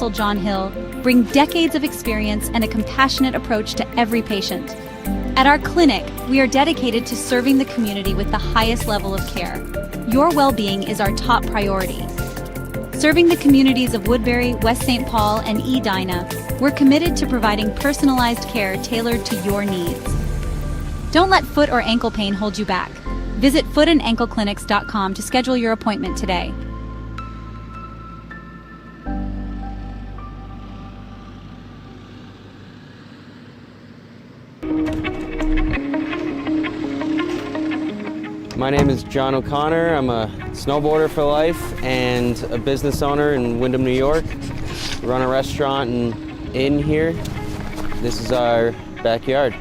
Muscle John Hill bring decades of experience and a compassionate approach to every patient. At our clinic, we are dedicated to serving the community with the highest level of care. Your well-being is our top priority. Serving the communities of Woodbury, West St. Paul, and Edina, we're committed to providing personalized care tailored to your needs. Don't let foot or ankle pain hold you back. Visit footandankleclinics.com to schedule your appointment today. My name is John O'Connor. I'm a snowboarder for life and a business owner in Windham, New York. We run a restaurant and inn here. This is our backyard.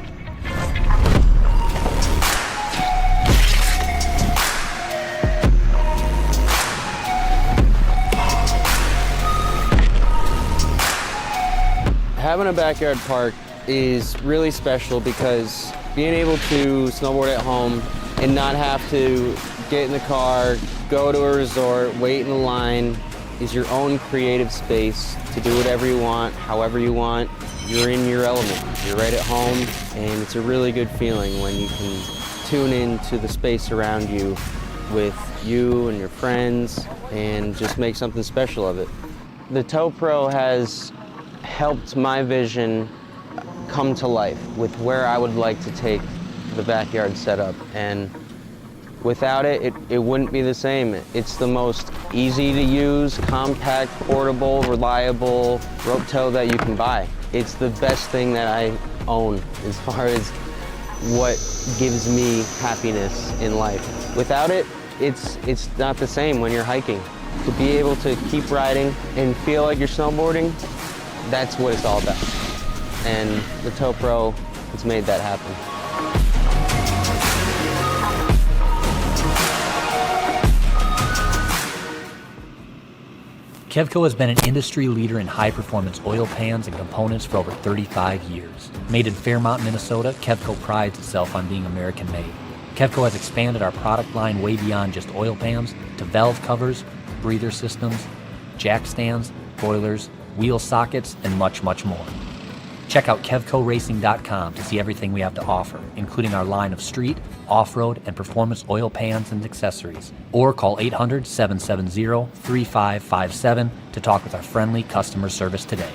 Having a backyard park is really special because being able to snowboard at home and not have to get in the car, go to a resort, wait in a line, is your own creative space to do whatever you want, however you want. You're in your element. You're right at home, and it's a really good feeling when you can tune into the space around you with you and your friends and just make something special of it. The Toe Pro has helped my vision come to life with where I would like to take the backyard setup, and without it, it wouldn't be the same. It's the most easy to use, compact, portable, reliable rope tow that you can buy. It's the best thing that I own as far as what gives me happiness in life. Without it, it's not the same when you're hiking. To be able to keep riding and feel like you're snowboarding, that's what it's all about. And the Toe Pro has made that happen. Kevco has been an industry leader in high-performance oil pans and components for over 35 years. Made in Fairmont, Minnesota, Kevco prides itself on being American-made. Kevco has expanded our product line way beyond just oil pans to valve covers, breather systems, jack stands, boilers, wheel sockets, and much, much more. Check out KevcoRacing.com to see everything we have to offer, including our line of street, off-road, and performance oil pans and accessories. Or call 800-770-3557 to talk with our friendly customer service today.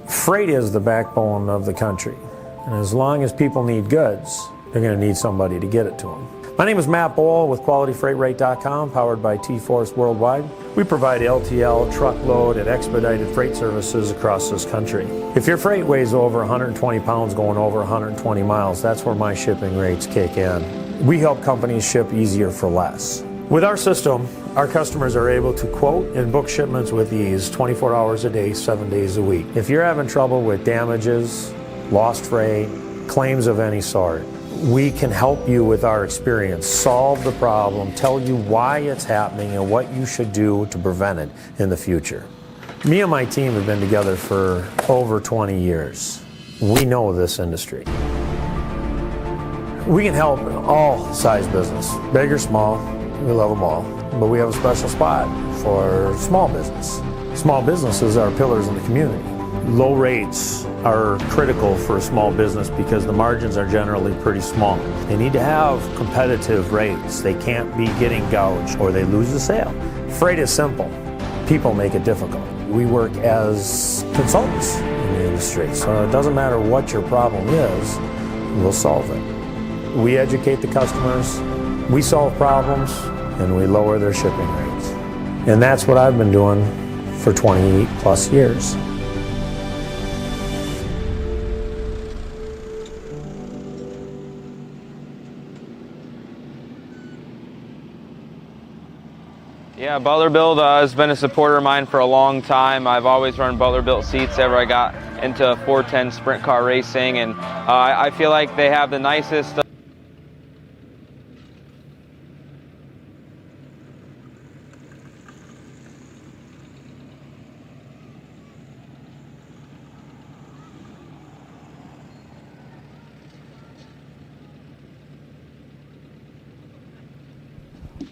Freight is the backbone of the country, and as long as people need goods, they're going to need somebody to get it to them. My name is Matt Bohl with QualityFreightRate.com, powered by T-Force Worldwide. We provide LTL, truckload, and expedited freight services across this country. If your freight weighs over 120 pounds going over 120 miles, that's where my shipping rates kick in. We help companies ship easier for less. With our system, our customers are able to quote and book shipments with ease 24 hours a day, 7 days a week. If you're having trouble with damages, lost freight, claims of any sort, we can help you with our experience, solve the problem, tell you why it's happening and what you should do to prevent it in the future. Me and my team have been together for over 20 years. We know this industry. We can help all size business, big or small, we love them all. But we have a special spot for small business. Small businesses are pillars in the community. Low rates are critical for a small business because the margins are generally pretty small. They need to have competitive rates. They can't be getting gouged or they lose the sale. Freight is simple. People make it difficult. We work as consultants in the industry, so it doesn't matter what your problem is, we'll solve it. We educate the customers, we solve problems, and we lower their shipping rates. And that's what I've been doing for 20 plus years. Yeah, Butler-Built has been a supporter of mine for a long time. I've always run Butler-Built seats ever I got into 410 sprint car racing, and I feel like they have the nicest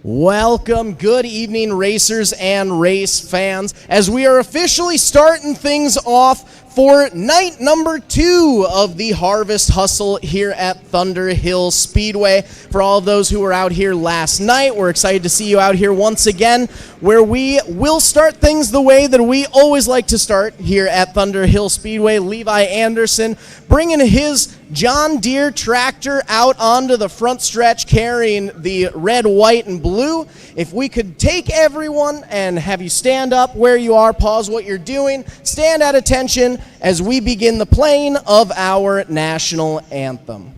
Welcome, good evening, racers and race fans, as we are officially starting things off for night number 2 of the Harvest Hustle here at Thunder Hill Speedway. For all of those who were out here last night, we're excited to see you out here once again, where we will start things the way that we always like to start here at Thunder Hill Speedway. Levi Anderson bringing his John Deere tractor out onto the front stretch carrying the red, white, and blue. If we could take everyone and have you stand up where you are, pause what you're doing, stand at attention as we begin the playing of our national anthem.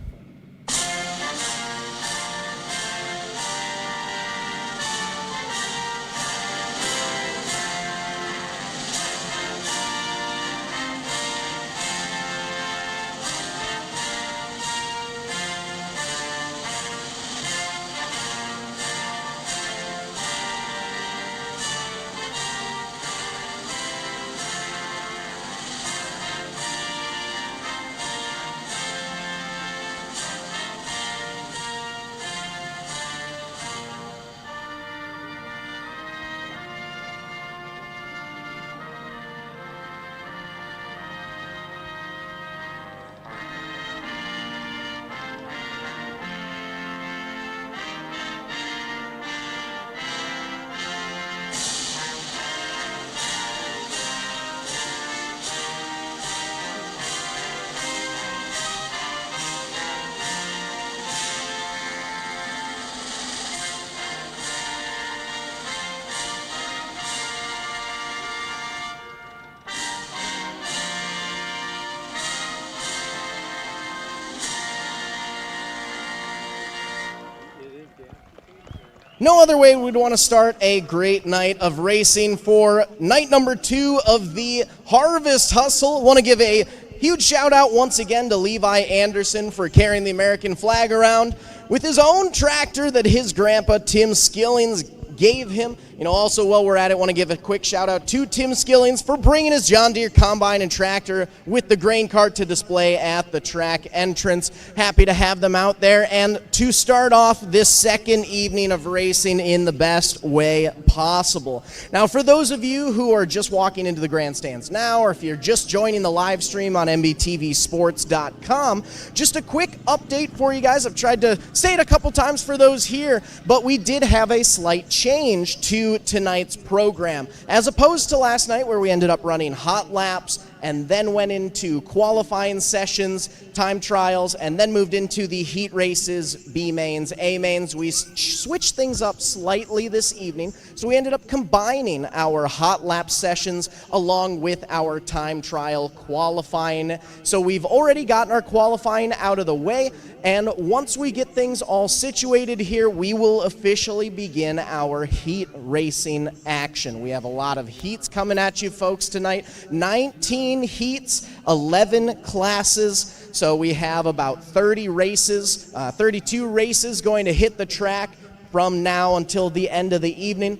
No other way we'd want to start a great night of racing for night number 2 of the Harvest Hustle. Want to give a huge shout out once again to Levi Anderson for carrying the American flag around with his own tractor that his grandpa Tim Skillings gave him. Also, while we're at it, want to give a quick shout out to Tim Skillings for bringing his John Deere combine and tractor with the grain cart to display at the track entrance. Happy to have them out there and to start off this second evening of racing in the best way possible. Now, for those of you who are just walking into the grandstands now, or if you're just joining the live stream on MBTVsports.com, just a quick update for you guys. I've tried to say it a couple times for those here, but we did have a slight change to tonight's program. As opposed to last night where we ended up running hot laps and then went into qualifying sessions, time trials, and then moved into the heat races, B mains, A mains. We switched things up slightly this evening, so we ended up combining our hot lap sessions along with our time trial qualifying. So we've already gotten our qualifying out of the way, and once we get things all situated here, we will officially begin our heat racing action. We have a lot of heats coming at you folks tonight. 19 heats, 11 classes. So we have about 30 races, 32 races going to hit the track from now until the end of the evening.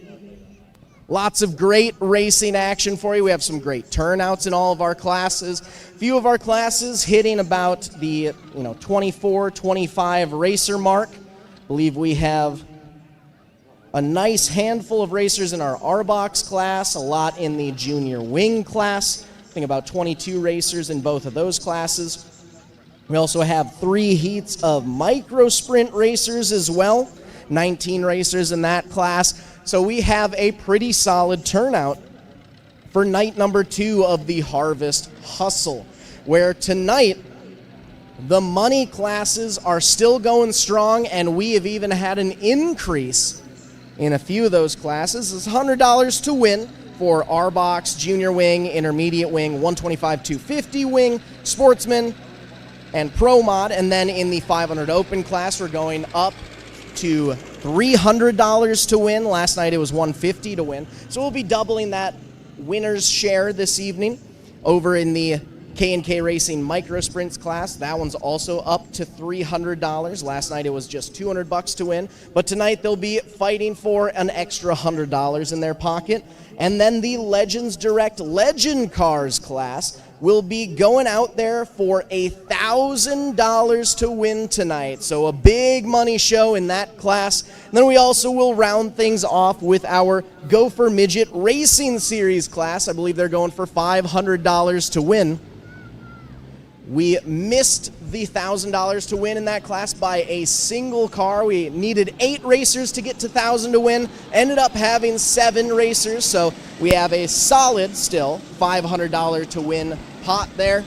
Lots of great racing action for you. We have some great turnouts in all of our classes. Few of our classes hitting about the 24, 25 racer mark. I believe we have a nice handful of racers in our R-Box class, a lot in the junior wing class. I think about 22 racers in both of those classes. We also have 3 heats of micro sprint racers as well, 19 racers in that class. So we have a pretty solid turnout for night number 2 of the Harvest Hustle, where tonight the money classes are still going strong, and we have even had an increase in a few of those classes. It's $100 to win for R-Box, Junior Wing, Intermediate Wing, 125 250 Wing, Sportsman, and Pro Mod. And then in the 500 Open class, we're going up to $300 to win. Last night it was $150 to win. So we'll be doubling that winner's share this evening. Over in the K&K Racing Micro Sprints class, that one's also up to $300. Last night it was just $200 to win, but tonight they'll be fighting for an extra $100 in their pocket. And then the Legends Direct Legend Cars class, will be going out there for $1,000 to win tonight. So a big money show in that class. And then we also will round things off with our Gopher Midget Racing Series class. I believe they're going for $500 to win. We missed the $1,000 to win in that class by a single car. We needed 8 racers to get to $1,000 to win. Ended up having 7 racers, so we have a solid, still, $500 to win pot there.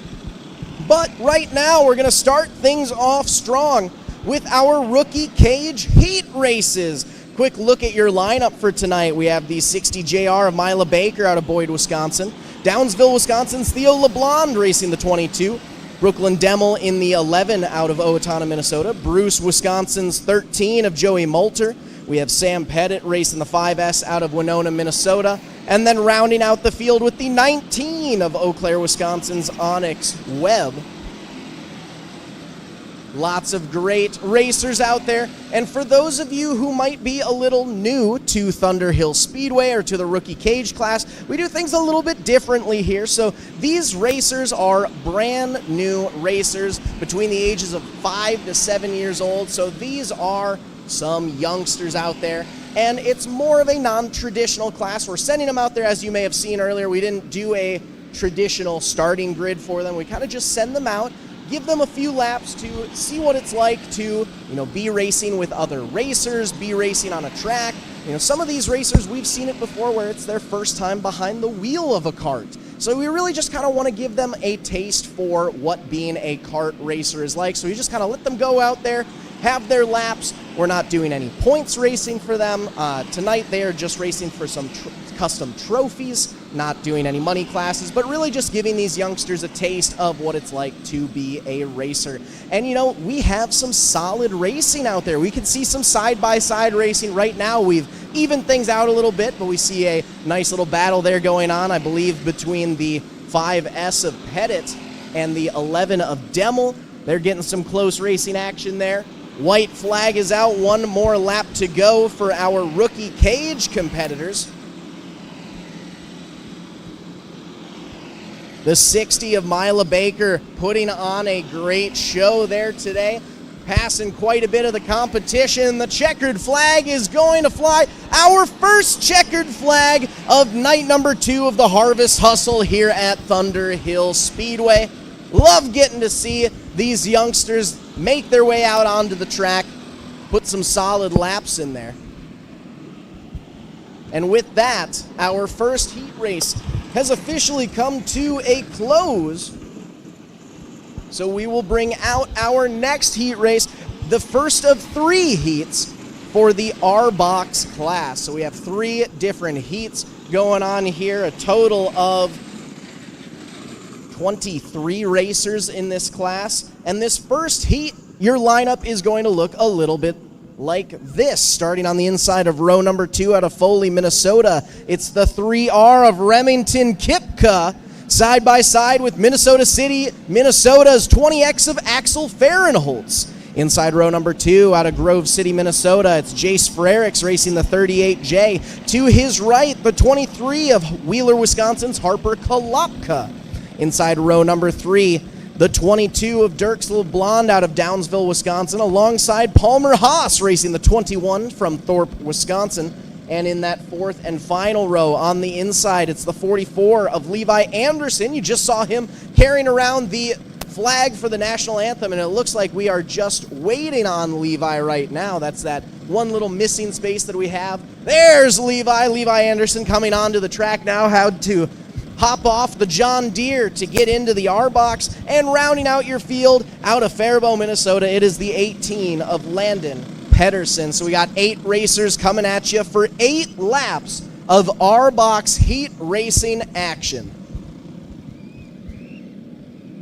But right now, we're going to start things off strong with our rookie cage heat races. Quick look at your lineup for tonight. We have the 60 JR of Mila Baker out of Boyd, Wisconsin. Downsville, Wisconsin's Theo LeBlond racing the 22. Brooklyn Demmel in the 11 out of Owatonna, Minnesota. Bruce, Wisconsin's 13 of Joey Moulter. We have Sam Pettit racing the 5S out of Winona, Minnesota. And then rounding out the field with the 19 of Eau Claire, Wisconsin's Onyx Webb. Lots of great racers out there. And for those of you who might be a little new to Thunder Hill Speedway or to the rookie cage class, we do things a little bit differently here. So these racers are brand new racers between the ages of 5 to 7 years old. So these are some youngsters out there. And it's more of a non-traditional class. We're sending them out there, as you may have seen earlier. We didn't do a traditional starting grid for them. We kind of just send them out, give them a few laps to see what it's like to, be racing with other racers, be racing on a track. Some of these racers, we've seen it before where it's their first time behind the wheel of a kart. So we really just kind of want to give them a taste for what being a kart racer is like. So we just kind of let them go out there, have their laps. We're not doing any points racing for them. Tonight they are just racing for some custom trophies, not doing any money classes, but really just giving these youngsters a taste of what it's like to be a racer. And we have some solid racing out there. We can see some side-by-side racing right now. We've evened things out a little bit, but we see a nice little battle there going on, I believe, between the 5S of Pettit and the 11 of Demmel. They're getting some close racing action there. White flag is out, one more lap to go for our rookie cage competitors. The 60 of Mila Baker putting on a great show there today, passing quite a bit of the competition. The checkered flag is going to fly. Our first checkered flag of night number 2 of the Harvest Hustle here at Thunder Hill Speedway. Love getting to see these youngsters make their way out onto the track, put some solid laps in there. And with that, our first heat race has officially come to a close. So we will bring out our next heat race, the first of 3 heats for the R-Box class. So we have 3 different heats going on here, a total of 23 racers in this class. And this first heat, your lineup is going to look a little bit like this. Starting on the inside of row number 2 out of Foley, Minnesota, it's the 3R of Remington Kipka, side by side with Minnesota City, Minnesota's 20X of Axel Fahrenholtz. Inside row number 2 out of Grove City, Minnesota, it's Jace Frericks racing the 38J. To his right, the 23 of Wheeler, Wisconsin's Harper Kolopka. Inside row number 3, the 22 of Dirks LeBlond out of Downsville, Wisconsin, alongside Palmer Haas racing the 21 from Thorpe, Wisconsin. And in that fourth and final row on the inside, it's the 44 of Levi Anderson. You just saw him carrying around the flag for the national anthem, and it looks like we are just waiting on Levi right now. That's that one little missing space that we have. There's Levi Anderson coming onto the track now. Had to hop off the John Deere to get into the R-Box, and rounding out your field out of Faribault, Minnesota, it is the 18 of Landon Pedersen. So we got 8 racers coming at you for 8 laps of R-Box heat racing action.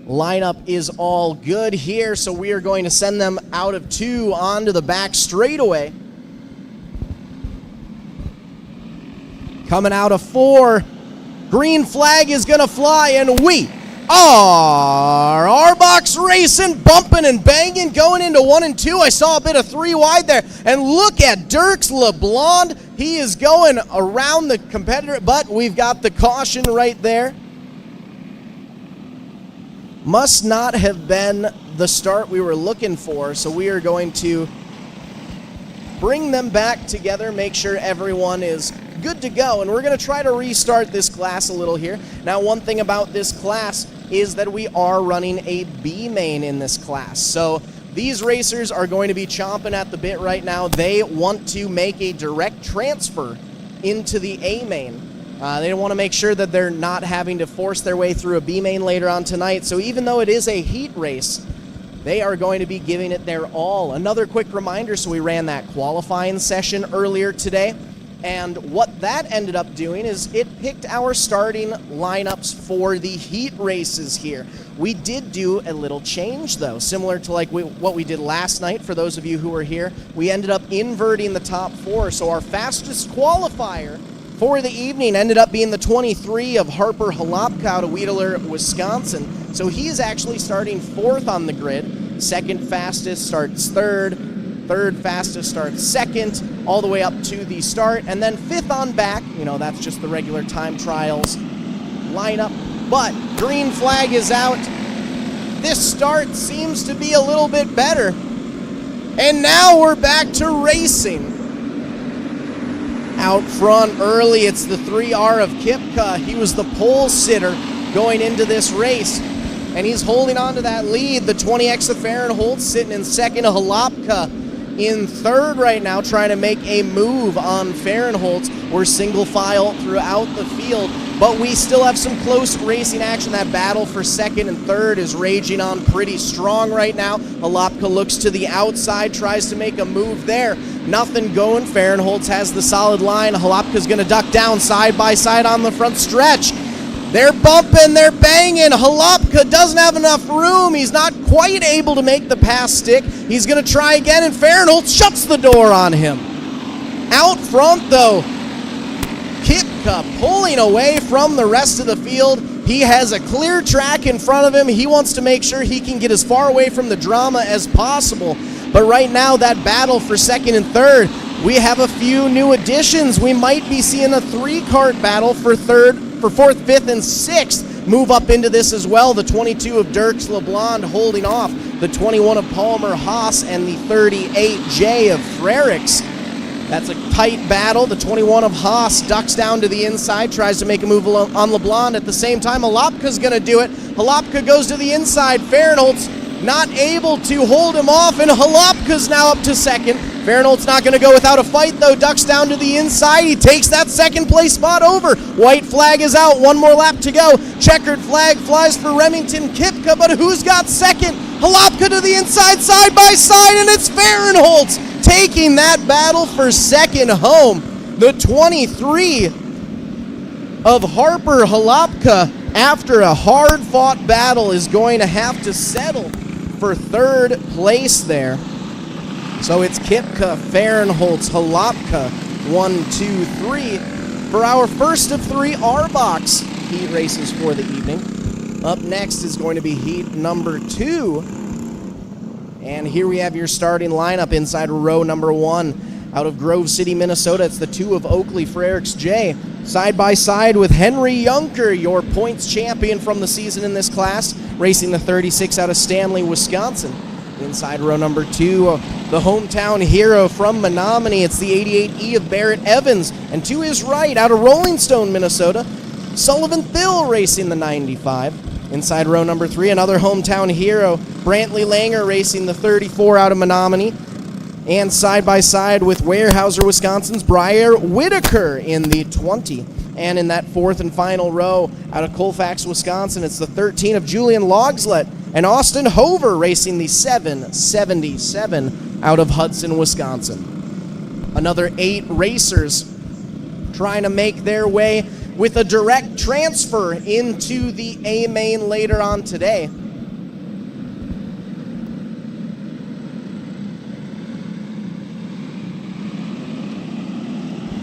Lineup is all good here, so we are going to send them out of 2 onto the back straightaway. Coming out of 4, green flag is going to fly, and we are R-Box racing, bumping and banging, going into 1 and 2. I saw a bit of 3 wide there, and look at Dirks LeBlond. He is going around the competitor, but we've got the caution right there. must not have been the start we were looking for, so we are going to bring them back together, make sure everyone is good to go, and we're going to try to restart this class a little here. Now, one thing about this class is that we are running a B main in this class, so these racers are going to be chomping at the bit right now. They want to make a direct transfer into the A main. They want to make sure that they're not having to force their way through a B main later on tonight, so even though it is a heat race, they are going to be giving it their all. Another quick reminder, so we ran that qualifying session earlier today, and what that ended up doing is it picked our starting lineups for the heat races here. We did do a little change though, similar to like what we did last night. For those of you who were here, we ended up inverting the top four, so our fastest qualifier for the evening ended up being the 23 of Harper Halopka out of Wheeler, Wisconsin. So he is actually starting fourth on the grid. Second fastest starts third. Third fastest starts second, all the way up to the start. And then fifth on back, that's just the regular time trials lineup. But green flag is out. This start seems to be a little bit better. And now we're back to racing. Out front early, it's the 3R of Kipka. He was the pole sitter going into this race, and he's holding on to that lead. The 20X of Fahrenholtz sitting in second. Halopka in third right now, trying to make a move on Fahrenholtz. We're single file throughout the field, but we still have some close racing action. That battle for second and third is raging on pretty strong right now. Halopka looks to the outside, tries to make a move there. Nothing going. Fahrenholtz has the solid line. Halopka's going to duck down side by side on the front stretch. They're bumping, they're banging. Halopka doesn't have enough room. He's not quite able to make the pass stick. He's going to try again, and Fahrenholtz shuts the door on him. Out front, though, Kipka pulling away from the rest of the field. He has a clear track in front of him. He wants to make sure he can get as far away from the drama as possible. But right now, that battle for second and third, we have a few new additions. We might be seeing a three-cart battle for fourth, fifth, and sixth move up into this as well. The 22 of Dirks LeBlond holding off the 21 of Palmer Haas and the 38J of Frericks. That's a tight battle. The 21 of Haas ducks down to the inside, tries to make a move on LeBlond. At the same time, Halopka's going to do it. Halopka goes to the inside. Fahrenholtz not able to hold him off, and Halopka's now up to second. Fahrenholtz not going to go without a fight, though. Ducks down to the inside. He takes that second place spot over. White flag is out. One more lap to go. Checkered flag flies for Remington Kipka, but who's got second? Halopka to the inside, side by side, and it's Fahrenholtz taking that battle for second home. The 23 of Harper Halopka, after a hard-fought battle, is going to have to settle for third place there. So it's Kipka, Fahrenholtz, Halopka, 1, 2, 3 for our first of three R-Box heat races for the evening. Up next is going to be heat number 2. And here we have your starting lineup inside row number 1. Out of Grove City, Minnesota, it's the 2 of Oakley, Frericks J. Side by side with Henry Junker, your points champion from the season in this class, racing the 36 out of Stanley, Wisconsin. Inside row number 2, the hometown hero from Menomonie, it's the 88E of Barrett Evans. And to his right, out of Rolling Stone, Minnesota, Sullivan Thill racing the 95. Inside row number 3, another hometown hero, Brantley Langer racing the 34 out of Menomonie. And side by side with Weyerhaeuser, Wisconsin's Briar Whitaker in the 20. And in that fourth and final row, out of Colfax, Wisconsin, it's the 13 of Julian Logslet and Austin Hover racing the 777 out of Hudson, Wisconsin. Another 8 racers trying to make their way with a direct transfer into the A main later on today.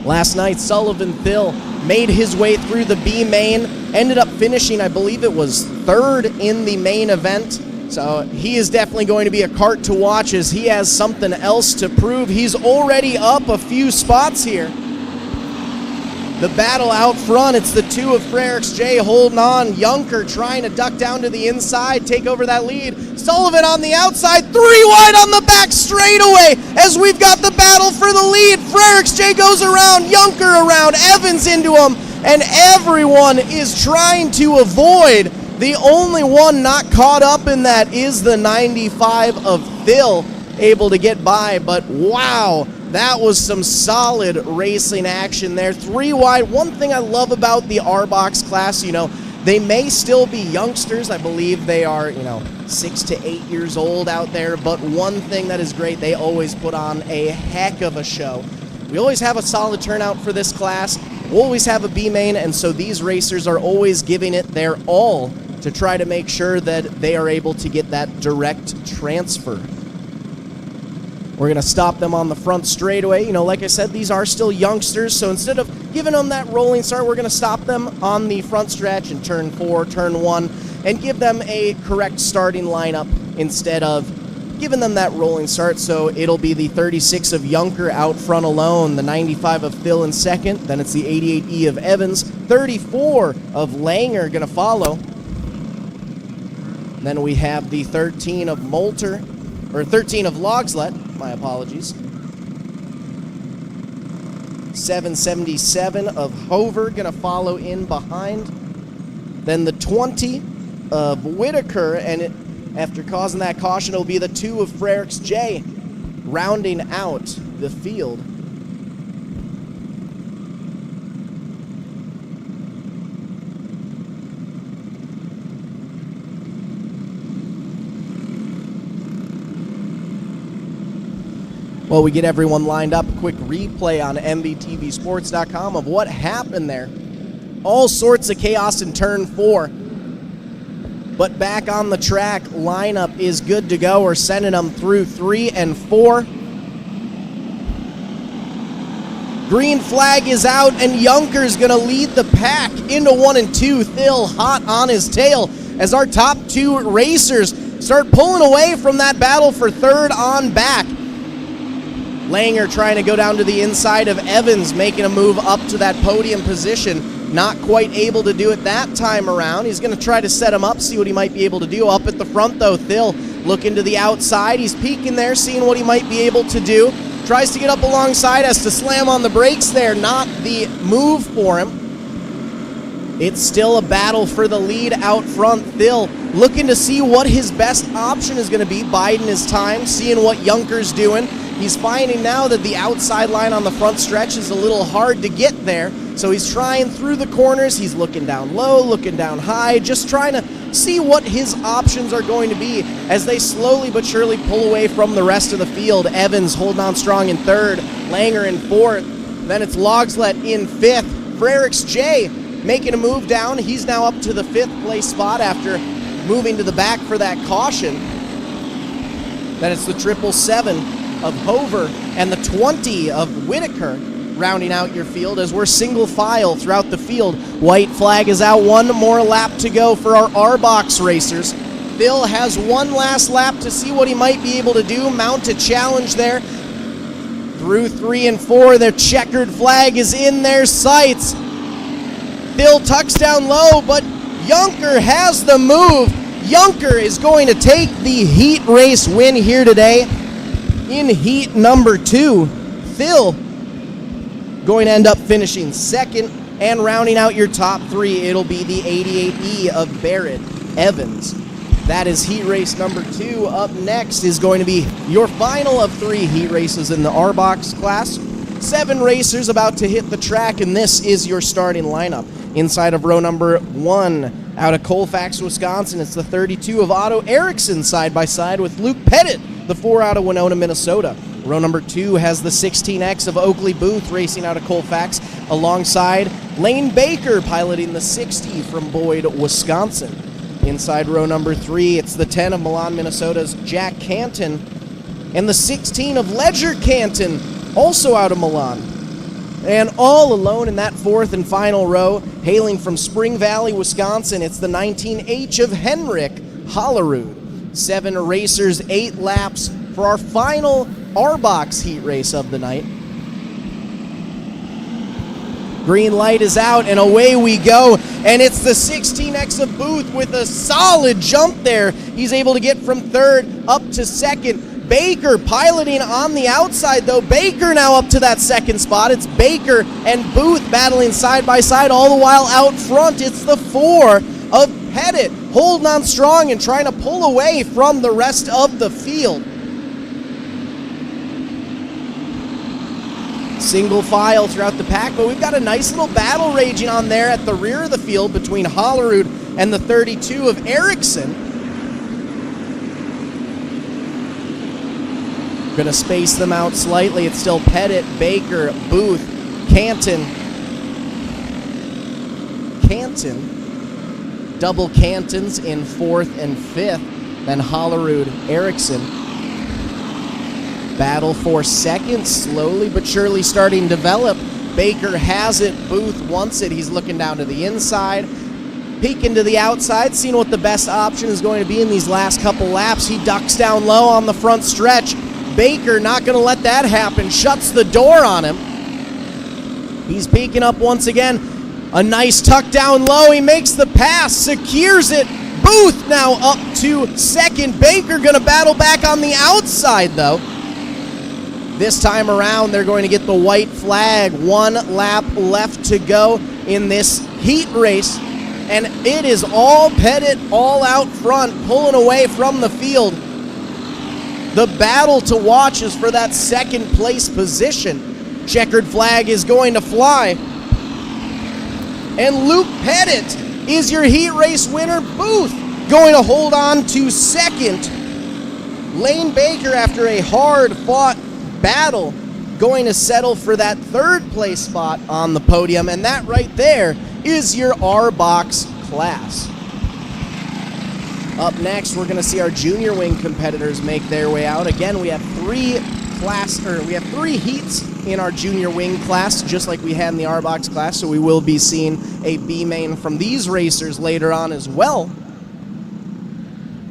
Last night, Sullivan Thill made his way through the B main, ended up finishing, I believe it was third in the main event. So he is definitely going to be a cart to watch as he has something else to prove. He's already up a few spots here. The battle out front, it's the two of Frericks J holding on. Junker trying to duck down to the inside, take over that lead. Sullivan on the outside, 3 wide on the back straightaway as we've got the battle for the lead. Frericks J goes around, Junker around, Evans into him, and everyone is trying to avoid. The only one not caught up in that is the 95 of Phil, able to get by, but wow. That was some solid racing action there. 3 wide. One thing I love about the R-Box class, they may still be youngsters. I believe they are, 6 to 8 years old out there. But one thing that is great, they always put on a heck of a show. We always have a solid turnout for this class. We'll always have a B main, and so these racers are always giving it their all to try to make sure that they are able to get that direct transfer. We're going to stop them on the front straightaway. Like I said, these are still youngsters, so instead of giving them that rolling start, we're going to stop them on the front stretch in turn 4, turn 1, and give them a correct starting lineup instead of giving them that rolling start. So it'll be the 36 of Junker out front alone, the 95 of Phil in second, then it's the 88E of Evans, 34 of Langer going to follow. Then we have the 13 of Molter, or 13 of Logslet, my apologies. 777 of Hover going to follow in behind. Then the 20 of Whitaker, and after causing that caution, it'll be the 2 of Frericks J rounding out the field. Well, we get everyone lined up. A quick replay on MBTVsports.com of what happened there. All sorts of chaos in turn 4. But back on the track, lineup is good to go. We're sending them through 3 and 4. Green flag is out, and Junker's going to lead the pack into 1 and 2. Phil hot on his tail as our top 2 racers start pulling away from that battle for third on back. Langer trying to go down to the inside of Evans, making a move up to that podium position. Not quite able to do it that time around. He's going to try to set him up, see what he might be able to do. Up at the front, though, Thill looking to the outside. He's peeking there, seeing what he might be able to do. Tries to get up alongside, has to slam on the brakes there. Not the move for him. It's still a battle for the lead out front. Thill looking to see what his best option is going to be, biding his time, seeing what Junker's doing. He's finding now that the outside line on the front stretch is a little hard to get there, so he's trying through the corners. He's looking down low, looking down high, just trying to see what his options are going to be as they slowly but surely pull away from the rest of the field. Evans holding on strong in third, Langer in fourth, then it's Logslet in fifth. Frericks J making a move down. He's now up to the 5th place spot after moving to the back for that caution. Then it's the 777 of Hover and the 20 of Whitaker rounding out your field as we're single file throughout the field. White flag is out, 1 more lap to go for our R-Box racers. Phil has 1 last lap to see what he might be able to do, mount a challenge there. Through 3 and 4, their checkered flag is in their sights. Phil tucks down low, but Junker has the move. Junker is going to take the heat race win here today. In heat number 2, Phil going to end up finishing second, and rounding out your top 3, it'll be the 88E of Barrett Evans. That is heat race number 2. Up next is going to be your final of 3 heat races in the R-Box class. 7 racers about to hit the track, and this is your starting lineup. Inside of row number 1, out of Colfax, Wisconsin, it's the 32 of Otto Erickson side by side with Luke Pettit, the 4 out of Winona, Minnesota. Row number 2 has the 16X of Oakley Booth racing out of Colfax alongside Lane Baker piloting the 60 from Boyd, Wisconsin. Inside row number 3, it's the 10 of Milan, Minnesota's Jack Canton and the 16 of Ledger Canton, also out of Milan. And all alone in that 4th and final row, hailing from Spring Valley, Wisconsin, it's the 19H of Henrik Hollerud. 7 racers, 8 laps for our final R-Box heat race of the night. Green light is out, and away we go. And it's the 16X of Booth with a solid jump there. He's able to get from third up to second. Baker piloting on the outside, though. Baker now up to that second spot. It's Baker and Booth battling side by side, all the while out front. It's the 4 of Pettit holding on strong and trying to pull away from the rest of the field. Single file throughout the pack, but we've got a nice little battle raging on there at the rear of the field between Hollerud and the 32 of Erickson. Going to space them out slightly. It's still Pettit, Baker, Booth, Canton, double Cantons in 4th and 5th, then Hollerud, Erickson. Battle for second, slowly but surely starting to develop. Baker has it, Booth wants it. He's looking down to the inside, peeking to the outside, seeing what the best option is going to be in these last couple laps. He ducks down low on the front stretch. Baker not going to let that happen, shuts the door on him. He's peeking up once again. A nice tuck down low. He makes the pass, secures it. Booth now up to second. Baker going to battle back on the outside, though. This time around, they're going to get the white flag. 1 lap left to go in this heat race. And it is all Pettit, all out front, pulling away from the field. The battle to watch is for that second place position. Checkered flag is going to fly. And Luke Pettit is your heat race winner. Booth going to hold on to second. Lane Baker, after a hard-fought battle, going to settle for that third place spot on the podium, and that right there is your R-Box class. Up next, we're going to see our junior wing competitors make their way out. Again, we have three heats in our junior wing class, just like we had in the R-Box class, so we will be seeing a B main from these racers later on as well.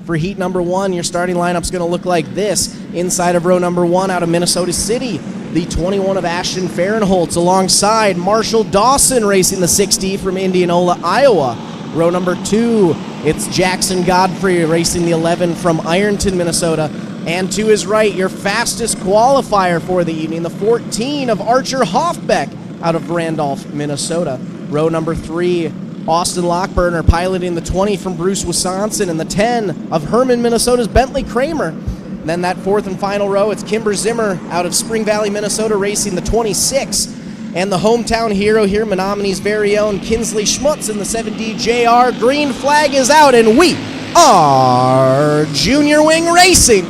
For heat number 1, your starting lineup's going to look like this. Inside of row number 1 out of Minnesota City, the 21 of Ashton Fahrenholtz alongside Marshall Dawson racing the 6D from Indianola, Iowa. Row number 2, it's Jackson Godfrey racing the 11 from Ironton, Minnesota. And to his right, your fastest qualifier for the evening, the 14 of Archer Hoffbeck out of Randolph, Minnesota. Row number 3, Austin Lockburner piloting the 20 from Bruce, Wisconsin, and the 10 of Herman, Minnesota's Bentley Kramer. And then that 4th and final row, it's Kimber Zimmer out of Spring Valley, Minnesota, racing the 26. And the hometown hero here, Menomonie's very own Kinsley Schmutz in the 7D JR. Green flag is out, and we are junior wing racing.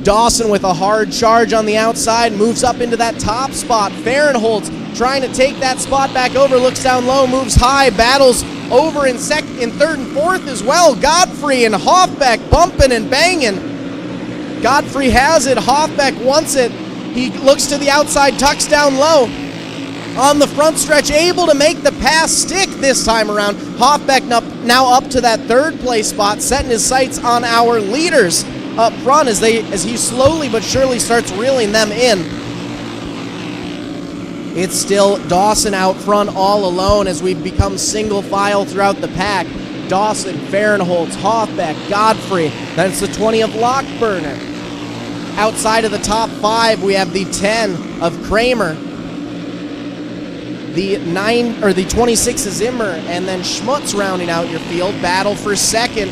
Dawson with a hard charge on the outside, moves up into that top spot. Fahrenholtz trying to take that spot back over, looks down low, moves high, battles over in 3rd and 4th as well. Godfrey and Hoffbeck bumping and banging. Godfrey has it, Hoffbeck wants it. He looks to the outside, tucks down low. On the front stretch, able to make the pass stick this time around. Hoffbeck now up to that 3rd place spot, setting his sights on our leaders up front as he slowly but surely starts reeling them in. It's still Dawson out front all alone as we become single file throughout the pack. Dawson, Fahrenholtz, Hoffbeck, Godfrey. Then it's the 20 of Lockburner. Outside of the top 5, we have the 10 of Kramer, the 26 of Zimmer, and then Schmutz rounding out your field. Battle for second.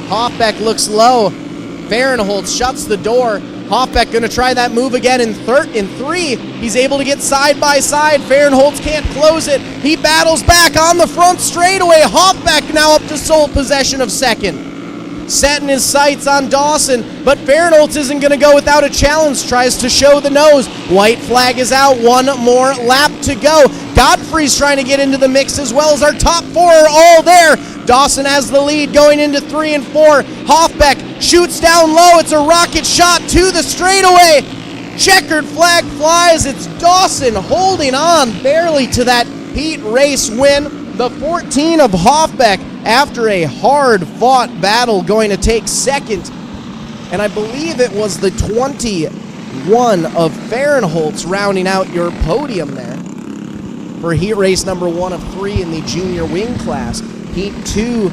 Hoffbeck looks low. Fahrenholtz shuts the door. Hoffbeck going to try that move again in 3. He's able to get side by side. Fahrenholtz can't close it. He battles back on the front straightaway. Hoffbeck now up to sole possession of second. Setting his sights on Dawson, but Fahrenholtz isn't going to go without a challenge. Tries to show the nose. White flag is out. 1 more lap to go. Godfrey's trying to get into the mix as well as our top 4 are all there. Dawson has the lead going into 3 and 4. Hoffbeck shoots down low. It's a rocket shot to the straightaway. Checkered flag flies. It's Dawson holding on barely to that heat race win. The 14 of Hoffbeck, after a hard-fought battle, going to take second. And I believe it was the 20 of Fahrenholtz rounding out your podium there for heat race number 1 of 3 in the junior wing class. Heat 2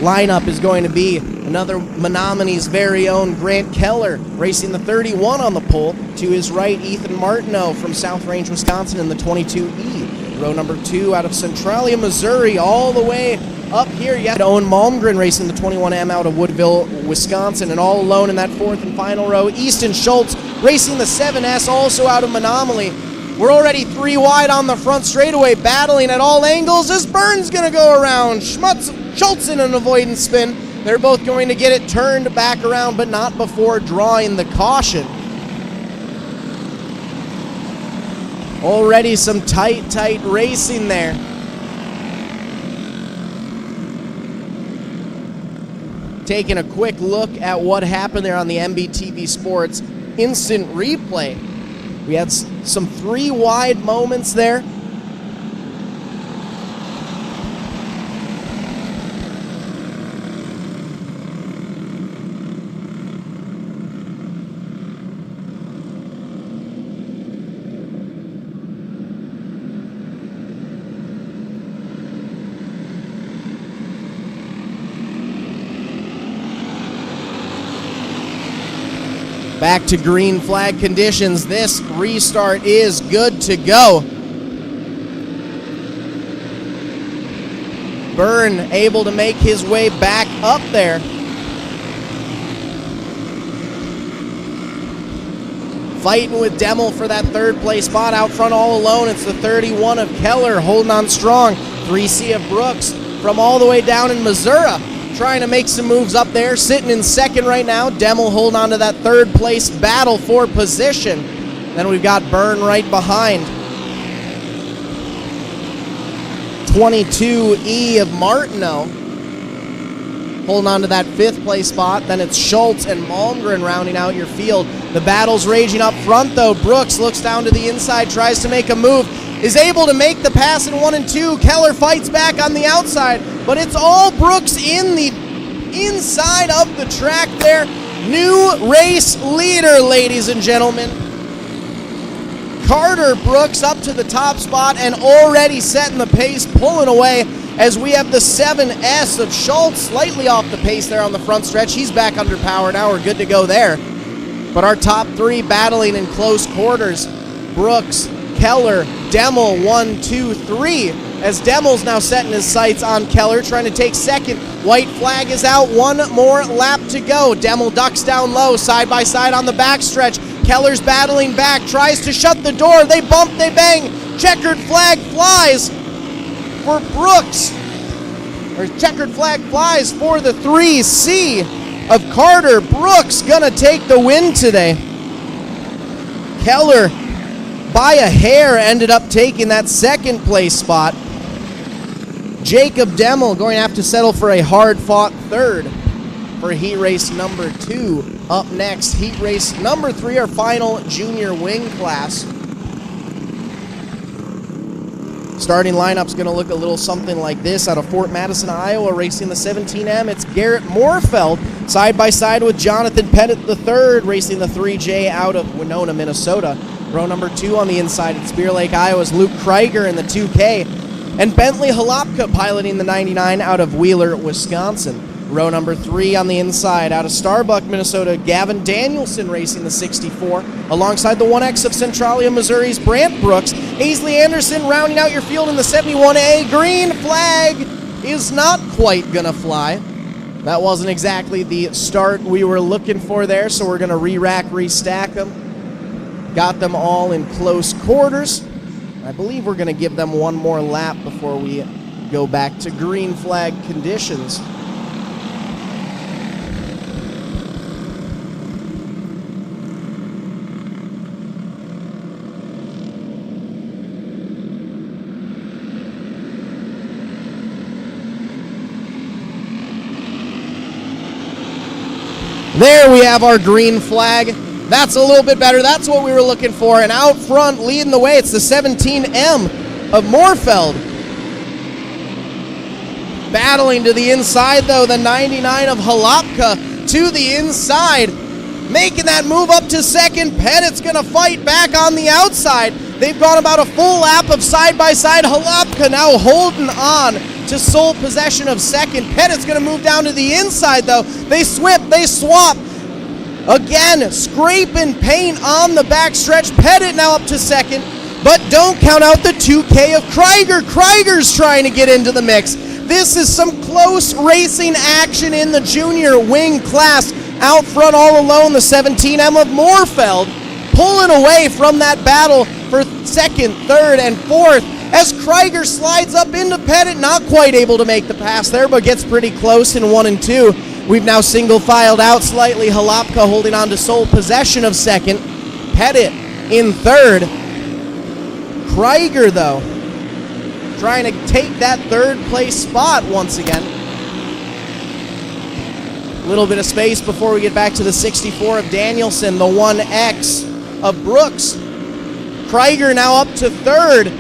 lineup is going to be another Menomonie's very own Grant Keller racing the 31 on the pole. To his right, Ethan Martineau from South Range, Wisconsin in the 22E. Row number 2 out of Centralia, Missouri, all the way up here. Yet Owen Malmgren racing the 21M out of Woodville, Wisconsin. And all alone in that 4th and final row, Easton Schultz racing the 7S, also out of Menomonie. We're already 3 wide on the front straightaway, battling at all angles as Byrne's going to go around. Schultz in an avoidance spin. They're both going to get it turned back around, but not before drawing the caution. Already some tight racing there. Taking a quick look at what happened there on the MBTV Sports instant replay. We had some 3 wide moments there. Back to green flag conditions. This restart is good to go. Byrne able to make his way back up there. Fighting with Demmel for that 3rd place spot out front all alone. It's the 31 of Keller holding on strong. 3C of Brooks from all the way down in Missouri, trying to make some moves up there. Sitting in 2nd right now. Demmel holding on to that 3rd place battle for position. Then we've got Byrne right behind. 22E of Martineau holding on to that 5th place spot. Then it's Schultz and Malmgren rounding out your field. The battle's raging up front though. Brooks looks down to the inside, tries to make a move, is able to make the pass in 1 and 2. Keller fights back on the outside, but it's all Brooks in the inside of the track there. New race leader, ladies and gentlemen. Carter Brooks up to the top spot and already setting the pace, pulling away as we have the 7S of Schultz slightly off the pace there on the front stretch. He's back under power now. We're good to go there. But our top 3 battling in close quarters. Brooks, Keller, Demmel, 1, 2, 3. As Demmel's now setting his sights on Keller, trying to take 2nd. White flag is out, 1 more lap to go. Demmel ducks down low, side by side on the backstretch. Keller's battling back, tries to shut the door. They bump, they bang. Checkered flag flies for Brooks. Or checkered flag flies for the 3C of Carter. Brooks gonna take the win today. Keller, by a hair, ended up taking that 2nd place spot. Jacob Demmel going to have to settle for a hard-fought 3rd for heat race number 2. Up next, heat race number 3, our final junior wing class. Starting lineup's going to look a little something like this. Out of Fort Madison, Iowa, racing the 17M, it's Garrett Moorfeld, side by side with Jonathan Pettit III, racing the 3J out of Winona, Minnesota. Row number 2 on the inside at Spear Lake, Iowa, is Luke Krieger in the 2K. And Bentley Halapka piloting the 99 out of Wheeler, Wisconsin. Row number 3 on the inside out of Starbuck, Minnesota, Gavin Danielson racing the 64. Alongside the 1X of Centralia, Missouri's Brant Brooks. Aisley Anderson rounding out your field in the 71A. Green flag is not quite gonna fly. That wasn't exactly the start we were looking for there, so we're gonna re-rack, restack them. Got them all in close quarters. I believe we're going to give them 1 more lap before we go back to green flag conditions. There we have our green flag. That's a little bit better. That's what we were looking for. And out front, leading the way, it's the 17M of Moorfeld. Battling to the inside, though, the 99 of Halapka to the inside. making that move up to second. Pettit's going to fight back on the outside. They've gone about a full lap of side-by-side. Halapka now holding on to sole possession of second. Pettit's going to move down to the inside, though. They swap. Again, scraping paint on the backstretch. Pettit now up to second, but don't count out the 2K of Krieger. Krieger's trying to get into the mix. This is some close racing action in the junior wing class. Out front all alone, the 17M of Moorfeld, pulling away from that battle for second, third, and fourth as Krieger slides up into Pettit, not quite able to make the pass there, but gets pretty close in 1 and 2. We've now single-filed out slightly. Halapka holding on to sole possession of second. Pettit in third. Krieger, though, trying to take that third-place spot once again. A little bit of space before we get back to the 64 of Danielson, the 1X of Brooks. Krieger now up to third.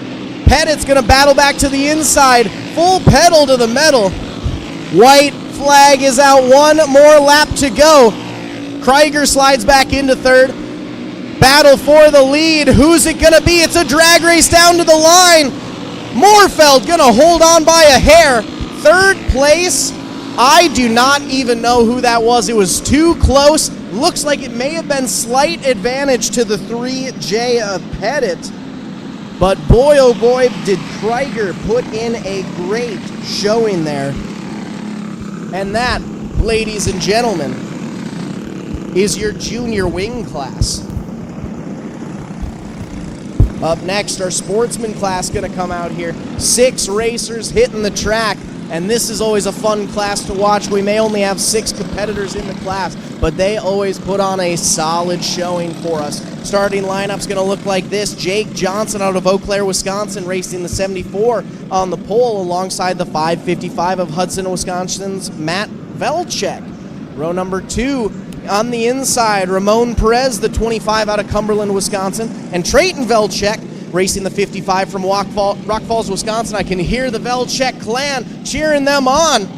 Pettit's going to battle back to the inside. Full pedal to the metal. White flag is out. One more lap to go. Krieger slides back into third. Battle for the lead. Who's it going to be? It's a drag race down to the line. Moorfeld going to hold on by a hair. Third place. I do not even know who that was. It was too close. Looks like it may have been slight advantage to the 3J of Pettit. But boy, oh boy, did Krieger put in a great showing there. And that, ladies and gentlemen, is your junior wing class. Up next, our sportsman class going to come out here. 6 racers hitting the track. And this is always a fun class to watch. We may only have 6 competitors in the class, but they always put on a solid showing for us. Starting lineup's going to look like this. Jake Johnson out of Eau Claire, Wisconsin, racing the 74 on the pole alongside the 555 of Hudson, Wisconsin's Matt Velchek. Row number 2 on the inside, Ramon Perez, the 25 out of Cumberland, Wisconsin, and Trayton Velchek racing the 55 from Rock Falls, Wisconsin. I can hear the Velchek clan cheering them on.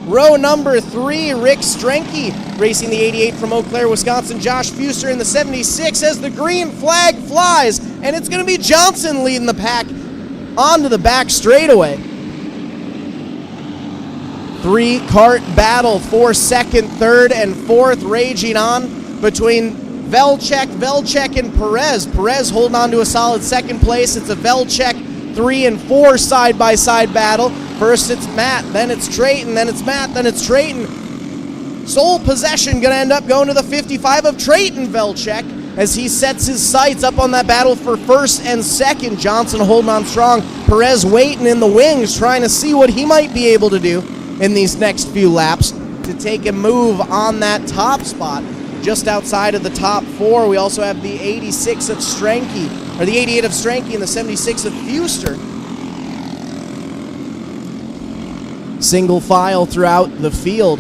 Row number 3, Rick Strenke racing the 88 from Eau Claire, Wisconsin. Josh Fuster in the 76 as the green flag flies, and it's going to be Johnson leading the pack onto the back straightaway. 3-cart battle for second, third, and fourth raging on between Velchek, and Perez. Perez holding on to a solid second place. It's a Velchek 3 and 4 side-by-side battle. First it's Matt, then it's Trayton, then it's Matt, then it's Trayton. Sole possession going to end up going to the 55 of Trayton Velchek as he sets his sights up on that battle for first and second. Johnson holding on strong. Perez waiting in the wings, trying to see what he might be able to do in these next few laps to take a move on that top spot. Just outside of the top 4, we also have the 86 of Strenke, or the 88 of Strenke and the 76 of Fuster. Single file throughout the field.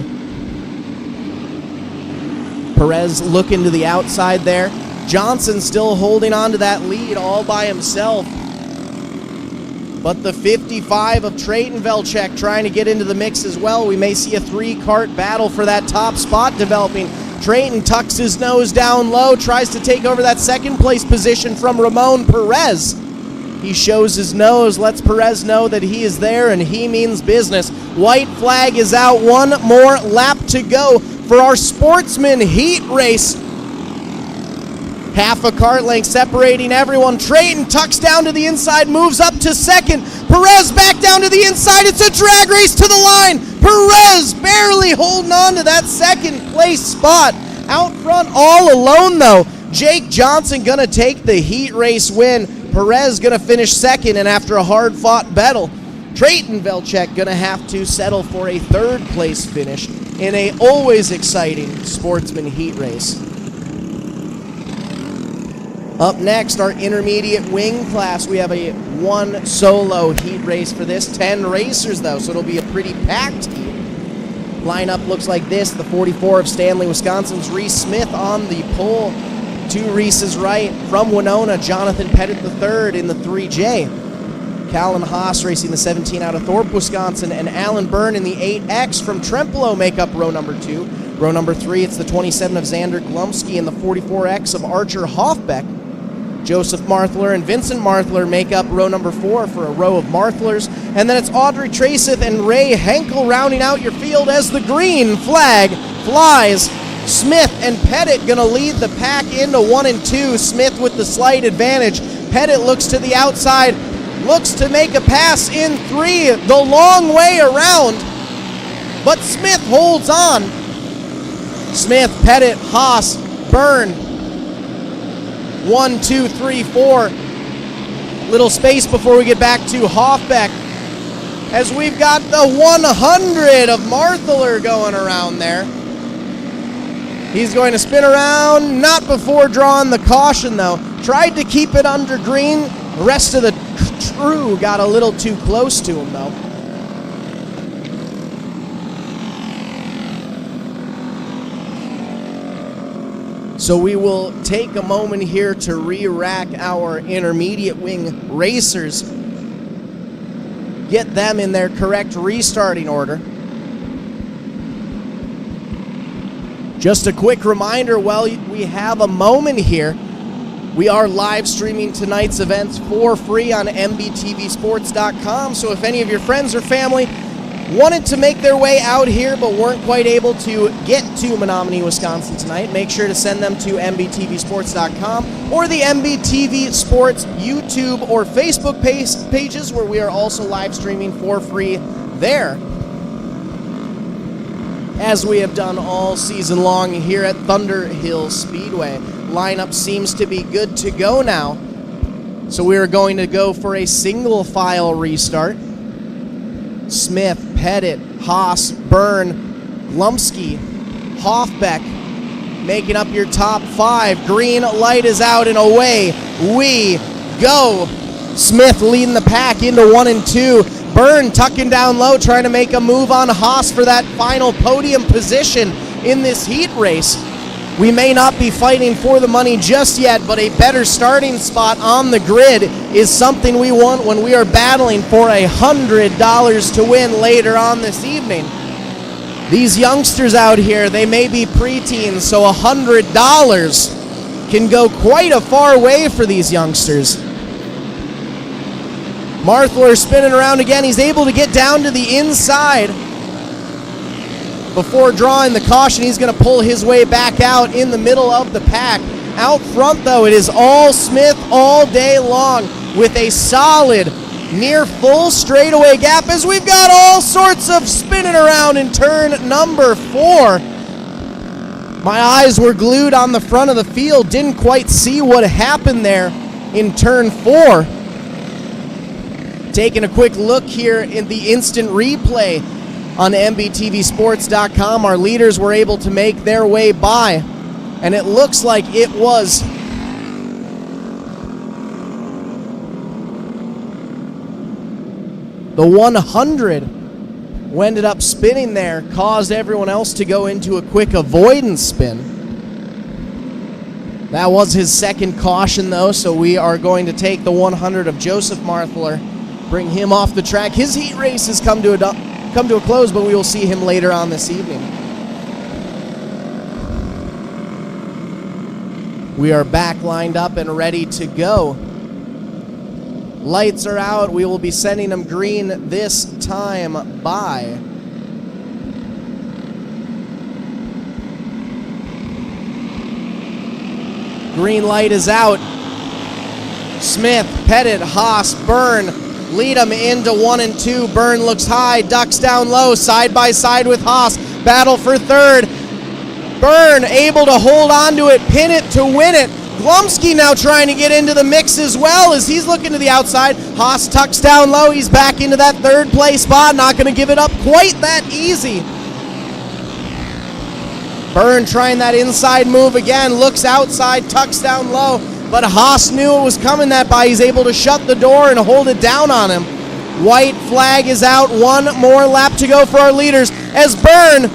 Perez looking to the outside there. Johnson still holding on to that lead all by himself. But the 55 of Trayton Velchek trying to get into the mix as well. We may see a 3-cart battle for that top spot developing. Trayton tucks his nose down low, tries to take over that second place position from Ramon Perez. He shows his nose, lets Perez know that he is there and he means business. White flag is out, one more lap to go for our sportsman heat race. Half a cart length separating everyone. Trayton tucks down to the inside, moves up to second. Perez back down to the inside. It's a drag race to the line. Perez barely holding on to that second place spot. Out front all alone though. Jake Johnson gonna take the heat race win. Perez gonna finish second, and after a hard fought battle, Trayton Velchek gonna have to settle for a third place finish in a always exciting sportsman heat race. Up next, our intermediate wing class. We have a 1 solo heat race for this. 10 racers, though, so it'll be a pretty packed heat. Lineup looks like this. The 44 of Stanley, Wisconsin's Reese Smith on the pole. To Reese's right from Winona, Jonathan Pettit III in the 3J. Callan Haas racing the 17 out of Thorpe, Wisconsin, and Alan Byrne in the 8X from Trempolo make up row number 2. Row number 3, it's the 27 of Xander Glumsky and the 44X of Archer Hoffbeck. Joseph Marthler and Vincent Marthler make up row number 4 for a row of Marthlers. And then it's Audrey Traceth and Ray Henkel rounding out your field as the green flag flies. Smith and Pettit going to lead the pack into 1 and 2. Smith with the slight advantage. Pettit looks to the outside, looks to make a pass in 3, the long way around. But Smith holds on. Smith, Pettit, Haas, Byrne. 1, 2, 3, 4. Little space before we get back to Hoffbeck. As we've got the 100 of Marthler going around there. He's going to spin around, not before drawing the caution though. Tried to keep it under green. The rest of the crew got a little too close to him though. So we will take a moment here to re-rack our intermediate wing racers. Get them in their correct restarting order. Just a quick reminder, while we have a moment here, we are live streaming tonight's events for free on MBTVsports.com. So if any of your friends or family wanted to make their way out here but weren't quite able to get to Menomonie, Wisconsin tonight, make sure to send them to MBTVsports.com or the MBTV Sports YouTube or Facebook pages, where we are also live streaming for free there, as we have done all season long here at Thunderhill Speedway. Lineup seems to be good to go now. So we are going to go for a single file restart. Smith, Pettit, Haas, Byrne, Glumsky, Hoffbeck making up your top 5. Green light is out and away we go. Smith leading the pack into 1 and 2. Byrne tucking down low, trying to make a move on Haas for that final podium position in this heat race. We may not be fighting for the money just yet, but a better starting spot on the grid is something we want when we are battling for $100 to win later on this evening. These youngsters out here, they may be preteens, so $100 can go quite a far way for these youngsters. Marthler spinning around again. He's able to get down to the inside before drawing the caution. He's going to pull his way back out in the middle of the pack. Out front, though, it is all Smith all day long with a solid near full straightaway gap, as we've got all sorts of spinning around in turn number 4. My eyes were glued on the front of the field. Didn't quite see what happened there in turn 4. Taking a quick look here in the instant replay on MBTVsports.com, our leaders were able to make their way by, and it looks like it was the 100 who ended up spinning there, caused everyone else to go into a quick avoidance spin. That was his second caution, though, so we are going to take the 100 of Joseph Marthler, bring him off the track. His heat race has come to a close, but we will see him later on this evening. We are back lined up and ready to go. Lights are out. We will be sending them green this time by green light is out. Smith, Pettit, Haas, Byrne lead them into 1 and 2. Byrne looks high, ducks down low, side by side with Haas. Battle for third. Byrne able to hold on to it, pin it to win it. Glumsky now trying to get into the mix as well as he's looking to the outside. Haas tucks down low. He's back into that third place spot. Not going to give it up quite that easy. Byrne trying that inside move again. Looks outside, tucks down low. But Haas knew it was coming that by. He's able to shut the door and hold it down on him. White flag is out. One more lap to go for our leaders as Byrne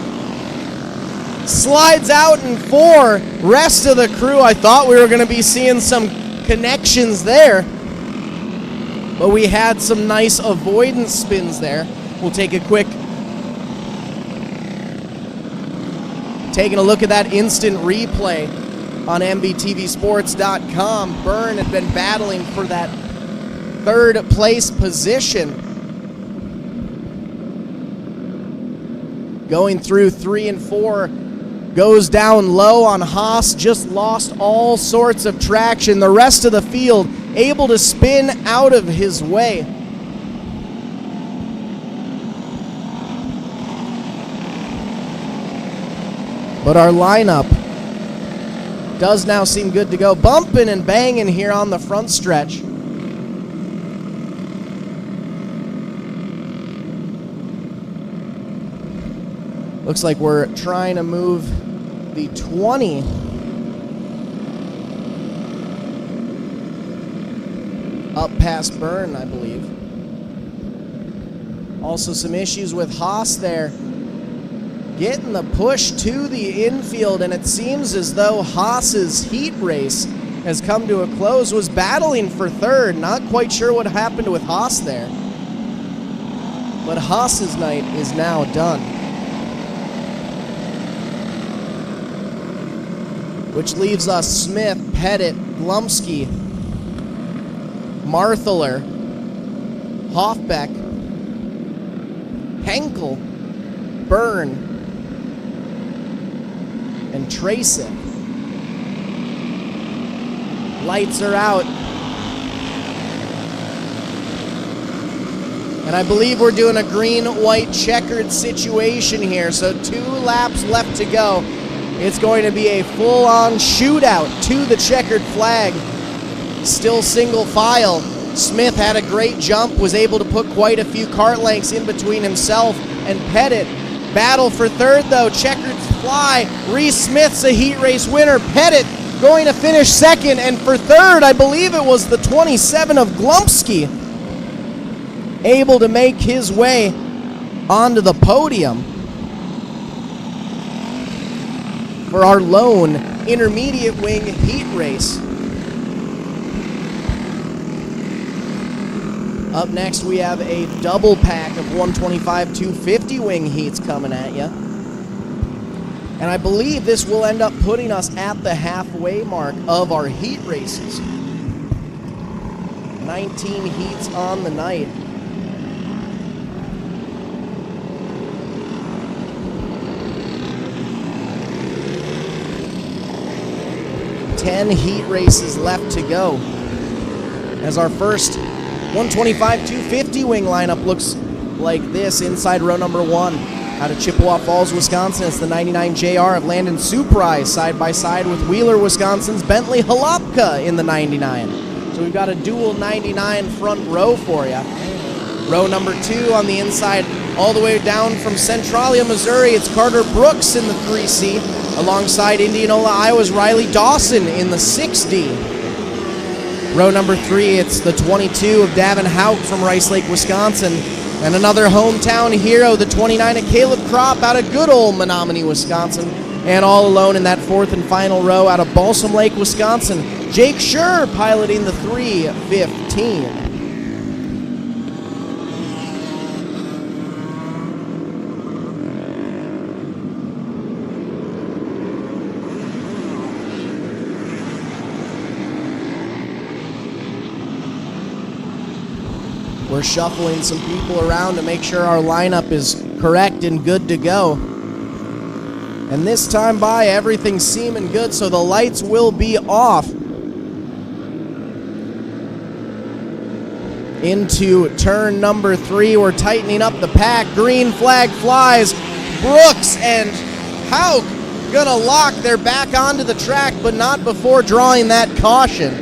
slides out in 4. Rest of the crew, I thought we were going to be seeing some connections there, but we had some nice avoidance spins there. We'll take a quick Taking a look at that instant replay on MBTVsports.com. Byrne had been battling for that third place position. Going through 3 and 4, goes down low on Haas, just lost all sorts of traction. The rest of the field able to spin out of his way. But our lineup does now seem good to go. Bumping and banging here on the front stretch. Looks like we're trying to move the 20 up past Byrne, I believe. Also some issues with Haas there. Getting the push to the infield, and it seems as though Haas's heat race has come to a close. Was battling for third. Not quite sure what happened with Haas there. But Haas's night is now done. Which leaves us Smith, Pettit, Glumsky, Martheler, Hoffbeck, Henkel, Byrne, and Tracek. Lights are out. And I believe we're doing a green-white checkered situation here. So 2 laps left to go. It's going to be a full-on shootout to the checkered flag. Still single file. Smith had a great jump, was able to put quite a few kart lengths in between himself and Pettit. Battle for third, though. Checkered fly. Reese Smith's a heat race winner. Pettit going to finish second. And for third, I believe it was the 27 of Glumsky, able to make his way onto the podium for our lone intermediate wing heat race. Up next, we have a double pack of 125 250 wing heats coming at you. And I believe this will end up putting us at the halfway mark of our heat races. 19 heats on the night. Ten heat races left to go as our first 125 250 wing lineup looks like this. Inside row number 1 out of Chippewa Falls, Wisconsin, it's the 99 JR of Landon Suprise side by side with Wheeler, Wisconsin's Bentley Halopka in the 99. So we've got a dual 99 front row for you. Row number 2 on the inside all the way down from Centralia, Missouri, it's Carter Brooks in the 3C. Alongside Indianola, Iowa's Riley Dawson in the 6D. Row number 3, it's the 22 of Davin Hauk from Rice Lake, Wisconsin. And another hometown hero, the 29 of Caleb Kropp out of good old Menomonie, Wisconsin. And all alone in that 4th and final row out of Balsam Lake, Wisconsin, Jake Schur piloting the 315. We're shuffling some people around to make sure our lineup is correct and good to go. And this time by, everything's seeming good, so the lights will be off. Into turn number 3, we're tightening up the pack. Green flag flies. Brooks and Hauk gonna lock. They're back onto the track, but not before drawing that caution.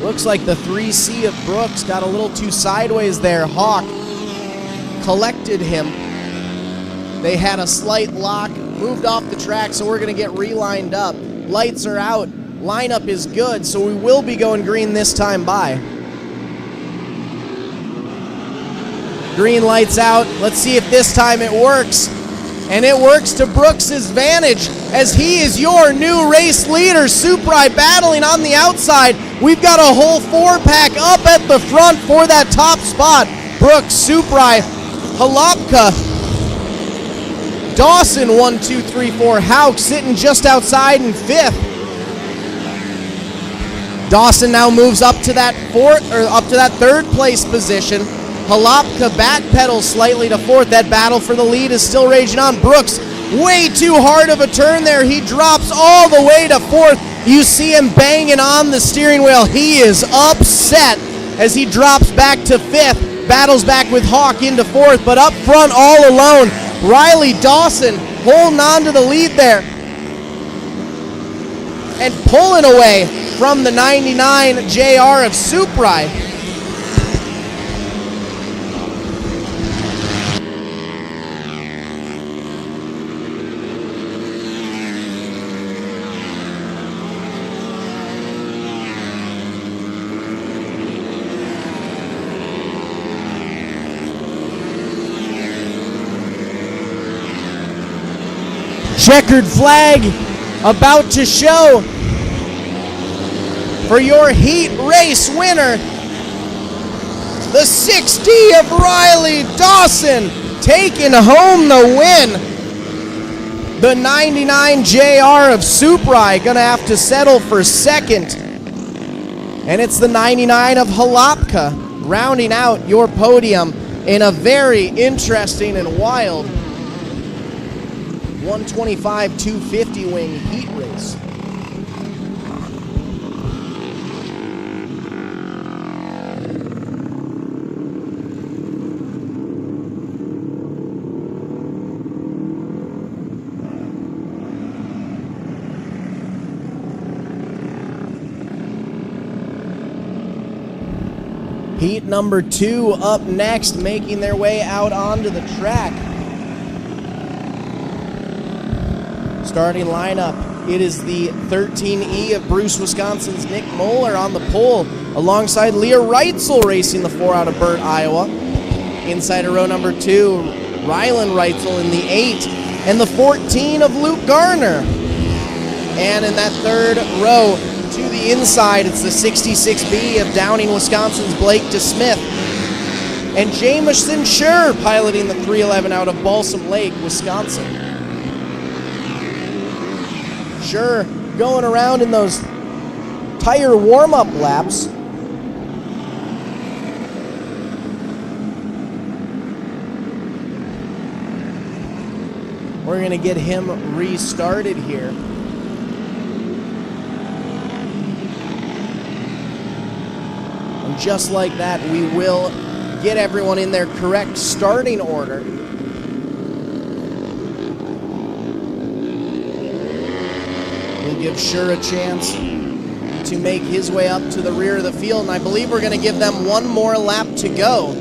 Looks like the 3C of Brooks got a little too sideways there. Hawk collected him. They had a slight lock, moved off the track, so we're going to get relined up. Lights are out. Lineup is good, so we will be going green this time by. Green lights out. Let's see if this time it works. And it works to Brooks' advantage as he is your new race leader. Suprai battling on the outside. We've got a whole 4-pack up at the front for that top spot. Brooks, Suprai Halapka, Dawson 1, 2, 3, 4. Hauk sitting just outside in 5th. Dawson now moves up to that 3rd place position. Halapka backpedals slightly to 4th. That battle for the lead is still raging on. Brooks, way too hard of a turn there. He drops all the way to 4th. You see him banging on the steering wheel. He is upset as he drops back to 5th. Battles back with Hawk into 4th, but up front all alone, Riley Dawson holding on to the lead there and pulling away from the 99 JR of Suprai. Checkered flag about to show for your heat race winner. The 6D of Riley Dawson taking home the win. The 99 JR of Suprai gonna have to settle for 2nd. And it's the 99 of Halapka rounding out your podium in a very interesting and wild 125-250 wing heat race. Heat number 2 up next, making their way out onto the track. Starting lineup, it is the 13E of Bruce, Wisconsin's Nick Moeller on the pole, alongside Leah Reitzel racing the 4 out of Burt, Iowa. Inside of row number 2, Rylan Reitzel in the 8, and the 14 of Luke Garner. And in that 3rd row, to the inside, it's the 66B of Downing, Wisconsin's Blake DeSmith. And Jamison Schur piloting the 311 out of Balsam Lake, Wisconsin. Sure, going around in those tire warm-up laps. We're going to get him restarted here. And just like that, we will get everyone in their correct starting order. Give Schur a chance to make his way up to the rear of the field, and I believe we're going to give them one more lap to go.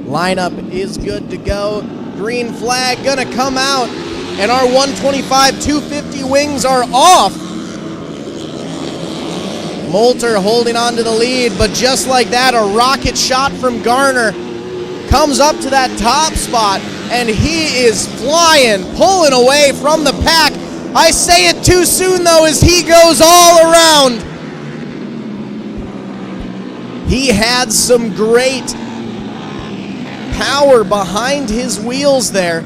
Lineup is good to go. Green flag gonna come out, and our 125-250 wings are off. Moulter holding on to the lead, but just like that, a rocket shot from Garner comes up to that top spot, and he is flying, pulling away from the pack. I say it too soon, though, as he goes all around. He had some great power behind his wheels there,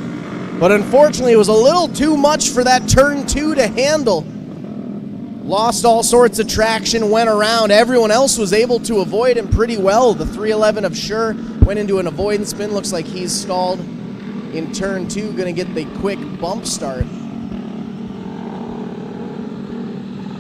but unfortunately it was a little too much for that turn 2 to handle. Lost all sorts of traction, went around. Everyone else was able to avoid him pretty well. The 311 of Schur went into an avoidance spin. Looks like he's stalled in turn 2, gonna get the quick bump start.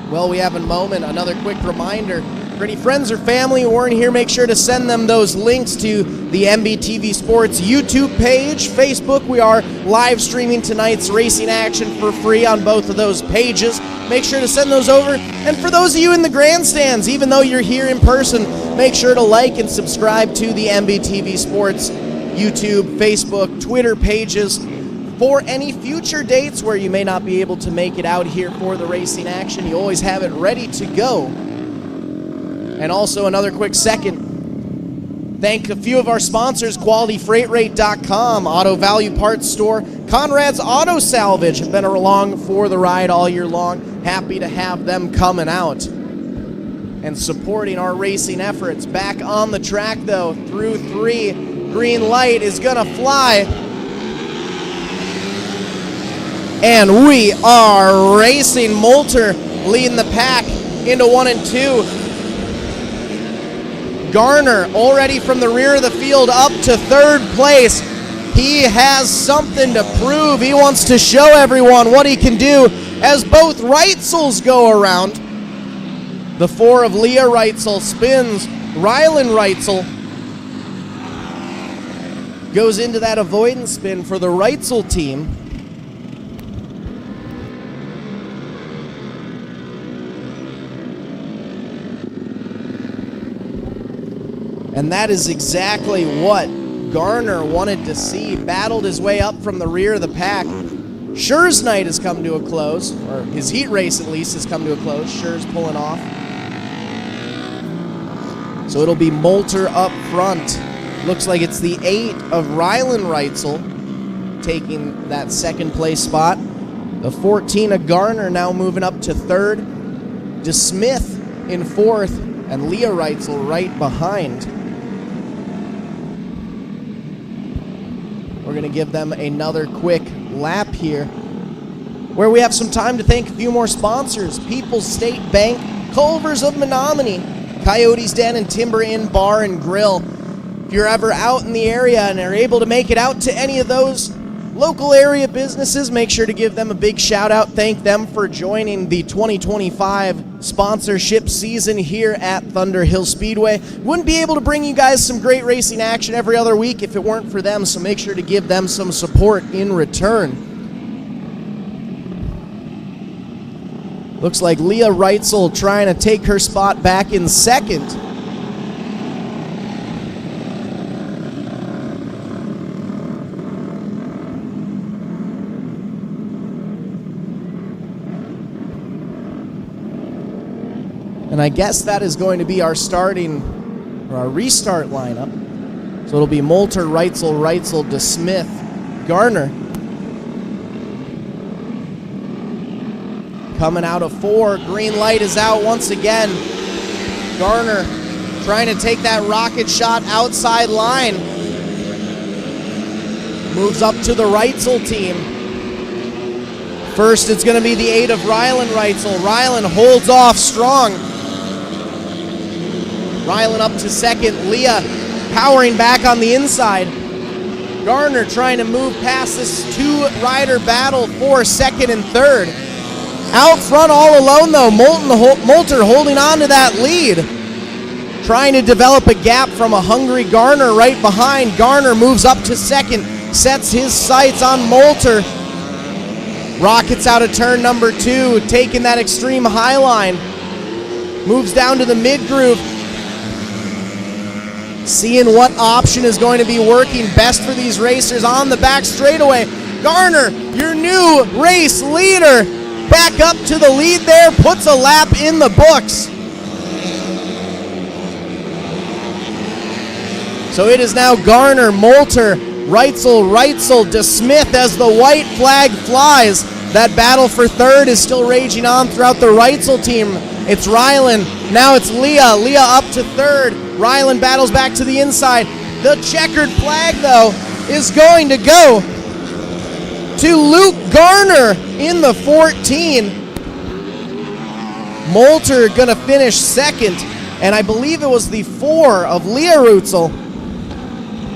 Well, we have a moment, another quick reminder. For any friends or family who weren't here, make sure to send them those links to the MBTV Sports YouTube page. Facebook, we are live streaming tonight's racing action for free on both of those pages. Make sure to send those over. And for those of you in the grandstands, even though you're here in person, make sure to like and subscribe to the MBTV Sports YouTube, Facebook, Twitter pages. For any future dates where you may not be able to make it out here for the racing action, you always have it ready to go. And also another quick second, thank a few of our sponsors: QualityFreightRate.com, Auto Value Parts Store, Conrad's Auto Salvage have been along for the ride all year long. Happy to have them coming out and supporting our racing efforts. Back on the track though, through 3, green light is gonna fly. And we are racing. Moulter leading the pack into 1 and 2. Garner already from the rear of the field up to 3rd place. He has something to prove. He wants to show everyone what he can do as both Reitzels go around. The 4 of Leah Reitzel spins. Rylan Reitzel goes into that avoidance spin for the Reitzel team. And that is exactly what Garner wanted to see. Battled his way up from the rear of the pack. Scher's night has come to a close, or his heat race at least has come to a close. Scher's pulling off. So it'll be Moulter up front. Looks like it's the 8 of Rylan Reitzel taking that 2nd place spot. The 14 of Garner now moving up to 3rd. DeSmith in 4th, and Leah Reitzel right behind. We're going to give them another quick lap here, where we have some time to thank a few more sponsors: People's State Bank, Culver's of Menomonie, Coyote's Den and Timber Inn Bar and Grill. If you're ever out in the area and are able to make it out to any of those local area businesses, make sure to give them a big shout out. Thank them for joining the 2025 sponsorship season here at Thunder Hill Speedway. Wouldn't be able to bring you guys some great racing action every other week if it weren't for them, so make sure to give them some support in return. Looks like Leah Reitzel trying to take her spot back in 2nd. And I guess that is going to be our restart lineup. So it'll be Moulter, Reitzel, DeSmith, Garner. Coming out of 4, green light is out once again. Garner trying to take that rocket shot outside line. Moves up to the Reitzel team. First, it's going to be the 8 of Rylan Reitzel. Rylan holds off strong. Rylan up to 2nd. Leah powering back on the inside. Garner trying to move past this 2-rider battle for 2nd and 3rd. Out front all alone though, Moulter holding on to that lead. Trying to develop a gap from a hungry Garner right behind. Garner moves up to 2nd, sets his sights on Moulter. Rockets out of turn number 2, taking that extreme high line. Moves down to the mid-groove. Seeing what option is going to be working best for these racers on the back straightaway. Garner, your new race leader, back up to the lead there, puts a lap in the books. So it is now Garner, Moulter, Reitzel, DeSmith as the white flag flies. That battle for 3rd is still raging on throughout the Reitzel team. It's Rylan, now it's Leah. Leah up to 3rd. Rylan battles back to the inside. The checkered flag, though, is going to go to Luke Garner in the 14. Moulter gonna finish 2nd, and I believe it was the 4 of Leah Reitzel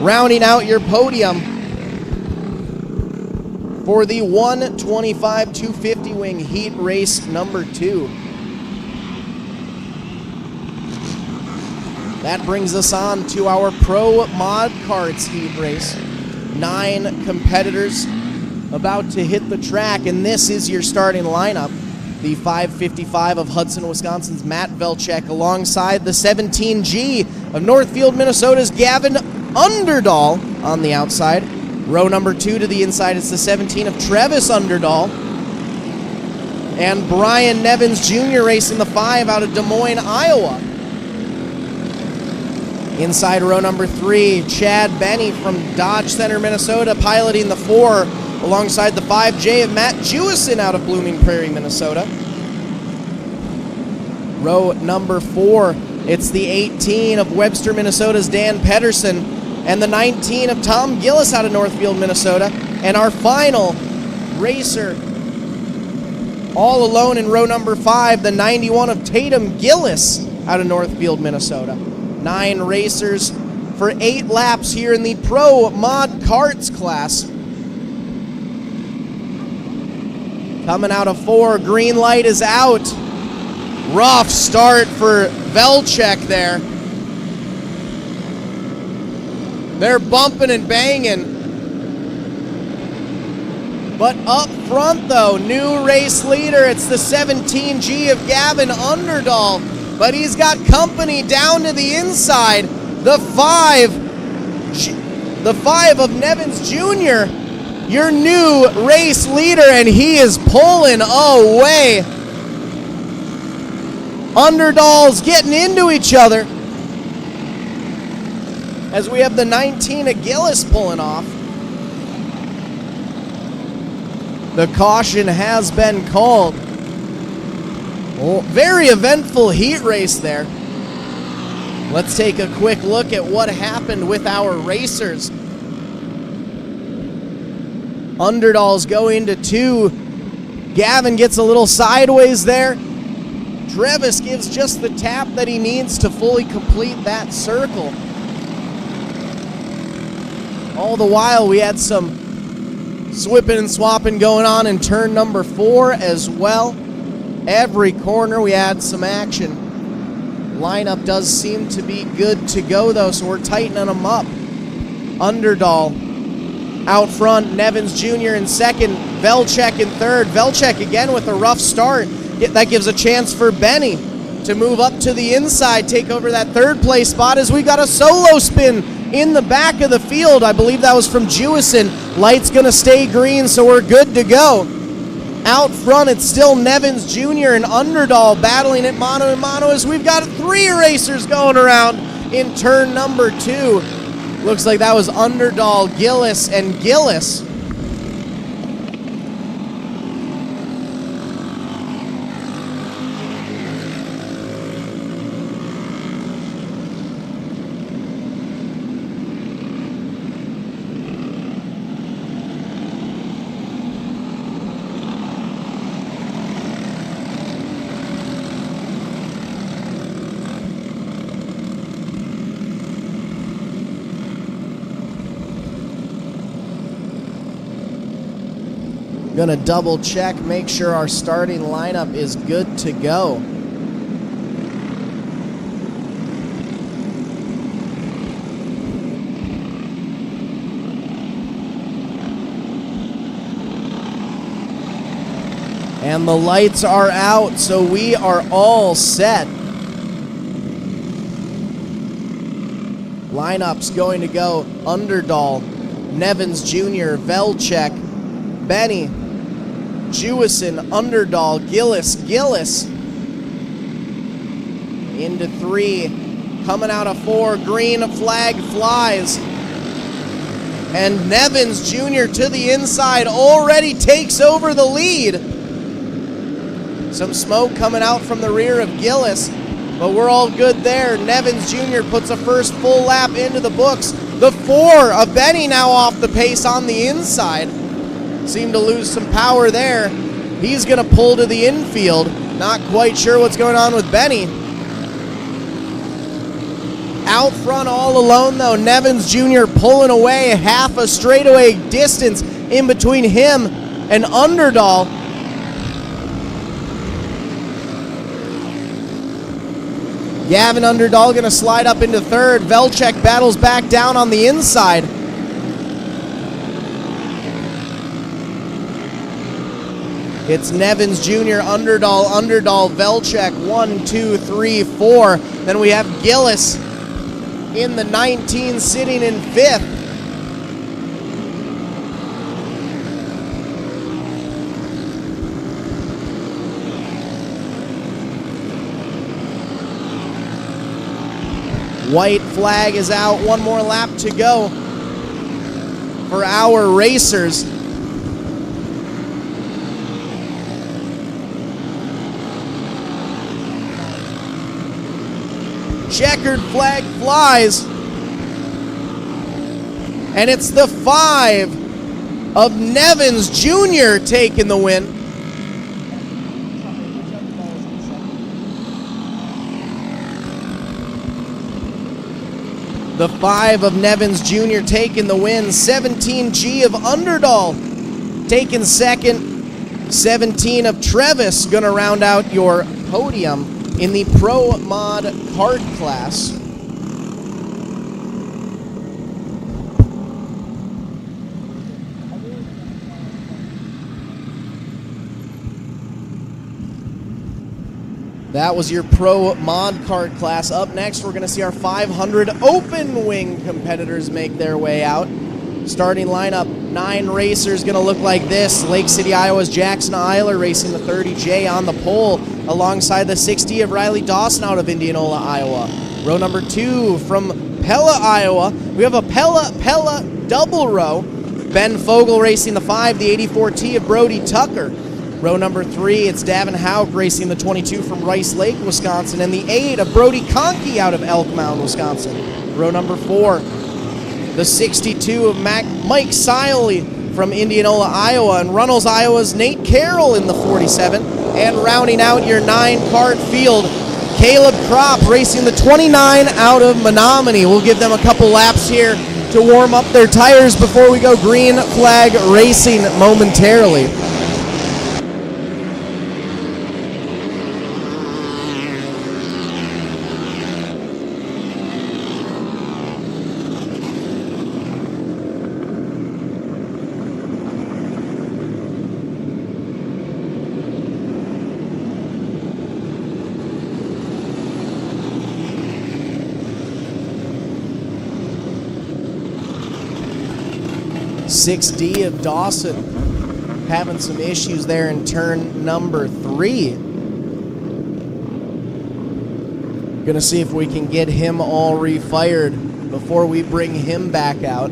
rounding out your podium for the 125-250 wing heat race number 2. That brings us on to our Pro Mod Karts heat race. 9 competitors about to hit the track, and this is your starting lineup. The 555 of Hudson, Wisconsin's Matt Velchek, alongside the 17G of Northfield, Minnesota's Gavin Underdahl on the outside. Row number 2 to the inside, it's the 17 of Travis Underdahl. And Brian Nevins Jr. racing the 5 out of Des Moines, Iowa. Inside row number 3, Chad Benny from Dodge Center, Minnesota, piloting the 4 alongside the 5J of Matt Jewison out of Blooming Prairie, Minnesota. Row number 4, it's the 18 of Webster, Minnesota's Dan Pedersen, and the 19 of Tom Gillis out of Northfield, Minnesota. And our final racer, all alone in row number 5, the 91 of Tatum Gillis out of Northfield, Minnesota. 9 racers for 8 laps here in the Pro Mod Karts class. Coming out of 4, green light is out. Rough start for Velchek there. They're bumping and banging. But up front though, new race leader, it's the 17G of Gavin Underdahl. But he's got company down to the inside. The 5 of Nevins Jr., your new race leader, and he is pulling away. Underdahl's getting into each other as we have the 19 of Gillis pulling off. The caution has been called. Oh, very eventful heat race there. Let's take a quick look at what happened with our racers. Underdahl's going to 2. Gavin gets a little sideways there. Travis gives just the tap that he needs to fully complete that circle. All the while, we had some swipping and swapping going on in turn number 4 as well. Every corner we had some action. Lineup does seem to be good to go though, so we're tightening them up. Underdahl out front, Nevins Jr. in second, Velchek in third. Velchek again with a rough start. That gives a chance for Benny to move up to the inside, take over that 3rd place spot as we got a solo spin in the back of the field. I believe that was from Jewison. Light's gonna stay green, so we're good to go. Out front, it's still Nevins Jr. and Underdahl battling it mano a mano as we've got 3 racers going around in turn number 2. Looks like that was Underdahl, Gillis, and Gillis. Gonna double check, make sure our starting lineup is good to go. And the lights are out, so we are all set. Lineup's going to go Underdahl, Nevins Jr., Velchek, Benny, Jewison, Underdahl, Gillis, into 3, coming out of 4, green flag flies, and Nevins Jr. to the inside already takes over the lead. Some smoke coming out from the rear of Gillis, but we're all good there. Nevins Jr. puts a first full lap into the books. The 4 of Benny now off the pace on the inside. Seemed to lose some power there. He's going to pull to the infield. Not quite sure what's going on with Benny. Out front all alone though, Nevins Jr. pulling away half a straightaway distance in between him and Underdahl. Gavin Underdahl going to slide up into 3rd. Velchek battles back down on the inside. It's Nevins Jr., Underdahl, Velchek, 1, 2, 3, 4. Then we have Gillis in the 19 sitting in 5th. White flag is out. One more lap to go for our racers. Checkered flag flies. And it's the 5 of Nevins Jr. taking the win. The 5 of Nevins Jr. taking the win. 17G of Underdahl taking second. 17 of Trevis going to round out your podium in the Pro Mod Kart class. That was your Pro Mod Kart class. Up next, we're going to see our 500 Open Wing competitors make their way out. Starting lineup, 9 racers going to look like this. Lake City, Iowa's Jackson Eiler racing the 30J on the pole alongside the 60 of Riley Dawson out of Indianola, Iowa. Row number 2 from Pella, Iowa. We have a Pella double row. Ben Fogel racing the 5, the 84T of Brody Tucker. Row number 3, it's Davin Hauk racing the 22 from Rice Lake, Wisconsin, and the 8 of Brody Conkey out of Elk Mound, Wisconsin. Row number 4, the 62 of Mike Siley from Indianola, Iowa, and Runnels, Iowa's Nate Carroll in the 47. And rounding out your 9-cart field, Caleb Kropp racing the 29 out of Menomonie. We'll give them a couple laps here to warm up their tires before we go green flag racing momentarily. D of Dawson having some issues there in turn number 3. Gonna see if we can get him all refired before we bring him back out.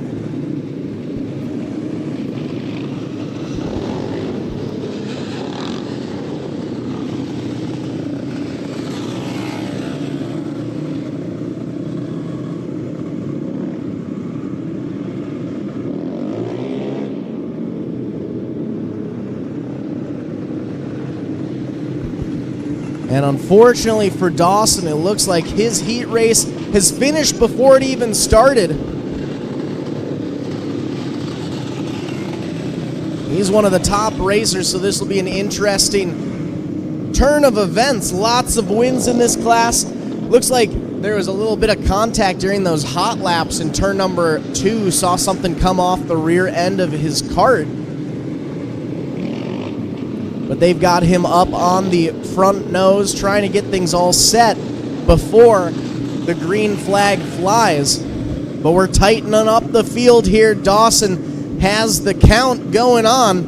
And unfortunately for Dawson, it looks like his heat race has finished before it even started. He's one of the top racers, so this will be an interesting turn of events. Lots of wins in this class. Looks like there was a little bit of contact during those hot laps in turn number 2. Saw something come off the rear end of his cart. But they've got him up on the front nose, trying to get things all set before the green flag flies. But we're tightening up the field here. Dawson has the count going on.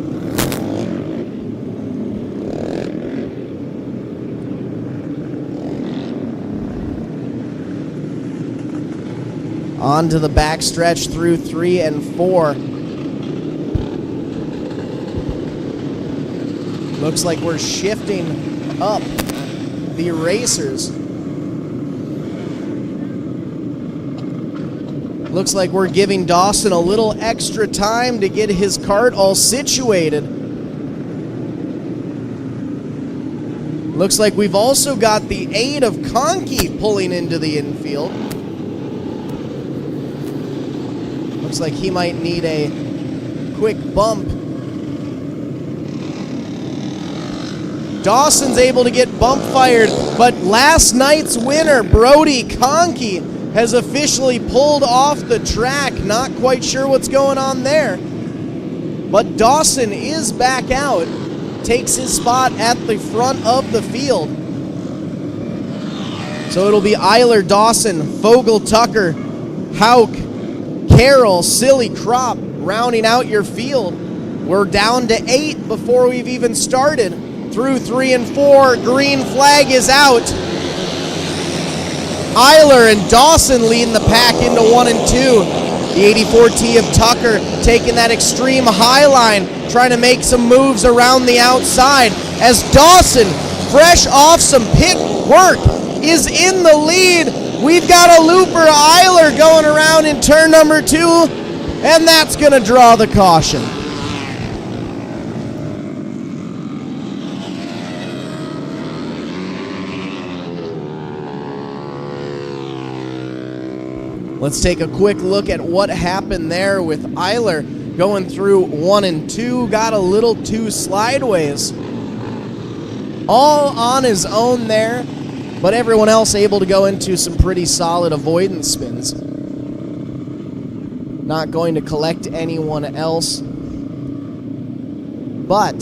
On to the backstretch through 3 and 4. Looks like we're shifting up the racers. Looks like we're giving Dawson a little extra time to get his cart all situated. Looks like we've also got the 8 of Conkey pulling into the infield. Looks like he might need a quick bump. Dawson's able to get bump fired, but last night's winner, Brody Conkey, has officially pulled off the track. Not quite sure what's going on there. But Dawson is back out, takes his spot at the front of the field. So it'll be Eiler, Dawson, Fogel, Tucker, Hauk, Carroll, Silly, Kropp rounding out your field. We're down to 8 before we've even started. Through 3 and 4, green flag is out. Eiler and Dawson leading the pack into 1 and 2. The 84T of Tucker taking that extreme high line, trying to make some moves around the outside as Dawson, fresh off some pit work, is in the lead. We've got a looper, Eiler, going around in turn number 2, and that's going to draw the caution. Let's take a quick look at what happened there with Eiler going through 1 and 2. Got a little too slideways. All on his own there, but everyone else able to go into some pretty solid avoidance spins. Not going to collect anyone else, but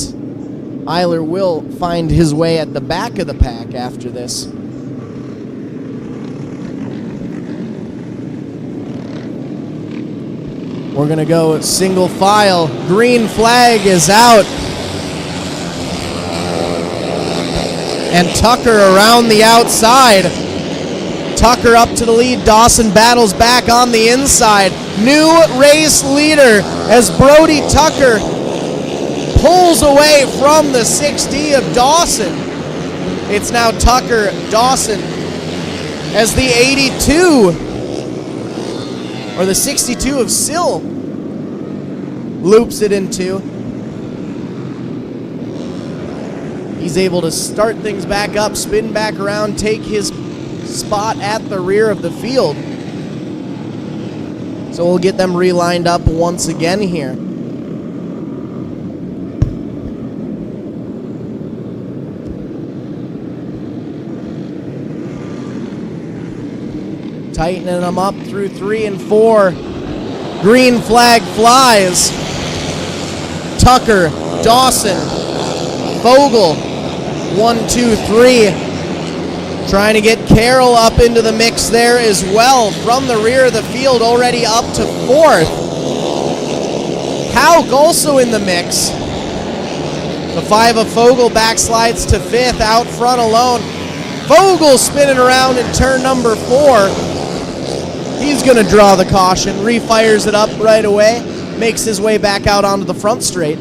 Eiler will find his way at the back of the pack after this. We're going to go single file. Green flag is out. And Tucker around the outside. Tucker up to the lead. Dawson battles back on the inside. New race leader as Brody Tucker pulls away from the 6D of Dawson. It's now Tucker, Dawson as the 82 or the 62 of Sill loops it into. He's able to start things back up, spin back around, take his spot at the rear of the field. So we'll get them relined up once again here. Tightening them up through 3 and 4. Green flag flies. Tucker, Dawson, Vogel, 1, 2, 3. Trying to get Carroll up into the mix there as well from the rear of the field, already up to 4th. Hauk also in the mix. The 5 of Vogel backslides to 5th, out front alone. Vogel spinning around in turn number 4. He's going to draw the caution, refires it up right away, makes his way back out onto the front straight.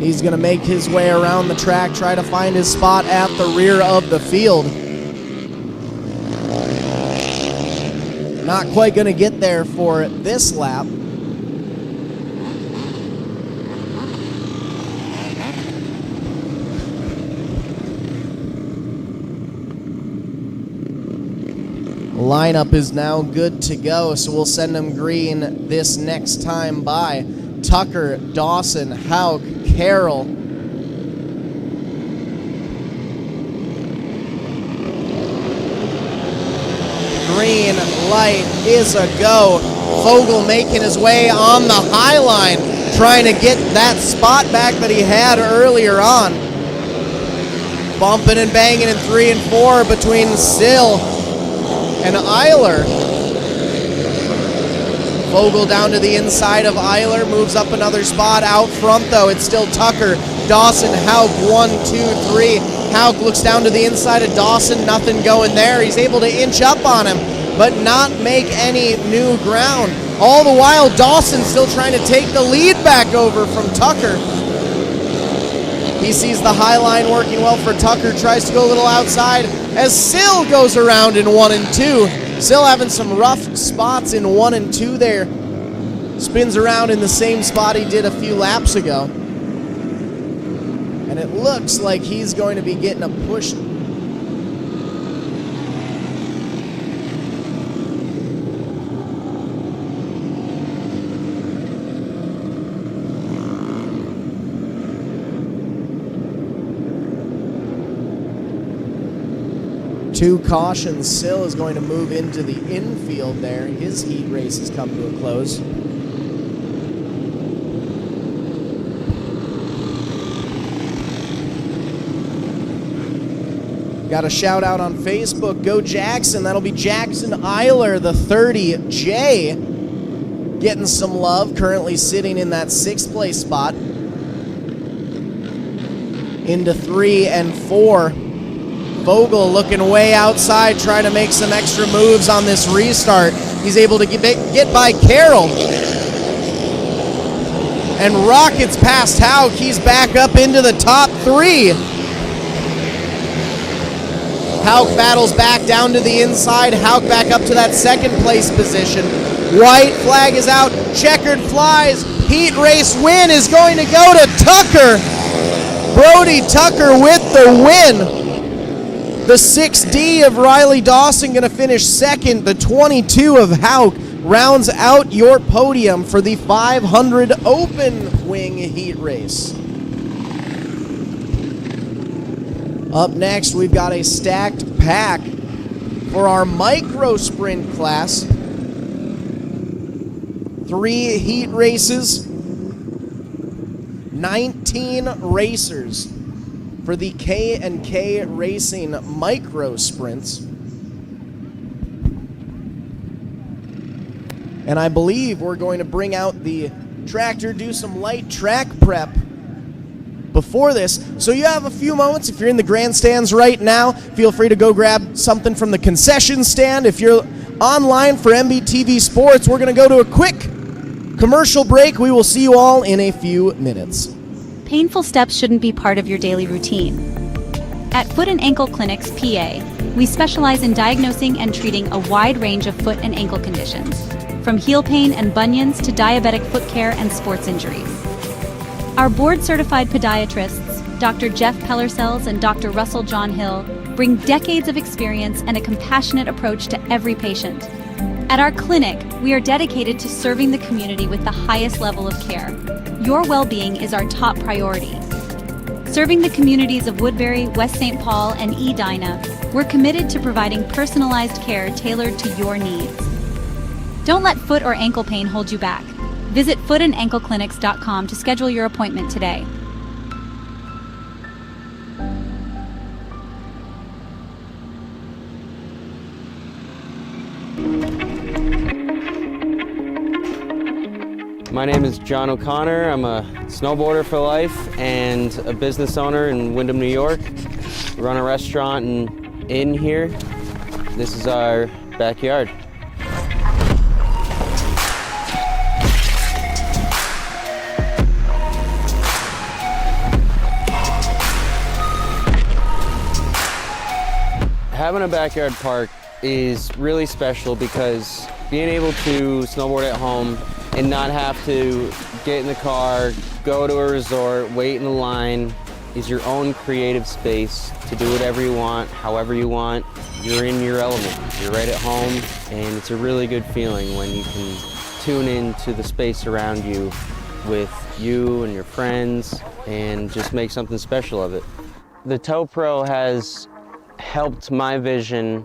He's going to make his way around the track, try to find his spot at the rear of the field. Not quite going to get there for this lap. Lineup is now good to go, so we'll send them green this next time by. Tucker, Dawson, Hauk, Carroll. Green light is a go. Vogel making his way on the high line, trying to get that spot back that he had earlier on. Bumping and banging in 3 and 4 between Sill and Eiler. Vogel down to the inside of Eiler, moves up another spot. Out front though, it's still Tucker, Dawson, Hauk, 1, 2, 3. Hauk looks down to the inside of Dawson, nothing going there. He's able to inch up on him, but not make any new ground. All the while, Dawson still trying to take the lead back over from Tucker. He sees the high line working well for Tucker, tries to go a little outside as Sill goes around in 1 and 2. Sill having some rough spots in 1 and 2 there. Spins around in the same spot he did a few laps ago. And it looks like he's going to be getting a push. Two cautions. Sill is going to move into the infield there. His heat race has come to a close. Got a shout out on Facebook. Go Jackson. That'll be Jackson Eiler, the 30J. getting some love, currently sitting in that 6th place spot. Into 3 and 4. Vogel looking way outside, trying to make some extra moves on this restart. He's able to get by Carroll. And rockets past Hauk. He's back up into the top 3. Hauk battles back down to the inside. Hauk back up to that 2nd place position. White flag is out. Checkered flies. Heat race win is going to go to Tucker. Brody Tucker with the win. The 6D of Riley Dawson going to finish 2nd. The 22 of Hauk rounds out your podium for the 500 open wing heat race. Up next, we've got a stacked pack for our micro sprint class. 3 heat races, 19 racers for the K&K Racing micro sprints. And I believe we're going to bring out the tractor, do some light track prep before this. So you have a few moments. If you're in the grandstands right now, feel free to go grab something from the concession stand. If you're online for MBTV Sports, we're going to go to a quick commercial break. We will see you all in a few minutes. Painful steps shouldn't be part of your daily routine. At Foot and Ankle Clinics, PA, we specialize in diagnosing and treating a wide range of foot and ankle conditions, from heel pain and bunions to diabetic foot care and sports injuries. Our board-certified podiatrists, Dr. Jeff Pellersells and Dr. Russell John Hill, bring decades of experience and a compassionate approach to every patient. At our clinic, we are dedicated to serving the community with the highest level of care. Your well-being is our top priority. Serving the communities of Woodbury, West St. Paul, and Edina, we're committed to providing personalized care tailored to your needs. Don't let foot or ankle pain hold you back. Visit footandankleclinics.com to schedule your appointment today. My name is John O'Connor. I'm a snowboarder for life and a business owner in Windham, New York. We run a restaurant and inn here. This is our backyard. Having a backyard park is really special because being able to snowboard at home and not have to get in the car, go to a resort, wait in the line, is your own creative space to do whatever you want, however you want. You're in your element. You're right at home, and it's a really good feeling when you can tune into the space around you with you and your friends and just make something special of it. The Toe Pro has helped my vision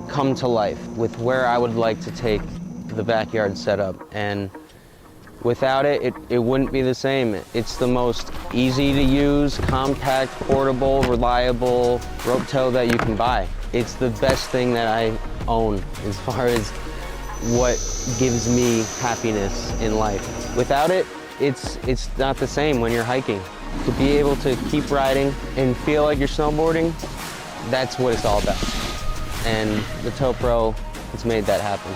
come to life with where I would like to take the backyard setup, and without it, it wouldn't be the same. It's the most easy to use, compact, portable, reliable rope tow that you can buy. It's the best thing that I own as far as what gives me happiness in life. Without it, it's not the same when you're hiking. To be able to keep riding and feel like you're snowboarding, that's what it's all about. And the Toe Pro has made that happen.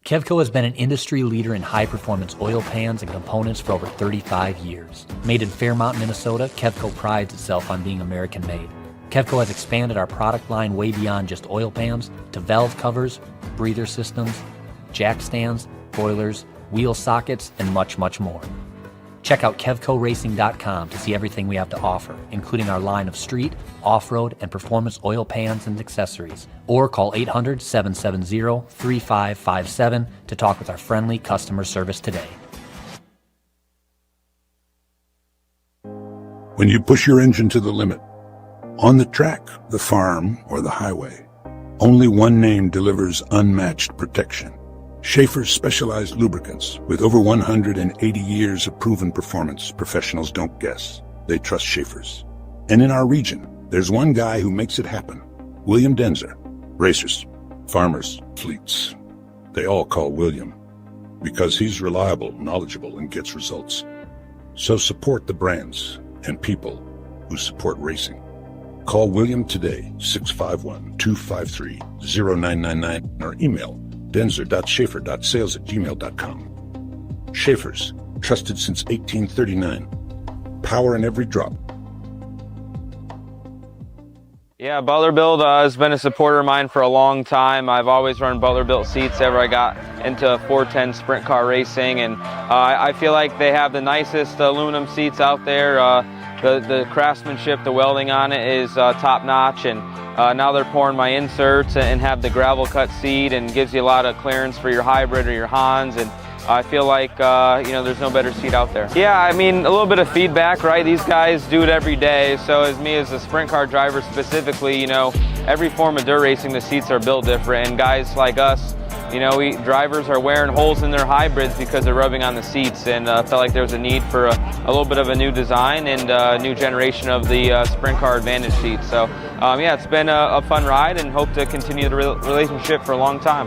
Kevco has been an industry leader in high-performance oil pans and components for over 35 years. Made in Fairmont, Minnesota, Kevco prides itself on being American-made. Kevco has expanded our product line way beyond just oil pans to valve covers, breather systems, jack stands, boilers, wheel sockets, and much, much more. Check out KevcoRacing.com to see everything we have to offer, including our line of street, off-road, and performance oil pans and accessories. Or call 800-770-3557 to talk with our friendly customer service today. When you push your engine to the limit, on the track, the farm, or the highway, only one name delivers unmatched protection. Schaefer's specialized lubricants. With over 180 years of proven performance, professionals don't guess. They trust Schaefer's. And in our region, There's one guy who makes it happen. William Denzer. Racers, farmers, fleets. They all call William because he's reliable, knowledgeable, and gets results. So support the brands and people who support racing. Call William today, 651-253-0999, or email denzer.schaefer.sales@gmail.com. Schaefer's, trusted since 1839. Power in every drop. Yeah, Butler Built has been a supporter of mine for a long time. I've always run Butler Built seats ever I got into 410 sprint car racing, and I feel like they have the nicest aluminum seats out there. The craftsmanship, the welding on it is top notch, and now they're pouring my inserts and have the gravel cut seat, and gives you a lot of clearance for your hybrid or your Hans, and I feel like, there's no better seat out there. Yeah, I mean, a little bit of feedback, right? These guys do it every day. So as me as a sprint car driver specifically, every form of dirt racing, the seats are built different. And guys like us, drivers are wearing holes in their hybrids because they're rubbing on the seats, and felt like there was a need for a little bit of a new design and a new generation of the sprint car advantage seats. So yeah, it's been a fun ride, and hope to continue the relationship for a long time.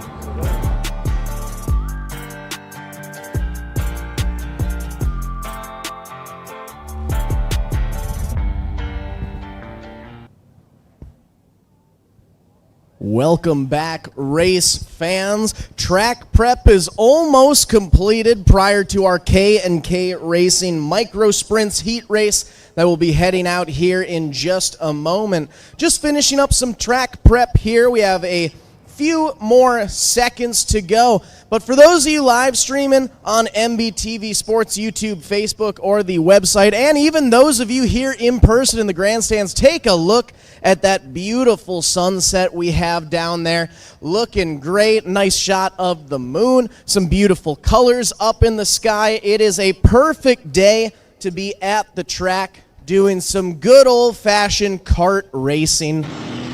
Welcome back, race fans. Track prep is almost completed prior to our K&K Racing Micro Sprints heat race that will be heading out here in just a moment. Just finishing up some track prep here. We have a few more seconds to go. But for those of you live streaming on MBTV Sports, YouTube, Facebook, or the website, and even those of you here in person in the grandstands, take a look at that beautiful sunset we have down there. Looking great. Nice shot of the moon. Some beautiful colors up in the sky. It is a perfect day to be at the track doing some good old-fashioned kart racing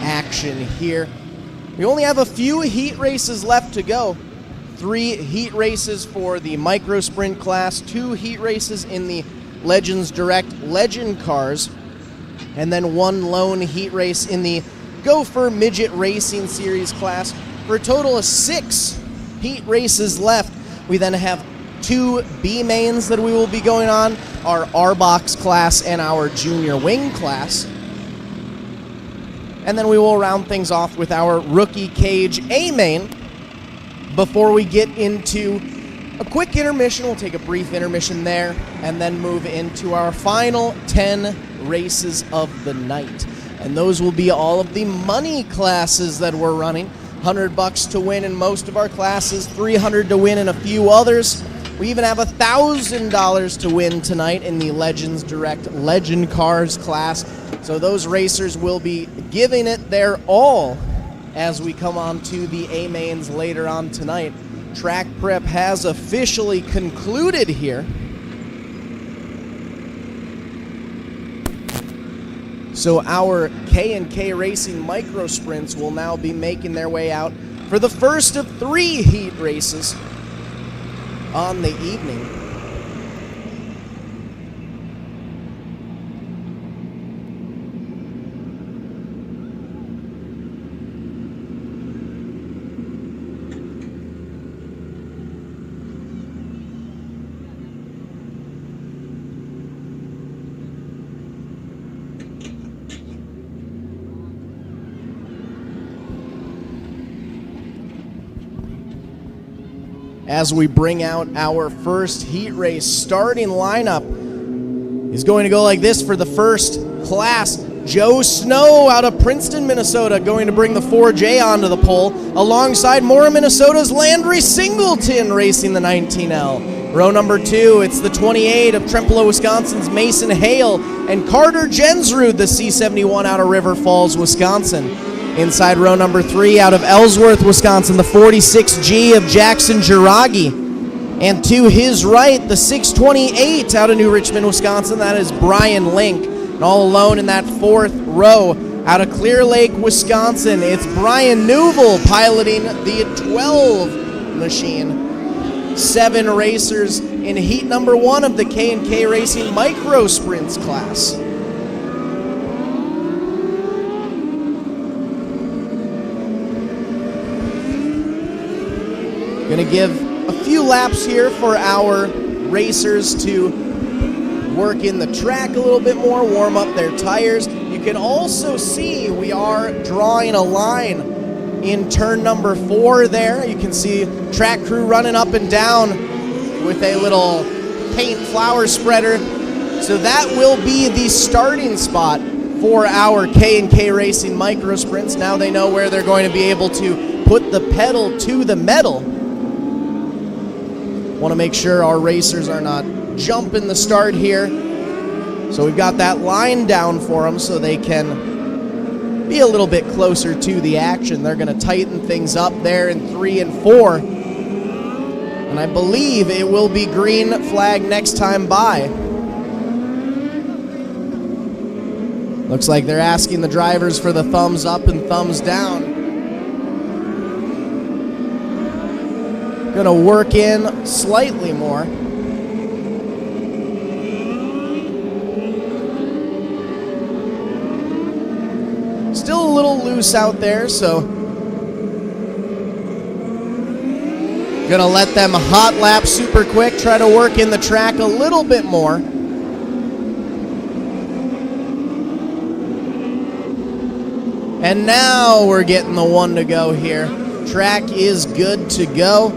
action here. We only have a few heat races left to go. 3 heat races for the micro sprint class, 2 heat races in the Legends Direct Legend cars, and then 1 lone heat race in the Gopher Midget Racing Series class, for a total of 6 heat races left. We then have 2 B mains that we will be going on, our R-Box class and our Junior Wing class. And then we will round things off with our Rookie Cage A main before we get into a quick intermission. We'll take a brief intermission there and then move into our final 10 races of the night. And those will be all of the money classes that we're running. $100 to win in most of our classes, $300 to win in a few others. We even have $1,000 to win tonight in the Legends Direct Legend Cars class. So those racers will be giving it their all as we come on to the A-mains later on tonight. Track prep has officially concluded here. So our K&K Racing Micro Sprints will now be making their way out for the first of 3 heat races on the evening. As we bring out our first heat race, starting lineup is going to go like this for the first class. Joe Snow out of Princeton, Minnesota, going to bring the 4J onto the pole, alongside Mora, Minnesota's Landry Singleton racing the 19L. Row number 2, it's the 28 of Trempealeau, Wisconsin's Mason Hale, and Carter Jensrud, the C71 out of River Falls, Wisconsin. Inside row number 3, out of Ellsworth, Wisconsin, the 46G of Jackson Jiragi. And to his right, the 628 out of New Richmond, Wisconsin, that is Brian Link. And all alone in that 4th row, out of Clear Lake, Wisconsin, it's Brian Newell piloting the 12 machine. 7 racers in heat number 1 of the K&K Racing Micro Sprints class. give a few laps here for our racers to work in the track a little bit more, warm up their tires. You can also see we are drawing a line in turn number 4 there. You can see track crew running up and down with a little paint flower spreader. So that will be the starting spot for our K&K Racing micro sprints. Now they know where they're going to be able to put the pedal to the metal. Want to make sure our racers are not jumping the start here. So we've got that line down for them so they can be a little bit closer to the action. They're going to tighten things up there in 3 and 4. And I believe it will be green flag next time by. Looks like they're asking the drivers for the thumbs up and thumbs down. Gonna work in slightly more. Still a little loose out there, so gonna let them hot lap super quick, try to work in the track a little bit more. And now we're getting the one to go here. Track is good to go.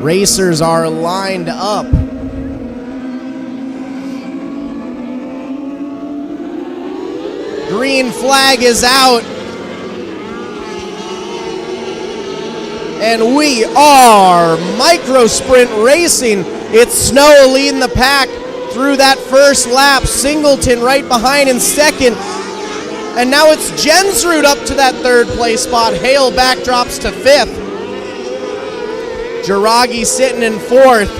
Racers are lined up. Green flag is out. And we are micro sprint racing. It's Snow leading the pack through that first lap. Singleton right behind in second. And now it's Jensrud up to that 3rd place spot. Hale backdrops to 5th. Jiragi sitting in 4th.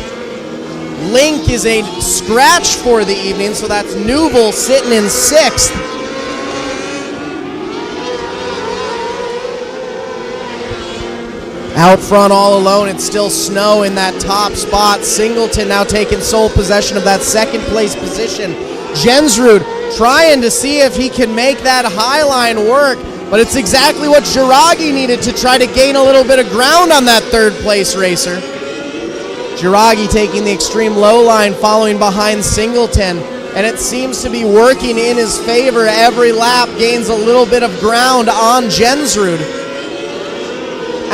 Link is a scratch for the evening, so that's Newell sitting in 6th. Out front all alone, it's still Snow in that top spot. Singleton now taking sole possession of that 2nd place position. Jensrud trying to see if he can make that high line work, but it's exactly what Jiragi needed to try to gain a little bit of ground on that 3rd place racer. Jiragi taking the extreme low line, following behind Singleton, and it seems to be working in his favor. Every lap gains a little bit of ground on Jensrud.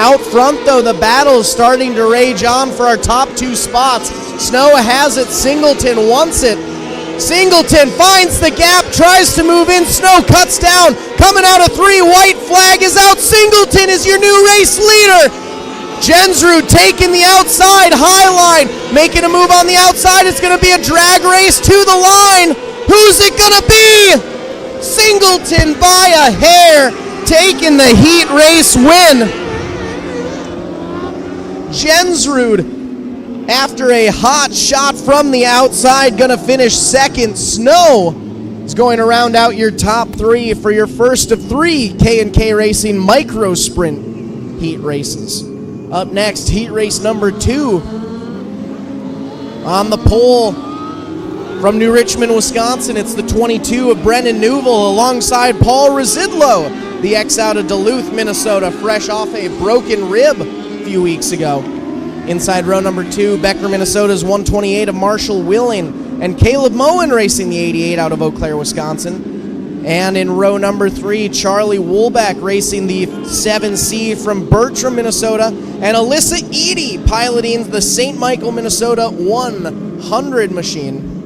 Out front, though, the battle is starting to rage on for our top 2 spots. Snow has it. Singleton wants it. Singleton finds the gap, tries to move in. Snow cuts down. Coming out of 3, white flag is out. Singleton is your new race leader. Jensrud taking the outside, high line, making a move on the outside. It's going to be a drag race to the line. Who's it going to be? Singleton by a hair, taking the heat race win. Jensrud, after a hot shot from the outside, gonna finish 2nd. Snow is going to round out your top 3 for your first of 3 K&K Racing micro sprint heat races. Up next, heat race number 2. On the pole from New Richmond, Wisconsin, it's the 22 of Brendan Newell alongside Paul Residlow, the ex out of Duluth, Minnesota, fresh off a broken rib few weeks ago. Inside row number 2, Becker, Minnesota's 128 of Marshall Willing, and Caleb Moen racing the 88 out of Eau Claire, Wisconsin. And in row number 3, Charlie Woolbeck racing the 7C from Bertram, Minnesota, and Alyssa Eady piloting the St. Michael, Minnesota 100 machine.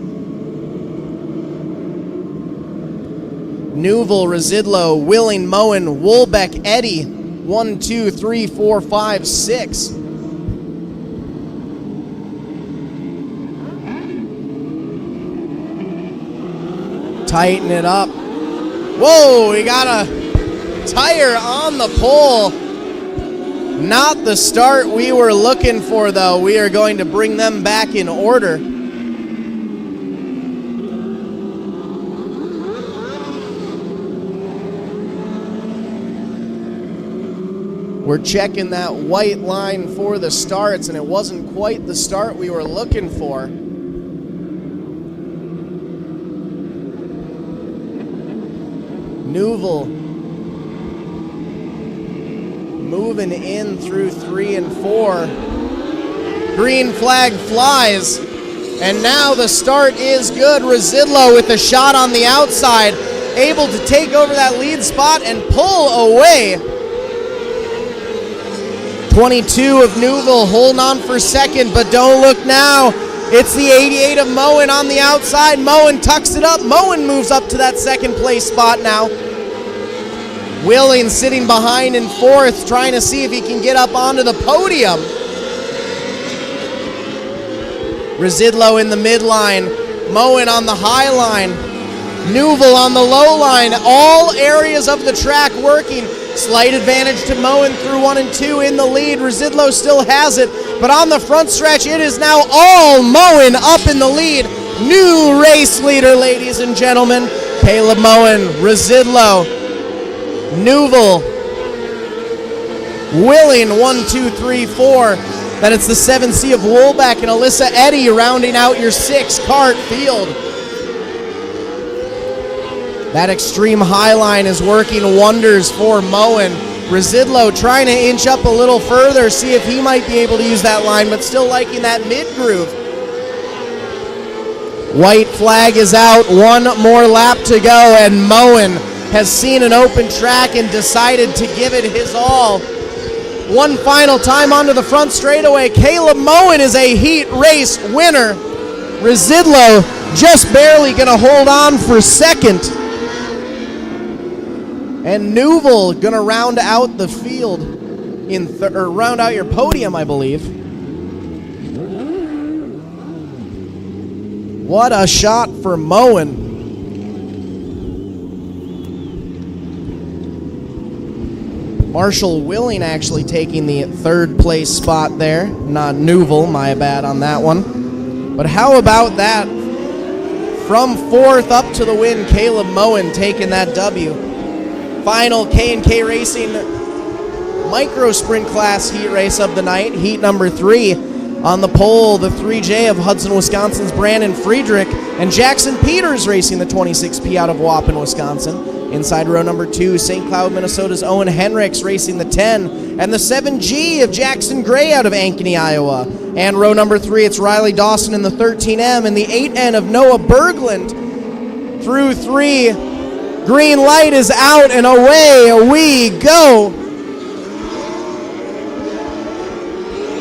Newell, Residlow, Willing, Moen, Woolbeck, Eddy. 1, 2, 3, 4, 5, 6. Tighten it up. Whoa, we got a tire on the pole. Not the start we were looking for, though. We are going to bring them back in order. We're checking that white line for the starts, and it wasn't quite the start we were looking for. Newell moving in through 3 and 4. Green flag flies, and now the start is good. Residlo with a shot on the outside, able to take over that lead spot and pull away. 22 of Newville holding on for second, but don't look now. It's the 88 of Moen on the outside. Moen tucks it up. Moen moves up to that second place spot now. Willing sitting behind in fourth, trying to see if he can get up onto the podium. Residlo in the midline. Moen on the high line. Newville on the low line. All areas of the track working. Slight advantage to Moen through 1 and 2 in the lead. Residlo still has it, but on the front stretch, it is now all Moen up in the lead. New race leader, ladies and gentlemen. Caleb Moen, Residlo, Newville, Willing, 1, 2, 3, 4. Then it's the 7C of Woolbeck and Alyssa Eddy rounding out your 6-cart field. That extreme high line is working wonders for Moen. Residlo trying to inch up a little further, see if he might be able to use that line, but still liking that mid-groove. White flag is out, 1 more lap to go, and Moen has seen an open track and decided to give it his all. One final time onto the front straightaway. Caleb Moen is a heat race winner. Residlo just barely going to hold on for second. And Newville going to round out the field, or round out your podium, I believe. What a shot for Moen. Marshall Willing actually taking the 3rd place spot there. Not Newville, my bad on that one. But how about that? From 4th up to the win, Caleb Moen taking that W. Final K&K Racing micro sprint class heat race of the night. Heat number 3. On the pole, the 3J of Hudson, Wisconsin's Brandon Friedrich, and Jackson Peters racing the 26P out of Waupun, Wisconsin. Inside row number 2, St. Cloud, Minnesota's Owen Henricks racing the 10, and the 7G of Jackson Gray out of Ankeny, Iowa. And row number 3, it's Riley Dawson in the 13M, and the 8N of Noah Berglund through 3. Green light is out, and away we go.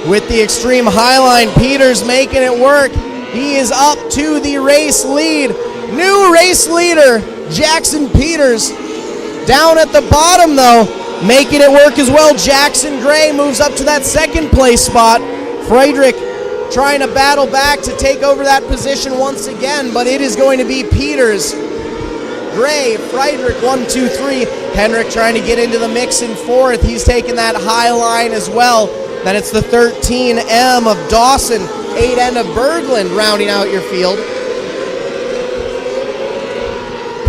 With the extreme highline, Peters making it work. He is up to the race lead. New race leader, Jackson Peters. Down at the bottom, though, making it work as well. Jackson Gray moves up to that 2nd place spot. Friedrich trying to battle back to take over that position once again, but it is going to be Peters. Gray, Friedrich, 1, 2, 3. Henrik trying to get into the mix in 4th. He's taking that high line as well. Then it's the 13M of Dawson, 8N of Berglund rounding out your field.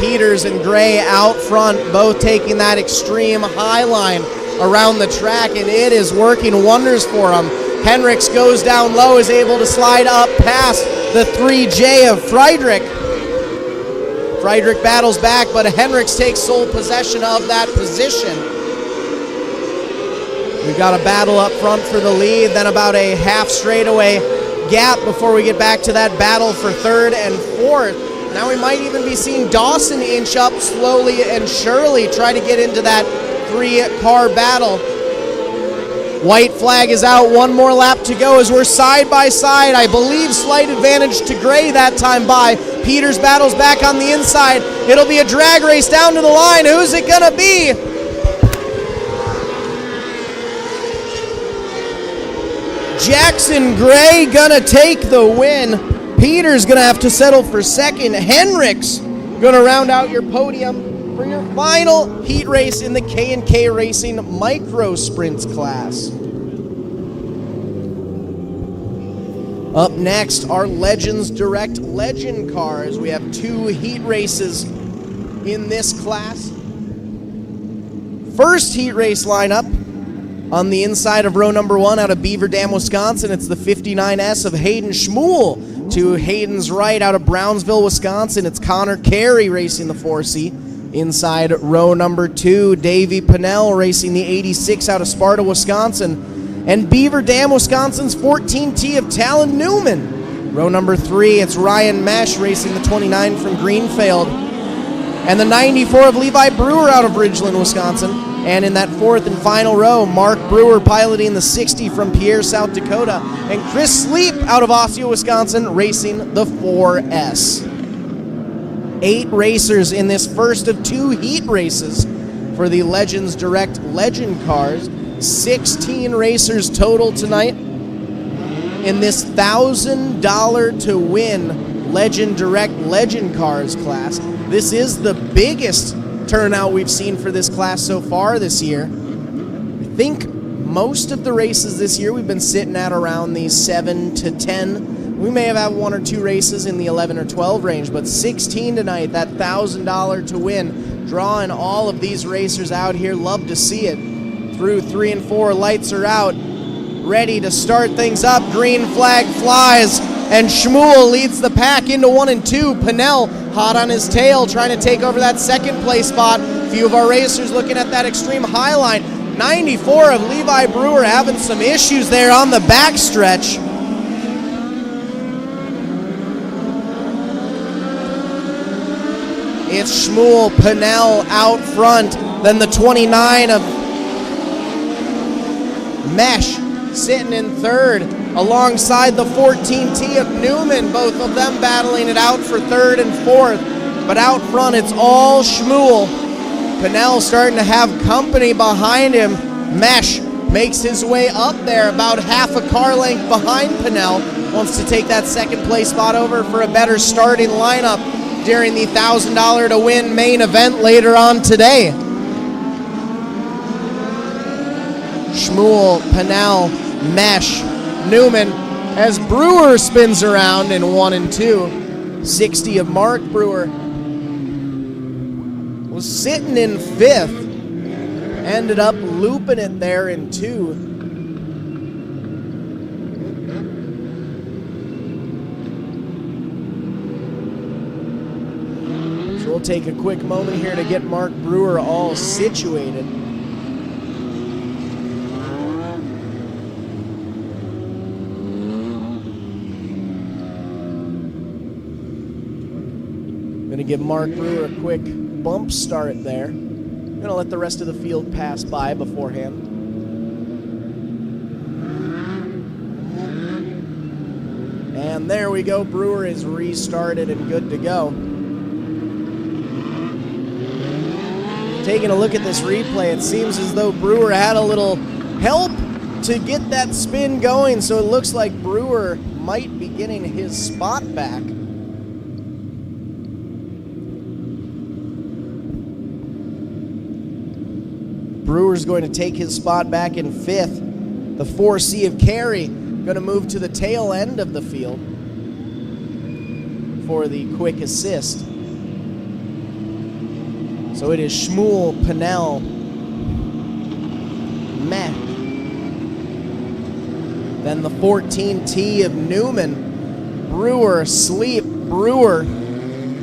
Peters and Gray out front, both taking that extreme high line around the track, and it is working wonders for them. Henricks goes down low, is able to slide up past the 3J of Friedrich. Friedrich battles back, but Henricks takes sole possession of that position. We've got a battle up front for the lead, then about a half straightaway gap before we get back to that battle for 3rd and 4th. Now we might even be seeing Dawson inch up slowly and surely, try to get into that 3-car battle. White flag is out, 1 more lap to go as we're side by side. I believe slight advantage to Gray that time by. Peters battles back on the inside. It'll be a drag race down to the line. Who's it gonna be? Jackson Gray gonna take the win. Peters gonna have to settle for 2nd. Henricks gonna round out your podium for your final heat race in the K&K Racing Micro Sprints class. Up next, our Legends Direct Legend cars. We have 2 heat races in this class. First heat race lineup on the inside of row number 1 out of Beaver Dam, Wisconsin. It's the 59S of Hayden Schmuel. To Hayden's right out of Brownsville, Wisconsin, it's Connor Carey racing the 4C. Inside row number 2, Davey Pinnell racing the 86 out of Sparta, Wisconsin. And Beaver Dam, Wisconsin's 14T of Talon Newman. Row number 3, it's Ryan Mesh racing the 29 from Greenfield. And the 94 of Levi Brewer out of Ridgeland, Wisconsin. And in that 4th and final row, Mark Brewer piloting the 60 from Pierre, South Dakota. And Chris Sleep out of Osseo, Wisconsin racing the 4S. 8 racers in this first of 2 heat races for the Legends Direct Legend Cars. 16 racers total tonight in this $1,000 to win Legend Direct Legend Cars class. This is the biggest turnout we've seen for this class so far this year. I think most of the races this year we've been sitting at around the 7 to 10. We may have had 1 or 2 races in the 11 or 12 range, but 16 tonight, that $1,000 to win. Drawing all of these racers out here. Love to see it. Through 3 and 4, lights are out. Ready to start things up. Green flag flies, and Shmuel leads the pack into 1 and 2. Pinnell hot on his tail, trying to take over that second place spot. A few of our racers looking at that extreme high line. 94 of Levi Brewer having some issues there on the backstretch. It's Shmuel Pinnell out front, then the 29 of Mesh sitting in 3rd, alongside the 14T of Newman, both of them battling it out for 3rd and 4th. But out front, it's all Shmuel. Pinnell starting to have company behind him. Mesh makes his way up there, about half a car length behind Pinnell. Wants to take that second place spot over for a better starting lineup during the $1,000 to win main event later on today. Shmuel, Pinnell, Mesh, Newman, as Brewer spins around in 1 and 2. 60 of Mark Brewer was sitting in 5th, ended up looping it there in 2. So we'll take a quick moment here to get Mark Brewer all situated. Going to give Mark Brewer a quick bump start there. Going to let the rest of the field pass by beforehand. And there we go. Brewer is restarted and good to go. Taking a look at this replay, it seems as though Brewer had a little help to get that spin going, so it looks like Brewer might be getting his spot back. Brewer's going to take his spot back in 5th. The 4C of Carey going to move to the tail end of the field for the quick assist. So it is Shmuel, Pinnell, Meh. Then the 14T of Newman, Brewer, Sleep, Brewer,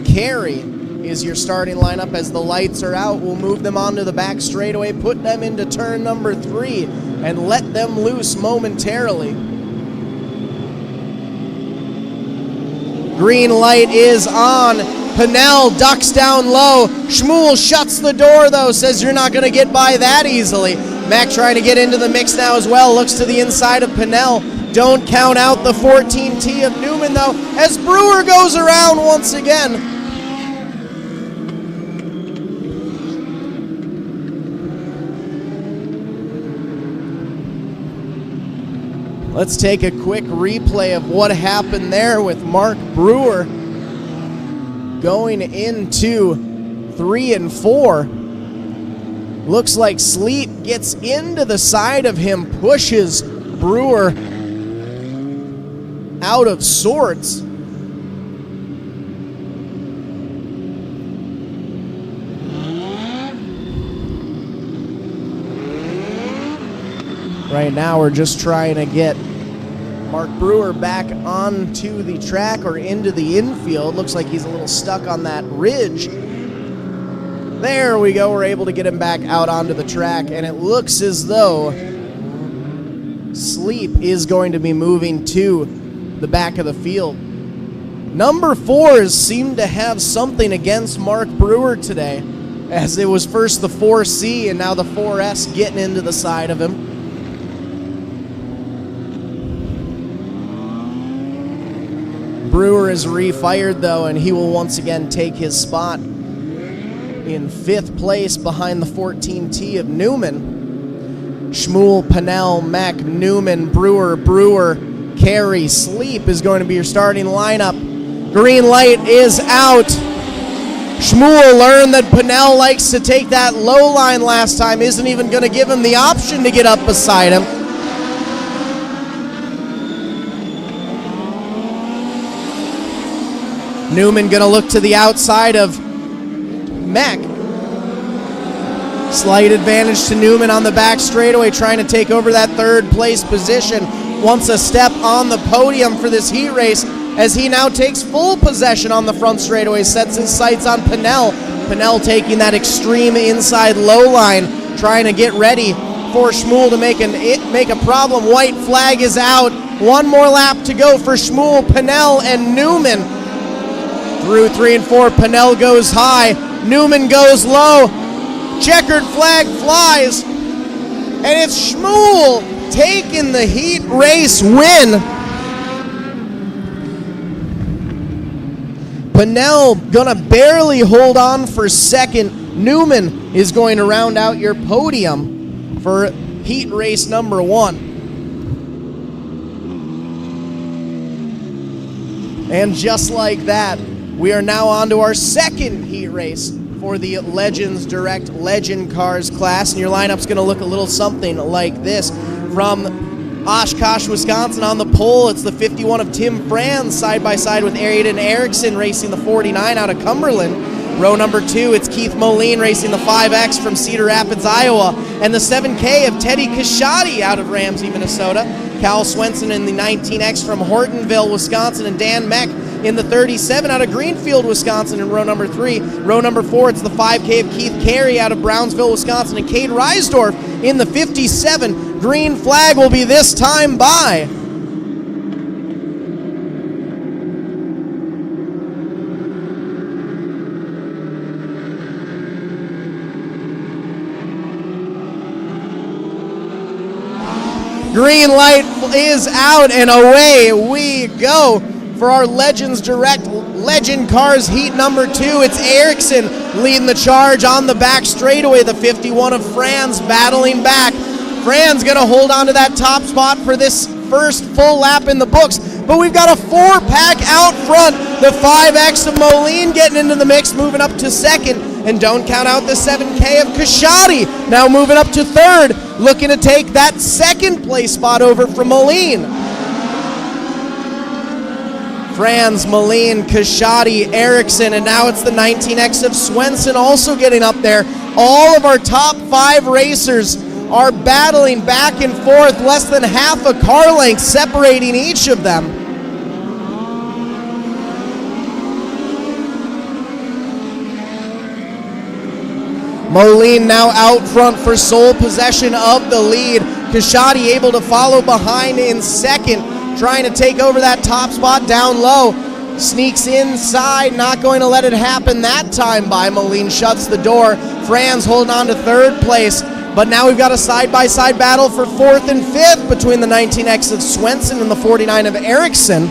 Carey is your starting lineup as the lights are out. We'll move them onto the back straightaway, put them into turn number 3, and let them loose momentarily. Green light is on. Pinnell ducks down low. Shmuel shuts the door though, says you're not going to get by that easily. Mac trying to get into the mix now as well. Looks to the inside of Pinnell. Don't count out the 14T of Newman though, as Brewer goes around once again. Let's take a quick replay of what happened there with Mark Brewer going into 3 and 4. Looks like Sleep gets into the side of him, pushes Brewer out of sorts. Right now we're just trying to get Mark Brewer back onto the track or into the infield. Looks like he's a little stuck on that ridge. There we go. We're able to get him back out onto the track, and it looks as though Sleep is going to be moving to the back of the field. Number 4s seem to have something against Mark Brewer today, as it was first the 4C and now the 4S getting into the side of him. Brewer is refired though, and he will once again take his spot in 5th place behind the 14T of Newman. Schmuel, Pennell, Mack, Newman, Brewer, Carey, Sleep is going to be your starting lineup. Green light is out. Schmuel learned that Pennell likes to take that low line last time, isn't even going to give him the option to get up beside him. Newman going to look to the outside of Mack. Slight advantage to Newman on the back straightaway, trying to take over that 3rd place position. Wants a step on the podium for this heat race, as he now takes full possession on the front straightaway, sets his sights on Pennell. Pennell taking that extreme inside low line, trying to get ready for Schmuel to make a problem. White flag is out. One more lap to go for Schmuel, Pennell, and Newman. Through 3 and 4, Pennell goes high, Newman goes low. Checkered flag flies, and it's Schmuel taking the heat race win. Pennell gonna barely hold on for 2nd. Newman is going to round out your podium for heat race number 1. And just like that, we are now on to our 2nd heat race for the Legends Direct Legend Cars class, and your lineup's going to look a little something like this. From Oshkosh, Wisconsin on the pole, it's the 51 of Tim Franz, side by side with Aiden Erickson racing the 49 out of Cumberland. Row number 2, it's Keith Moline racing the 5X from Cedar Rapids, Iowa, and the 7K of Teddy Kashadi out of Ramsey, Minnesota. Cal Swenson in the 19X from Hortonville, Wisconsin, and Dan Meck in the 37 out of Greenfield, Wisconsin in row number 3. Row number 4, it's the 5K of Keith Carey out of Brownsville, Wisconsin, and Cade Reisdorf in the 57. Green flag will be this time by green light is out, and away we go for our Legends Direct Legend Cars heat number 2. It's Erickson leading the charge on the back straightaway. The 51 of Franz battling back. Franz going to hold on to that top spot for this first full lap in the books. But we've got a 4-pack out front. The 5X of Moline getting into the mix, moving up to 2nd. And don't count out the 7K of Kashadi, now moving up to 3rd, looking to take that 2nd place spot over from Moline. Franz, Moline, Kashadi, Erickson, and now it's the 19X of Swenson also getting up there. All of our top 5 racers are battling back and forth, less than half a car length separating each of them. Moline now out front for sole possession of the lead. Kashadi able to follow behind in 2nd, trying to take over that top spot down low. Sneaks inside, not going to let it happen that time by Moline, shuts the door. Franz holding on to 3rd place, but now we've got a side-by-side battle for 4th and 5th between the 19X of Swenson and the 49 of Erickson.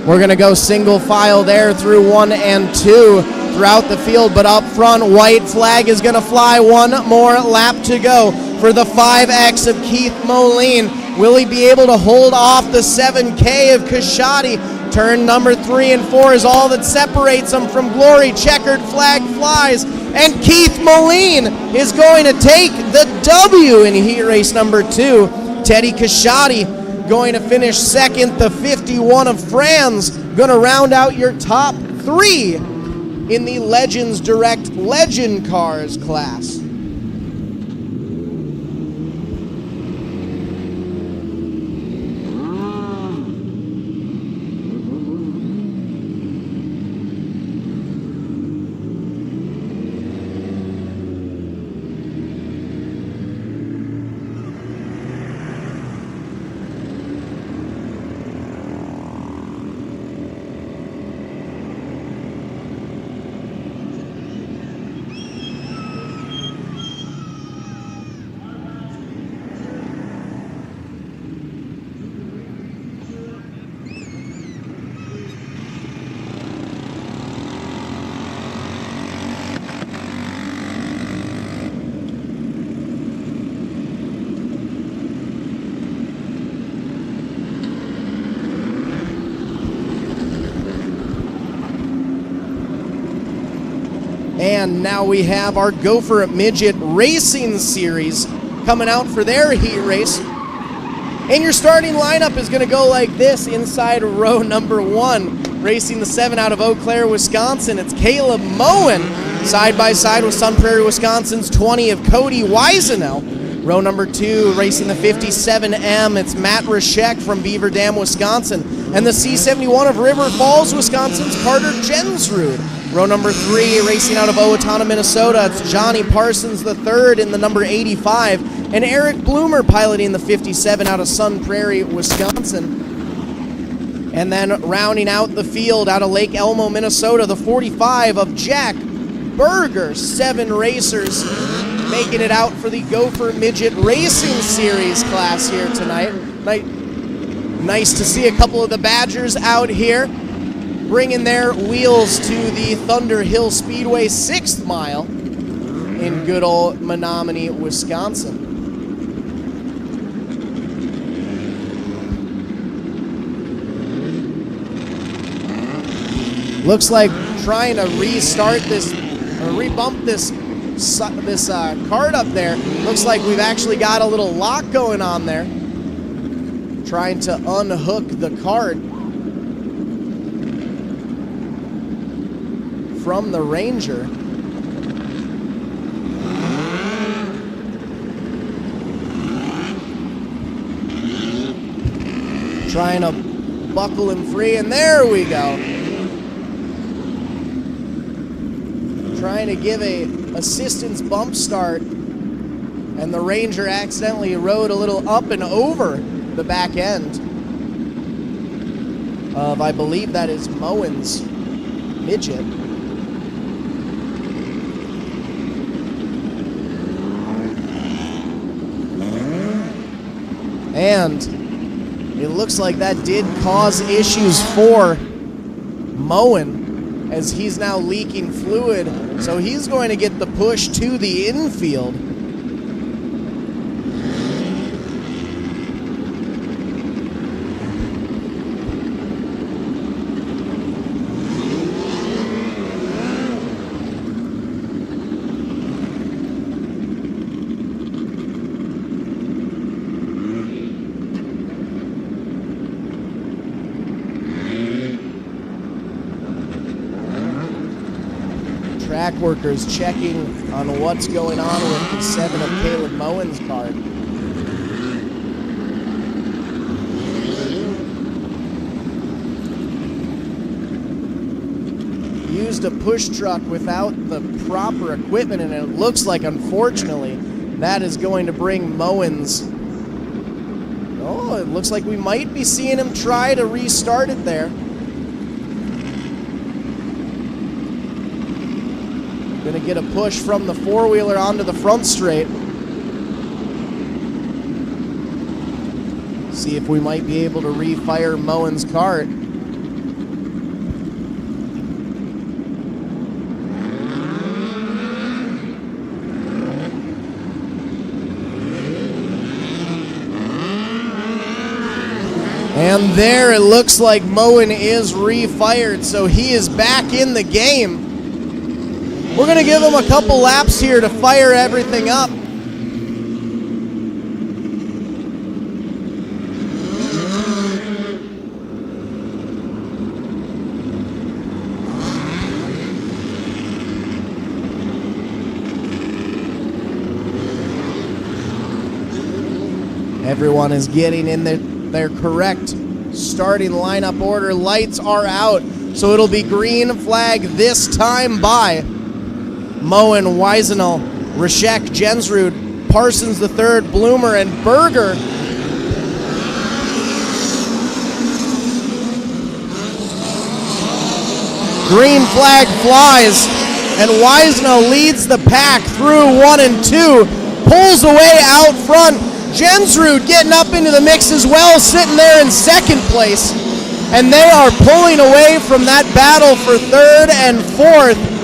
We're going to go single file there through 1 and 2 throughout the field, but up front, white flag is going to fly. One more lap to go for the 5X of Keith Moline. Will he be able to hold off the 7K of Kashadi? Turn number 3 and 4 is all that separates them from glory. Checkered flag flies, and Keith Moline is going to take the W in heat race number 2. Teddy Kashadi going to finish 2nd. The 51 of Franz going to round out your top 3 in the Legends Direct Legend Cars class. And now we have our Gopher Midget Racing Series coming out for their heat race. And your starting lineup is going to go like this inside row number 1. Racing the 7 out of Eau Claire, Wisconsin, it's Caleb Moen. Side by side with Sun Prairie, Wisconsin's 20 of Cody Weisenel. Row number 2, racing the 57M, it's Matt Rashek from Beaver Dam, Wisconsin. And the C71 of River Falls, Wisconsin's Carter Jensrud. Row number 3, racing out of Owatonna, Minnesota, it's Johnny Parsons III in the number 85. And Eric Bloomer piloting the 57 out of Sun Prairie, Wisconsin. And then rounding out the field out of Lake Elmo, Minnesota, the 45 of Jack Berger. 7 racers making it out for the Gopher Midget Racing Series class here tonight. Nice to see a couple of the Badgers out here bringing their wheels to the Thunder Hill Speedway 6th mile in good old Menomonie, Wisconsin. Looks like trying to restart this, or rebump this cart up there. Looks like we've actually got a little lock going on there. Trying to unhook the cart from the Ranger. Trying to buckle him free, and there we go. Trying to give a assistance bump start, and the Ranger accidentally rode a little up and over the back end of, I believe that is Moen's Midget. And it looks like that did cause issues for Moen, as he's now leaking fluid, so he's going to get the push to the infield. Track workers checking on what's going on with the 7 of Caleb Moen's cart. Used a push truck without the proper equipment, and it looks like, unfortunately, that is going to bring Moen's. Oh, it looks like we might be seeing him try to restart it there. Gonna get a push from the four-wheeler onto the front straight. See if we might be able to refire Moen's cart. And there it looks like Moen is refired, so he is back in the game. We're going to give him a couple laps here to fire everything up. Everyone is getting in their correct starting lineup order. Lights are out, so it'll be green flag this time by Moen, Weisenel, Rashek, Jensrud, Parsons III, Bloomer, and Berger. Green flag flies, and Weisenel leads the pack through 1 and 2, pulls away out front. Jensrud getting up into the mix as well, sitting there in second place. And they are pulling away from that battle for 3rd and 4th.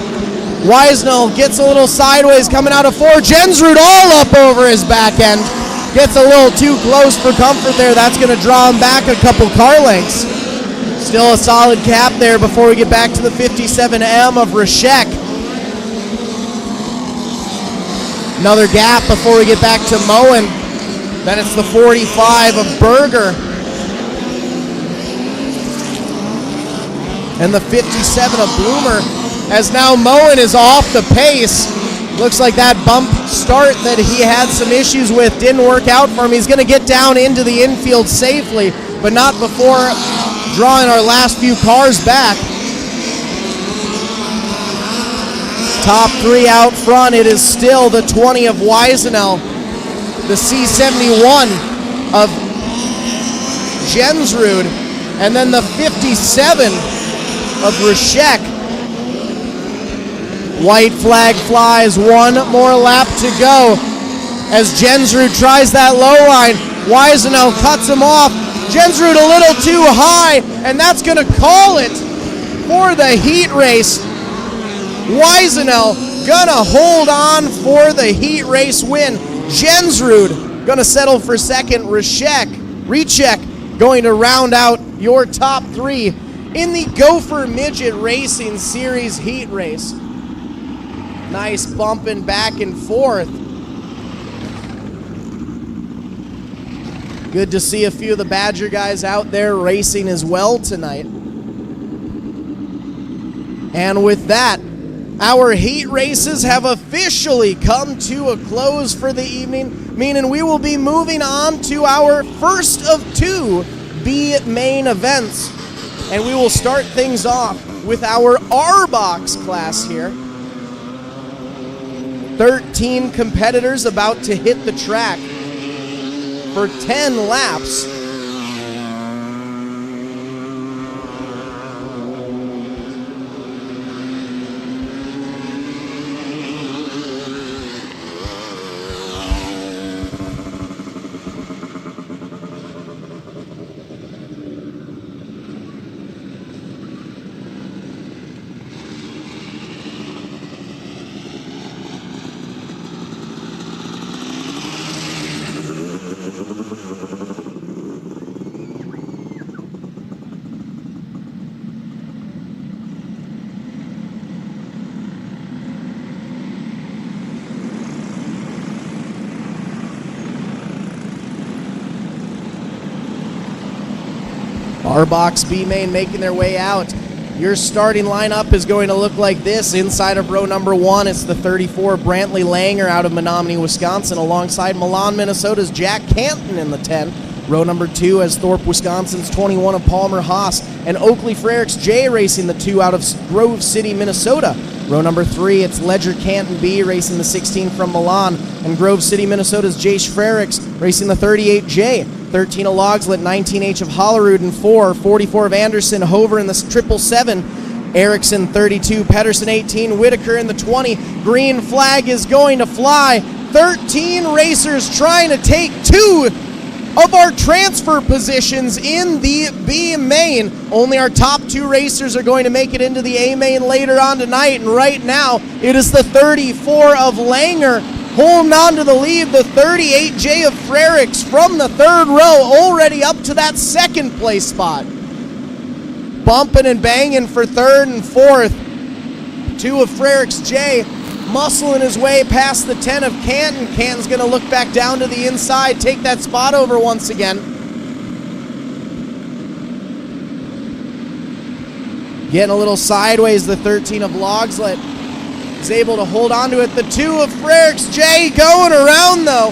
Weisenel gets a little sideways coming out of 4. Jensrud all up over his back end. Gets a little too close for comfort there. That's going to draw him back a couple car lengths. Still a solid cap there before we get back to the 57M of Rashek. Another gap before we get back to Moen. Then it's the 45 of Berger. And the 57 of Bloomer. As now Moen is off the pace. Looks like that bump start that he had some issues with didn't work out for him. He's going to get down into the infield safely, but not before drawing our last few cars back. Top three out front, it is still the 20 of Weisenel, the C71 of Jensrud, and then the 57 of Rishek. White flag flies, one more lap to go as Jensrud tries that low line. Weisenel cuts him off. Jensrud a little too high, and that's going to call it for the heat race. Weisenel gonna hold on for the heat race win. Jensrud gonna settle for second. Rechek going to round out your top three in the Gopher Midget Racing Series heat race. Nice bumping back and forth. Good to see a few of the Badger guys out there racing as well tonight. And with that, our heat races have officially come to a close for the evening, meaning we will be moving on to our first of two B main events. And we will start things off with our R-Box class here. 13 competitors about to hit the track for 10 laps. R-Box B main making their way out. Your starting lineup is going to look like this. Inside of row number one, it's the 34 Brantley Langer out of Menomonie, Wisconsin, alongside Milan, Minnesota's Jack Canton in the 10. Row number two has Thorpe, Wisconsin's 21 of Palmer Haas, and Oakley Frericks J racing the 2 out of Grove City, Minnesota. Row number three, it's Ledger Canton B racing the 16 from Milan, and Grove City, Minnesota's Jace Frericks racing the 38J. 13 of Logslet, 19H of Hollerud, and 44 of Anderson, Hover in the 777, Erickson 32, Pedersen 18, Whitaker in the 20. Green flag is going to fly. 13 racers trying to take 2 of our transfer positions in the B main. Only our top 2 racers are going to make it into the A main later on tonight, and right now it is the 34 of Langer holding on to the lead. The 38J of Frericks from the 3rd row already up to that 2nd place spot. Bumping and banging for 3rd and 4th. 2 of Frericks J muscling his way past the 10 of Canton. Canton's going to look back down to the inside, take that spot over once again. Getting a little sideways, the 13 of Logslet is able to hold on to it. The 2 of Frericks J going around though.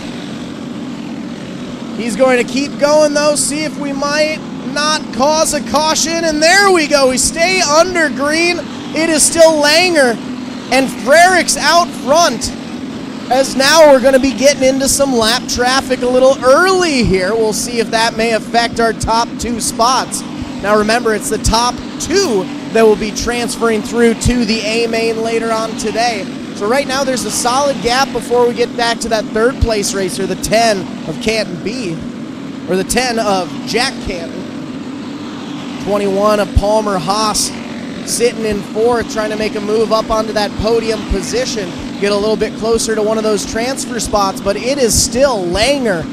He's going to keep going though, see if we might not cause a caution, and there we go. We stay under green. It is still Langer and Frericks out front, as now we're going to be getting into some lap traffic a little early here. We'll see if that may affect our top 2 spots. Now remember, it's the top 2 that will be transferring through to the A main later on today. So right now there's a solid gap before we get back to that 3rd place racer, the 10 of Canton B, or the 10 of Jack Canton. 21 of Palmer Haas sitting in 4th, trying to make a move up onto that podium position, get a little bit closer to one of those transfer spots, but it is still Langer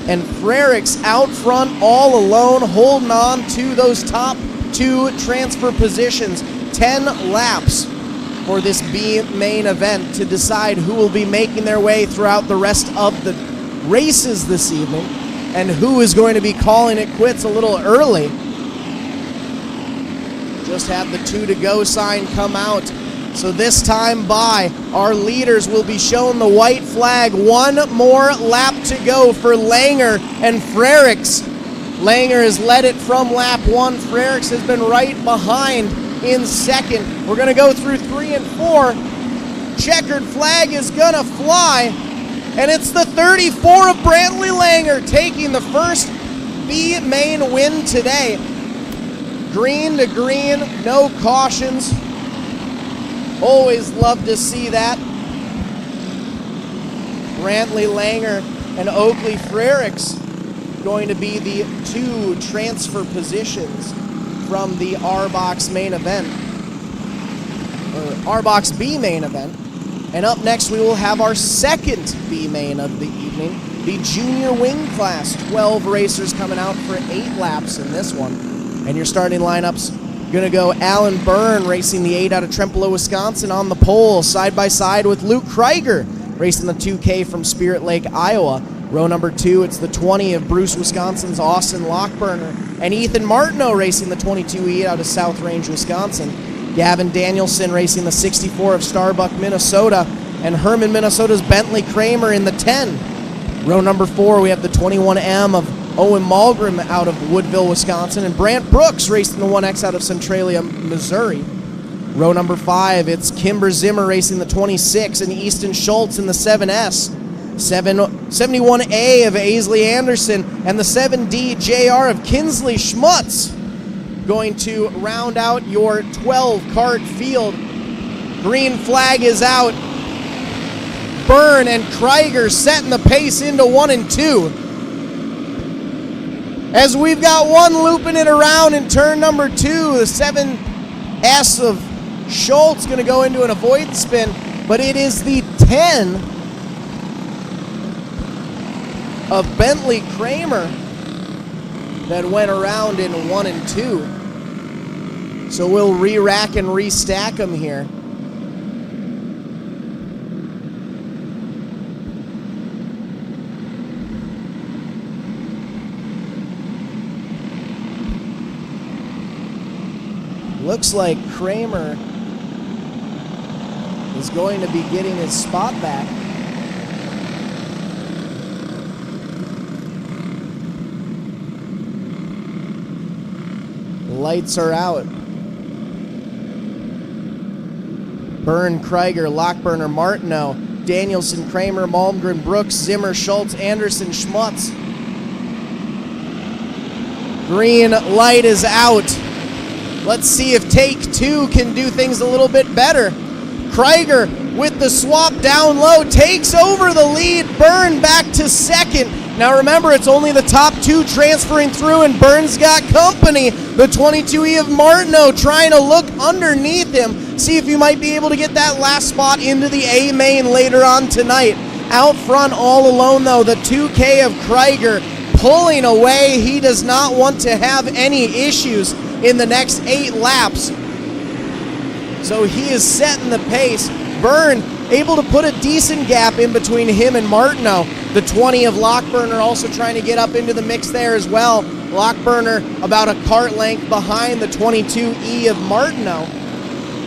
and Frericks out front all alone, holding on to those top 2 transfer positions. 10 laps for this B main event to decide who will be making their way throughout the rest of the races this evening and who is going to be calling it quits a little early. Just had the 2 to go sign come out. So this time by, our leaders will be shown the white flag. One more lap to go for Langer and Frericks. Langer has led it from lap 1. Frericks has been right behind in second. We're going to go through 3 and 4. Checkered flag is going to fly. And it's the 34 of Brantley Langer taking the first B main win today. Green to green, no cautions. Always love to see that. Brantley Langer and Oakley Frericks going to be the 2 transfer positions from the R-Box main event, or R-Box B main event. And up next we will have our second B main of the evening, the junior wing class. 12 racers coming out for 8 laps in this one. And your starting lineups going to go Alan Byrne racing the 8 out of Trempealeau, Wisconsin on the pole, side by side with Luke Krieger racing the 2K from Spirit Lake, Iowa. Row number 2, it's the 20 of Bruce, Wisconsin's Austin Lockburner, and Ethan Martineau racing the 22E out of South Range, Wisconsin. Gavin Danielson racing the 64 of Starbuck, Minnesota, and Herman, Minnesota's Bentley Kramer in the 10. Row number 4, we have the 21M of Owen Malgrim out of Woodville, Wisconsin, and Brant Brooks racing the 1X out of Centralia, Missouri. Row number 5, it's Kimber Zimmer racing the 26 and Easton Schultz in the 7S. 71A of Aisley Anderson and the 7D JR of Kinsley Schmutz going to round out your 12-cart field. Green flag is out. Byrne and Krieger setting the pace into 1 and 2. As we've got one looping it around in turn number 2, the 7S of Schultz going to go into an avoid spin, but it is the 10 of Bentley Kramer that went around in 1 and 2. So we'll re-rack and restack them here. Looks like Kramer is going to be getting his spot back. Lights are out. Byrne, Krieger, Lockburner, Martineau, Danielson, Kramer, Malmgren, Brooks, Zimmer, Schultz, Anderson, Schmutz. Green light is out. Let's see if take 2 can do things a little bit better. Krieger with the swap down low takes over the lead. Byrne back to second. Now remember, it's only the top 2 transferring through, and Byrne's got company. The 22E of Martineau trying to look underneath him, see if he might be able to get that last spot into the A main later on tonight. Out front all alone though, the 2K of Krieger pulling away. He does not want to have any issues in the next 8 laps. So he is setting the pace. Byrne able to put a decent gap in between him and Martineau. The 20 of Lockburner also trying to get up into the mix there as well. Lockburner about a cart length behind the 22E of Martineau.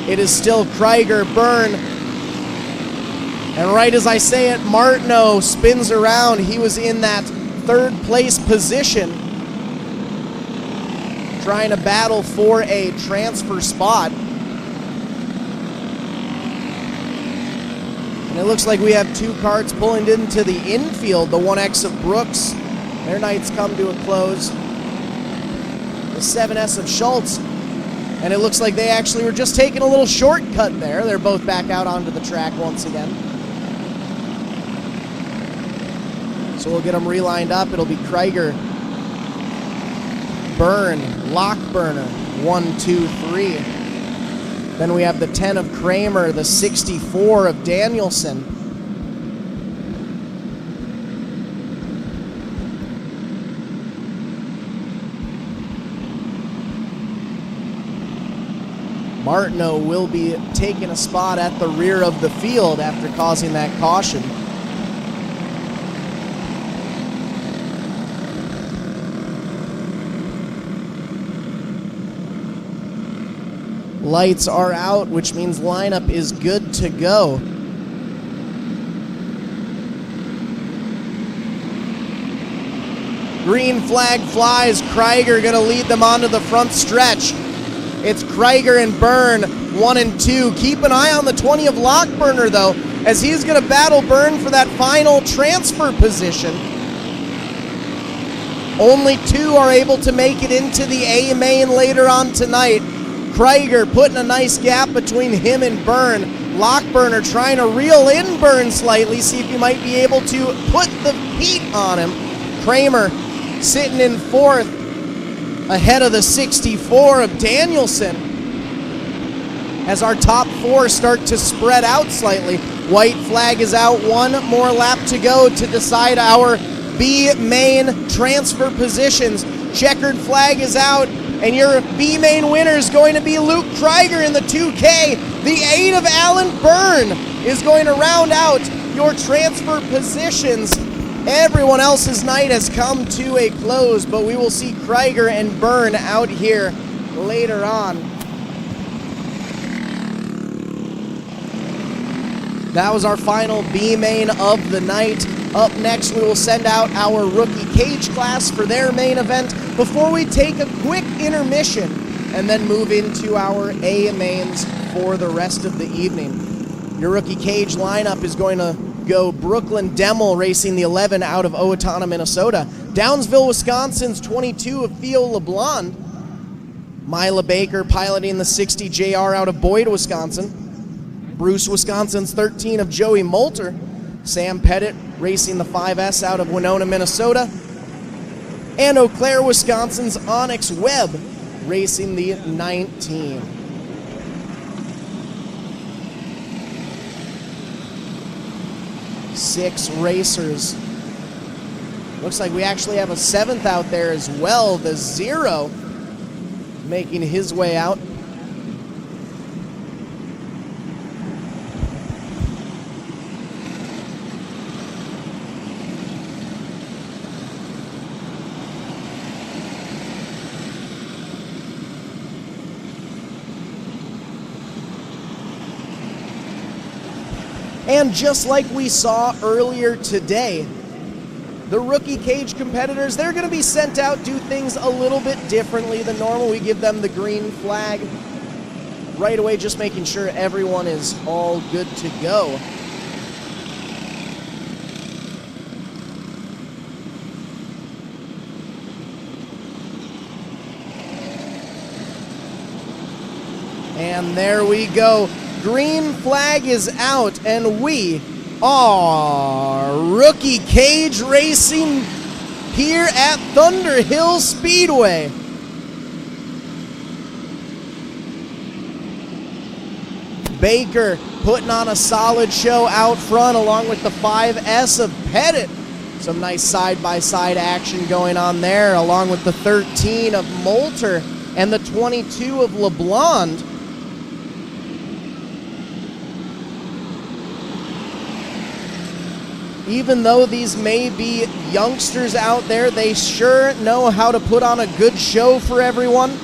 It is still Krieger, Byrne. And right as I say it, Martineau spins around. He was in that 3rd place position, trying to battle for a transfer spot. And it looks like we have 2 carts pulling into the infield. The 1X of Brooks, their night's come to a close. The 7S of Schultz, and it looks like they actually were just taking a little shortcut there. They're both back out onto the track once again. So we'll get them relined up. It'll be Krieger, Byrne, Lockburner, 1, 2, 3. Then we have the 10 of Kramer, the 64 of Danielson. Martineau will be taking a spot at the rear of the field after causing that caution. Lights are out, which means lineup is good to go. Green flag flies. Krieger going to lead them onto the front stretch. It's Krieger and Byrne, 1 and 2. Keep an eye on the 20 of Lockburner, though, as he's going to battle Byrne for that final transfer position. Only 2 are able to make it into the A main later on tonight. Krieger putting a nice gap between him and Byrne. Lockburner trying to reel in Byrne slightly, see if he might be able to put the heat on him. Kramer sitting in 4th, ahead of the 64 of Danielson. As our top 4 start to spread out slightly. White flag is out, 1 more lap to go to decide our B main transfer positions. Checkered flag is out, and your B main winner is going to be Luke Krieger in the 2K. The 8 of Alan Byrne is going to round out your transfer positions. Everyone else's night has come to a close, but we will see Krieger and Byrne out here later on. That was our final B main of the night. Up next, we will send out our rookie cage class for their main event before we take a quick intermission and then move into our A mains for the rest of the evening. Your rookie cage lineup is going to go Brooklyn Demmel racing the 11 out of Owatonna, Minnesota. Downsville, Wisconsin's 22 of Theo LeBlond. Mila Baker piloting the 60 JR out of Boyd, Wisconsin. Bruce, Wisconsin's 13 of Joey Moulter. Sam Pettit racing the 5S out of Winona, Minnesota. And Eau Claire, Wisconsin's Onyx Webb racing the 19. Six racers. Looks like we actually have a 7th out there as well. The 0 making his way out. And just like we saw earlier today, the rookie cage competitors, they're going to be sent out, do things a little bit differently than normal. We give them the green flag right away, just making sure everyone is all good to go. And there we go. Green flag is out, and we are rookie cage racing here at Thunderhill Speedway. Baker putting on a solid show out front along with the 5S of Pettit. Some nice side-by-side action going on there, along with the 13 of Moulter and the 22 of LeBlond. Even though these may be youngsters out there, they sure know how to put on a good show for everyone.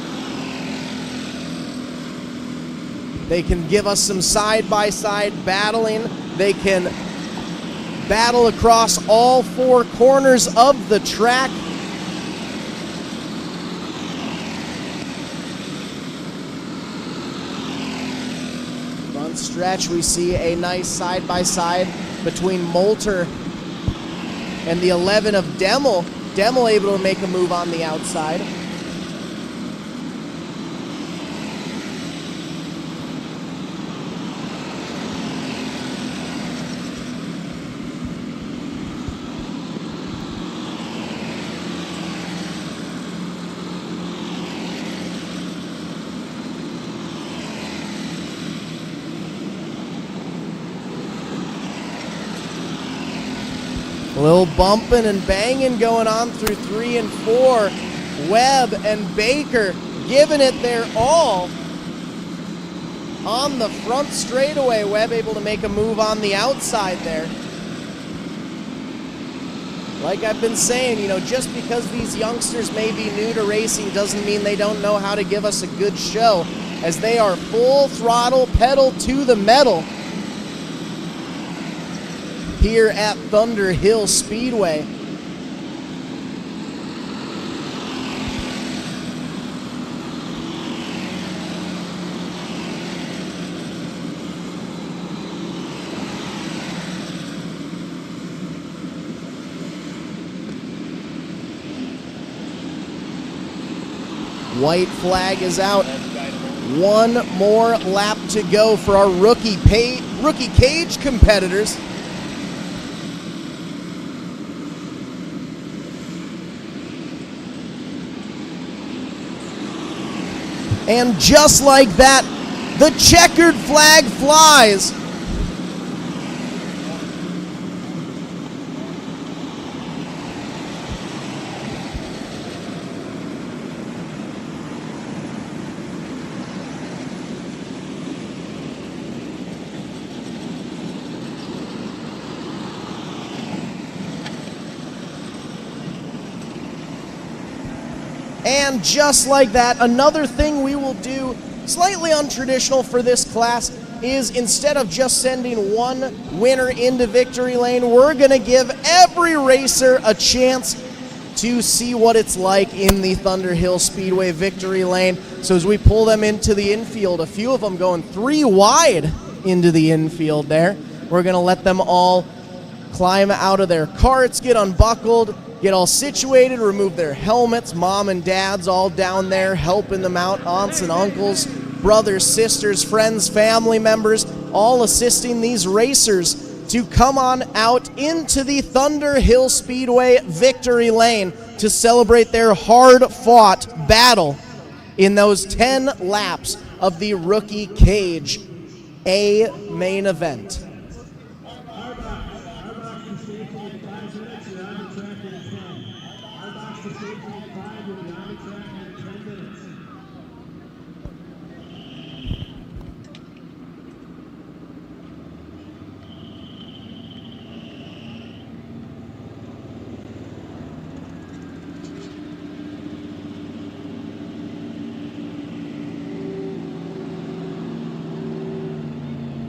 They can give us some side-by-side battling. They can battle across all 4 corners of the track. Front stretch, we see a nice side-by-side between Moulter and the 11 of Demmel. Demmel able to make a move on the outside. A little bumping and banging going on through 3 and 4. Webb and Baker giving it their all. on the front straightaway. Webb able to make a move on the outside there. Like I've been saying, you know, just because these youngsters may be new to racing doesn't mean they don't know how to give us a good show, as they are full throttle, pedal to the metal here at Thunder Hill Speedway. White flag is out. One more lap to go for our rookie cage competitors. And just like that, the checkered flag flies. And just like that, another thing we will do, slightly untraditional for this class, is instead of just sending one winner into victory lane, we're going to give every racer a chance to see what it's like in the Thunder Hill Speedway victory lane. So as we pull them into the infield, a few of them going 3 wide into the infield there, we're going to let them all climb out of their carts, get unbuckled, get all situated, remove their helmets. Mom and dad's all down there helping them out. Aunts and uncles, brothers, sisters, friends, family members, all assisting these racers to come on out into the Thunder Hill Speedway victory lane to celebrate their hard-fought battle in those 10 laps of the Rookie Cage A main event.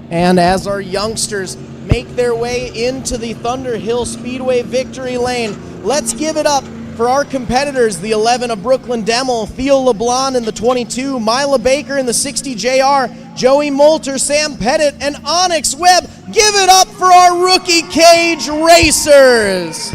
And as our youngsters make their way into the Thunder Hill Speedway victory lane, let's give it up for our competitors, the 11 of Brooklyn Demel, Theo LeBlanc in the 22, Mila Baker in the 60 JR, Joey Moulter, Sam Pettit, and Onyx Webb. Give it up for our Rookie Cage racers.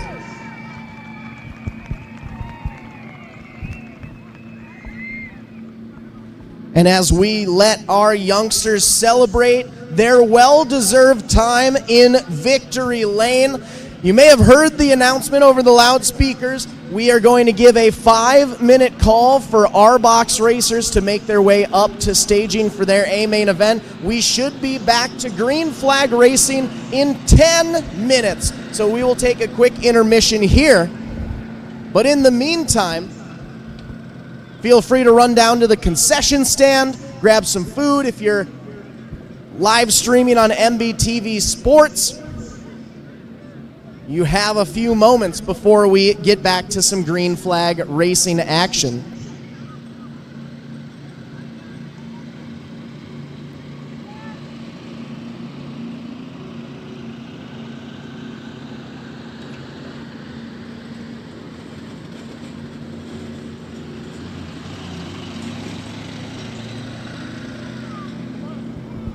And as we let our youngsters celebrate their well-deserved time in victory lane, you may have heard the announcement over the loudspeakers. We are going to give a 5-minute call for our box racers to make their way up to staging for their A main event. We should be back to green flag racing in 10 minutes. So we will take a quick intermission here. But in the meantime, feel free to run down to the concession stand, grab some food if you're live streaming on MBTV Sports. You have a few moments before we get back to some green flag racing action.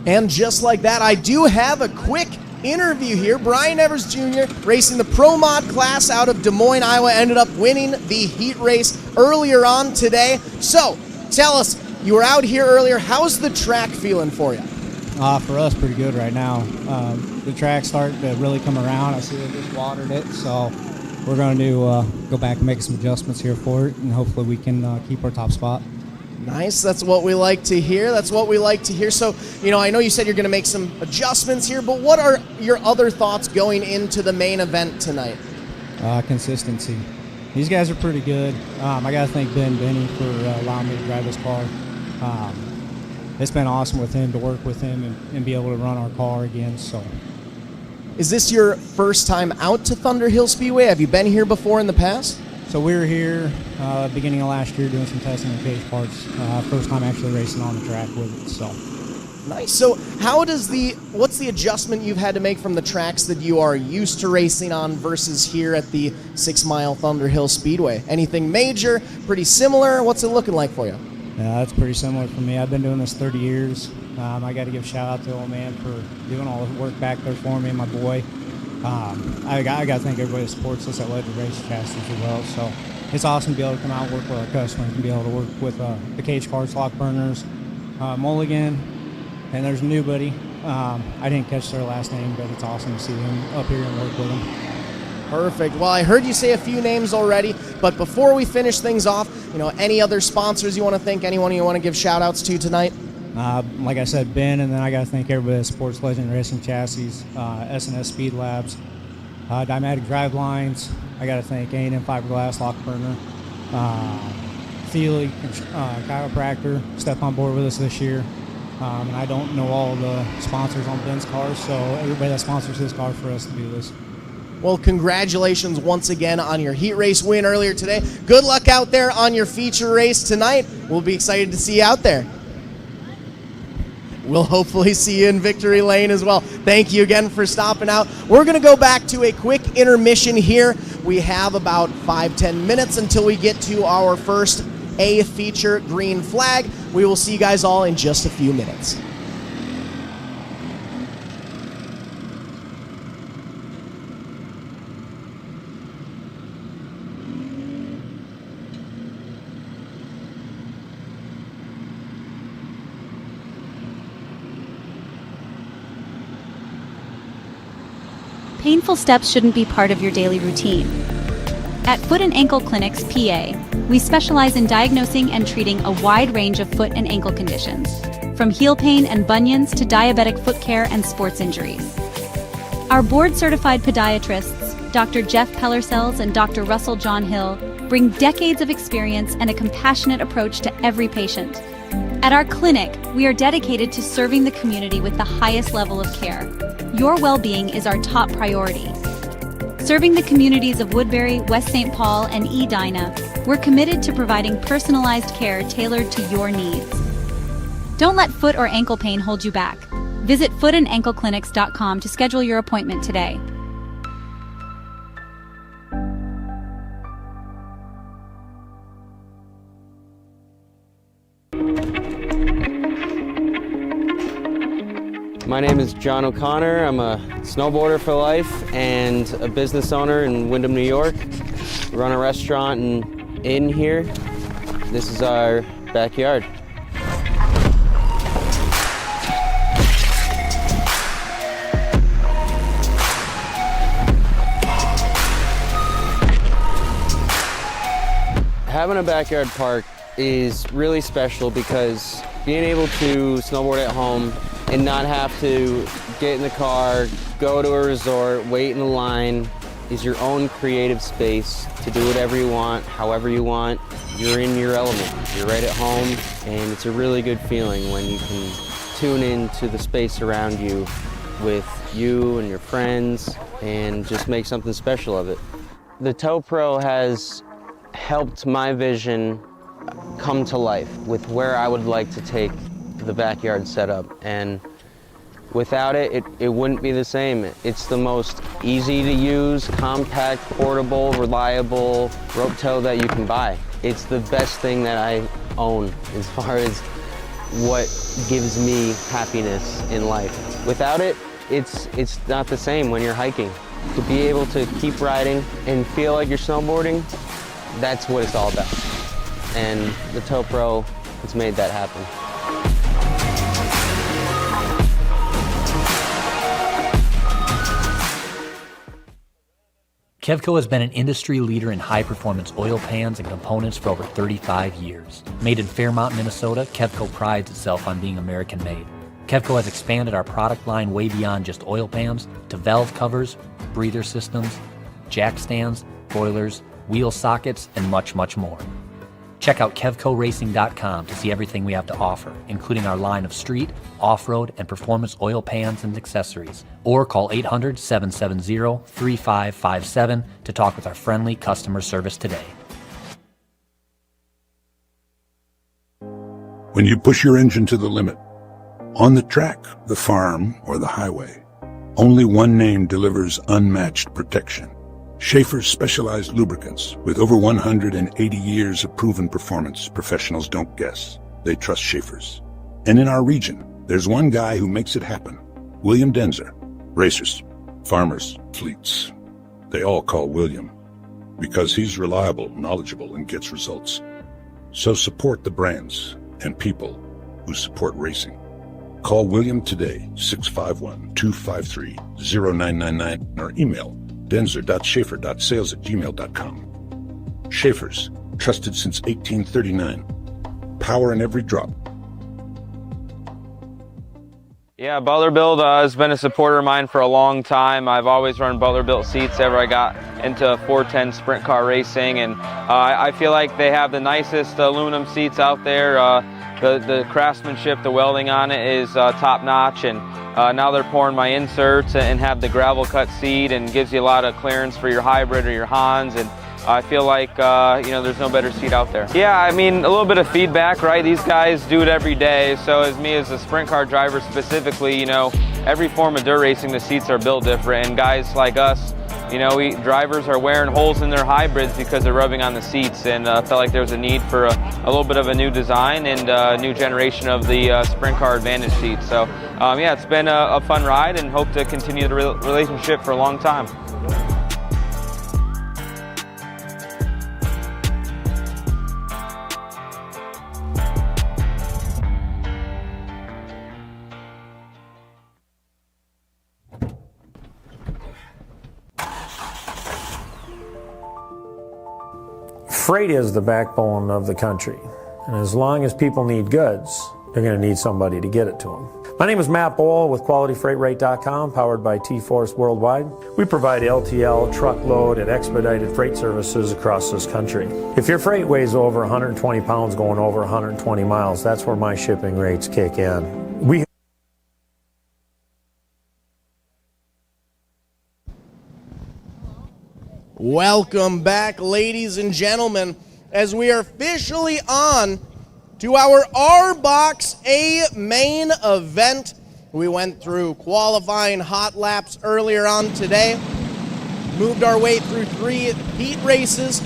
And just like that, I do have a quick interview here. Brian Evers Jr., racing the Pro Mod class out of Des Moines, Iowa, ended up winning the heat race earlier on today. So, tell us, you were out here earlier. How's the track feeling for you? For us, pretty good right now. The track's starting to really come around. I see they just watered it, so we're going to go back and make some adjustments here for it, and hopefully we can keep our top spot. Nice. That's what we like to hear. That's what we like to hear. So, you know, I know you said you're going to make some adjustments here, but what are your other thoughts going into the main event tonight? Consistency. These guys are pretty good. I got to thank Ben Benny for allowing me to drive this car. it's been awesome with him to work with him and be able to run our car again. So. Is this your first time out to Thunder Hill Speedway? Have you been here before in the past? So we were here beginning of last year doing some testing of cage parts. First time actually racing on the track with it. So. Nice. So what's the adjustment you've had to make from the tracks that you are used to racing on versus here at the 6 Mile Thunder Hill Speedway? Anything major? Pretty similar? What's it looking like for you? Yeah, that's pretty similar for me. I've been doing this 30 years. I got to give a shout out to old man for doing all the work back there for me and my boy. I got to thank everybody that supports us at Legend Race Chassis as well. So it's awesome to be able to come out and work with our customers and be able to work with the cage parts, lock burners, Mulligan. And there's a new buddy. I didn't catch their last name, but it's awesome to see him up here and work with him. Perfect. Well, I heard you say a few names already, but before we finish things off, any other sponsors you want to thank, anyone you want to give shout outs to tonight? Like I said, Ben, and then I got to thank everybody that supports Legend Racing Chassis, S&S Speed Labs, Dymatic Drive Lines. I got to thank A&M Fiberglass, Lock Burner, Thiele Chiropractor stepped on board with us this year. And I don't know all the sponsors on Ben's cars, so everybody that sponsors his car for us to do this. Well, congratulations once again on your heat race win earlier today. Good luck out there on your feature race tonight. We'll be excited to see you out there. We'll hopefully see you in victory lane as well. Thank you again for stopping out. We're going to go back to a quick intermission here. We have about 5-10 minutes until we get to our first A feature green flag. We will see you guys all in just a few minutes. Painful steps shouldn't be part of your daily routine. At Foot and Ankle Clinics, PA, we specialize in diagnosing and treating a wide range of foot and ankle conditions, from heel pain and bunions to diabetic foot care and sports injuries. Our board-certified podiatrists, Dr. Jeff Pellercells and Dr. Russell John Hill, bring decades of experience and a compassionate approach to every patient. At our clinic, we are dedicated to serving the community with the highest level of care. Your well-being is our top priority. Serving the communities of Woodbury, West St. Paul, and Edina, we're committed to providing personalized care tailored to your needs. Don't let foot or ankle pain hold you back. Visit footandankleclinics.com to schedule your appointment today. My name is John O'Connor. I'm a snowboarder for life and a business owner in Windham, New York. We run a restaurant and inn here. This is our backyard. Having a backyard park is really special because being able to snowboard at home and not have to get in the car, go to a resort, wait in the line, is your own creative space to do whatever you want, however you want. You're in your element. You're right at home, and it's a really good feeling when you can tune into the space around you with you and your friends and just make something special of it. The Tow Pro has helped my vision come to life with where I would like to take the backyard setup, and without it, it wouldn't be the same. It's the most easy to use, compact, portable, reliable rope tow that you can buy. It's the best thing that I own as far as what gives me happiness in life. Without it, it's not the same when you're hiking. To be able to keep riding and feel like you're snowboarding, that's what it's all about. And the Tow Pro has made that happen. Kevco has been an industry leader in high-performance oil pans and components for over 35 years. Made in Fairmont, Minnesota, Kevco prides itself on being American-made. Kevco has expanded our product line way beyond just oil pans to valve covers, breather systems, jack stands, boilers, wheel sockets, and much, much more. Check out KevcoRacing.com to see everything we have to offer, including our line of street, off-road, and performance oil pans and accessories. Or call 800-770-3557 to talk with our friendly customer service today. When you push your engine to the limit, on the track, the farm, or the highway, only one name delivers unmatched protection. Schaefer's specialized lubricants. With over 180 years of proven performance, professionals don't guess. They trust Schaefer's. And in our region, there's one guy who makes it happen. William Denzer. Racers, farmers, fleets. They all call William because he's reliable, knowledgeable, and gets results. So support the brands and people who support racing. Call William today, 651-253-0999, or email denzer.schaefer.sales@gmail.com. Schaefer's, trusted since 1839. Power in every drop. Yeah, Butler-Built has been a supporter of mine for a long time. I've always run Butler-Built seats ever I got into 410 sprint car racing, and I feel like they have the nicest aluminum seats out there. The craftsmanship, the welding on it is top notch, and now they're pouring my inserts and have the gravel cut seat and gives you a lot of clearance for your hybrid or your Hans, and I feel like there's no better seat out there. Yeah, I mean, a little bit of feedback, right? These guys do it every day, so as me as a sprint car driver specifically, every form of dirt racing, the seats are built different, and guys like us, drivers are wearing holes in their hybrids because they're rubbing on the seats, and felt like there was a need for a little bit of a new design and a new generation of the sprint car advantage seat. So yeah, it's been a fun ride, and hope to continue the relationship for a long time. Freight is the backbone of the country, and as long as people need goods, they're going to need somebody to get it to them. My name is Matt Bohl with QualityFreightRate.com, powered by T-Force Worldwide. We provide LTL, truckload, and expedited freight services across this country. If your freight weighs over 120 pounds going over 120 miles, that's where my shipping rates kick in. Welcome back, ladies and gentlemen, as we are officially on to our R-Box A main event. We went through qualifying hot laps earlier on today, moved our way through 3 heat races,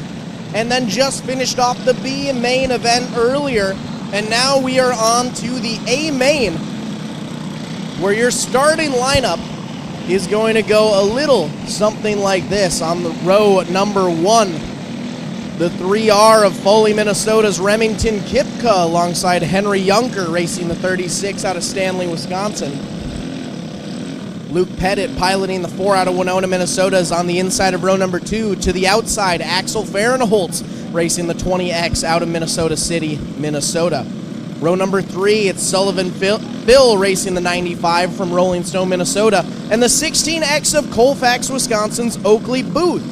and then just finished off the B main event earlier, and now we are on to the A main, where your starting lineup is going to go a little something like this. On the row number 1, the 3R of Foley, Minnesota's Remington Kipka, alongside Henry Junker, racing the 36 out of Stanley, Wisconsin. Luke Pettit piloting the 4 out of Winona, Minnesota, is on the inside of row number 2. To the outside, Axel Fahrenholtz, racing the 20X out of Minnesota City, Minnesota. Row number 3, it's Sullivan Phil racing the 95 from Rolling Stone, Minnesota, and the 16X of Colfax, Wisconsin's Oakley Booth.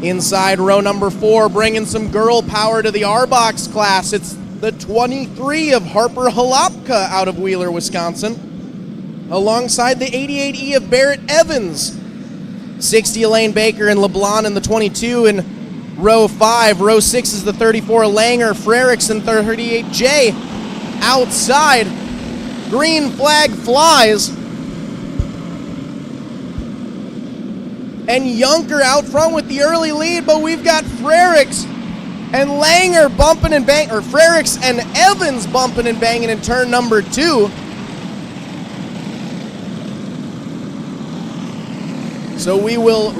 Inside row number 4, bringing some girl power to the R-Box class, it's the 23 of Harper Halapka out of Wheeler, Wisconsin, alongside the 88E of Barrett Evans. 60 Elaine Baker and LeBlanc in the 22, and row 5. Row 6 is the 34 Langer, Frericks, and 38J. Outside, green flag flies. And Junker out front with the early lead, but we've got Frericks and Langer bumping and banging, or Frericks and Evans bumping and banging in turn number 2. So we will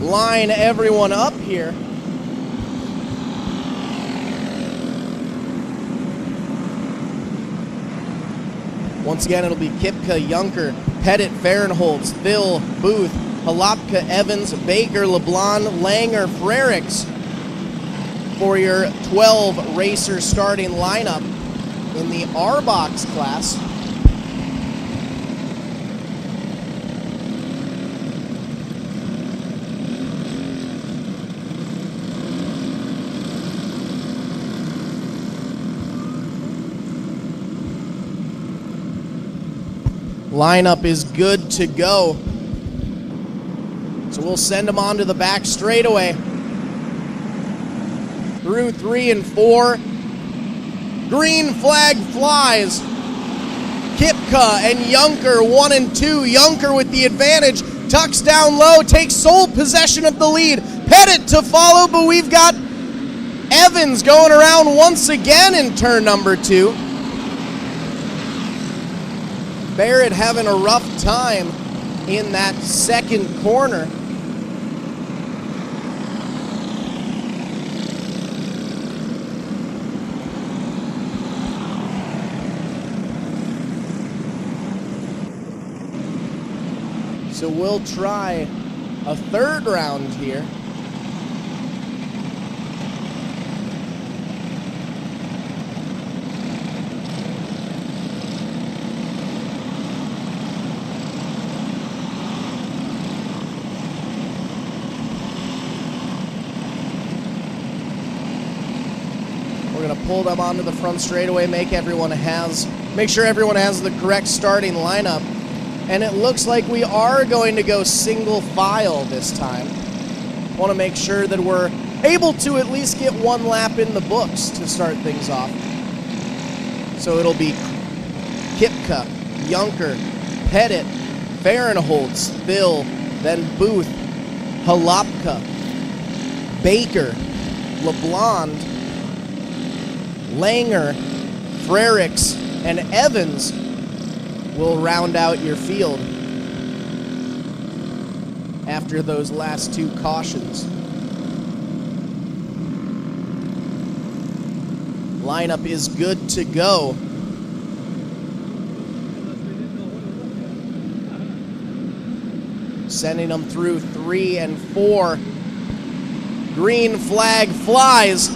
line everyone up here. Once again, it'll be Kipka, Junker, Pettit, Fahrenholtz, Phil, Booth, Halapka, Evans, Baker, LeBlanc, Langer, Frericks for your 12 racer starting lineup in the R-Box class. Lineup is good to go. So we'll send them onto the back straightaway. Through 3 and 4. Green flag flies. Kipka and Junker 1 and 2. Junker with the advantage. Tucks down low, takes sole possession of the lead. Pettit to follow, but we've got Evans going around once again in turn number 2. Barrett having a rough time in that second corner. So we'll try a third round here. We're gonna pull them onto the front straightaway, make sure everyone has the correct starting lineup. And it looks like we are going to go single file this time. Want to make sure that we're able to at least get one lap in the books to start things off. So it'll be Kipka, Junker, Pettit, Fahrenholtz, Phil, then Booth, Halapka, Baker, LeBlond, Langer, Frericks, and Evans will round out your field after those last 2 cautions. Lineup is good to go. Sending them through 3 and 4. Green flag flies.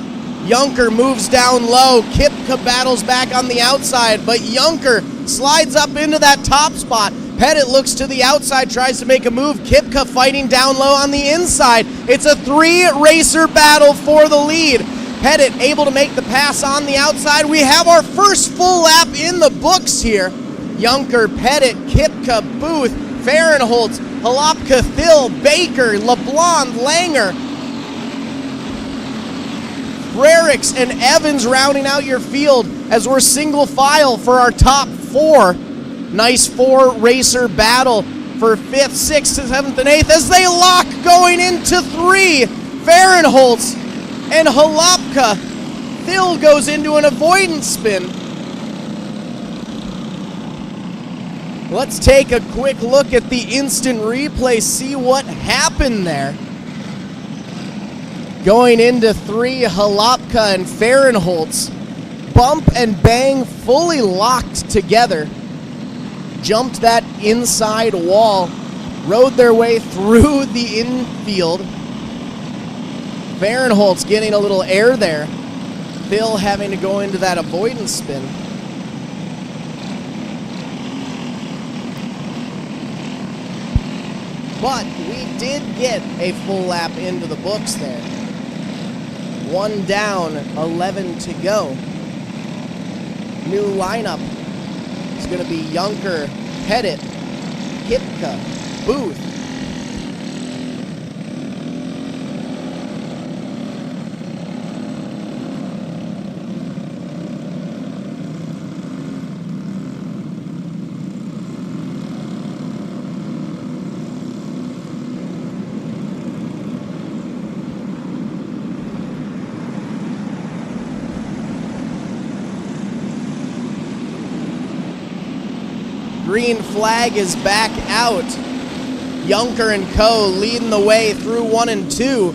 Junker moves down low. Kipka battles back on the outside, but Junker slides up into that top spot. Pettit looks to the outside, tries to make a move. Kipka fighting down low on the inside. It's a 3-racer battle for the lead. Pettit able to make the pass on the outside. We have our first full lap in the books here. Junker, Pettit, Kipka, Booth, Fahrenholtz, Halapka, Phil, Baker, LeBlond, Langer, Frericks, and Evans rounding out your field as we're single file for our top 4. Nice 4-racer battle for 5th, 6th, 7th, and 8th as they lock going into 3. Fahrenholtz and Halapka. Phil goes into an avoidance spin. Let's take a quick look at the instant replay, see what happened there. Going into 3, Halapka and Fahrenholtz. Bump and bang, fully locked together. Jumped that inside wall. Rode their way through the infield. Fahrenholtz getting a little air there. Phil having to go into that avoidance spin. But we did get a full lap into the books there. 1 down, 11 to go. New lineup is going to be Junker, Pettit, Kipka, Booth. Green flag is back out. Junker and co. leading the way through 1 and 2.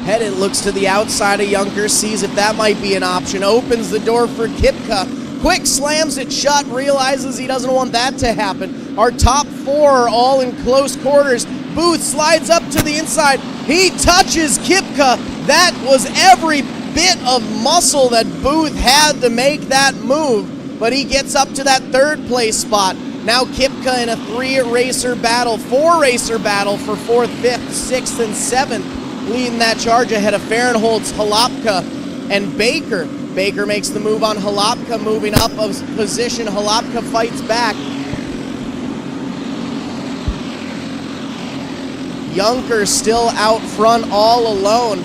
Pettit looks to the outside of Junker, sees if that might be an option, opens the door for Kipka. Quick slams it shut, realizes he doesn't want that to happen. Our top 4 are all in close quarters. Booth slides up to the inside. He touches Kipka. That was every bit of muscle that Booth had to make that move, but he gets up to that 3rd place spot. Now Kipka in a 3-racer battle, 4-racer battle for 4th, 5th, 6th, and 7th, leading that charge ahead of Fahrenholtz, Halapka, and Baker. Baker makes the move on Halapka, moving up a position. Halapka fights back. Junker still out front all alone.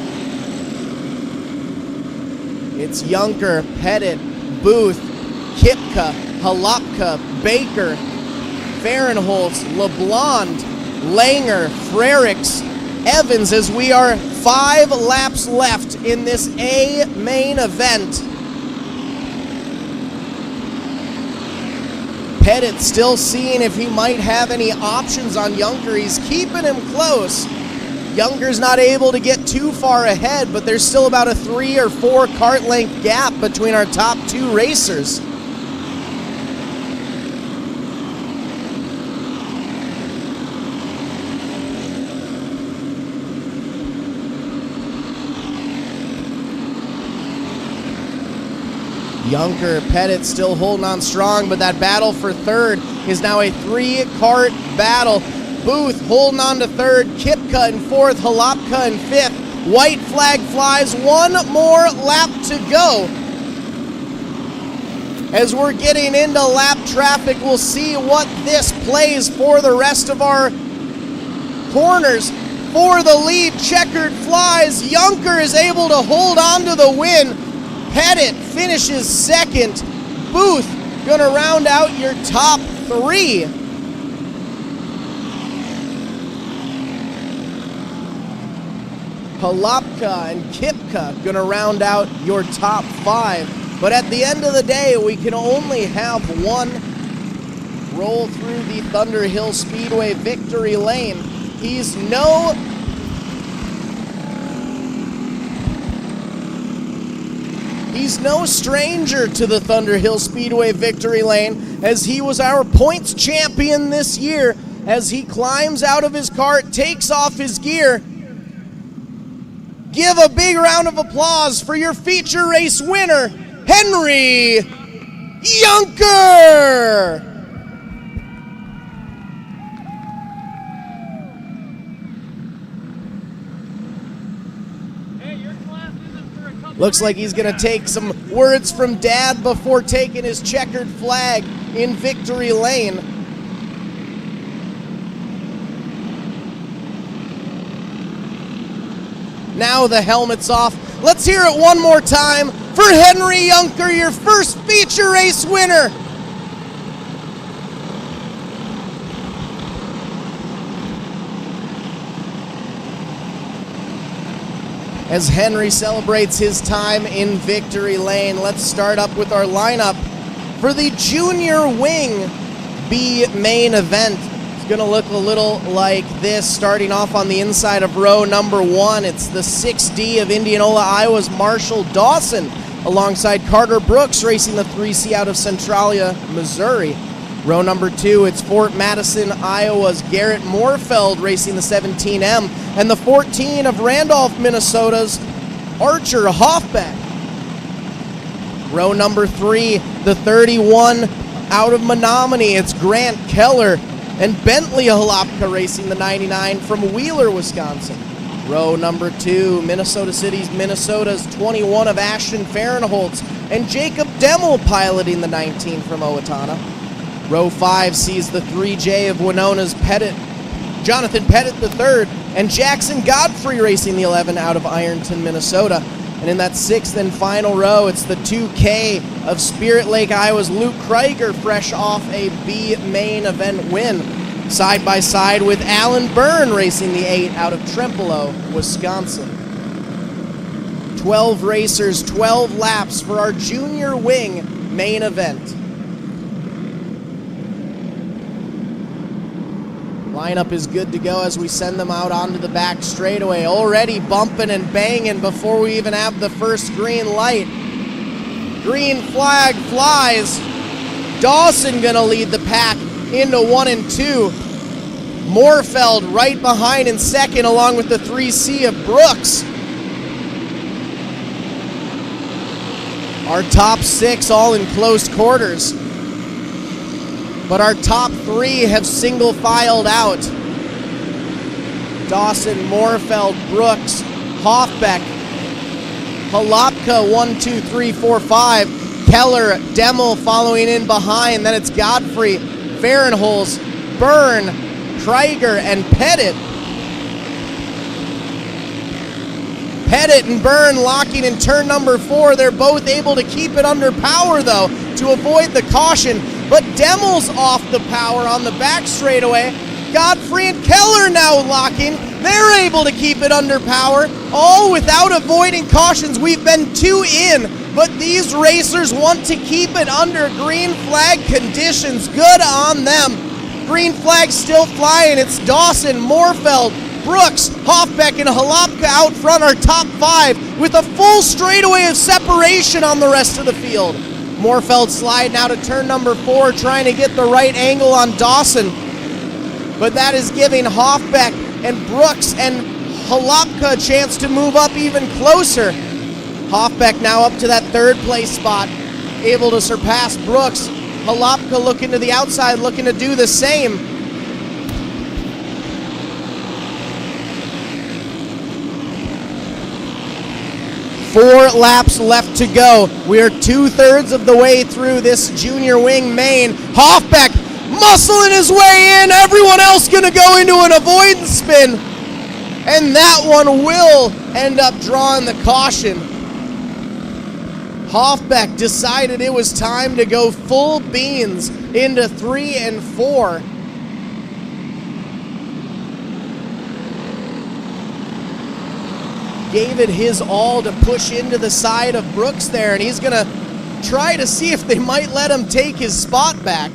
It's Junker, Pettit, Booth, Kipka, Halapka, Baker, Fahrenholtz, LeBlond, Langer, Frericks, Evans, as we are 5 laps left in this A main event. Pettit still seeing if he might have any options on Junker. He's keeping him close. Junker's not able to get too far ahead, but there's still about a 3 or 4 kart length gap between our top 2 racers. Junker, Pettit still holding on strong, but that battle for third is now a 3-kart battle. Booth holding on to third, Kipka in fourth, Halapka in fifth. White flag flies, 1 more lap to go. As we're getting into lap traffic, we'll see what this plays for the rest of our corners. For the lead, checkered flies. Junker is able to hold on to the win. Pettit finishes second. Booth gonna round out your top 3. Halapka and Kipka gonna round out your top 5. But at the end of the day, we can only have one roll through the Thunderhill Speedway victory lane. He's no stranger to the Thunderhill Speedway victory lane, as he was our points champion this year. As he climbs out of his cart, takes off his gear. Give a big round of applause for your feature race winner, Henry Junker! Looks like he's going to take some words from Dad before taking his checkered flag in victory lane. Now the helmet's off. Let's hear it one more time for Henry Junker, your first feature race winner. As Henry celebrates his time in victory lane, let's start up with our lineup for the Junior Wing B main event. It's going to look a little like this, starting off on the inside of row number 1. It's the 6D of Indianola, Iowa's Marshall Dawson, alongside Carter Brooks, racing the 3C out of Centralia, Missouri. Row number 2, it's Fort Madison, Iowa's Garrett Moorfeld, racing the 17M, and the 14 of Randolph, Minnesota's Archer Hoffbeck. Row number 3, the 31 out of Menomonie, it's Grant Keller and Bentley Halapka, racing the 99 from Wheeler, Wisconsin. Row number 2, Minnesota City's Minnesota's 21 of Ashton Fahrenholtz and Jacob Demmel, piloting the 19 from Owatonna. Row 5 sees the 3J of Winona's Pettit, Jonathan Pettit III, and Jackson Godfrey, racing the 11 out of Ironton, Minnesota. And in that 6th and final row, it's the 2K of Spirit Lake, Iowa's Luke Krieger, fresh off a B main event win, side by side with Alan Byrne, racing the 8 out of Trempealeau, Wisconsin. 12 racers, 12 laps for our Junior Wing main event. Lineup is good to go as we send them out onto the back straightaway. Already bumping and banging before we even have the first green light. Green flag flies. Dawson gonna lead the pack into 1 and 2. Moorfeld right behind in second, along with the 3C of Brooks. Our top 6 all in close quarters, but our top 3 have single filed out. Dawson, Moorfeld, Brooks, Hoffbeck, Halopka, 1, 2, 3, 4, 5. Keller, Demel following in behind. Then it's Godfrey, Fahrenholz, Byrne, Krieger, and Pettit. Pettit and Byrne locking in turn number 4. They're both able to keep it under power, though, to avoid the caution. But Demel's off the power on the back straightaway. Godfrey and Keller now locking. They're able to keep it under power, all without avoiding cautions. We've been 2 in, but these racers want to keep it under green flag conditions. Good on them. Green flag still flying. It's Dawson, Moorfeld, Brooks, Hoffbeck, and Halopka out front are top 5 with a full straightaway of separation on the rest of the field. Moorfeld sliding out of turn number 4, trying to get the right angle on Dawson. But that is giving Hoffbeck and Brooks and Halopka a chance to move up even closer. Hoffbeck now up to that 3rd place spot, able to surpass Brooks. Halopka looking to the outside, looking to do the same. Four laps left to go. We are 2/3 of the way through this junior wing main. Hoffbeck muscling his way in. Everyone else going to go into an avoidance spin. And that one will end up drawing the caution. Hoffbeck decided it was time to go full beans into 3 and 4. Gave it his all to push into the side of Brooks there, and he's going to try to see if they might let him take his spot back.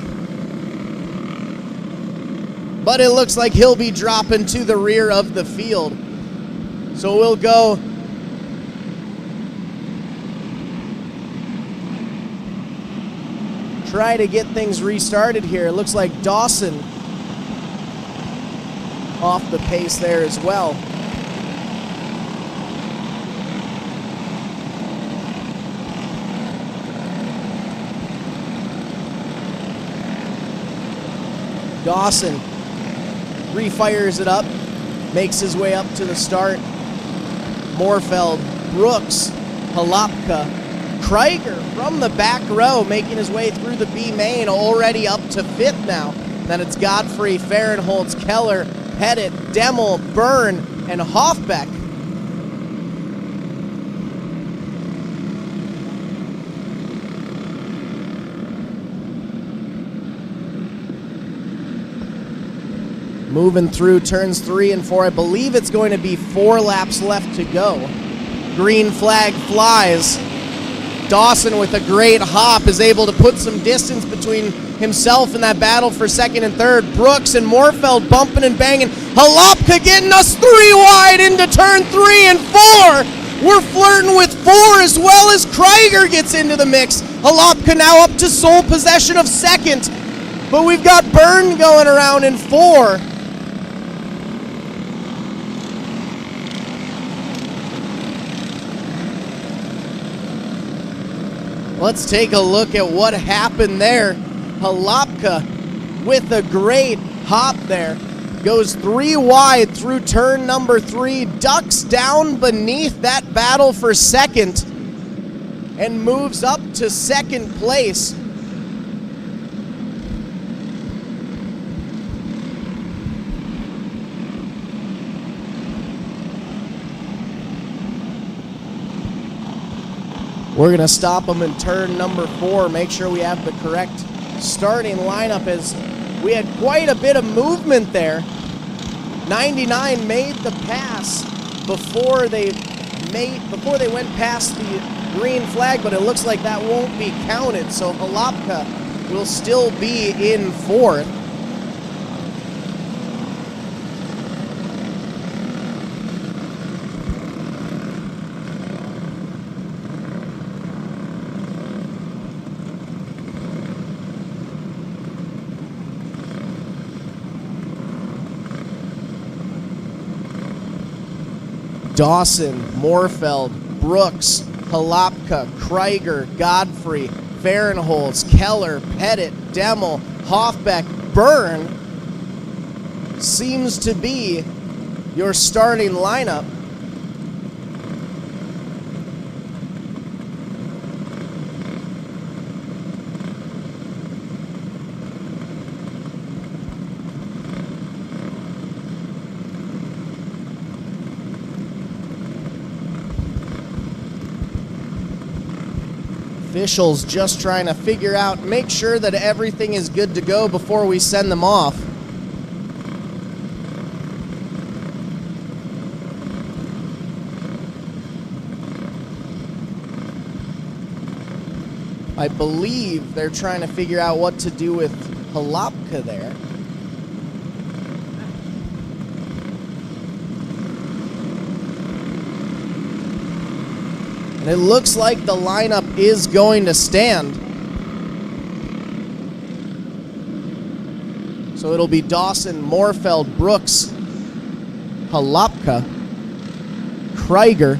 But it looks like he'll be dropping to the rear of the field. So we'll go try to get things restarted here. It looks like Dawson off the pace there as well. Dawson refires it up, makes his way up to the start. Moorfeld, Brooks, Halopka, Krieger from the back row making his way through the B main, already up to 5th now. Then it's Godfrey, Fahrenholz, Keller, Pettit, Demel, Byrne, and Hoffbeck. Moving through turns 3 and 4. I believe it's going to be 4 laps left to go. Green flag flies. Dawson with a great hop is able to put some distance between himself and that battle for 2nd and 3rd. Brooks and Moorfeld bumping and banging. Halopka getting us 3 wide into turn 3 and 4. We're flirting with 4 as well as Krieger gets into the mix. Halopka now up to sole possession of 2nd. But we've got Byrne going around in 4. Let's take a look at what happened there. Halopka with a great hop there. Goes 3 wide through turn number 3, ducks down beneath that battle for 2nd, and moves up to 2nd place. We're going to stop them in turn number 4, make sure we have the correct starting lineup, as we had quite a bit of movement there. 99 made the pass before they went past the green flag, but it looks like that won't be counted, so Halopka will still be in 4th. Dawson, Moorfeld, Brooks, Halopka, Krieger, Godfrey, Fahrenholz, Keller, Pettit, Demel, Hoffbeck, Byrne seems to be your starting lineup. Officials just trying to figure out, make sure that everything is good to go before we send them off. I believe they're trying to figure out what to do with Halapka there. And it looks like the lineup is going to stand. So it'll be Dawson, Moorfeld, Brooks, Halapka, Krieger,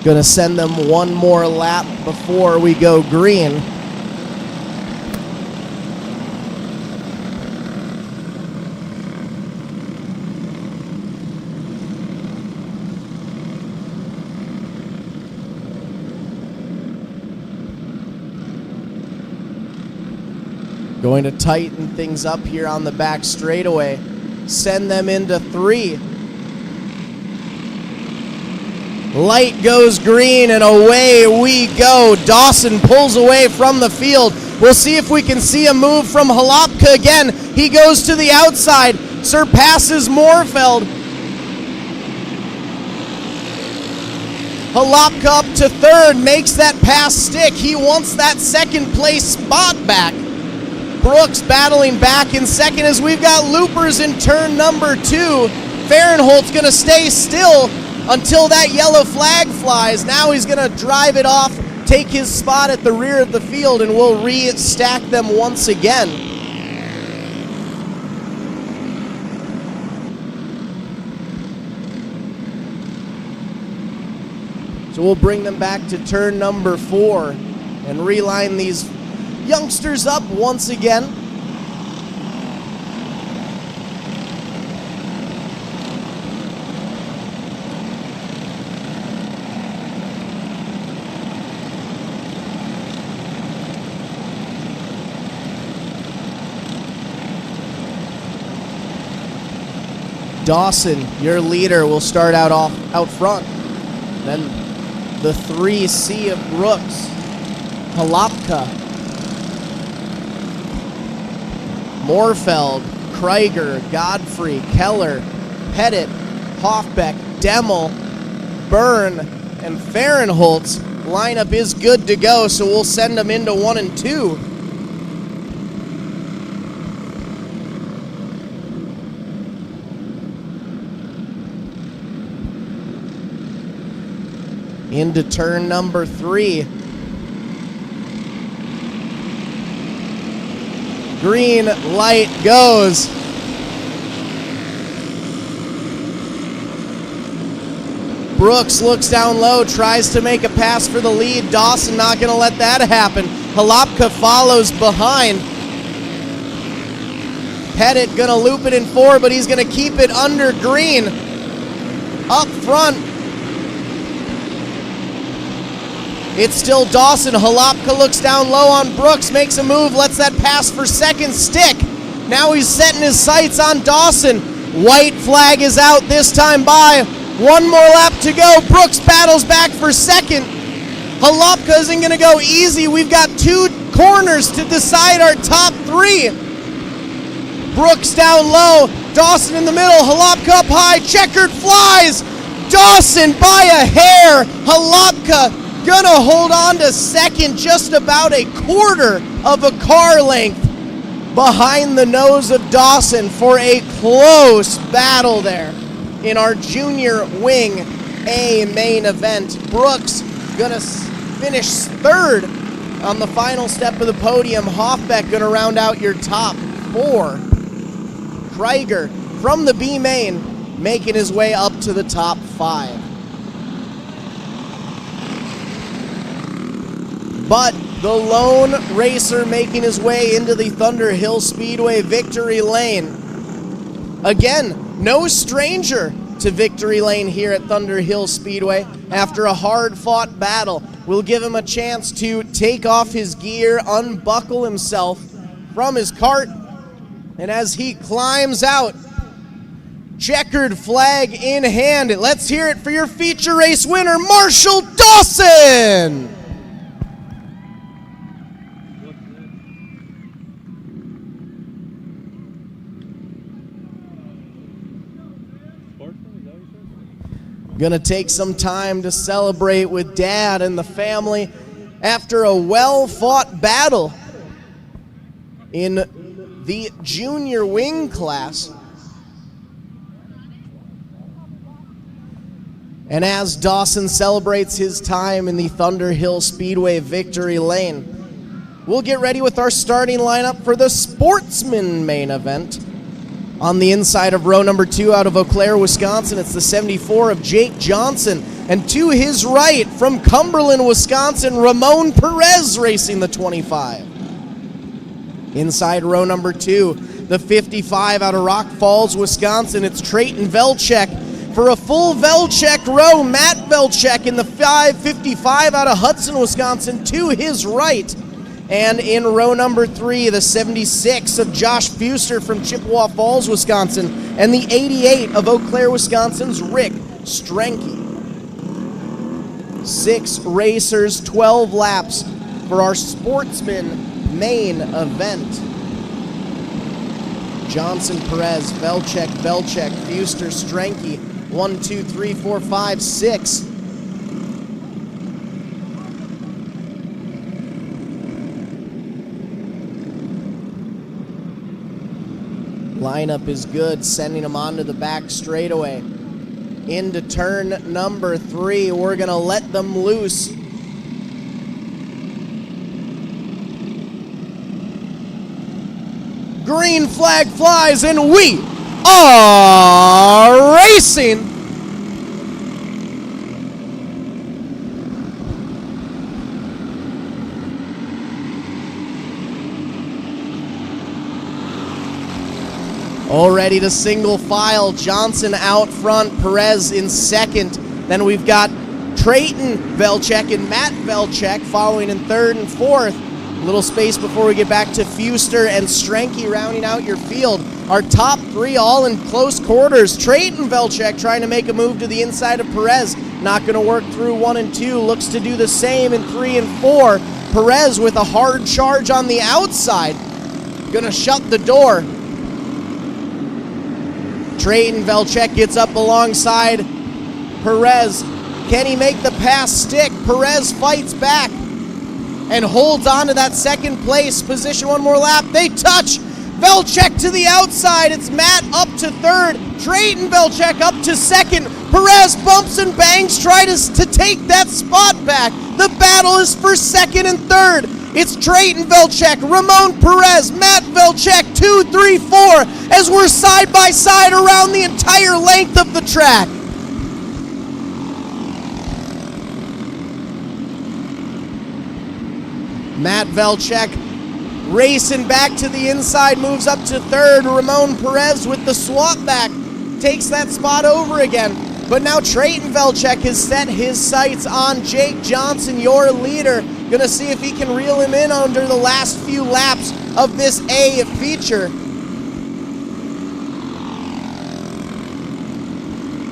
gonna send them one more lap before we go green. Going to tighten things up here on the back straightaway. Send them into 3. Light goes green and away we go. Dawson pulls away from the field. We'll see if we can see a move from Halapka again. He goes to the outside, surpasses Moorfeld. Halapka up to 3rd, makes that pass stick. He wants that 2nd place spot back. Brooks battling back in 2nd as we've got loopers in turn number 2. Fahrenholt's gonna stay still until that yellow flag flies. Now he's gonna drive it off, take his spot at the rear of the field, and we'll re-stack them once again. So we'll bring them back to turn number 4 and reline these youngsters up once again. Dawson, your leader, will start out front. Then the 3C of Brooks, Halapka, Moorfeld, Krieger, Godfrey, Keller, Pettit, Hoffbeck, Demmel, Byrne, and Fahrenholtz. Lineup is good to go, so we'll send them into 1 and 2. Into turn number 3. Green light goes. Brooks looks down low, tries to make a pass for the lead. Dawson not going to let that happen. Halapka follows behind. Pettit going to loop it in 4, but he's going to keep it under green. Up front, it's still Dawson. Halapka looks down low on Brooks, makes a move, lets that pass for 2nd stick. Now he's setting his sights on Dawson. White flag is out this time by. 1 more lap to go. Brooks battles back for 2nd. Halapka isn't going to go easy. We've got 2 corners to decide our top 3. Brooks down low. Dawson in the middle. Halapka up high. Checkered flies. Dawson by a hair. Halapka gonna hold on to 2nd, just about a quarter of a car length behind the nose of Dawson for a close battle there in our junior wing A main event. Brooks gonna finish 3rd on the final step of the podium. Hoffbeck gonna round out your top 4. Krieger from the B main making his way up to the top 5. But the lone racer making his way into the Thunder Hill Speedway victory lane. Again, no stranger to victory lane here at Thunder Hill Speedway. After a hard-fought battle, we'll give him a chance to take off his gear, unbuckle himself from his cart, And as he climbs out, checkered flag in hand, let's hear it for your feature race winner, Marshall Dawson! Gonna take some time to celebrate with Dad and the family after a well-fought battle in the junior wing class. And as Dawson celebrates his time in the Thunderhill Speedway victory lane, we'll get ready with our starting lineup for the Sportsman main event. On the inside of row number 2 out of Eau Claire, Wisconsin, it's the 74 of Jake Johnson. And to his right, from Cumberland, Wisconsin, Ramon Perez racing the 25. Inside row number 2, the 55 out of Rock Falls, Wisconsin, it's Trayton Velchek. For a full Velchek row, Matt Velchek in the 555 out of Hudson, Wisconsin, to his right. And in row number 3, the 76 of Josh Fuster from Chippewa Falls, Wisconsin, and the 88 of Eau Claire, Wisconsin's Rick Strenke. 6 racers, 12 laps for our Sportsman main event. Johnson, Perez, Velchek, Fuster, Strenke. 1, 2, 3, 4, 5, 6. Lineup is good, sending them onto the back straightaway. Into turn number 3, we're gonna let them loose. Green flag flies and we are racing. All ready to single file. Johnson out front, Perez in second. Then we've got Trayton Velchek and Matt Velchek following in third and fourth. A little space before we get back to Fuster and Strenke rounding out your field. Our top 3 all in close quarters. Trayton Velchek trying to make a move to the inside of Perez. Not going to work through 1 and 2. Looks to do the same in 3 and 4. Perez with a hard charge on the outside. Going to shut the door. Trayton Velchek gets up alongside Perez. Can he make the pass stick? Perez fights back and holds on to that second place position. One more lap. They touch. Velchek to the outside. It's Matt up to third. Trayton Velchek up to second. Perez bumps and bangs, tries to take that spot back. The battle is for second and third. It's Trayton Velchek, Ramon Perez, Matt Velchek, 2, 3, 4, as we're side by side around the entire length of the track. Matt Velchek racing back to the inside, moves up to third. Ramon Perez with the swap back takes that spot over again. But now Trayton Velchek has set his sights on Jake Johnson, your leader. Gonna see if he can reel him in under the last few laps of this A feature.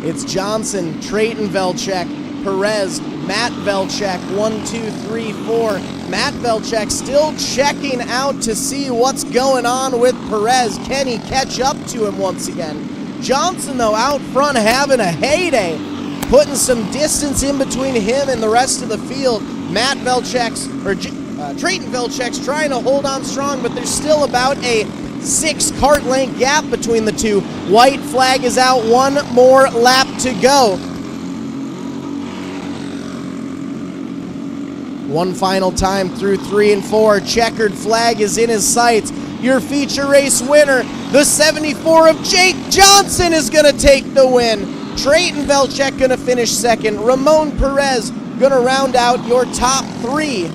It's Johnson, Trayton Velchek, Perez, Matt Velchek, 1, 2, 3, 4. Matt Velchek still checking out to see what's going on with Perez. Can he catch up to him once again? Johnson, though, out front having a heyday, putting some distance in between him and the rest of the field. Matt Velchek's, Trayton Velchek's trying to hold on strong, but there's still about a 6 kart length gap between the two. White flag is out, 1 more lap to go. One final time through 3 and 4. Checkered flag is in his sights. Your feature race winner, the 74 of Jake Johnson, is going to take the win. Trayton Velchek going to finish second. Ramon Perez going to round out your top 3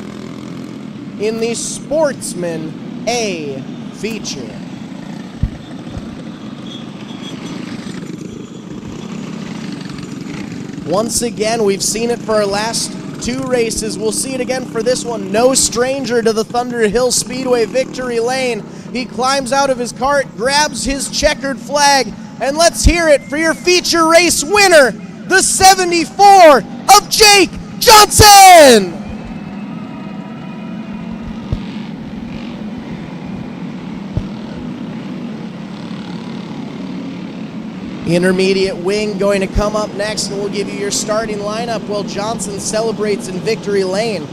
in the Sportsman A feature. Once again, we've seen it for our last 2 races. We'll see it again for this one. No stranger to the Thunderhill Speedway victory lane. He climbs out of his cart, grabs his checkered flag, and let's hear it for your feature race winner, the 74 of Jake Johnson! Intermediate wing going to come up next, and we'll give you your starting lineup while Johnson celebrates in victory lane.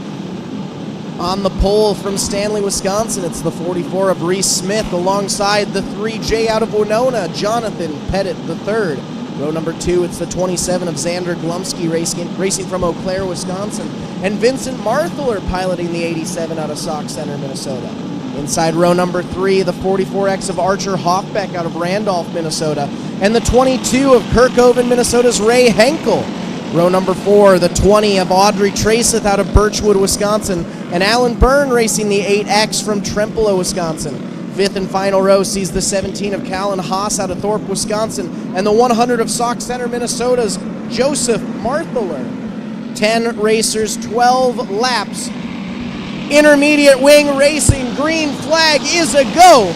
On the pole from Stanley, Wisconsin, it's the 44 of Reese Smith alongside the 3J out of Winona, Jonathan Pettit III. Row number 2, it's the 27 of Xander Glumsky racing from Eau Claire, Wisconsin. And Vincent Marthler piloting the 87 out of Sauk Center, Minnesota. Inside row number 3, the 44X of Archer Hoffbeck out of Randolph, Minnesota. And the 22 of Kirkhoven, Minnesota's Ray Henkel. Row number 4, the 20 of Audrey Traceth out of Birchwood, Wisconsin, and Alan Byrne racing the 8X from Trempealeau, Wisconsin. Fifth and final row sees the 17 of Callan Haas out of Thorpe, Wisconsin, and the 100 of Sauk Center, Minnesota's Joseph Marthler. 10 racers, 12 laps. Intermediate wing racing, green flag is a go.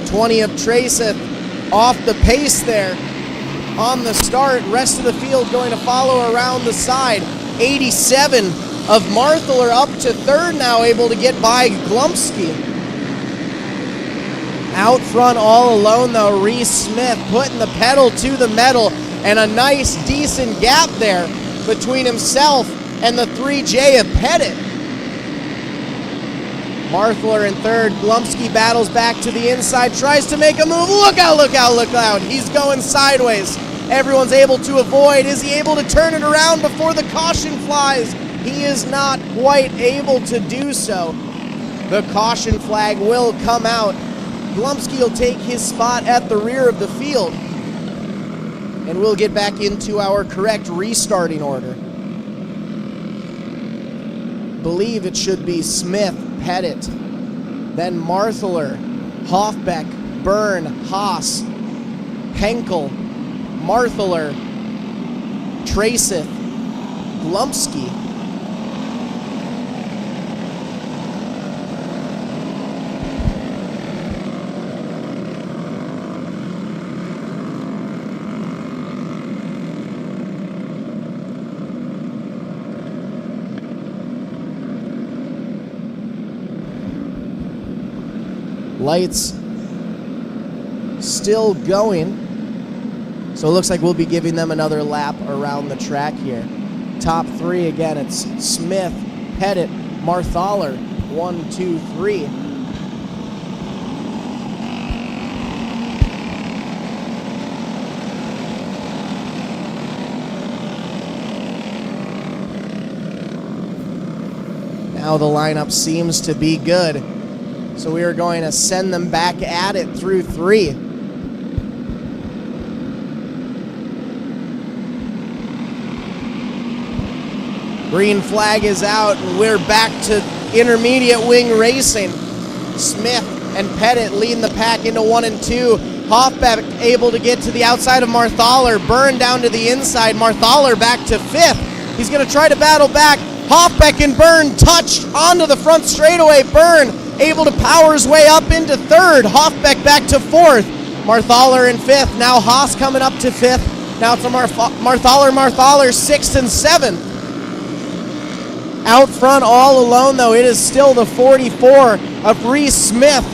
'20 of Traceth off the pace there on the start. Rest of the field going to follow around the side. 87 of Marthler up to third now, able to get by Glumsky. Out front all alone though, Reese Smith putting the pedal to the metal, and a nice decent gap there between himself and the 3J of Pettit. Marthler in third. Glumsky battles back to the inside, tries to make a move. Look out, look out, look out. He's going sideways. Everyone's able to avoid. Is he able to turn it around before the caution flies? He is not quite able to do so. The caution flag will come out. Glumsky will take his spot at the rear of the field. And we'll get back into our correct restarting order. Believe it should be Smith, Pettit, then Marthler, Hoffbeck, Byrne, Haas, Henkel, Marthler, Traceth, Glumsky. Lights still going. So it looks like we'll be giving them another lap around the track here. Top three again, it's Smith, Pettit, Marthaler. 1, 2, 3. Now the lineup seems to be good. So we are going to send them back at it through 3. Green flag is out, and we're back to intermediate wing racing. Smith and Pettit leading the pack into 1 and 2. Hoffbeck able to get to the outside of Marthaler. Byrne down to the inside. Marthaler back to 5th. He's going to try to battle back. Hoffbeck and Byrne touched onto the front straightaway. Byrne able to power his way up into 3rd. Hoffbeck back to 4th. Marthaler in 5th. Now Haas coming up to 5th. Now it's a Marthaler, 6th and 7th. Out front all alone though, it is still the 44 of Reese Smith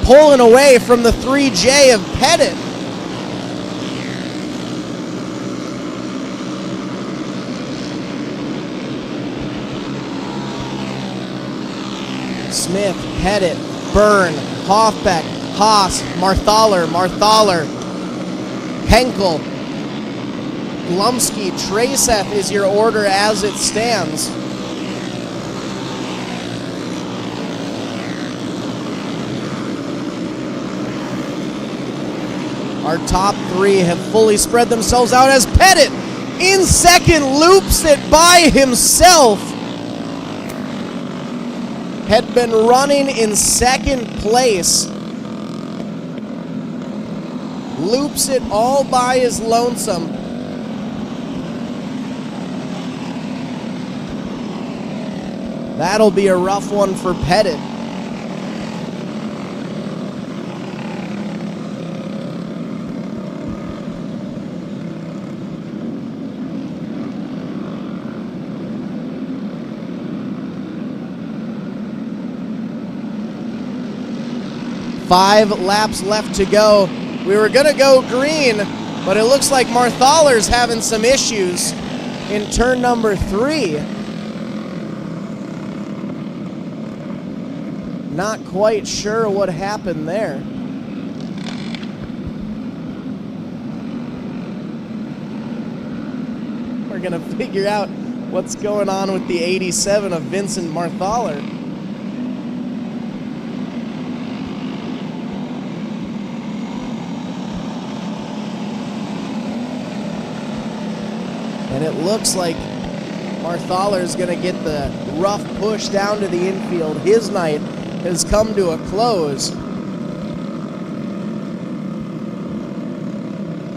pulling away from the 3J of Pettit. Smith, Pettit, Byrne, Hoffbeck, Haas, Marthaler, Henkel, Glumsky, Traceth is your order as it stands. Our top 3 have fully spread themselves out as Pettit in 2nd loops it by himself. Had been running in 2nd place. Loops it all by his lonesome. That'll be a rough one for Pettit. Five laps left to go. We were gonna go green, but it looks like Marthaler's having some issues in turn number 3. Not quite sure what happened there. We're gonna figure out what's going on with the 87 of Vincent Marthaler. And it looks like Marthaler's going to get the rough push down to the infield. His night has come to a close.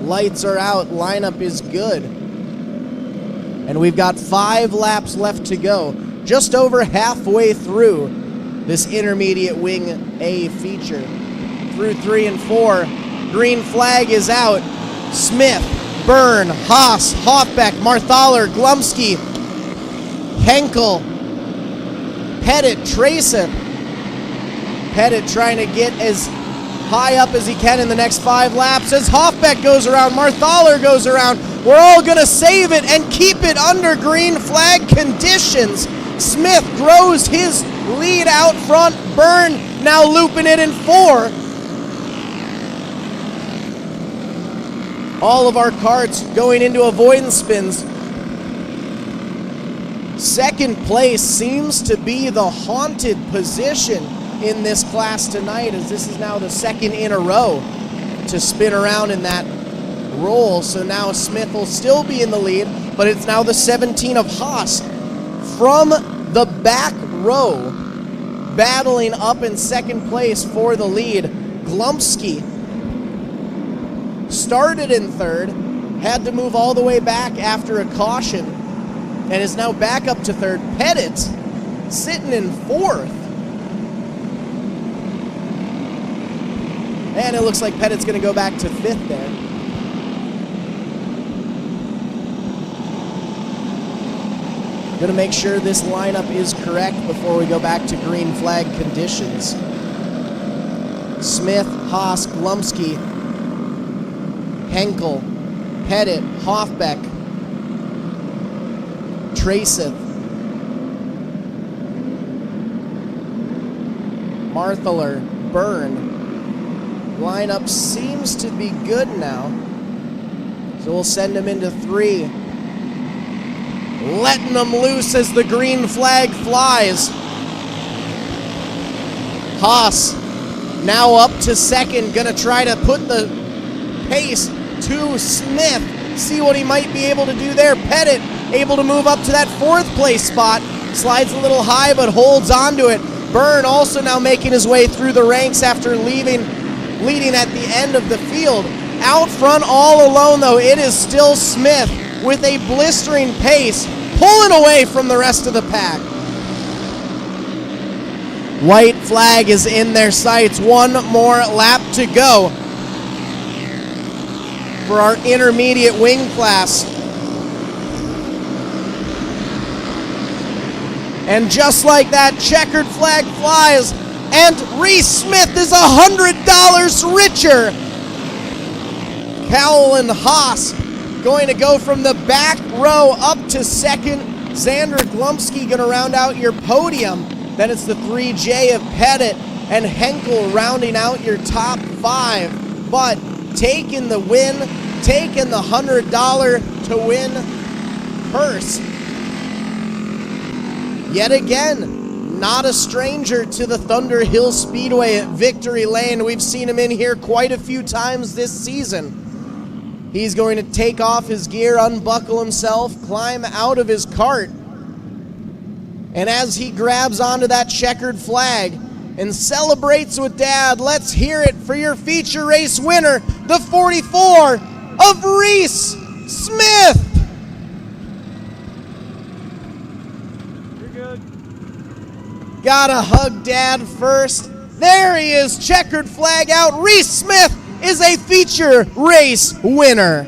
Lights are out. Lineup is good. And we've got 5 laps left to go. Just over halfway through this intermediate wing A feature. Through 3 and 4. Green flag is out. Smith, Byrne, Haas, Hoffbeck, Marthaler, Glumsky, Henkel, Pettit, Traceth. Pettit trying to get as high up as he can in the next 5 laps as Hoffbeck goes around, Marthaler goes around. We're all going to save it and keep it under green flag conditions. Smith grows his lead out front. Byrne now looping it in 4. All of our carts going into avoidance spins. Second place seems to be the haunted position in this class tonight, as this is now the second in a row to spin around in that roll. So now Smith will still be in the lead, but it's now the 17 of Haas from the back row, battling up in second place for the lead. Glumsky started in third, had to move all the way back after a caution, and is now back up to third. Pettit sitting in 4th. And it looks like Pettit's going to go back to 5th there. Going to make sure this lineup is correct before we go back to green flag conditions. Smith, Haas, Glumsky, Henkel, Pettit, Hoffbeck, Traceth, Marthaler, Byrne. Lineup seems to be good now. So we'll send him into 3. Letting them loose as the green flag flies. Haas now up to second. Gonna try to put the pace to Smith. See what he might be able to do there. Pettit able to move up to that 4th place spot. Slides a little high but holds on to it. Byrne also now making his way through the ranks after leading at the end of the field. Out front all alone though, it is still Smith with a blistering pace, pulling away from the rest of the pack. White flag is in their sights. 1 more lap to go for our intermediate wing class. And just like that, checkered flag flies, and Reese Smith is $100 richer. Cowell and Haas going to go from the back row up to second. Xander Glumsky going to round out your podium. Then it's the 3J of Pettit and Henkel rounding out your top 5. But taking the win, taking the $100 to win purse. Yet again, not a stranger to the Thunder Hill Speedway at Victory Lane. We've seen him in here quite a few times this season. He's going to take off his gear, unbuckle himself, climb out of his cart. And as he grabs onto that checkered flag and celebrates with Dad, let's hear it for your feature race winner, the 44 of Reese Smith. You're good. Gotta hug Dad first. There he is, checkered flag out. Reese Smith is a feature race winner.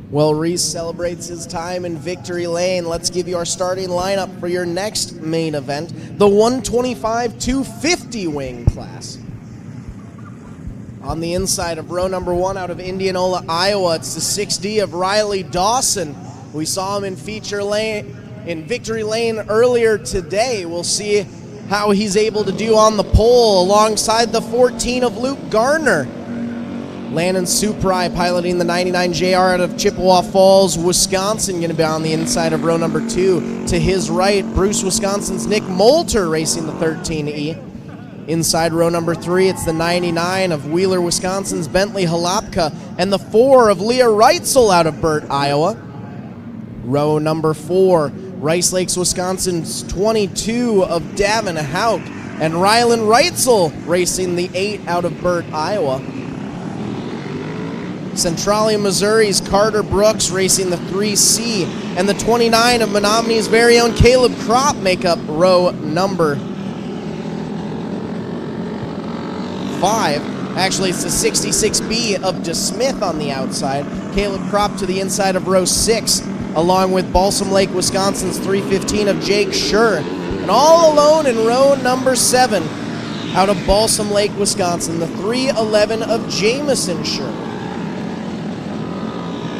Well, Reese celebrates his time in victory lane. Let's give you our starting lineup for your next main event, the 125-250 wing class. On the inside of row number 1 out of Indianola, Iowa, it's the 6D of Riley Dawson. We saw him in victory lane earlier today. We'll see how he's able to do on the pole alongside the 14 of Luke Garner. Landon Suprai piloting the 99 JR out of Chippewa Falls, Wisconsin, going to be on the inside of row number 2. To his right, Bruce, Wisconsin's Nick Moulter racing the 13E. Inside row number 3, it's the 99 of Wheeler, Wisconsin's Bentley Halapka, and the 4 of Leah Reitzel out of Burt, Iowa. Row number 4, Rice Lakes, Wisconsin's 22 of Davin Hauk, and Rylan Reitzel racing the 8 out of Burt, Iowa. Centralia, Missouri's Carter Brooks racing the 3C, and the 29 of Menomonie's very own Caleb Kropp make up row number 5. Actually, it's the 66B of DeSmith on the outside. Caleb Kropp to the inside of row 6, along with Balsam Lake, Wisconsin's 315 of Jake Schur. And all alone in row number 7, out of Balsam Lake, Wisconsin, the 311 of Jamison Schur.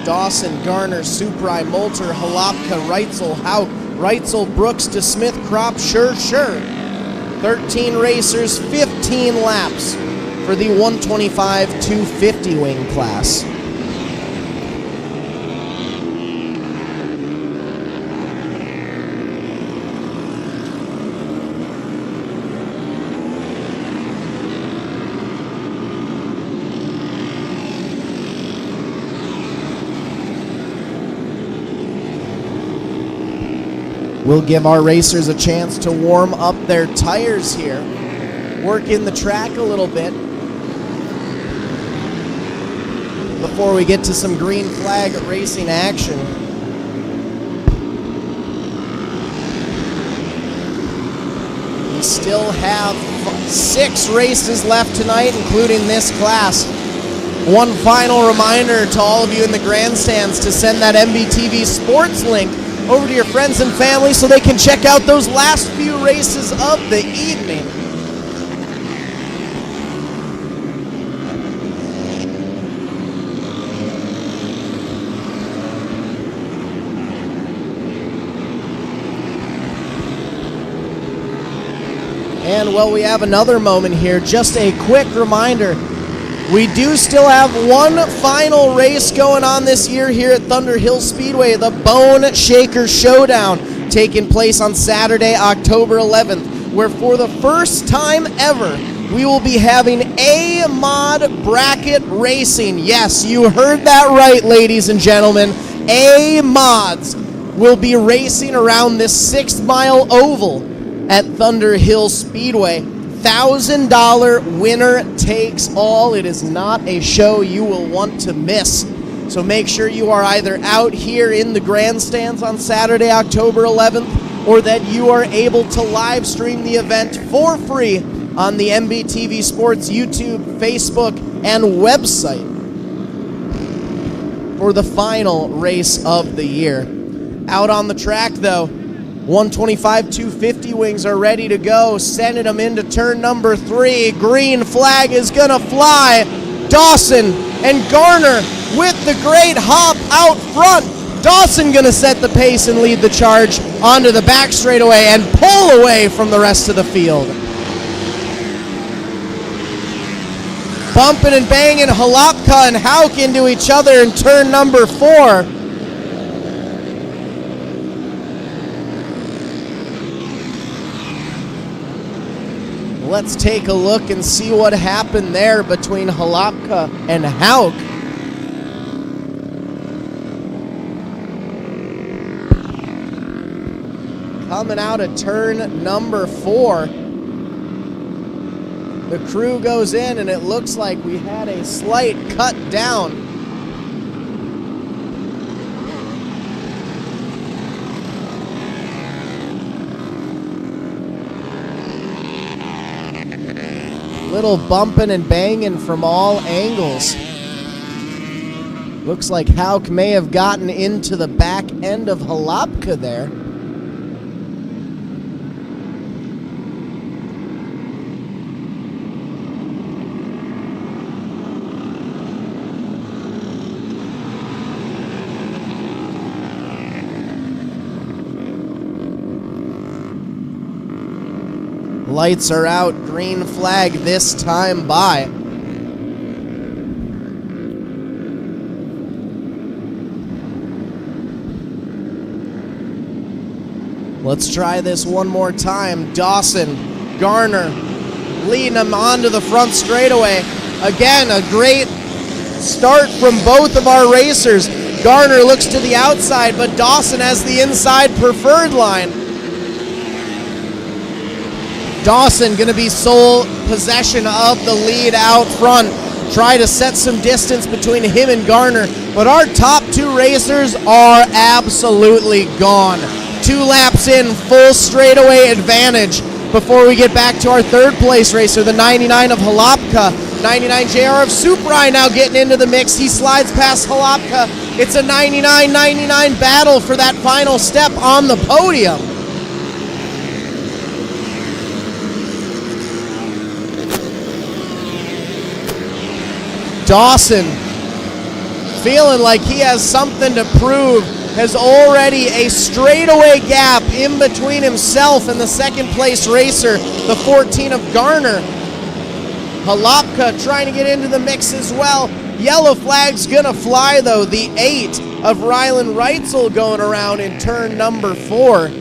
Dawson, Garner, Suprai, Moulter, Halapka, Reitzel, Hauk, Reitzel, Brooks, DeSmith, Kropp, Schur. 13 racers, 15 laps for the 125-250 wing class. We'll give our racers a chance to warm up their tires here, work in the track a little bit before we get to some green flag racing action. We still have 6 races left tonight, including this class. One final reminder to all of you in the grandstands to send that MBTV Sports link over to your friends and family so they can check out those last few races of the evening. And well, we have another moment here. Just a quick reminder. We do still have one final race going on this year here at Thunder Hill Speedway, the Bone Shaker Showdown, taking place on Saturday, October 11th, where for the first time ever, we will be having A-Mod bracket racing. Yes, you heard that right, ladies and gentlemen. A-Mods will be racing around this 6-mile oval at Thunder Hill Speedway. $1,000 winner takes all. It is not a show you will want to miss. So make sure you are either out here in the grandstands on Saturday, October 11th, or that you are able to live stream the event for free on the MBTV Sports YouTube, Facebook, and website for the final race of the year. Out on the track, though, 125-250 wings are ready to go, sending them into turn number 3. Green flag is going to fly. Dawson and Garner with the great hop out front. Dawson going to set the pace and lead the charge onto the back straightaway and pull away from the rest of the field. Bumping and banging Halapka and Hauk into each other in turn number 4. Let's take a look and see what happened there between Halapka and Hauk. Coming out of turn number 4. The crew goes in and it looks like we had a slight cut down. Little bumping and banging from all angles. Looks like Hauk may have gotten into the back end of Halapka there. Lights are out, green flag this time by. Let's try this one more time. Dawson, Garner, leading them onto the front straightaway. Again, a great start from both of our racers. Garner looks to the outside, but Dawson has the inside preferred line. Dawson going to be sole possession of the lead out front. Try to set some distance between him and Garner, but our top 2 racers are absolutely gone. 2 laps in, full straightaway advantage before we get back to our 3rd place racer, the 99 of Halapka. 99 JR of Suprai now getting into the mix. He slides past Halapka. It's a 99-99 battle for that final step on the podium. Dawson, feeling like he has something to prove, has already a straightaway gap in between himself and the 2nd place racer, the 14 of Garner. Halapka trying to get into the mix as well. Yellow flag's gonna fly though. The 8 of Rylan Reitzel going around in turn number 4.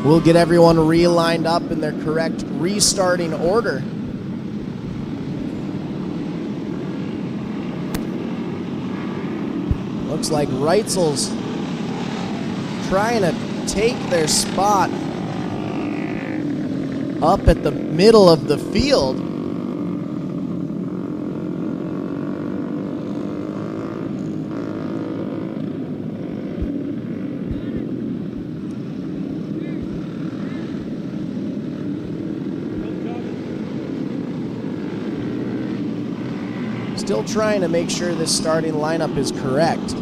We'll get everyone relined up in their correct restarting order. Looks like Reitzel's trying to take their spot up at the middle of the field. Still trying to make sure this starting lineup is correct.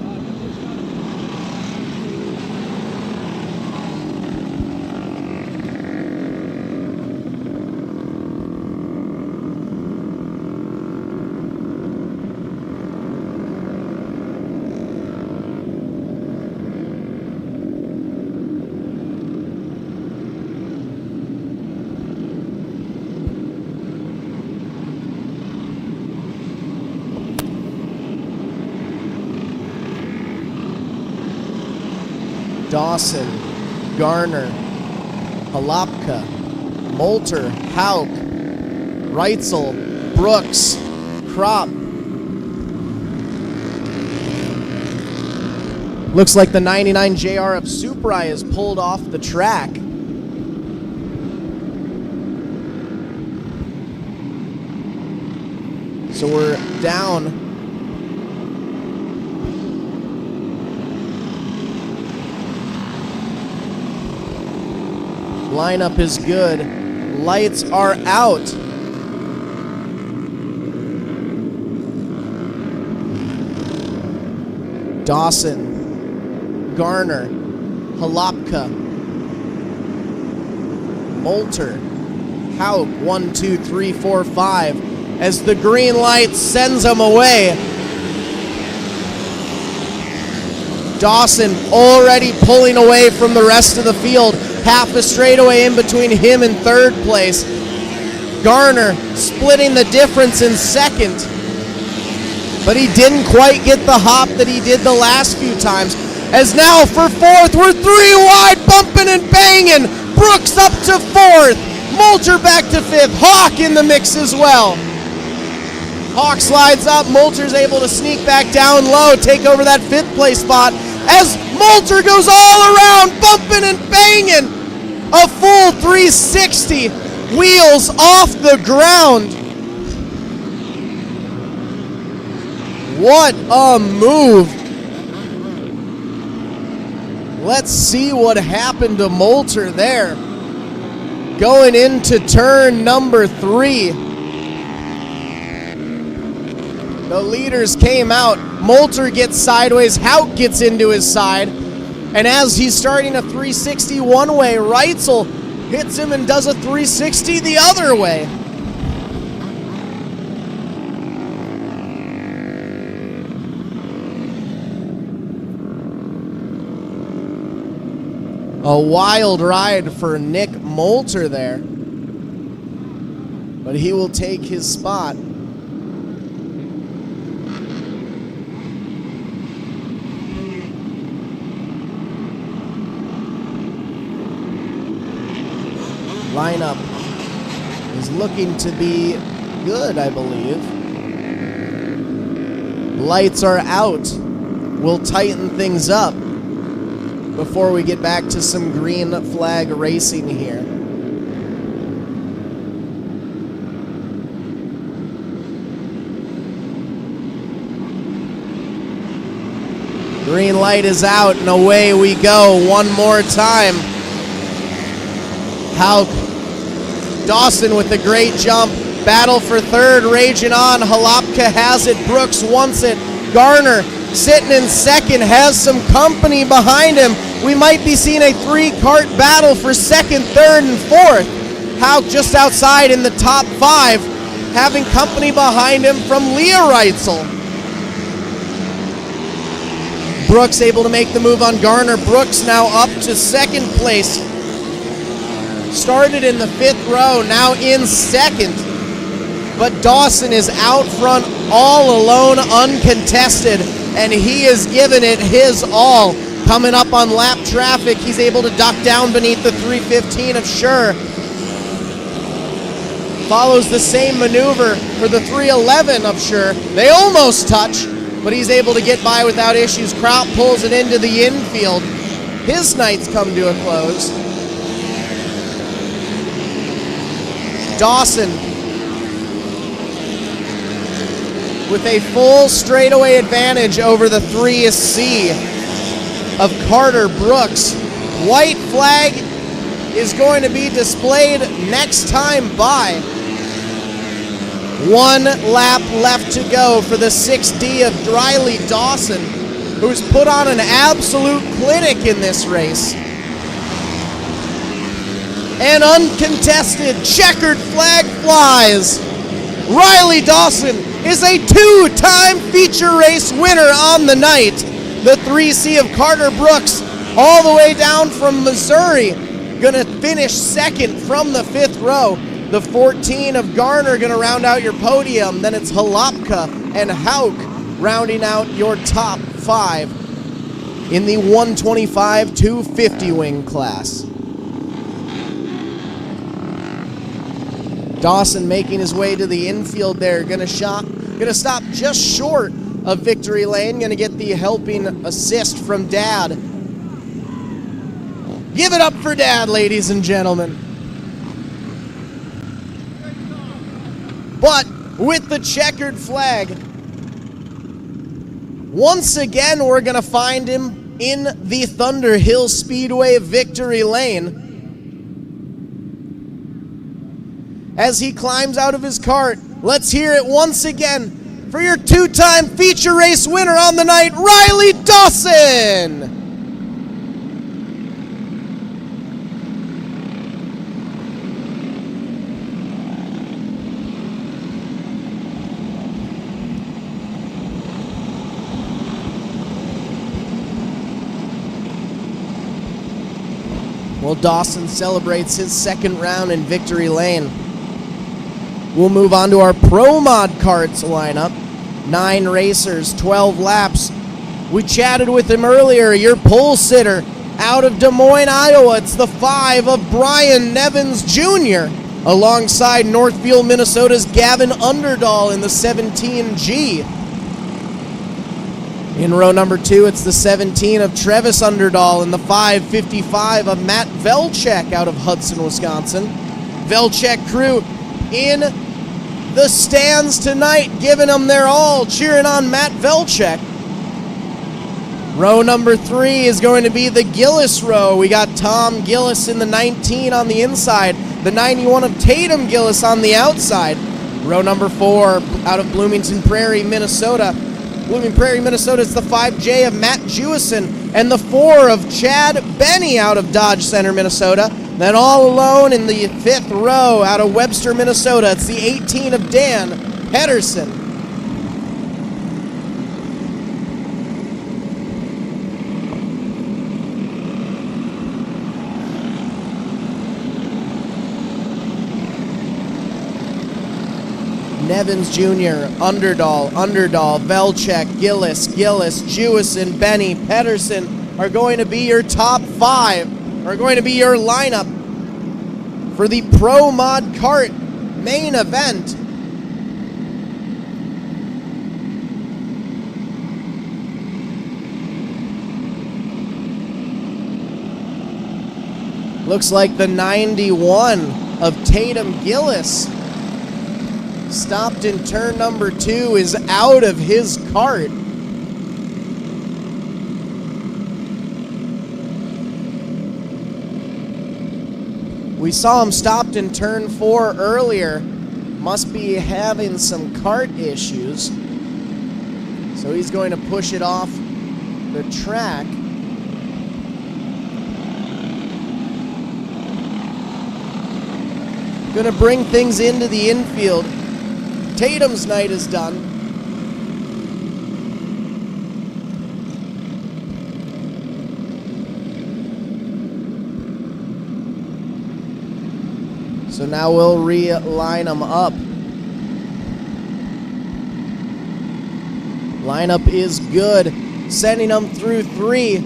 Dawson, Garner, Halapka, Moulter, Hauk, Reitzel, Brooks, Kropp. Looks like the 99 JR of Suprai is pulled off the track. So we're down lineup is good. Lights are out. Dawson, Garner, Halapka, Moulter, Hauk, 1, 2, 3, 4, 5, as the green light sends them away. Dawson already pulling away from the rest of the field, half a straightaway in between him and third place. Garner splitting the difference in second, but he didn't quite get the hop that he did the last few times. As now for fourth, we're 3 wide, bumping and banging. Brooks up to fourth, Moulter back to fifth, Hawk in the mix as well. Hawk slides up, Moulter's able to sneak back down low, take over that fifth place spot, as Moulter goes all around, bumping and banging. A full 360, wheels off the ground. What a move. Let's see what happened to Moulter there. Going into turn number 3. The leaders came out. Moulter gets sideways, Hauk gets into his side. And as he's starting a 360 one way, Reitzel hits him and does a 360 the other way. A wild ride for Nick Moulter there. But he will take his spot. Lineup is looking to be good, I believe. Lights are out. We'll tighten things up before we get back to some green flag racing here. Green light is out and away we go one more time. Hauk, Dawson with a great jump. Battle for third raging on. Halapka has it. Brooks wants it. Garner sitting in second, has some company behind him. We might be seeing a 3-cart battle for second, third, and fourth. Hauk just outside in the top 5, having company behind him from Leah Reitzel. Brooks able to make the move on Garner. Brooks now up to second place. Started in the 5th row, now in second. But Dawson is out front all alone, uncontested, and he is giving it his all. Coming up on lap traffic, he's able to duck down beneath the 315 of Sure. Follows the same maneuver for the 311 of Sure. They almost touch, but he's able to get by without issues. Kraut pulls it into the infield. His nights come to a close. Dawson with a full straightaway advantage over the 3C of Carter Brooks. White flag is going to be displayed next time by. 1 lap left to go for the 6D of Riley Dawson, who's put on an absolute clinic in this race. And uncontested checkered flag flies. Riley Dawson is a 2-time feature race winner on the night. The 3C of Carter Brooks, all the way down from Missouri, gonna finish second from the 5th row. The 14 of Garner gonna round out your podium. Then it's Halapka and Hauk rounding out your top 5 in the 125-250 wing class. Dawson making his way to the infield there, gonna stop just short of victory lane, gonna get the helping assist from Dad. Give it up for Dad, ladies and gentlemen. But with the checkered flag, once again we're gonna find him in the Thunderhill Speedway victory lane. As he climbs out of his cart, let's hear it once again for your 2-time feature race winner on the night, Riley Dawson! Well, Dawson celebrates his second round in victory lane. We'll move on to our Pro Mod Karts lineup. 9 racers, 12 laps. We chatted with him earlier, your pole sitter out of Des Moines, Iowa. It's the 5 of Brian Nevins Jr. alongside Northfield, Minnesota's Gavin Underdahl in the 17G. In row number 2, it's the 17 of Travis Underdahl and the 555 of Matt Velchek out of Hudson, Wisconsin. Velchek crew in the stands tonight, giving them their all, cheering on Matt Velchek. Row number 3 is going to be the Gillis row. We got Tom Gillis in the 19 on the inside, the 91 of Tatum Gillis on the outside. Row number 4 out of Bloomington Prairie, Minnesota. Bloomington Prairie, Minnesota, it's the 5J of Matt Jewison and the 4 of Chad Benny out of Dodge Center, Minnesota. Then all alone in the 5th row out of Webster, Minnesota, it's the 18 of Dan Pedersen. Nevins Jr., Underdahl, Velchek, Gillis, Jewison, Benny, Pedersen are going to be your top 5, are going to be your lineup for the Pro Mod Kart main event. Looks like the 91 of Tatum Gillis stopped in turn number 2 is out of his kart. We saw him stopped in turn 4 earlier. Must be having some kart issues. So he's going to push it off the track. Gonna bring things into the infield. Tatum's night is done. So now we'll realign them up. Lineup is good. Sending them through 3.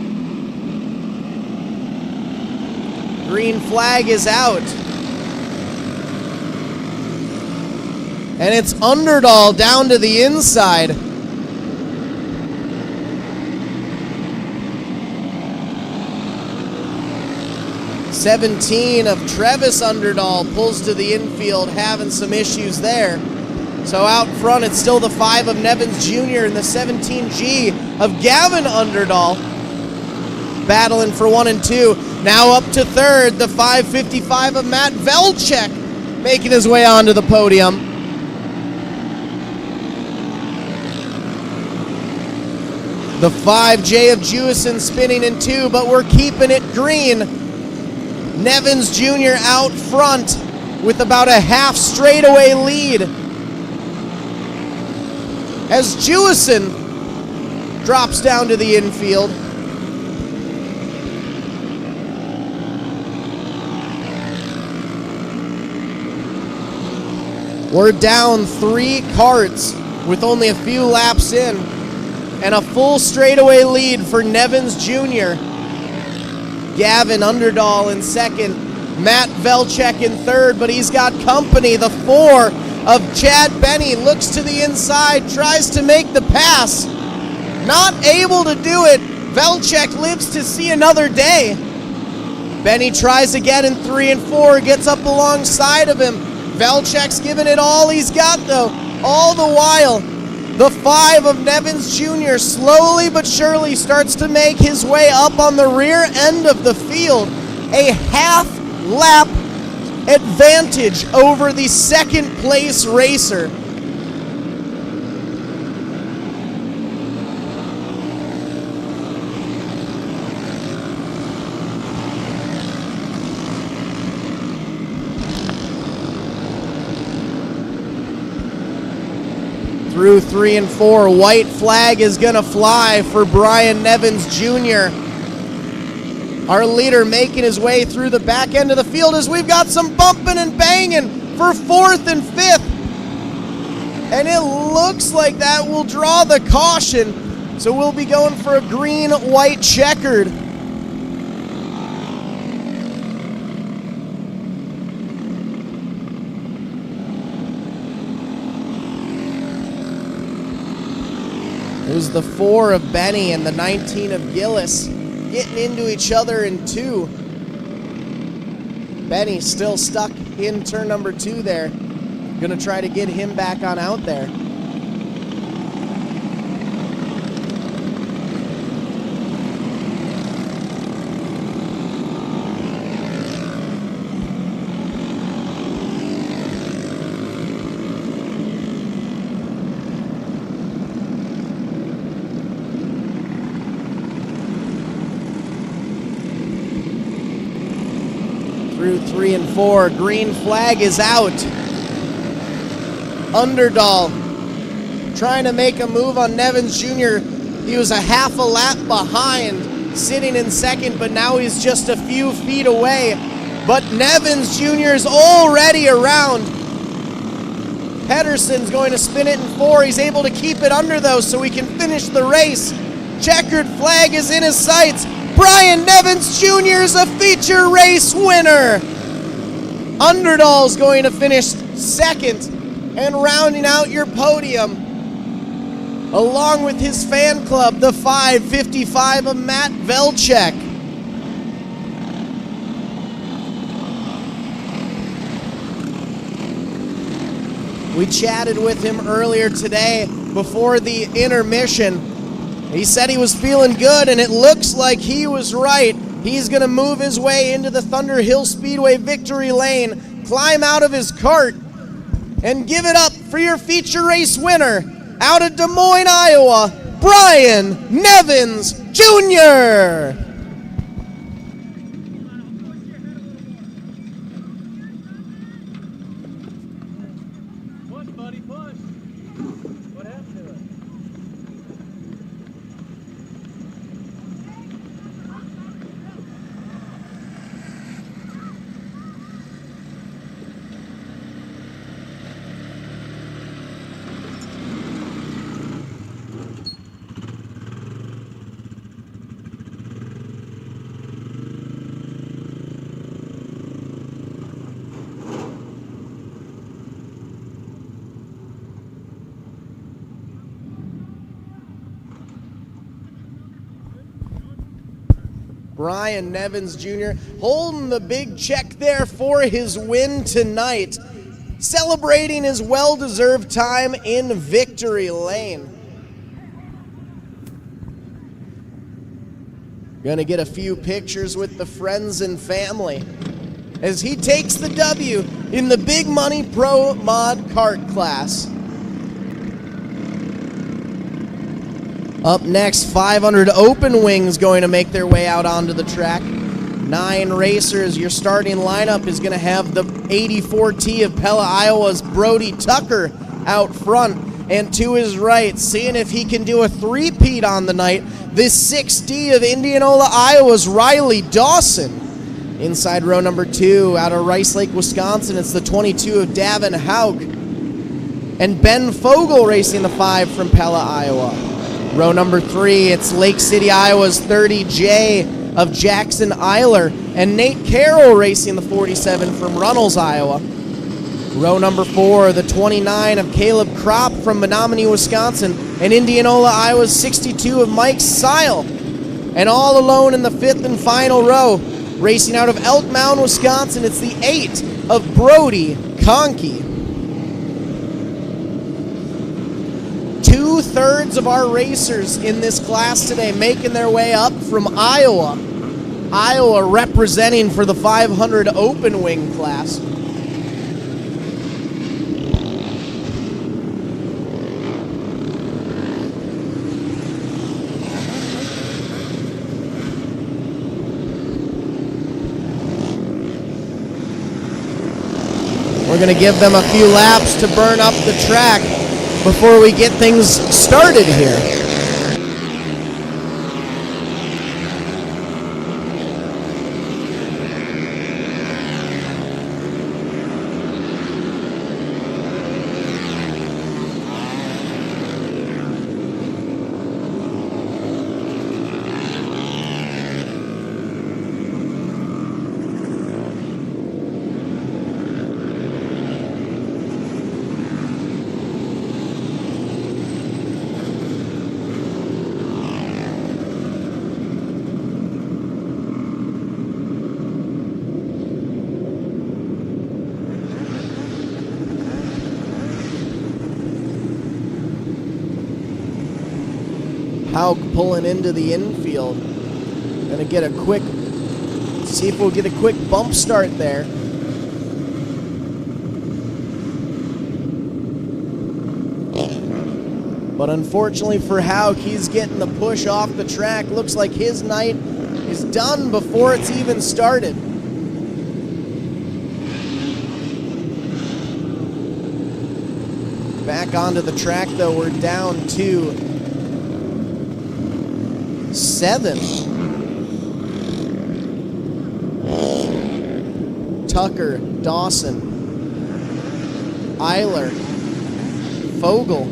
Green flag is out. And it's Underdahl down to the inside. '17 of Travis Underdahl pulls to the infield, having some issues there. So out front, it's still the 5 of Nevins Jr. and the 17G of Gavin Underdahl battling for 1 and 2. Now up to third, the 555 of Matt Velchek making his way onto the podium. The 5J of Jewison spinning in 2, but we're keeping it green. Nevins Jr. out front with about a half straightaway lead. As Jewison drops down to the infield. We're down 3 karts with only a few laps in. And a full straightaway lead for Nevins Jr. Gavin Underdahl in second. Matt Velchek in third, but he's got company. The 4 of Chad Benny looks to the inside, tries to make the pass. Not able to do it. Velchek lives to see another day. Benny tries again in 3 and 4, gets up alongside of him. Velchek's giving it all he's got, though. All the while, the 5 of Nevins Jr. slowly but surely starts to make his way up on the rear end of the field. A half-lap advantage over the second-place racer. Through 3 and 4, white flag is going to fly for Brian Nevins Jr. Our leader making his way through the back end of the field as we've got some bumping and banging for 4th and 5th. And it looks like that will draw the caution. So we'll be going for a green, white, checkered. It was the 4 of Benny and the 19 of Gillis getting into each other in 2. Benny still stuck in turn number 2 there. Gonna try to get him back on out there. Through 3 and 4, green flag is out. Underdahl trying to make a move on Nevins Jr. He was a half a lap behind, sitting in second, but now he's just a few feet away. But Nevins Jr. is already around. Pedersen's going to spin it in 4. He's able to keep it under, though, so he can finish the race. Checkered flag is in his sights. Brian Nevins Jr. is a feature race winner. Underdahl's going to finish second. And rounding out your podium, along with his fan club, the 555 of Matt Velchek. We chatted with him earlier today before the intermission. He said he was feeling good, and it looks like he was right. He's going to move his way into the Thunder Hill Speedway victory lane, climb out of his cart, and give it up for your feature race winner out of Des Moines, Iowa, Brian Nevins Jr. Push, buddy, push. What happened to it? Brian Nevins Jr. holding the big check there for his win tonight, celebrating his well-deserved time in victory lane. Gonna get a few pictures with the friends and family as he takes the W in the Big Money Pro Mod Kart class. Up next, 500 Open Wings going to make their way out onto the track. 9 racers. Your starting lineup is going to have the 84T of Pella, Iowa's Brody Tucker out front. And to his right, seeing if he can do a three-peat on the night, this 6D of Indianola, Iowa's Riley Dawson. Inside row number 2, out of Rice Lake, Wisconsin, it's the 22 of Davin Haug. And Ben Fogel racing the 5 from Pella, Iowa. Row number 3, it's Lake City, Iowa's 30J of Jackson Eiler, and Nate Carroll racing the 47 from Runnels, Iowa. Row number 4, the 29 of Caleb Kropp from Menomonie, Wisconsin, and Indianola, Iowa's 62 of Mike Seil. And all alone in the 5th and final row, racing out of Elk Mound, Wisconsin, it's the 8 of Brody Conkey. 2/3 of our racers in this class today making their way up from Iowa. Iowa representing for the 500 Open Wing class. We're going to give them a few laps to burn up the track before we get things started here. Hauk pulling into the infield. Gonna get a quick, see if we'll get a quick bump start there. But unfortunately for Hauk, he's getting the push off the track. Looks like his night is done before it's even started. Back onto the track though, we're down to 7. Tucker, Dawson, Eiler, Fogel,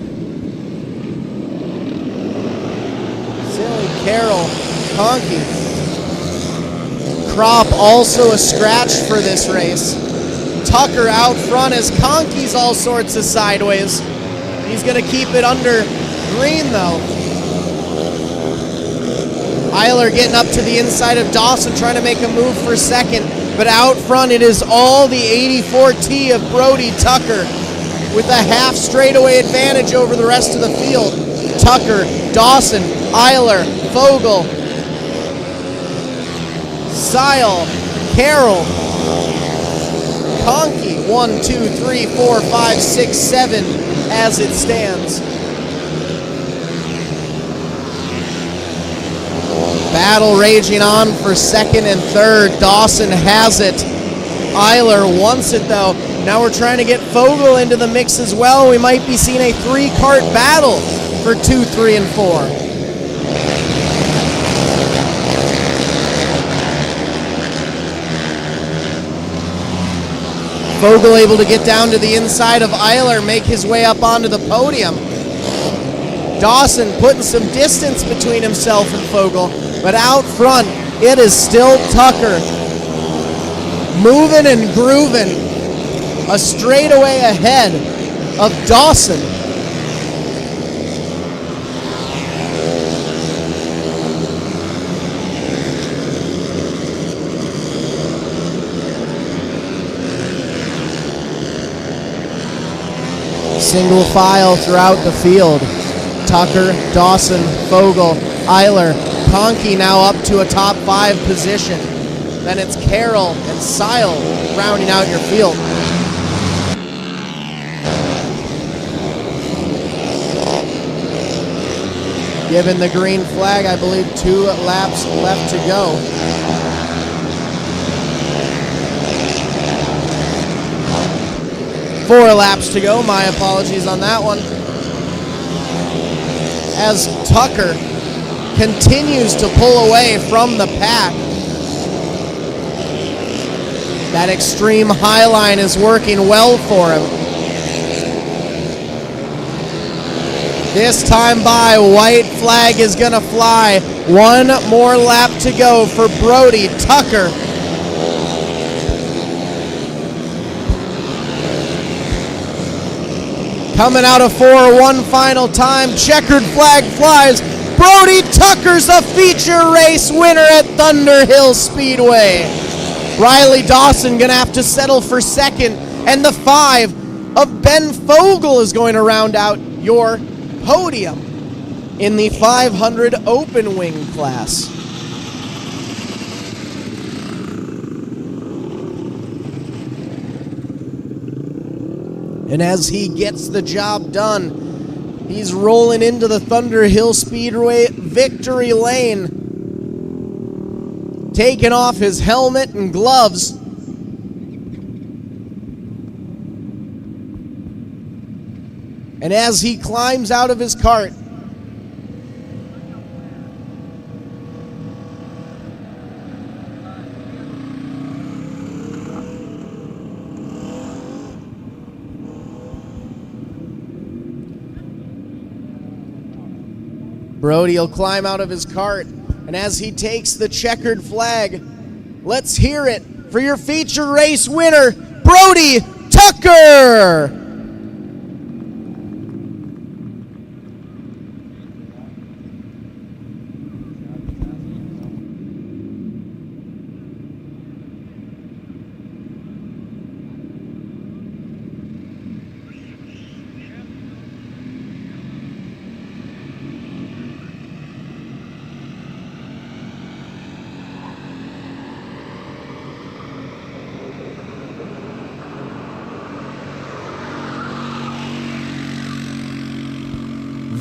Silly, Carroll, Conkey. Crop also a scratch for this race. Tucker out front as Conkey's all sorts of sideways. He's going to keep it under green though. Eiler getting up to the inside of Dawson, trying to make a move for second. But out front, it is all the 84T of Brody Tucker with a half straightaway advantage over the rest of the field. Tucker, Dawson, Eiler, Fogel, Seil, Carroll, Conkey, 1, 2, 3, 4, 5, 6, 7 as it stands. Battle raging on for second and third. Dawson has it. Eiler wants it though. Now we're trying to get Fogel into the mix as well. We might be seeing a 3-cart battle for 2, 3, and 4. Fogel able to get down to the inside of Eiler, make his way up onto the podium. Dawson putting some distance between himself and Fogel, but out front, it is still Tucker. Moving and grooving, a straightaway ahead of Dawson. Single file throughout the field. Tucker, Dawson, Fogel, Eiler, Conkey now up to a top 5 position. Then it's Carroll and Seil rounding out your field. Given the green flag, I believe 2 laps left to go. Four laps to go. My apologies on that one. As Tucker continues to pull away from the pack. That extreme high line is working well for him. This time by, white flag is going to fly. 1 more lap to go for Brody Tucker. Coming out of 4, one final time. Checkered flag flies. Brody Tucker's a feature race winner at Thunder Hill Speedway. Riley Dawson going to have to settle for second. And the 5 of Ben Fogel is going to round out your podium in the 500 open wing class. And as he gets the job done, he's rolling into the Thunder Hill Speedway victory lane, taking off his helmet and gloves. And as he climbs out of his cart, Brody will climb out of his cart, and as he takes the checkered flag, let's hear it for your feature race winner, Brody Tucker!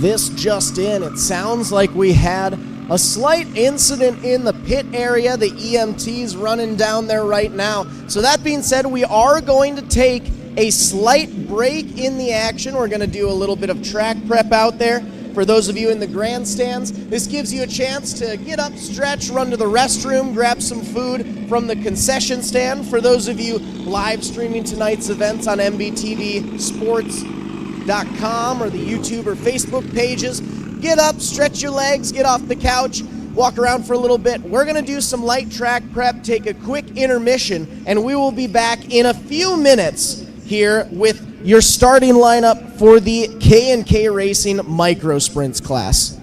this just in. It sounds like we had a slight incident in the pit area. The EMT's running down there right now. So that being said, we are going to take a slight break in the action. We're going to do a little bit of track prep out there. For those of you in the grandstands, this gives you a chance to get up, stretch, run to the restroom, grab some food from the concession stand. For those of you live streaming tonight's events on MBTV Sports.com or the YouTube or Facebook pages, get up, stretch your legs, get off the couch, walk around for a little bit. We're going to do some light track prep, take a quick intermission, and we will be back in a few minutes here with your starting lineup for the K&K Racing Micro Sprints class.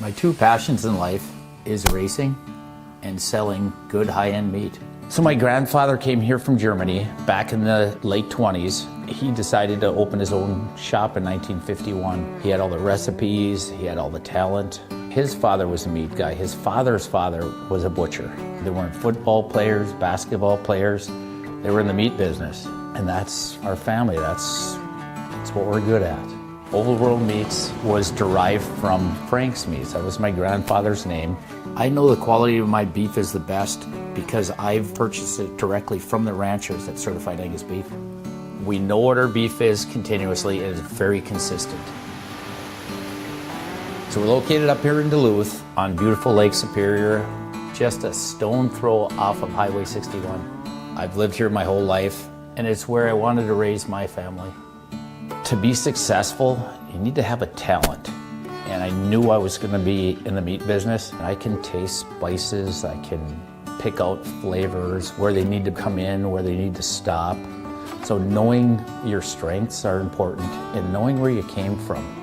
My two passions in life is racing and selling good high-end meat. So my grandfather came here from Germany back in the late 20s. He decided to open his own shop in 1951. He had all the recipes, he had all the talent. His father was a meat guy. His father's father was a butcher. They weren't football players, basketball players. They were in the meat business. And that's our family. That's what we're good at. Old World Meats was derived from Frank's Meats. That was my grandfather's name. I know the quality of my beef is the best because I've purchased it directly from the ranchers at Certified Angus Beef. We know what our beef is continuously and it's very consistent. So we're located up here in Duluth on beautiful Lake Superior, just a stone throw off of Highway 61. I've lived here my whole life and it's where I wanted to raise my family. To be successful, you need to have a talent. And I knew I was going to be in the meat business. I can taste spices, I can pick out flavors, where they need to come in, where they need to stop. So knowing your strengths are important and knowing where you came from.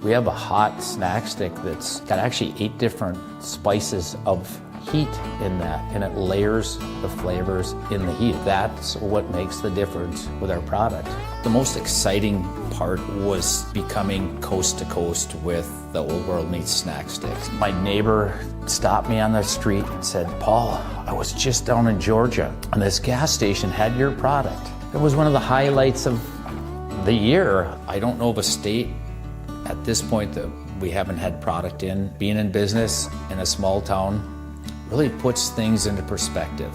We have a hot snack stick that's got actually 8 different spices of heat in that, and it layers the flavors in the heat. That's what makes the difference with our product. The most exciting part was becoming coast to coast with the Old World Meats snack sticks. My neighbor stopped me on the street and said, "Paul, I was just down in Georgia and this gas station had your product." It was one of the highlights of the year. I don't know of a state at this point that we haven't had product in. Being in business in a small town really puts things into perspective.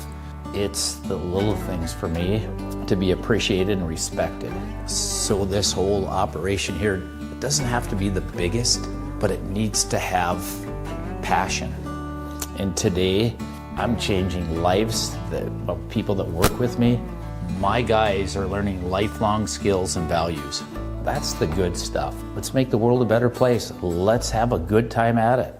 It's the little things for me to be appreciated and respected. So this whole operation here, it doesn't have to be the biggest, but it needs to have passion. And today, I'm changing lives of people that work with me. My guys are learning lifelong skills and values. That's the good stuff. Let's make the world a better place. Let's have a good time at it.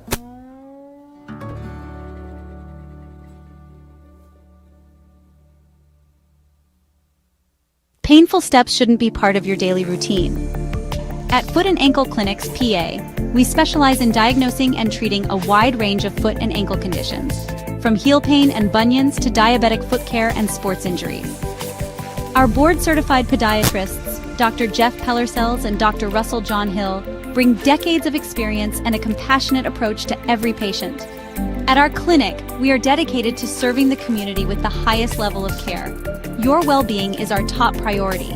Painful steps shouldn't be part of your daily routine. At Foot and Ankle Clinics, PA, we specialize in diagnosing and treating a wide range of foot and ankle conditions, from heel pain and bunions to diabetic foot care and sports injuries. Our board-certified podiatrists, Dr. Jeff Pellersells and Dr. Russell John Hill, bring decades of experience and a compassionate approach to every patient. At our clinic, we are dedicated to serving the community with the highest level of care. Your well-being is our top priority.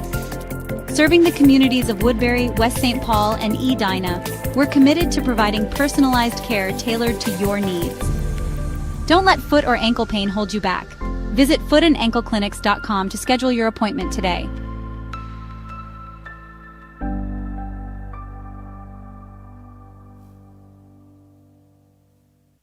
Serving the communities of Woodbury, West St. Paul, and Edina, we're committed to providing personalized care tailored to your needs. Don't let foot or ankle pain hold you back. Visit footandankleclinics.com to schedule your appointment today.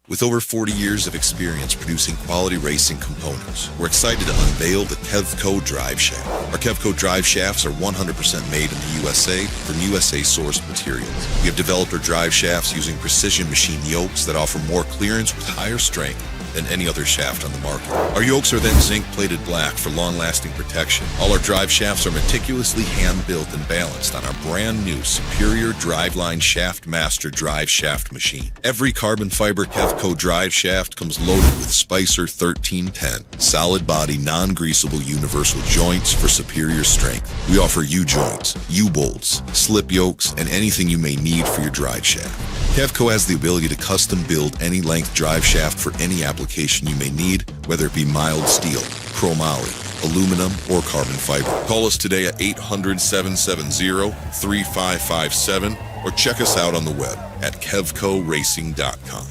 With over 40 years of experience producing quality racing components, we're excited to unveil the Kevco Drive Shaft. Our Kevco Drive Shafts are 100% made in the USA from USA-sourced materials. We have developed our drive shafts using precision machine yokes that offer more clearance with higher strength than any other shaft on the market. Our yokes are then zinc-plated black for long-lasting protection. All our drive shafts are meticulously hand-built and balanced on our brand-new Superior Driveline Shaft Master drive shaft machine. Every carbon fiber Kevco drive shaft comes loaded with Spicer 1310, solid-body, non-greasable universal joints for superior strength. We offer U-joints, U-bolts, slip yokes, and anything you may need for your drive shaft. Kevco has the ability to custom build any length drive shaft for any application you may need, whether it be mild steel, chromoly, aluminum, or carbon fiber. Call us today at 800-770-3557 or check us out on the web at kevcoracing.com.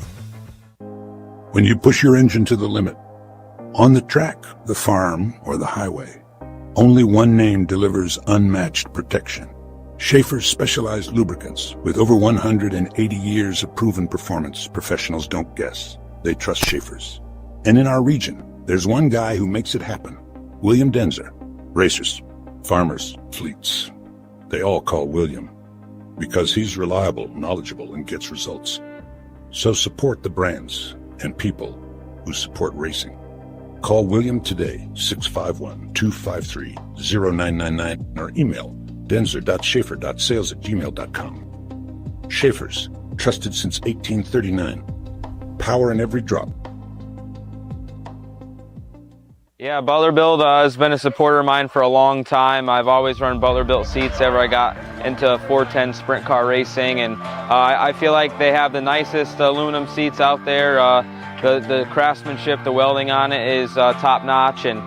When you push your engine to the limit, on the track, the farm, or the highway, only one name delivers unmatched protection. Schaefer's specialized lubricants. With over 180 years of proven performance, professionals don't guess. They trust Schaefer's. And in our region, there's one guy who makes it happen. William Denzer. Racers, farmers, fleets. They all call William because he's reliable, knowledgeable, and gets results. So support the brands and people who support racing. Call William today, 651-253-0999, or email denzer.schaefer.sales@gmail.com. Schaefer's, trusted since 1839. Power in every drop. Yeah, Butler-Built has been a supporter of mine for a long time. I've always run Butler-Built seats ever I got into 410 sprint car racing, and I feel like they have the nicest aluminum seats out there. The craftsmanship, the welding on it is top notch, and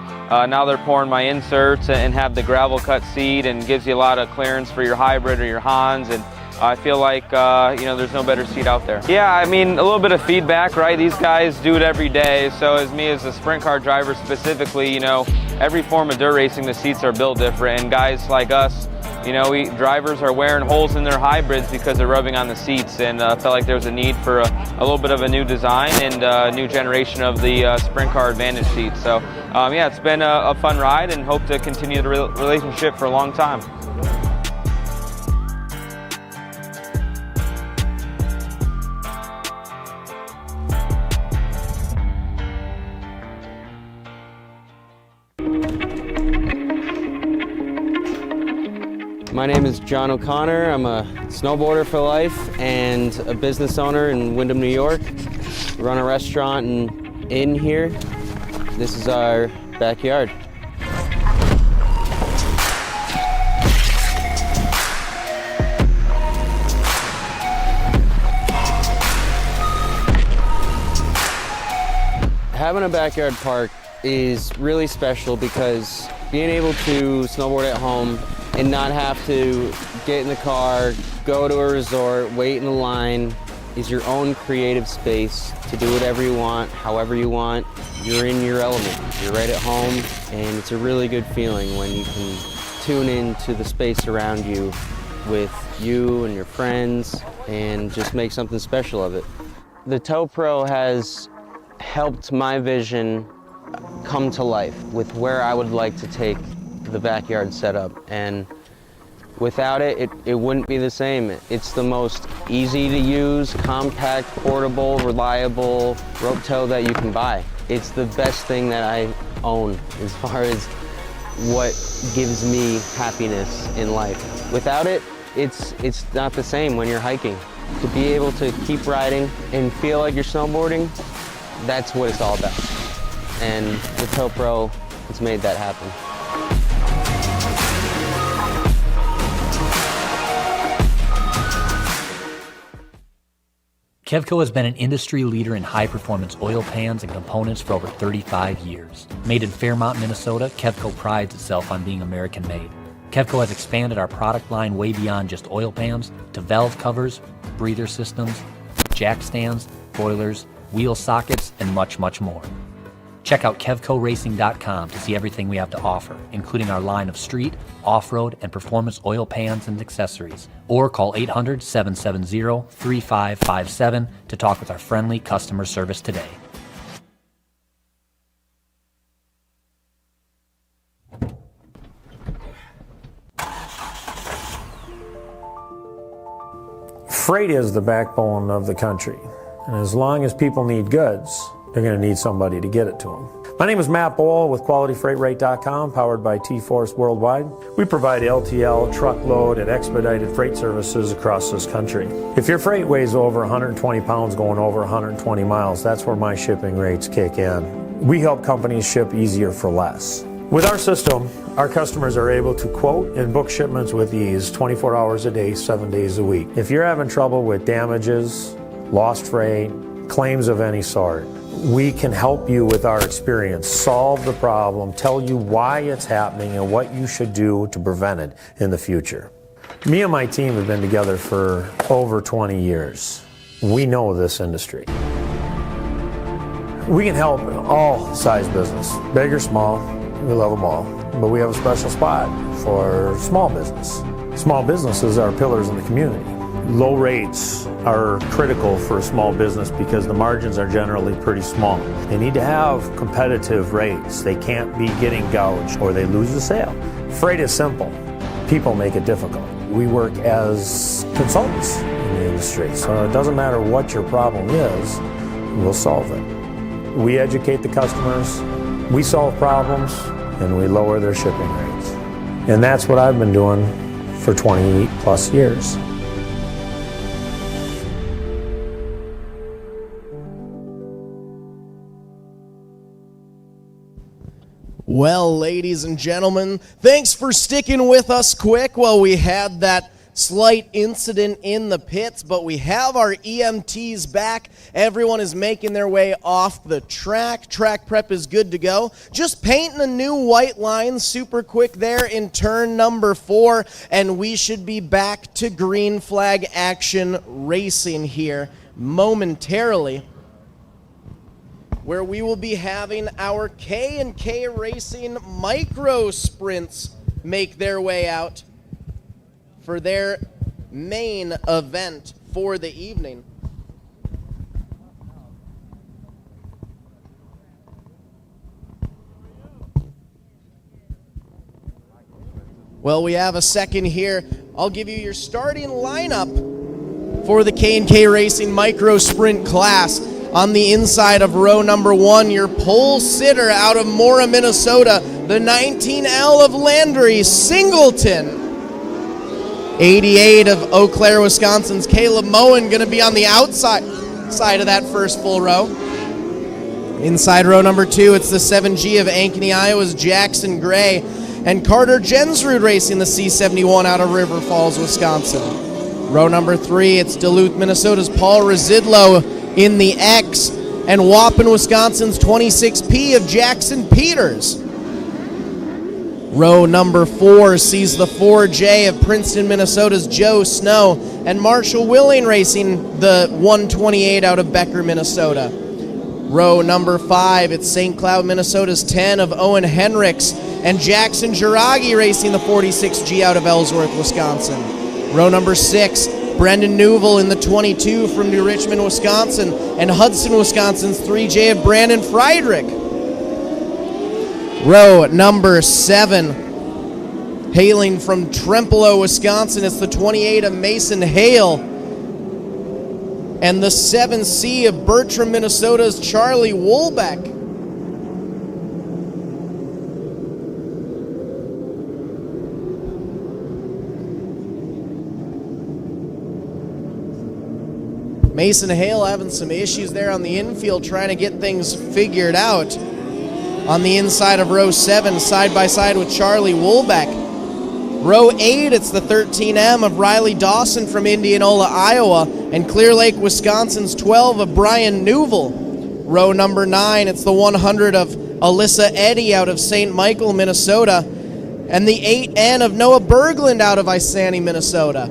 now they're pouring my inserts and have the gravel cut seat, and gives you a lot of clearance for your hybrid or your Hans, and I feel like, there's no better seat out there. Yeah, I mean, a little bit of feedback, right? These guys do it every day, so as me as a sprint car driver specifically, every form of dirt racing, the seats are built different, and guys like us, drivers are wearing holes in their hybrids because they're rubbing on the seats, and felt like there was a need for a little bit of a new design and a new generation of the sprint car advantage seats. So, yeah, it's been a fun ride, and hope to continue the relationship for a long time. My name is John O'Connor. I'm a snowboarder for life and a business owner in Windham, New York. We run a restaurant and inn here. This is our backyard. Having a backyard park is really special because being able to snowboard at home and not have to get in the car, go to a resort, wait in the line, is your own creative space to do whatever you want, however you want. You're in your element. You're right at home, and it's a really good feeling when you can tune into the space around you with you and your friends and just make something special of it. The Tow Pro has helped my vision come to life with where I would like to take the backyard setup, and without it, it wouldn't be the same. It's the most easy to use, compact, portable, reliable rope tow that you can buy. It's the best thing that I own as far as what gives me happiness in life. Without it, it's not the same when you're hiking. To be able to keep riding and feel like you're snowboarding, that's what it's all about. And the Tow Pro has made that happen. Kevco has been an industry leader in high-performance oil pans and components for over 35 years. Made in Fairmont, Minnesota, Kevco prides itself on being American-made. Kevco has expanded our product line way beyond just oil pans to valve covers, breather systems, jack stands, boilers, wheel sockets, and much, much more. Check out kevcoracing.com to see everything we have to offer, including our line of street, off-road, and performance oil pans and accessories. Or call 800-770-3557 to talk with our friendly customer service today. Freight is the backbone of the country, and as long as people need goods, they're going to need somebody to get it to them. My name is Matt Bohl with QualityFreightRate.com, powered by T-Force Worldwide. We provide LTL, truckload, and expedited freight services across this country. If your freight weighs over 120 pounds going over 120 miles, that's where my shipping rates kick in. We help companies ship easier for less. With our system, our customers are able to quote and book shipments with ease 24 hours a day, 7 days a week. If you're having trouble with damages, lost freight, claims of any sort, We can help you with our experience, solve the problem, tell you why it's happening and what you should do to prevent it in the future. Me and my team have been together for over 20 years. We know this industry. We can help all size business, big or small, we love them all. But we have a special spot for small business. Small businesses are pillars in the community. Low rates are critical for a small business because the margins are generally pretty small. They need to have competitive rates. They can't be getting gouged or they lose the sale. Freight is simple. People make it difficult. We work as consultants in the industry, so it doesn't matter what your problem is, we'll solve it. We educate the customers, we solve problems, and we lower their shipping rates. And that's what I've been doing for 28 plus years. Well, ladies and gentlemen, thanks for sticking with us quick while we had that slight incident in the pits, but we have our EMTs back. Everyone is making their way off the track. Track prep is good to go. Just painting a new white line super quick there in turn number 4, and we should be back to green flag action racing here momentarily, where we will be having our K&K Racing micro sprints make their way out for their main event for the evening. Well, we have a second here. I'll give you your starting lineup for the K&K Racing micro sprint class. On the inside of row number 1, your pole sitter out of Mora, Minnesota, the 19L of Landry Singleton. 88 of Eau Claire, Wisconsin's Caleb Moen going to be on the outside side of that first full row. Inside row number 2, it's the 7G of Ankeny, Iowa's Jackson Gray, and Carter Jensrud racing the C71 out of River Falls, Wisconsin. Row number 3, it's Duluth, Minnesota's Paul Residlo in the X, and Waupun, Wisconsin's 26P of Jackson Peters. Row number 4 sees the 4J of Princeton, Minnesota's Joe Snow, and Marshall Willing racing the 128 out of Becker, Minnesota. Row number 5, it's St. Cloud, Minnesota's 10 of Owen Henricks, and Jackson Jiragi racing the 46G out of Ellsworth, Wisconsin. Row number 6, Brendan Newville in the 22 from New Richmond, Wisconsin, and Hudson, Wisconsin's 3J of Brandon Friedrich. Row number 7, hailing from Trempealeau, Wisconsin, it's the 28 of Mason Hale, and the 7C of Bertram, Minnesota's Charlie Woolbeck. Mason Hale having some issues there on the infield, trying to get things figured out. On the inside of row 7, side by side with Charlie Woolbeck. Row 8, it's the 13M of Riley Dawson from Indianola, Iowa, and Clear Lake, Wisconsin's 12 of Brian Newville. Row number 9, it's the 100 of Alyssa Eddy out of St. Michael, Minnesota, and the 8N of Noah Berglund out of Isani, Minnesota.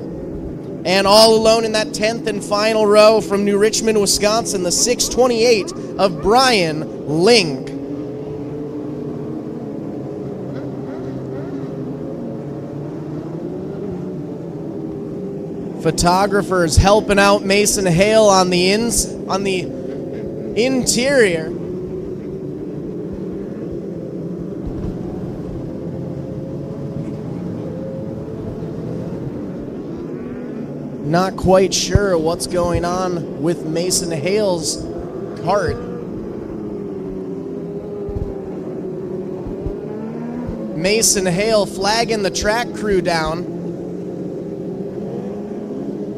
And all alone in that 10th and final row from New Richmond, Wisconsin, the 628 of Brian Ling. Photographers helping out Mason Hale on the interior. Not quite sure what's going on with Mason Hale's cart. Mason Hale flagging the track crew down.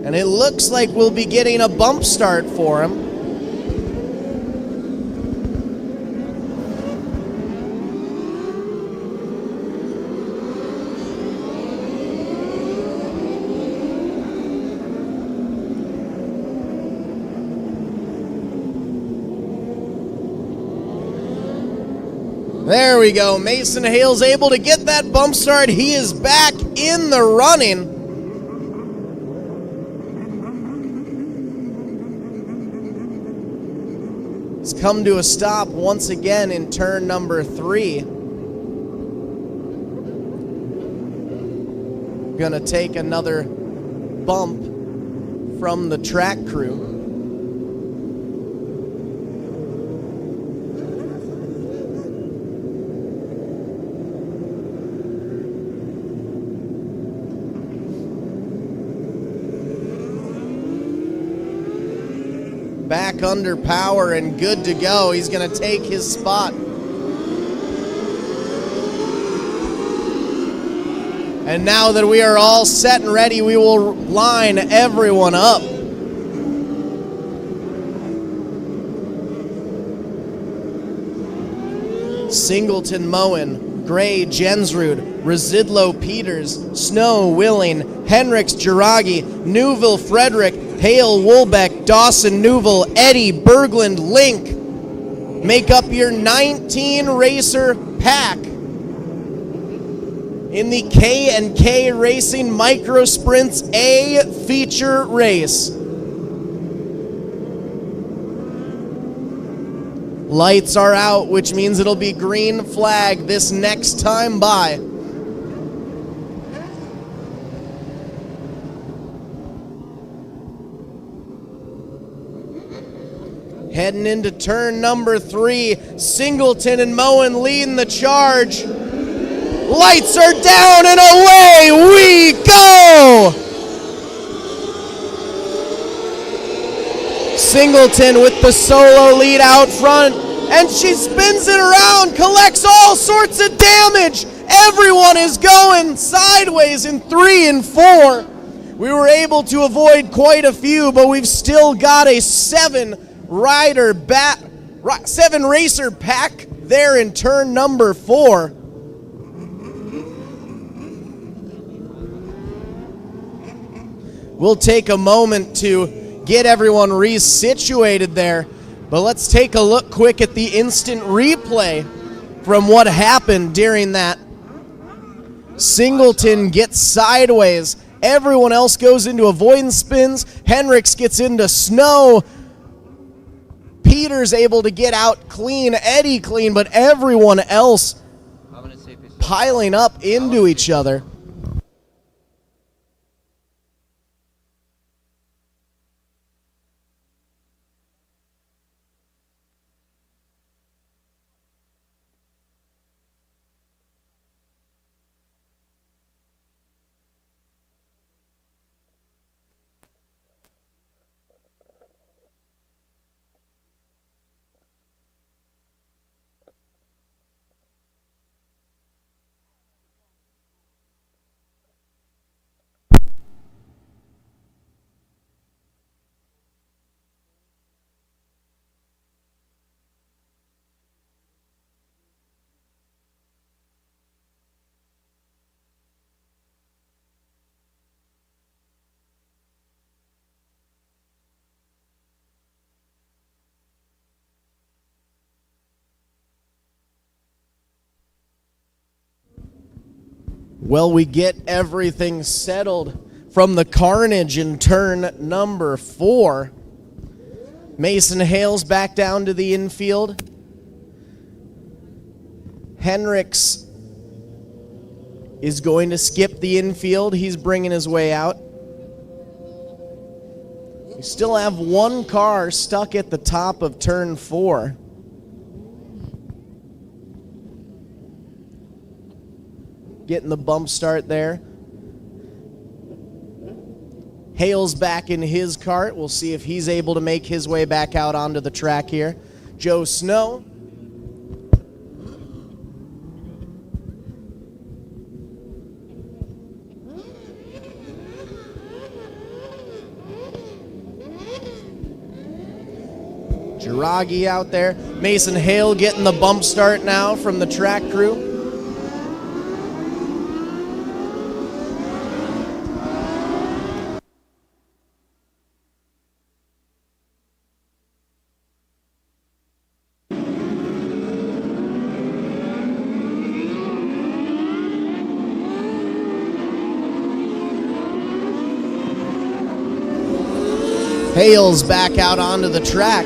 And it looks like we'll be getting a bump start for him. There we go. Mason Hale's able to get that bump start. He is back in the running. It's come to a stop once again in turn number 3. Gonna take another bump from the track crew. Back under power and good to go. He's going to take his spot. And now that we are all set and ready, we will line everyone up. Singleton Moen, Gray Jensrud, Residlo Peters, Snow Willing, Henricks Jiragi, Newville Frederick, Hale Woolbeck, Dawson Newville, Eddie Berglund Link make up your 19 racer pack in the K&K Racing Micro Sprints A feature race. Lights are out, which means it'll be green flag this next time by. Heading into turn number 3, Singleton and Moen leading the charge. Lights are down and away we go! Singleton with the solo lead out front, and she spins it around, collects all sorts of damage. Everyone is going sideways in 3 and 4. We were able to avoid quite a few, but we've still got a 7 racer pack there in turn number 4. We'll take a moment to get everyone resituated there, but let's take a look quick at the instant replay from what happened during that. Singleton gets sideways. Everyone else goes into avoidance spins. Henricks gets into snow. Peter's able to get out clean, Eddie clean, but everyone else piling up into each other. Well, we get everything settled from the carnage in turn number 4. Mason Hale's back down to the infield. Henricks is going to skip the infield. He's bringing his way out. We still have one car stuck at the top of turn 4. Getting the bump start there. Hale's back in his cart. We'll see if he's able to make his way back out onto the track here. Joe Snow. Jiragi out there. Mason Hale getting the bump start now from the track crew. Hales back out onto the track.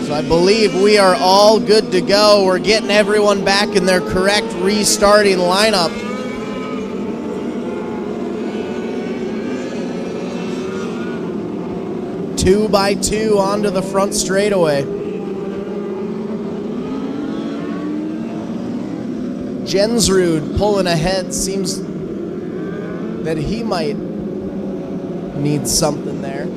So I believe we are all good to go. We're getting everyone back in their correct restarting lineup. Two by two onto the front straightaway. Jensrud pulling ahead. Seems that he might need something there.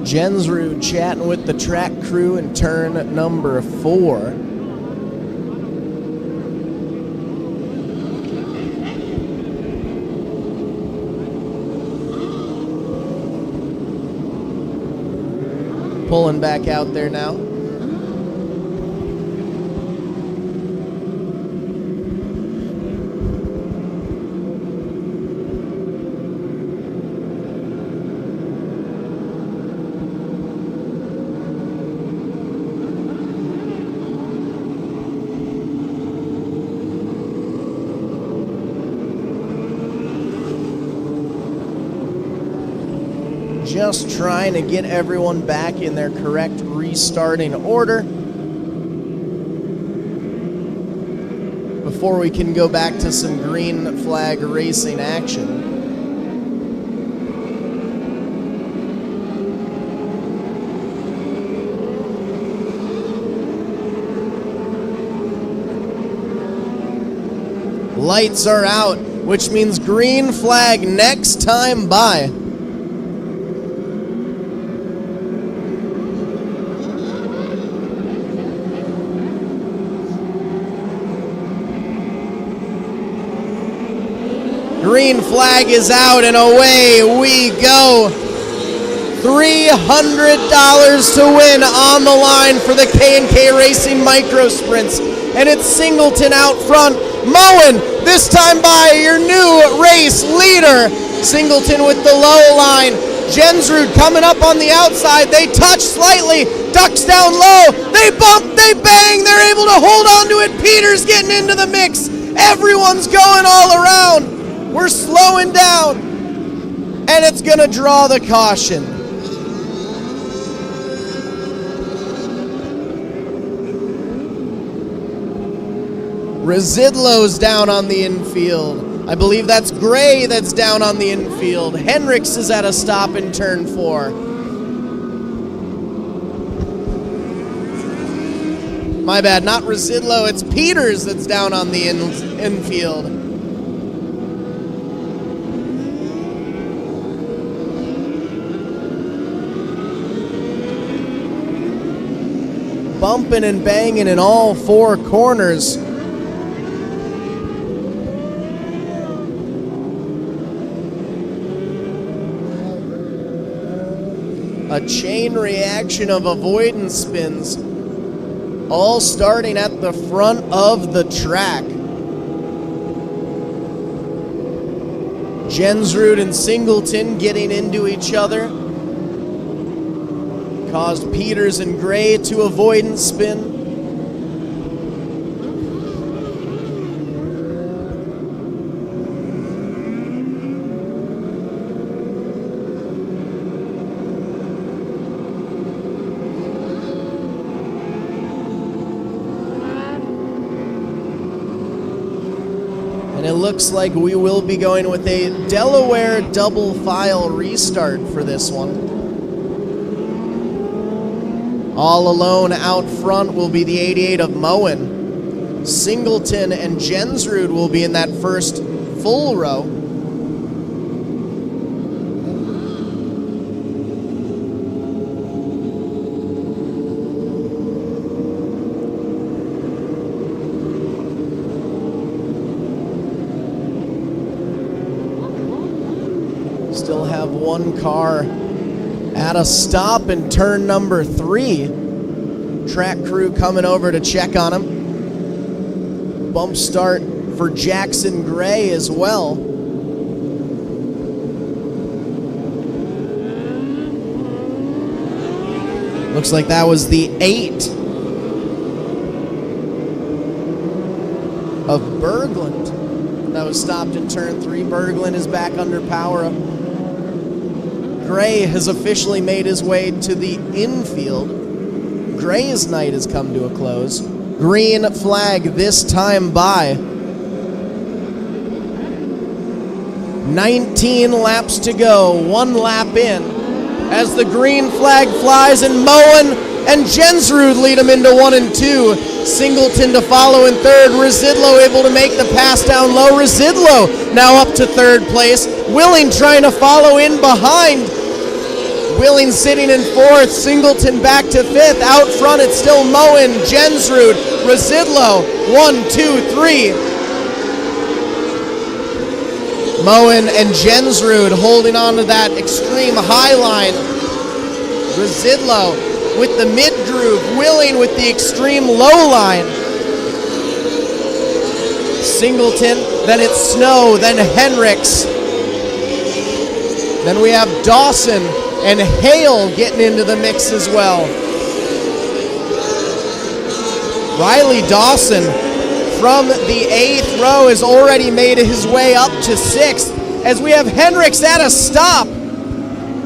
Jensrud chatting with the track crew in turn number 4. Pulling back out there now. Just trying to get everyone back in their correct restarting order before we can go back to some green flag racing action. Lights are out, which means green flag next time by. Green flag is out and away we go. $300 to win on the line for the K&K Racing Micro Sprints. And it's Singleton out front. Moen, this time by your new race leader. Singleton with the low line. Jensrud coming up on the outside. They touch slightly. Ducks down low. They bump, they bang. They're able to hold on to it. Peters getting into the mix. Everyone's going all around. We're slowing down, and it's going to draw the caution. Residlo's down on the infield. I believe that's Gray that's down on the infield. Hendricks is at a stop in turn 4. My bad, not Residlo, it's Peters that's down on the infield. Bumping and banging in all 4 corners. A chain reaction of avoidance spins, all starting at the front of the track. Jensrud and Singleton getting into each other. Caused Peters and Gray to avoidance spin. And it looks like we will be going with a Delaware double file restart for this one. All alone out front will be the 88 of Moen. Singleton and Jensrud will be in that first full row. one car at a stop in turn number 3. Track crew coming over to check on him. Bump start for Jackson Gray as well. Looks like that was the 8 of Berglund that was stopped in turn 3. Berglund is back under power up. Gray has officially made his way to the infield. Gray's night has come to a close. Green flag this time by. 19 laps to go, 1 lap in, as the green flag flies, and Moen and Jensrud lead him into 1 and 2. Singleton to follow in third. Residlo able to make the pass down low. Residlo now up to third place. Willing trying to follow in behind. Willing sitting in fourth. Singleton back to fifth. Out front it's still Moen, Jensrud, Residlo. 1, 2, 3. Moen and Jensrud holding on to that extreme high line. Residlo with the mid groove, Willing with the extreme low line. Singleton, then it's Snow, then Henricks. Then we have Dawson and Hale getting into the mix as well. Riley Dawson from the 8th row has already made his way up to 6th, as we have Henricks at a stop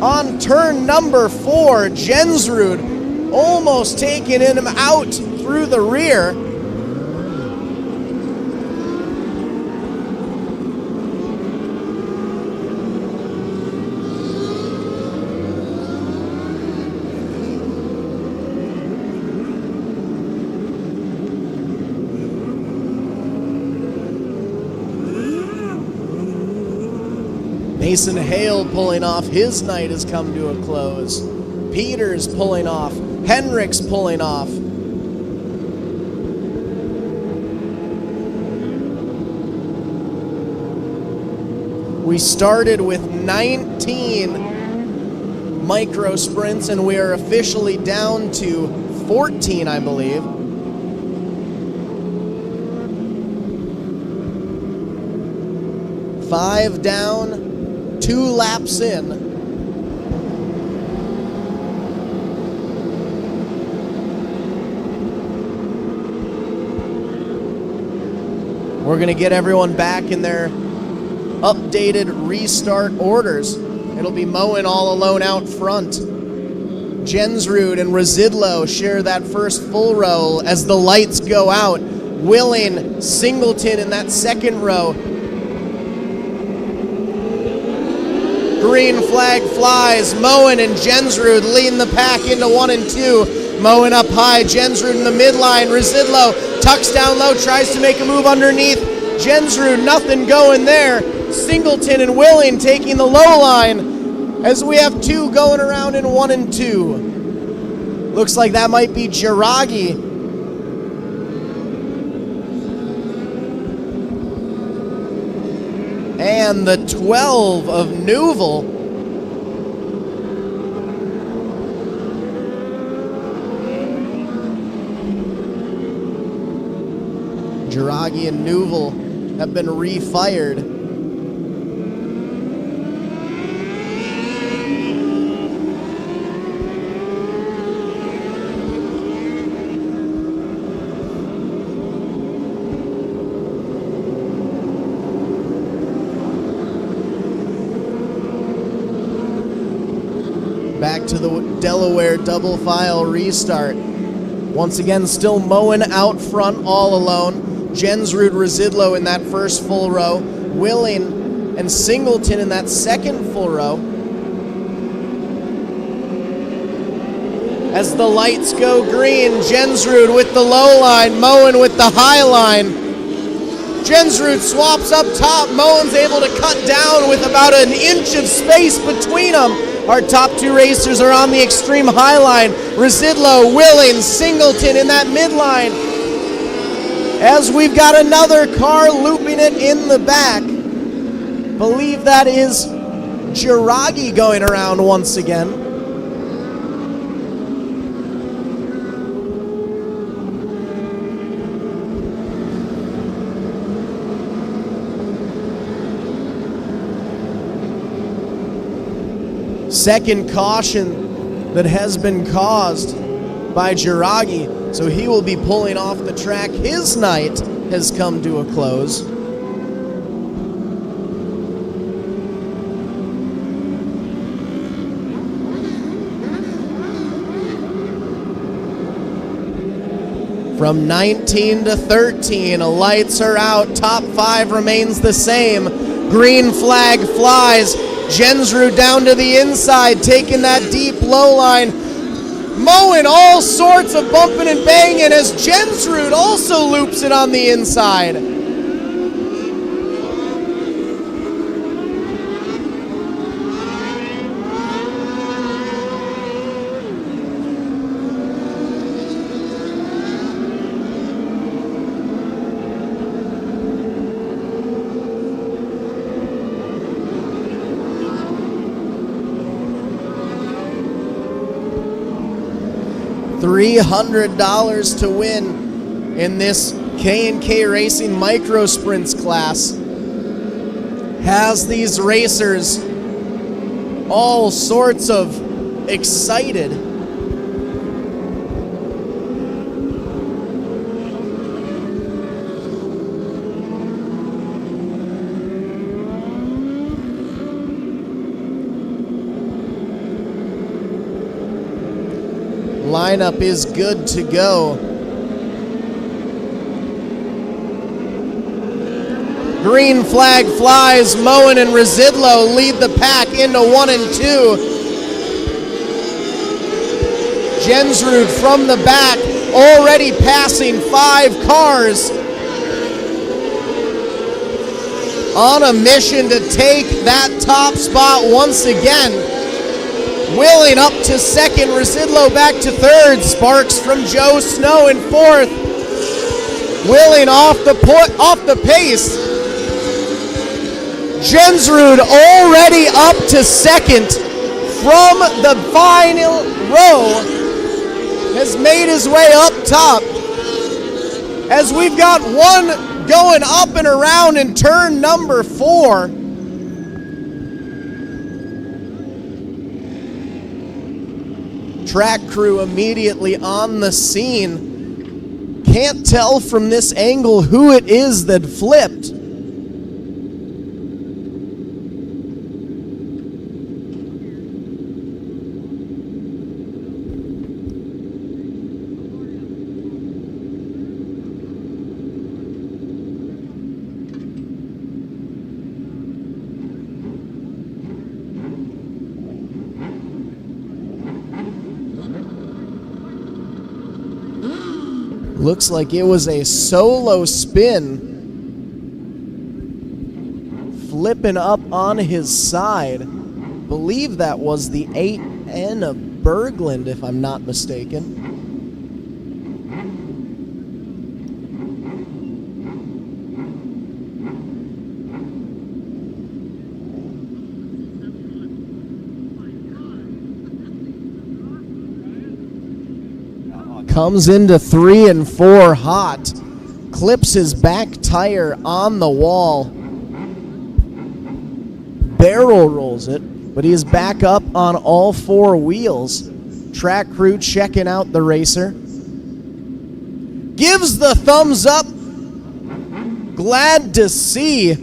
on turn number 4. Jensrud almost taking him out through the rear. Mason Hale pulling off. His night has come to a close. Peters pulling off. Henricks pulling off. We started with 19 micro sprints, and we are officially down to 14, I believe. Five down, 2 laps in. We're going to get everyone back in their updated restart orders. It'll be Moen all alone out front. Jensrud and Residlo share that first full row as the lights go out. Willing, Singleton in that second row. Green flag flies. Moen and Jensrud leading the pack into 1 and 2. Moen up high, Jensrud in the midline. Residlo tucks down low, tries to make a move underneath. Jensrud, nothing going there. Singleton and Willing taking the low line, as we have 2 going around in 1 and 2. Looks like that might be Jiragi. And the 12 of Newville. Jiragi and Newville have been refired. Back to the Delaware double file restart. Once again, still Moen out front all alone. Jensrud, Residlo in that first full row. Willing and Singleton in that second full row. As the lights go green, Jensrud with the low line, Moen with the high line. Jensrud swaps up top. Moen's able to cut down with about an inch of space between them. Our top 2 racers are on the extreme high line. Residlo, Willing, Singleton in that midline. As we've got another car looping it in the back. Believe that is Jiragi going around once again. Second caution that has been caused by Jiragi, so he will be pulling off the track. His night has come to a close. From 19 to 13, lights are out, top 5 remains the same. Green flag flies. Jensrud down to the inside, taking that deep low line. Mowing all sorts of bumping and banging as Jensrud also loops it on the inside. $300 to win in this K&K Racing Micro Sprints class. Has these racers all sorts of excited. Lineup is good to go. Green flag flies. Moen and Residlo lead the pack into 1 and 2. Jensrud from the back, already passing 5 cars. On a mission to take that top spot once again. Willing up to second, Residlo back to third. Sparks from Joe Snow in fourth. Willing off the pace. Jensrud already up to second from the final row. Has made his way up top. As we've got one going up and around in turn number 4. Track crew immediately on the scene. Can't tell from this angle who it is that flipped. Looks like it was a solo spin. Flipping up on his side. Believe that was the 8N of Berglund, if I'm not mistaken. Comes into 3 and 4 hot. Clips his back tire on the wall. Barrel rolls it, but he is back up on all 4 wheels. Track crew checking out the racer. Gives the thumbs up. Glad to see.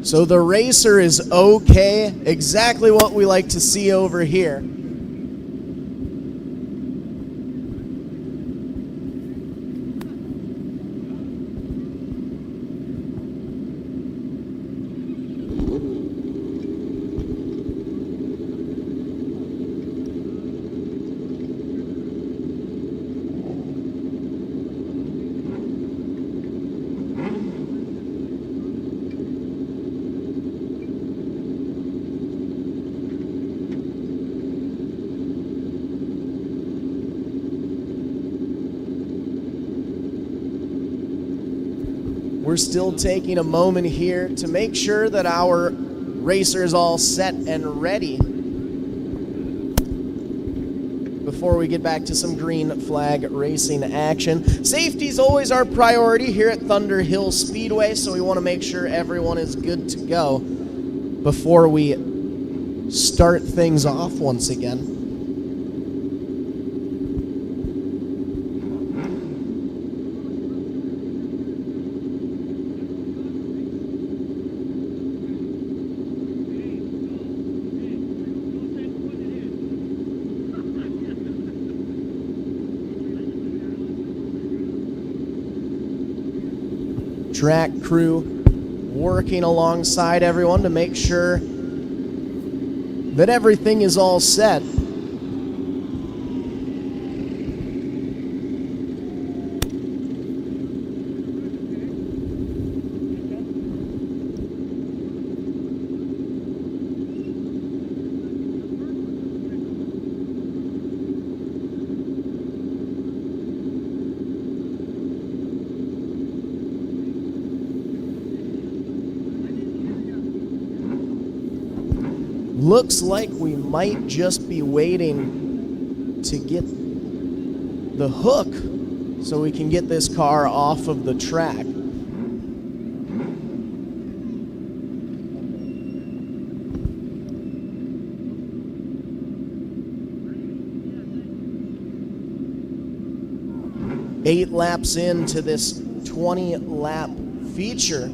So the racer is okay. Exactly what we like to see over here. We're still taking a moment here to make sure that our racers all set and ready before we get back to some green flag racing action. Safety is always our priority here at Thunder Hill Speedway, so we want to make sure everyone is good to go before we start things off once again. Track crew working alongside everyone to make sure that everything is all set. Looks like we might just be waiting to get the hook so we can get this car off of the track. Eight laps into this 20-lap feature.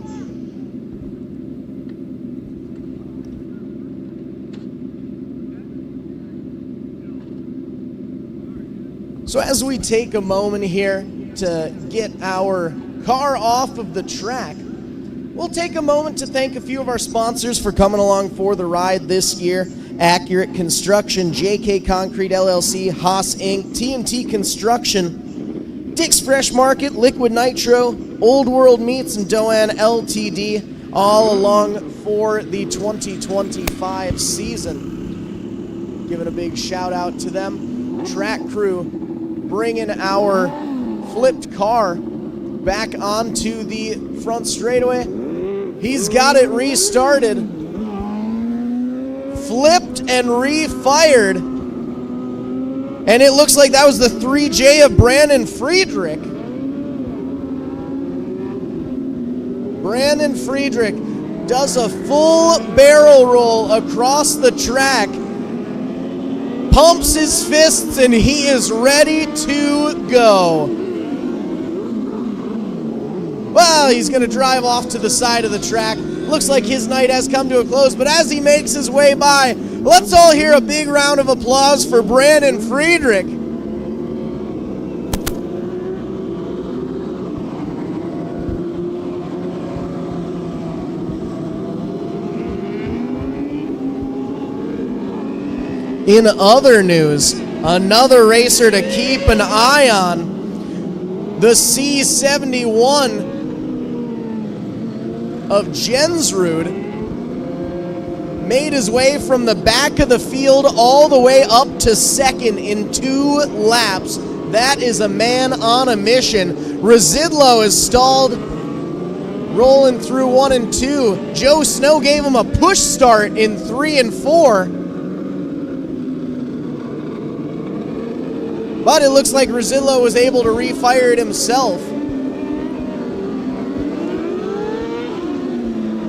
So as we take a moment here to get our car off of the track, we'll take a moment to thank a few of our sponsors for coming along for the ride this year. Accurate Construction, JK Concrete LLC, Haas Inc., TNT Construction, Dick's Fresh Market, Liquid Nitro, Old World Meats, and Doan LTD, all along for the 2025 season. Giving a big shout out to them. Track crew bringing our flipped car back onto the front straightaway. He's got it restarted, flipped and refired, and it looks like that was the 3J of Brandon Friedrich. Brandon Friedrich does a full barrel roll across the track, pumps his fists, and he is ready to go. Well, he's going to drive off to the side of the track. Looks like his night has come to a close, but as he makes his way by, let's all hear a big round of applause for Brandon Friedrich. In other news, another racer to keep an eye on, the C71 of Jensrud made his way from the back of the field all the way up to second in 2 laps. That is a man on a mission. Residlo is stalled, rolling through 1 and 2. Joe Snow gave him a push start in 3 and 4. But it looks like Residlo was able to refire it himself.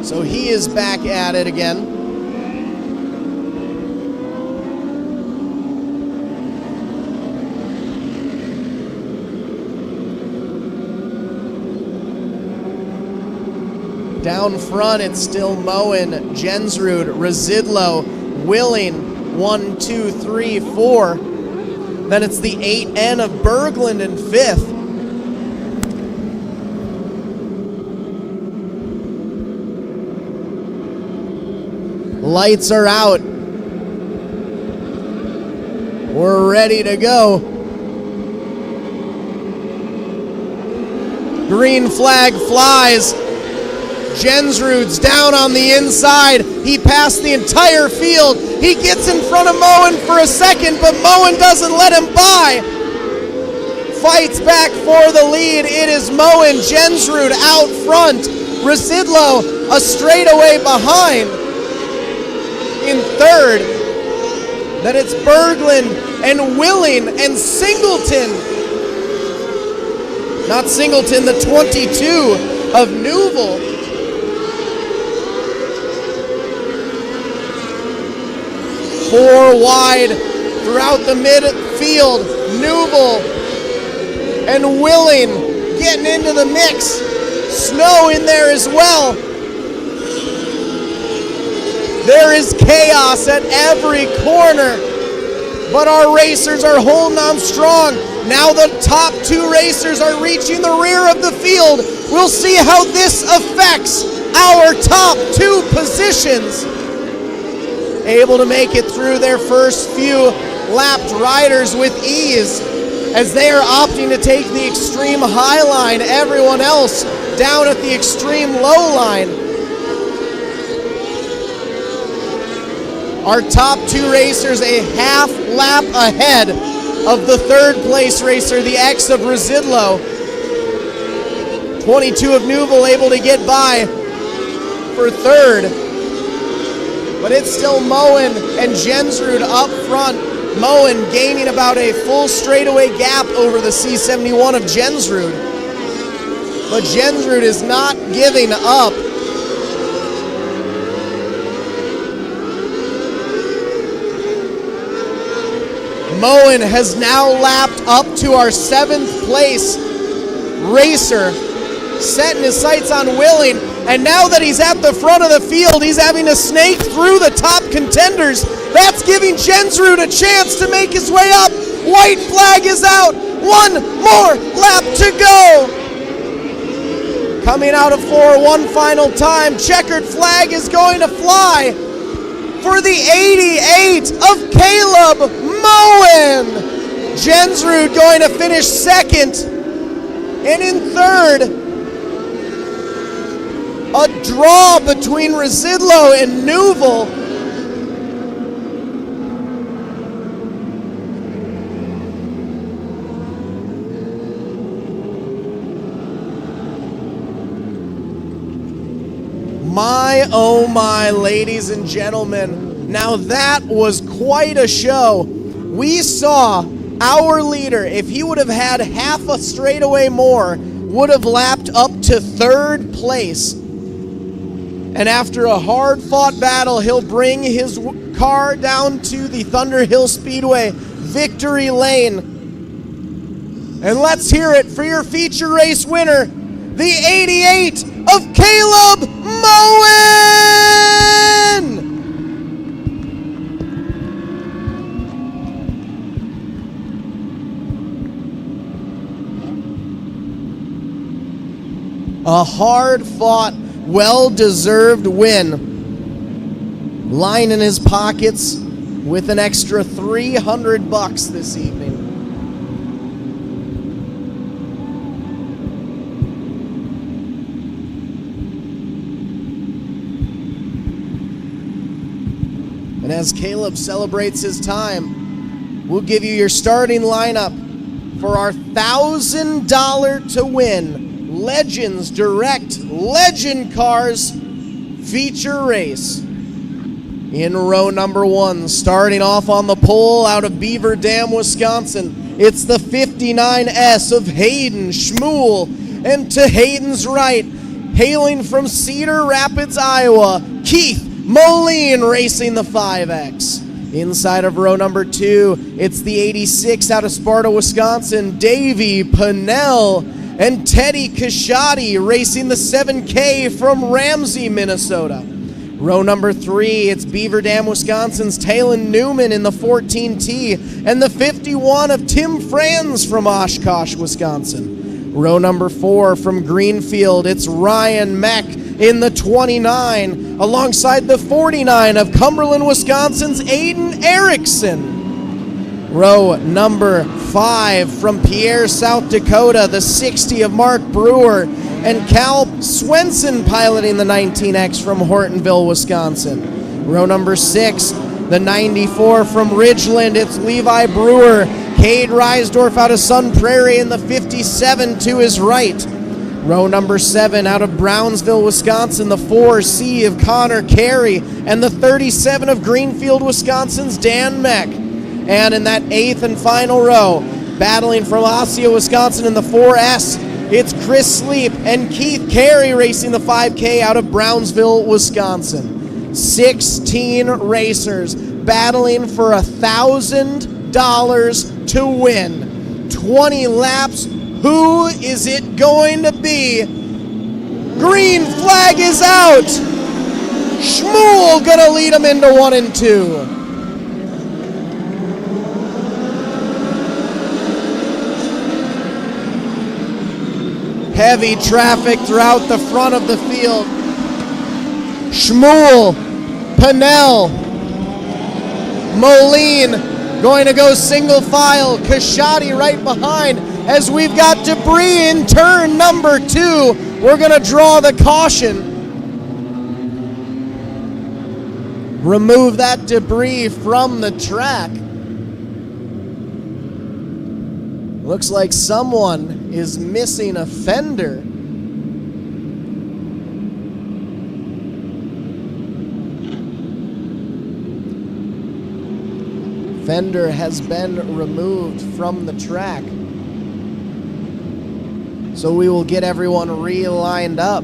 So he is back at it again. Down front, it's still Moen, Jensrud, Residlo, Willing, 1, 2, 3, 4. Then it's the 8N of Berglund in 5th. Lights are out. We're ready to go. Green flag flies. Jensrud's down on the inside. He passed the entire field. He gets in front of Moen for a second, but Moen doesn't let him by. fights back for the lead. It is Moen Jensrud out front. Residlo a straightaway behind. In third, then it's Berglund and Willing and Singleton. Not Singleton, the 22 of Newville. 4 wide throughout the midfield. Newville and Willing getting into the mix. Snow in there as well. There is chaos at every corner, but our racers are holding on strong. Now the top 2 racers are reaching the rear of the field. We'll see how this affects our top 2 positions. Able to make it through their first few lapped riders with ease as they are opting to take the extreme high line. Everyone else down at the extreme low line. Our top 2 racers a half lap ahead of the third place racer, the X of Residlo. 22 of Newville able to get by for third. But it's still Moen and Jensrud up front. Moen gaining about a full straightaway gap over the C71 of Jensrud. But Jensrud is not giving up. Moen has now lapped up to our 7th place racer, setting his sights on Willing, and now that he's at the front of the field, he's having to snake through the top contenders. That's giving Jensrud a chance to make his way up. White flag is out. 1 more lap to go. Coming out of 4 one final time. Checkered flag is going to fly for the 88 of Caleb Moen. Jensrud going to finish second. And in third, a draw between Residlo and Newville. My, oh my, ladies and gentlemen. Now that was quite a show. We saw our leader, if he would have had half a straightaway more, would have lapped up to third place. And after a hard-fought battle, he'll bring his car down to the Thunderhill Speedway victory lane. And let's hear it for your feature race winner, the 88 of Caleb Moen! A hard-fought, well-deserved win. Line in his pockets with an extra $300 this evening. And as Caleb celebrates his time, we'll give you your starting lineup for our $1,000 to win Legends Direct Legend Cars feature race. In row number 1, starting off on the pole out of Beaver Dam, Wisconsin, it's the 59S of Hayden Schmuel. And to Hayden's right, hailing from Cedar Rapids, Iowa, Keith Moline racing the 5X. Inside of row number 2, it's the 86 out of Sparta, Wisconsin, Davey Pinnell. And Teddy Kashadi racing the 7K from Ramsey, Minnesota. Row number 3, it's Beaver Dam, Wisconsin's Talon Newman in the 14T, and the 51 of Tim Franz from Oshkosh, Wisconsin. Row number 4 from Greenfield, it's Ryan Meck in the 29, alongside the 49 of Cumberland, Wisconsin's Aiden Erickson. Row number 5 from Pierre, South Dakota, the 60 of Mark Brewer, and Cal Swenson piloting the 19X from Hortonville, Wisconsin. Row number 6, the 94 from Ridgeland, it's Levi Brewer, Cade Reisdorf out of Sun Prairie in the 57 to his right. Row number 7 out of Brownsville, Wisconsin, the 4C of Connor Carey, and the 37 of Greenfield, Wisconsin's Dan Meck. And in that 8th and final row, battling from Osseo, Wisconsin in the 4S, it's Chris Sleep and Keith Carey racing the 5K out of Brownsville, Wisconsin. 16 racers battling for $1,000 to win. 20 laps. Who is it going to be? Green flag is out. Shmuel gonna lead them into 1 and 2. Heavy traffic throughout the front of the field. Shmuel, Pennell, Moline going to go single file. Kashadi right behind as we've got debris in turn number 2. We're going to draw the caution. Remove that debris from the track. Looks like someone is missing a fender. Fender has been removed from the track. So we will get everyone re-lined up.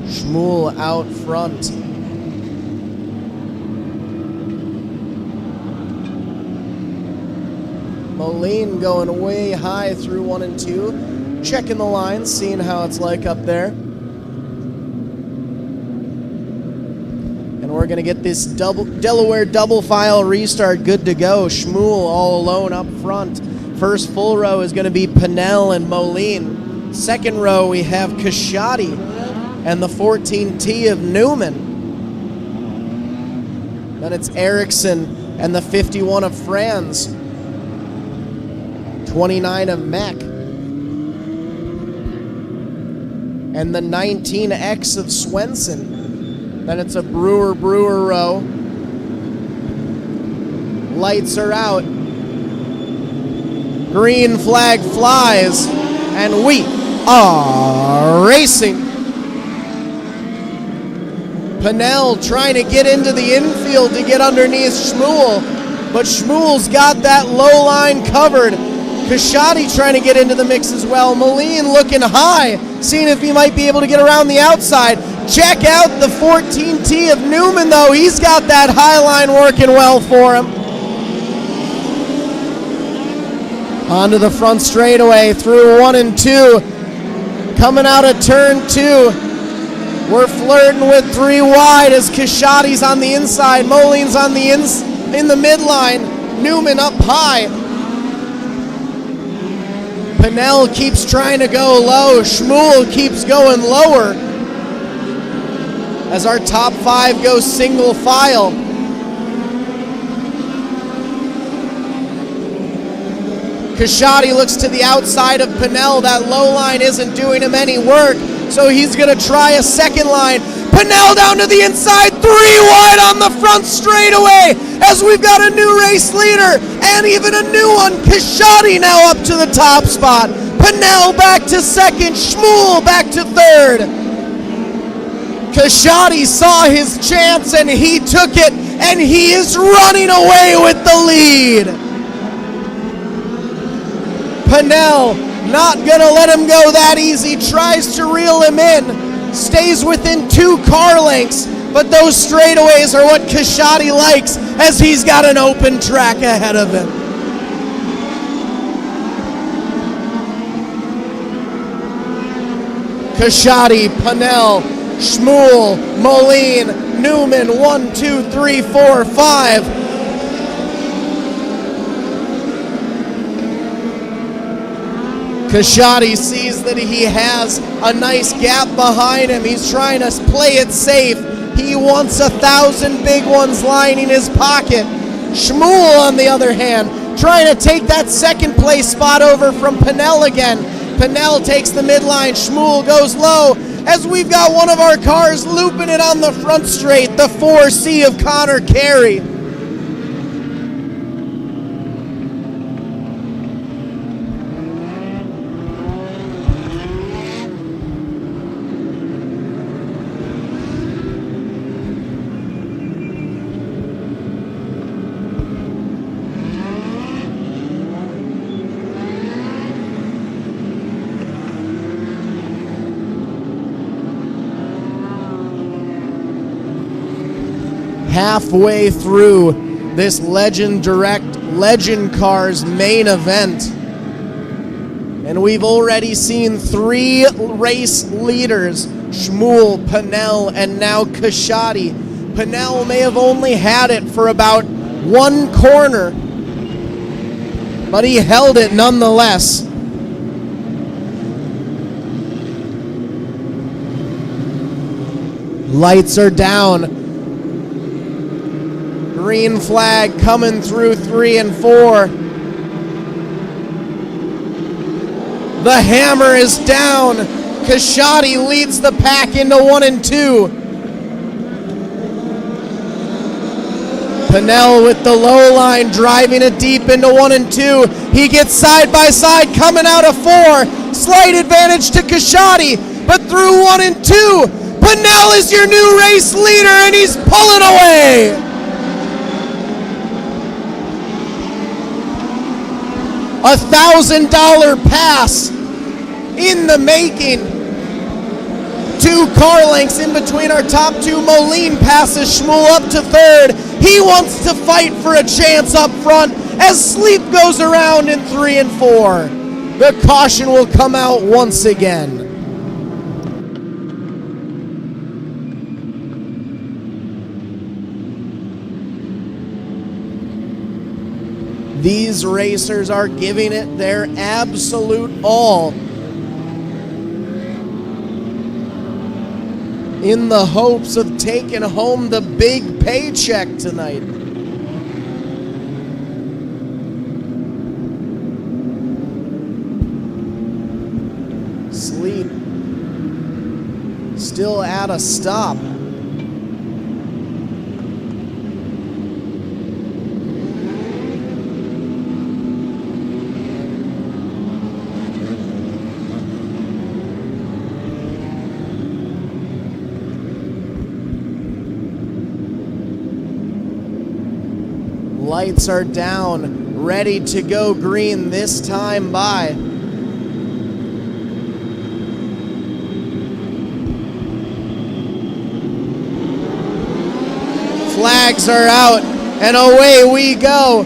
Shmuel out front. Moline going way high through 1 and 2. Checking the lines, seeing how it's like up there. And we're going to get this Delaware double file restart good to go. Shmuel all alone up front. First full row is going to be Pennell and Moline. Second row we have Kashadi and the 14T of Newman. Then it's Erickson and the 51 of Franz. 29 of Meck. And the 19X of Swenson. Then it's a Brewer row. Lights are out. Green flag flies. And we are racing. Pennell trying to get into the infield to get underneath Shmuel, but Shmuel's got that low line covered. Kashadi trying to get into the mix as well. Moline looking high, seeing if he might be able to get around the outside. Check out the 14T of Newman though. He's got that high line working well for him. Onto the front straightaway through 1 and 2. Coming out of turn 2. We're flirting with 3 wide as Kashadi's on the inside. Moline's on the in the midline. Newman up high. Pennell keeps trying to go low. Shmuel keeps going lower as our top 5 go single file. Kashadi looks to the outside of Pennell. That low line isn't doing him any work. So he's going to try a second line. Pennell down to the inside, 3 wide on the front straightaway as we've got a new race leader and even a new one. Kashadi now up to the top spot. Pennell back to second, Shmuel back to third. Kashadi saw his chance and he took it, and he is running away with the lead. Pennell not gonna let him go that easy, tries to reel him in, stays within 2 car lengths, but those straightaways are what Kashadi likes as he's got an open track ahead of him. Kashadi, Pennell, Shmuel, Moline, Newman, 1, 2, 3, 4, 5. Kashadi sees that he has a nice gap behind him. He's trying to play it safe. He wants 1,000 big ones lining his pocket. Shmuel, on the other hand, trying to take that second place spot over from Pinnell again. Pinnell takes the midline. Shmuel goes low as we've got one of our cars looping it on the front straight, the 4C of Connor Carey. Halfway through this Legend Direct Legend Cars main event, and we've already seen 3 race leaders, Shmuel, Pinnell, and now Kashadi. Pinnell may have only had it for about 1 corner, but he held it nonetheless. Lights are down. Green flag coming through 3 and 4. The hammer is down. Kashadi leads the pack into 1 and 2. Pinnell with the low line, driving it deep into 1 and 2. He gets side by side coming out of 4. Slight advantage to Kashadi, but through 1 and 2. Pinnell is your new race leader, and he's pulling away. $1,000 pass in the making. 2 car lengths in between our top 2. Moline passes Shmuel up to 3rd. He wants to fight for a chance up front as Sleep goes around in 3 and 4. The caution will come out once again. These racers are giving it their absolute all in the hopes of taking home the big paycheck tonight. Sleep still at a stop. Lights are down, ready to go green this time by. Flags are out, and away we go.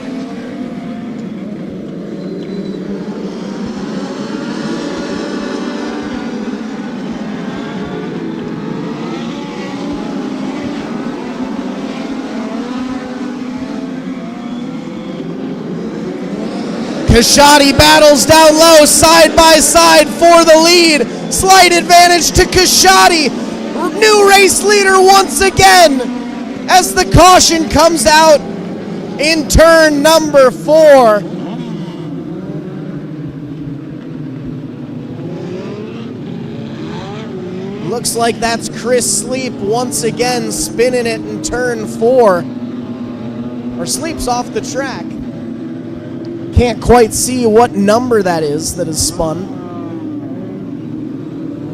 Kashadi battles down low, side by side for the lead. Slight advantage to Kashadi. New race leader once again as the caution comes out in turn number 4. Looks like that's Chris Sleep once again spinning it in turn 4. Or Sleep's off the track. Can't quite see what number that is spun.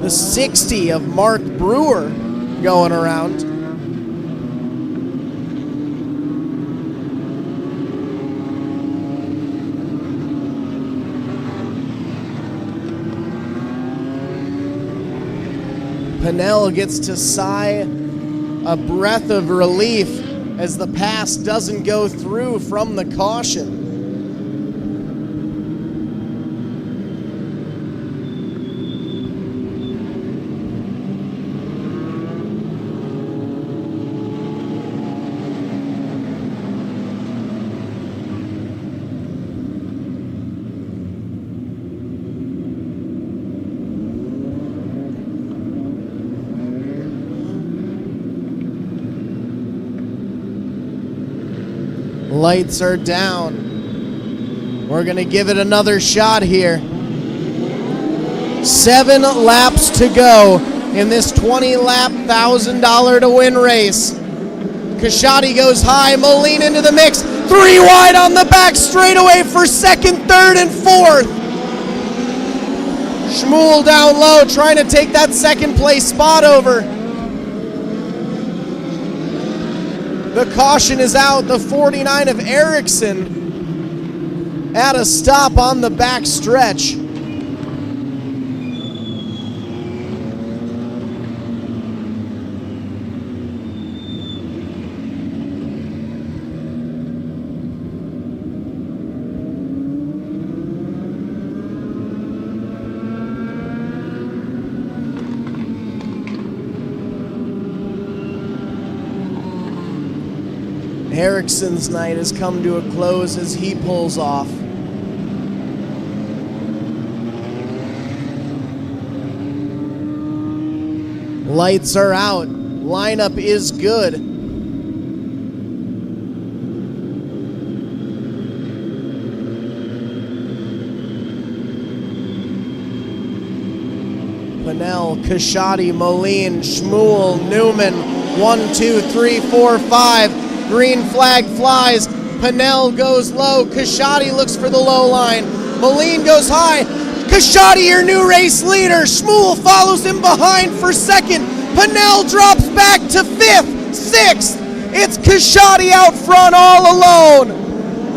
The 60 of Mark Brewer going around. Pinnell gets to sigh a breath of relief as the pass doesn't go through from the caution. Lights are down. We're gonna give it another shot here. 7 laps to go in this 20-lap $1,000 to win race. Kashadi goes high, Moline into the mix. 3 wide on the back straightaway for second, third, and fourth. Shmuel down low, trying to take that second place spot over. The caution is out, the 49 of Erickson at a stop on the back stretch. Erickson's night has come to a close as he pulls off. Lights are out. Lineup is good. Pinnell, Kashadi, Moline, Shmuel, Newman. 1, 2, 3, 4, 5. Green flag flies. Pinnell goes low. Kashadi looks for the low line. Moline goes high. Kashadi, your new race leader. Shmuel follows him behind for second. Pinnell drops back to 5th, 6th. It's Kashadi out front all alone.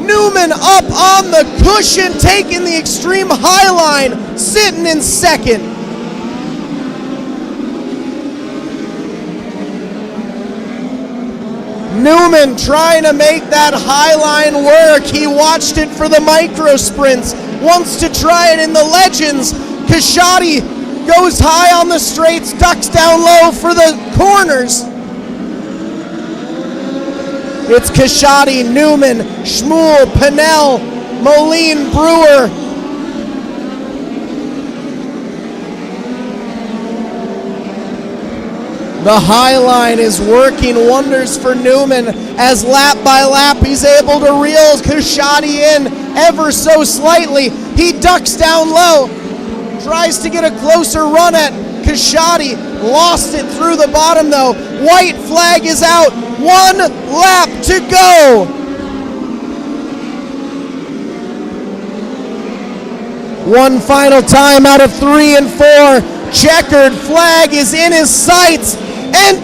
Newman up on the cushion, taking the extreme high line, sitting in second. Newman trying to make that high line work. He watched it for the micro sprints, wants to try it in the Legends. Kashadi goes high on the straights, ducks down low for the corners. It's Kashadi, Newman, Shmuel, Pinnell, Moline, Brewer. The high line is working wonders for Newman as lap by lap he's able to reel Kashadi in ever so slightly. He ducks down low, tries to get a closer run at Kashadi, lost it through the bottom though. White flag is out, 1 lap to go. One final time out of 3 and 4. Checkered flag is in his sights. And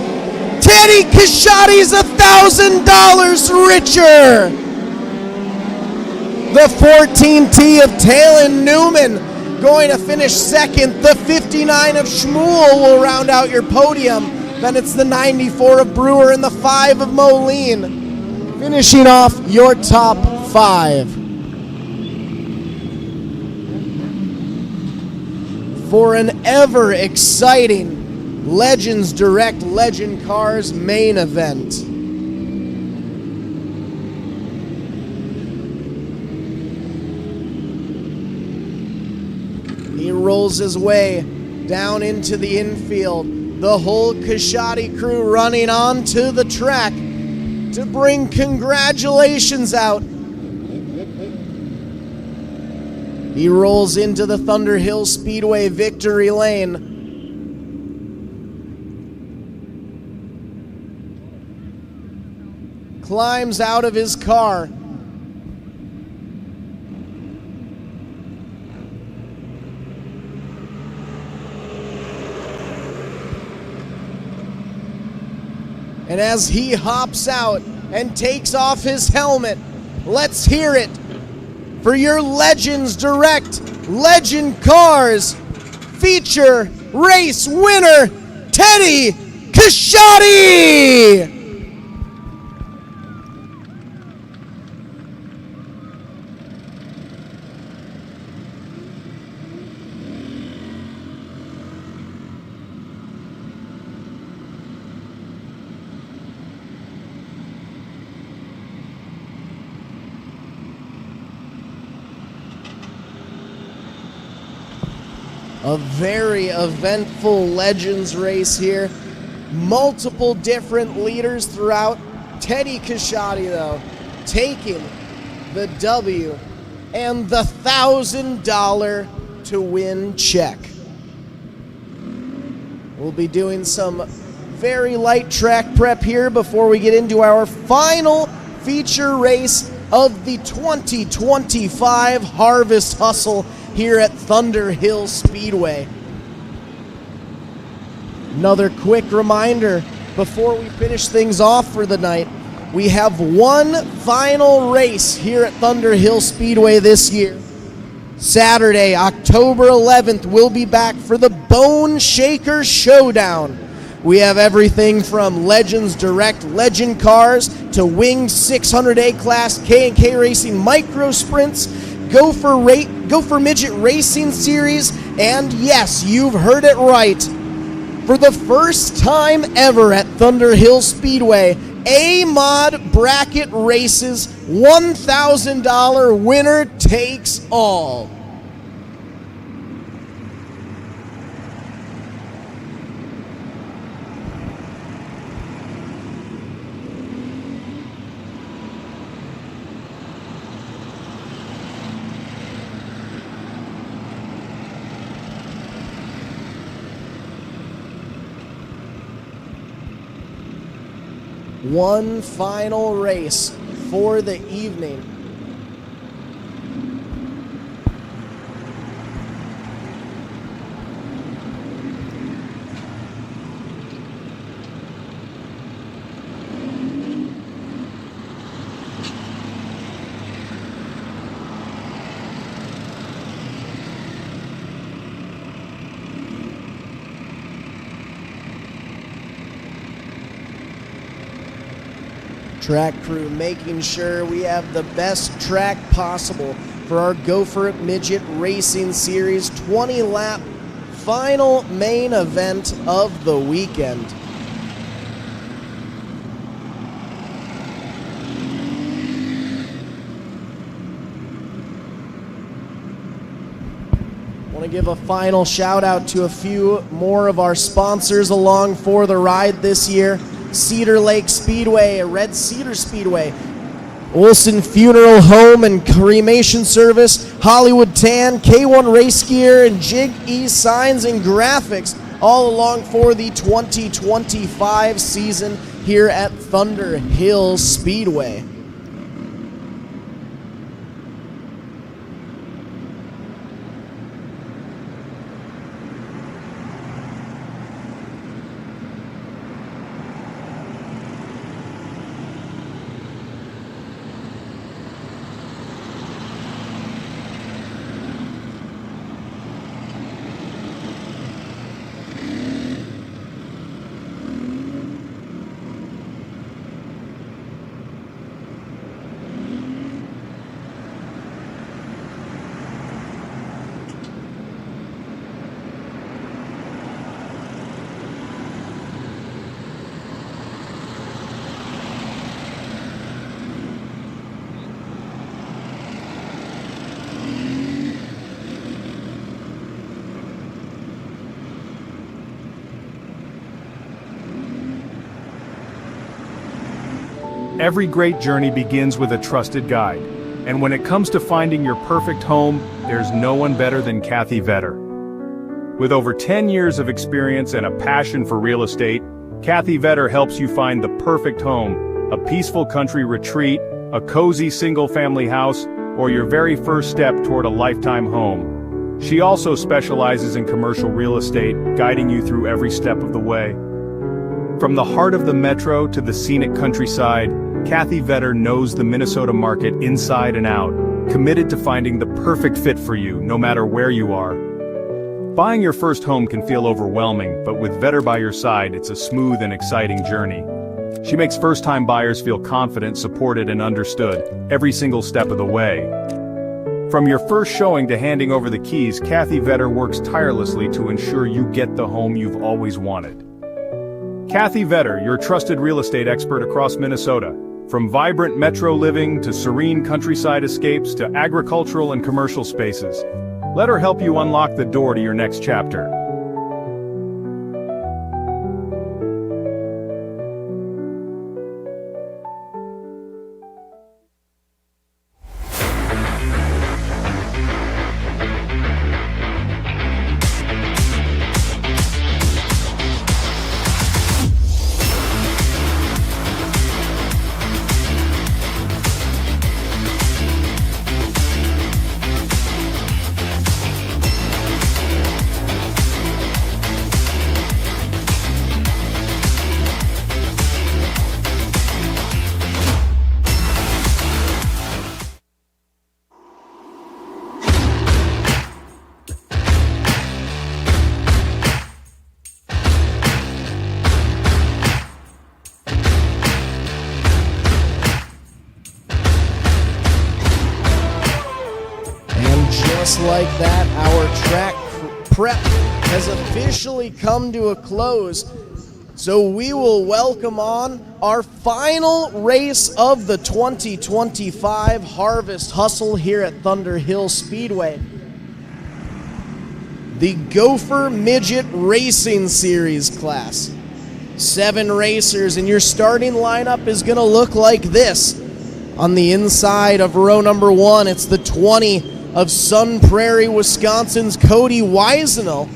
Teddy Kashadi's $1,000 richer. The 14T of Talon Newman going to finish second. The 59 of Shmuel will round out your podium. Then it's the 94 of Brewer and the 5 of Moline, finishing off your top 5. For an ever exciting Legends Direct Legend Cars main event. He rolls his way down into the infield. The whole Kashadi crew running onto the track to bring congratulations out. He rolls into the Thunderhill Speedway victory lane. Climbs out of his car. And as he hops out and takes off his helmet, let's hear it for your Legends Direct Legend Cars feature race winner, Teddy Kashadi! A very eventful Legends race here. Multiple different leaders throughout. Teddy Kashadi, though, taking the W and the $1,000 to win check. We'll be doing some very light track prep here before we get into our final feature race of the 2025 Harvest Hustle here at Thunder Hill Speedway. Another quick reminder before we finish things off for the night, we have one final race here at Thunder Hill Speedway this year. Saturday, October 11th, we'll be back for the Bone Shaker Showdown. We have everything from Legends Direct Legend cars to winged 600A class K&K Racing micro sprints, Gopher Midget Racing Series, and yes, you've heard it right. For the first time ever at Thunder Hill Speedway, A-Mod Bracket Races, $1,000 winner takes all. One final race for the evening. Track crew making sure we have the best track possible for our Gopher Midget Racing Series 20-lap final main event of the weekend. I want to give a final shout out to a few more of our sponsors along for the ride this year. Cedar Lake Speedway, Red Cedar Speedway, Olson Funeral Home and Cremation Service, Hollywood Tan, K1 Race Gear, and Jig E Signs and Graphics, all along for the 2025 season here at Thunder Hill Speedway. Every great journey begins with a trusted guide, and when it comes to finding your perfect home, there's no one better than Kathy Vetter. With over 10 years of experience and a passion for real estate, Kathy Vetter helps you find the perfect home, a peaceful country retreat, a cozy single-family house, or your very first step toward a lifetime home. She also specializes in commercial real estate, guiding you through every step of the way. From the heart of the metro to the scenic countryside, Kathy Vetter knows the Minnesota market inside and out, committed to finding the perfect fit for you, no matter where you are. Buying your first home can feel overwhelming, but with Vetter by your side, it's a smooth and exciting journey. She makes first-time buyers feel confident, supported, and understood, every single step of the way. From your first showing to handing over the keys, Kathy Vetter works tirelessly to ensure you get the home you've always wanted. Kathy Vetter, your trusted real estate expert across Minnesota. From vibrant metro living to serene countryside escapes to agricultural and commercial spaces. Let her help you unlock the door to your next chapter. just like that, our track prep has officially come to a close. So we will welcome on our final race of the 2025 Harvest Hustle here at Thunder Hill Speedway. The Gopher Midget Racing Series class. 7 racers, and your starting lineup is going to look like this. On the inside of row number 1, it's the 20 of Sun Prairie, Wisconsin's Cody Weisenel.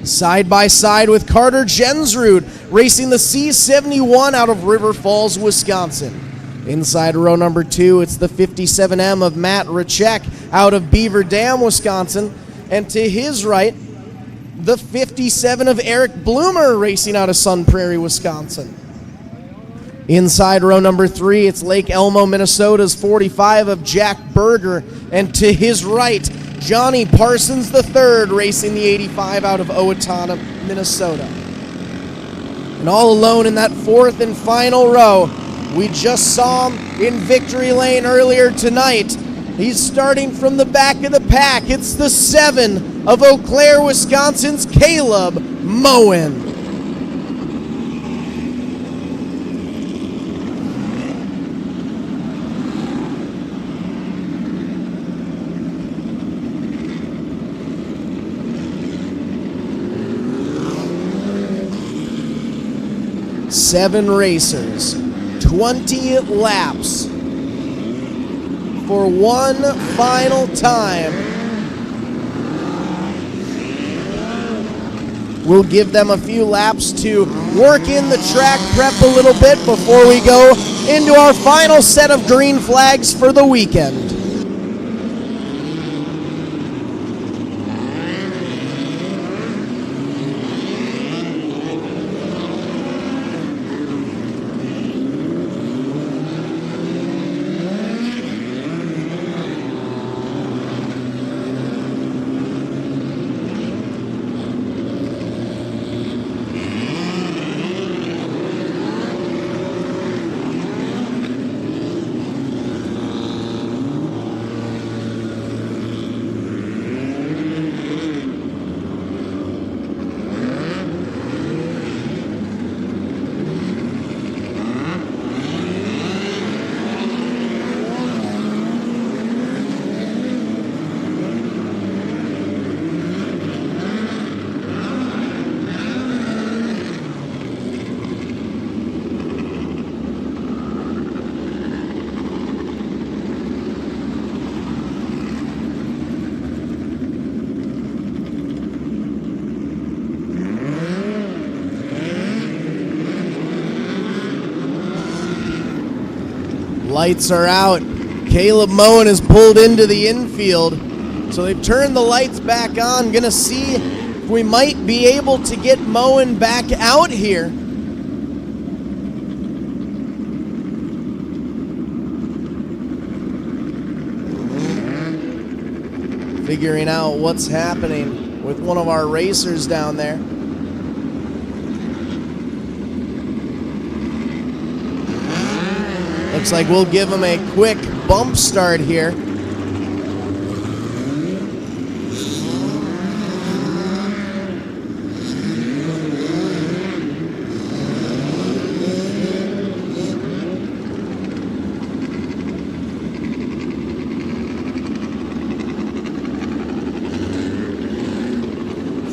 Side by side with Carter Jensrud, racing the C71 out of River Falls, Wisconsin. Inside row number 2, it's the 57M of Matt Rachek out of Beaver Dam, Wisconsin. And to his right, the 57 of Eric Bloomer, racing out of Sun Prairie, Wisconsin. Inside row number 3, it's Lake Elmo, Minnesota's 45 of Jack Berger. And to his right, Johnny Parsons III, racing the 85 out of Owatonna, Minnesota. And all alone in that 4th and final row, we just saw him in victory lane earlier tonight. He's starting from the back of the pack. It's the 7 of Eau Claire, Wisconsin's Caleb Moen. Seven racers, 20 laps for one final time. We'll give them a few laps to work in the track prep a little bit before we go into our final set of green flags for the weekend. Lights are out. Caleb Moen is pulled into the infield. So they've turned the lights back on. Gonna see if we might be able to get Moen back out here. Figuring out what's happening with one of our racers down there. Looks like we'll give him a quick bump start here.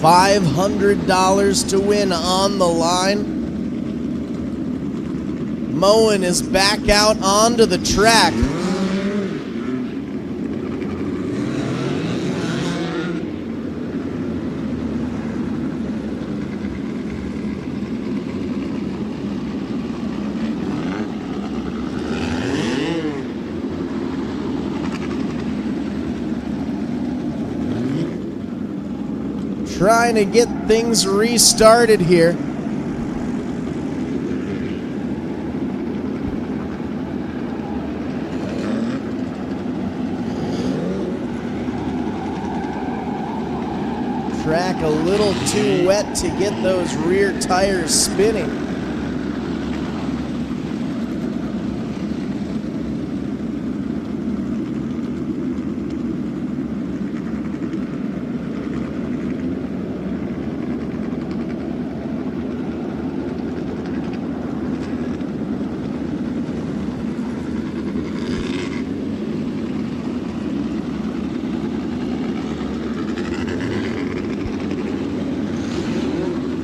$500 to win on the line. Moen is back out onto the track. Trying to get things restarted here. Track a little too wet to get those rear tires spinning.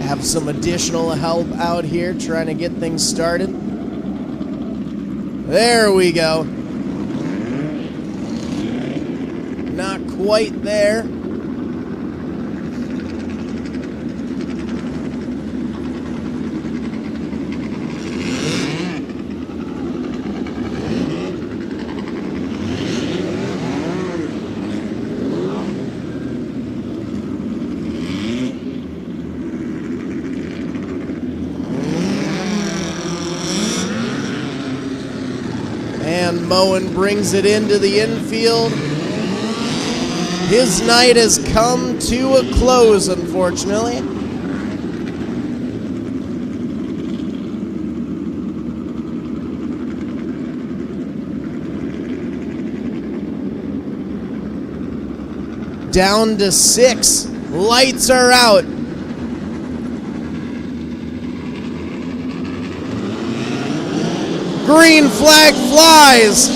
Have some additional help out here trying to get things started. There we go. Not quite there. And Moen brings it into the infield. His night has come to a close, unfortunately. Down to 6. Lights are out. Green flag flies.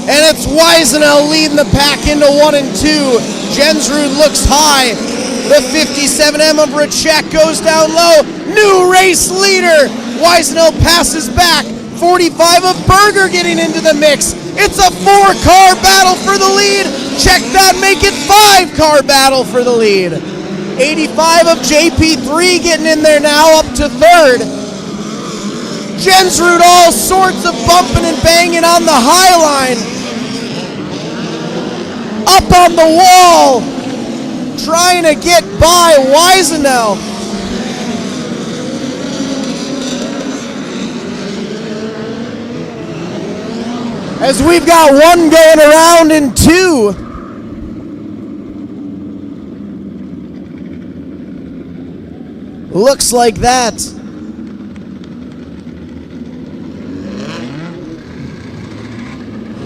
And it's Weisenel leading the pack into 1 and 2. Jensrud looks high. The 57M of Racek goes down low. New race leader. Weisenel passes back. 45 of Berger getting into the mix. It's a 4-car battle for the lead. Check that, make it 5-car battle for the lead. 85 of JP3 getting in there now, up to 3rd. Jensrud all sorts of bumping and banging on the high line. Up on the wall, trying to get by Weisenel. As we've got 1 going around and 2. Looks like that.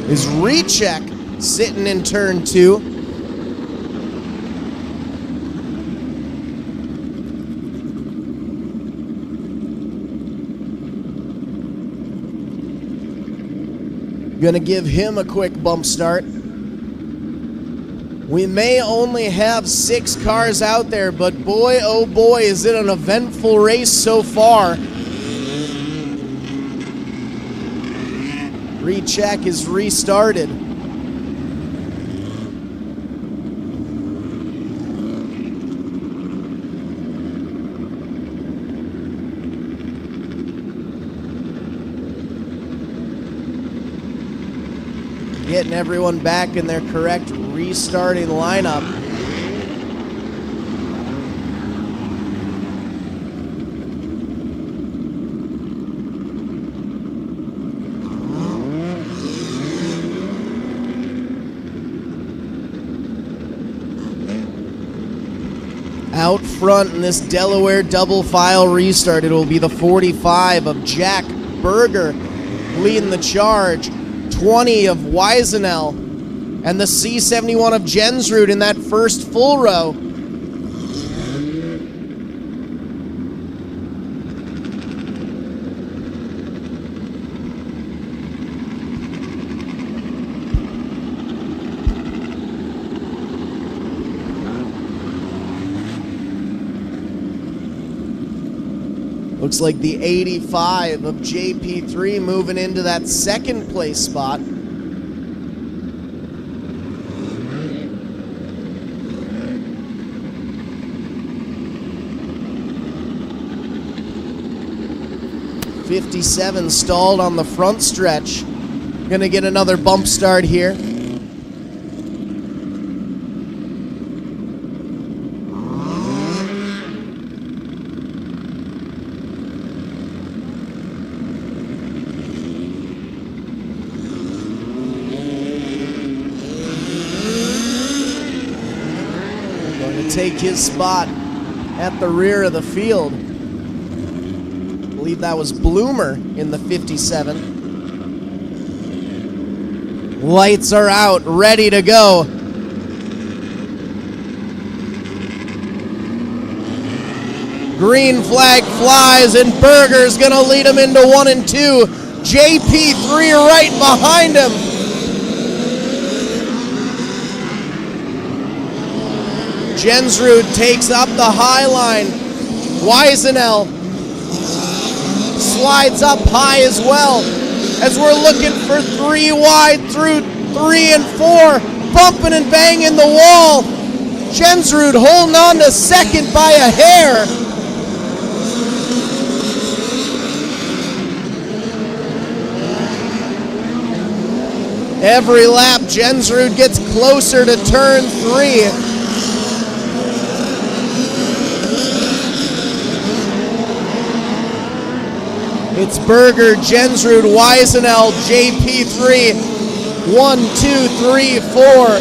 Is Racek sitting in turn 2. Gonna give him a quick bump start. We may only have 6 cars out there, but boy, oh boy, is it an eventful race so far. Racek is restarted. Getting everyone back in their correct restarting lineup. Out front in this Delaware double file restart, it will be the 45 of Jack Berger leading the charge, 20 of Weisenel, and the C71 of Jensrud in that first full row. Looks like the 85 of JP3 moving into that second place spot. '57 stalled on the front stretch. Gonna get another bump start here. Take his spot at the rear of the field. I believe that was Bloomer in the 57. Lights are out, ready to go. Green flag flies and Berger's gonna lead him into 1 and 2. JP3 right behind him. Jensrud takes up the high line. Weisenel slides up high as well, as we're looking for 3 wide through 3 and 4, bumping and banging the wall. Jensrud holding on to second by a hair. Every lap, Jensrud gets closer to turn 3. It's Berger, Jensrud, Weisenel, JP3. 1, 2, 3, 4.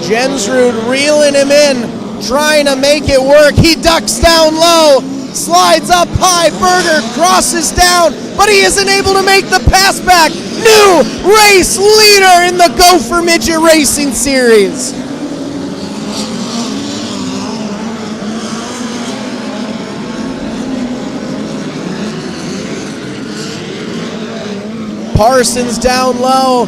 Jensrud reeling him in, trying to make it work. He ducks down low, slides up high. Berger crosses down, but he isn't able to make the pass back. New race leader in the Gopher Midget Racing Series. Parsons down low,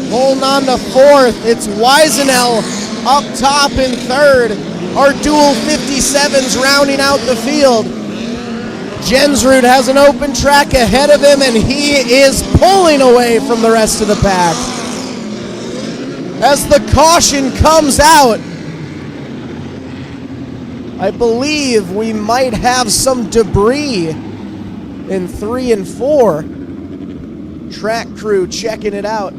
holding on to 4th. It's Weisenel up top in 3rd. Our dual 57s rounding out the field. Jensrud has an open track ahead of him, and he is pulling away from the rest of the pack. As the caution comes out, I believe we might have some debris in 3 and 4. Track crew checking it out.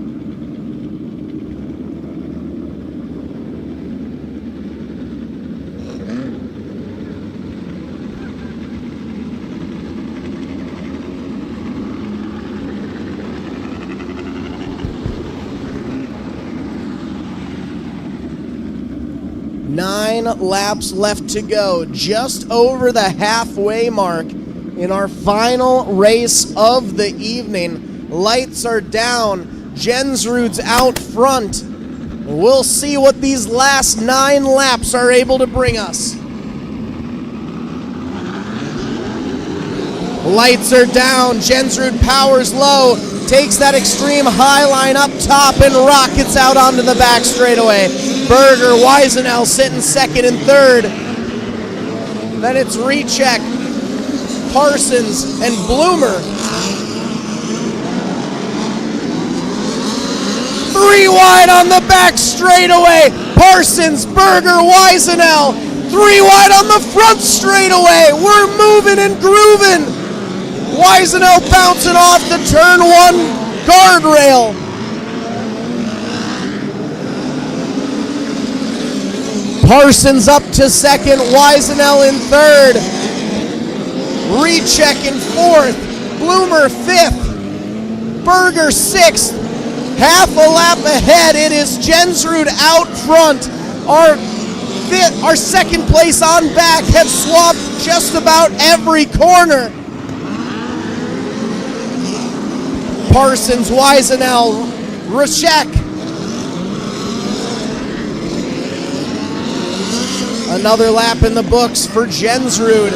Nine laps left to go, just over the halfway mark in our final race of the evening. Lights are down, Jensrud's out front. We'll see what these last 9 laps are able to bring us. Lights are down, Jensrud powers low, takes that extreme high line up top and rockets out onto the back straightaway. Berger, Weisenel sitting 2nd and 3rd. Then it's Recheck, Parsons, and Bloomer. 3 wide on the back straightaway. Parsons, Berger, Weisenel. 3 wide on the front straightaway. We're moving and grooving. Weisenel bouncing off the turn 1 guardrail. Parsons up to 2nd, Weisenel in 3rd. Recheck in 4th. Bloomer 5th. Berger 6th. Half a lap ahead, it is Jensrud out front. Our 2nd place on back have swapped just about every corner. Parsons, Weisenel, Recheck. Another lap in the books for Jensrud.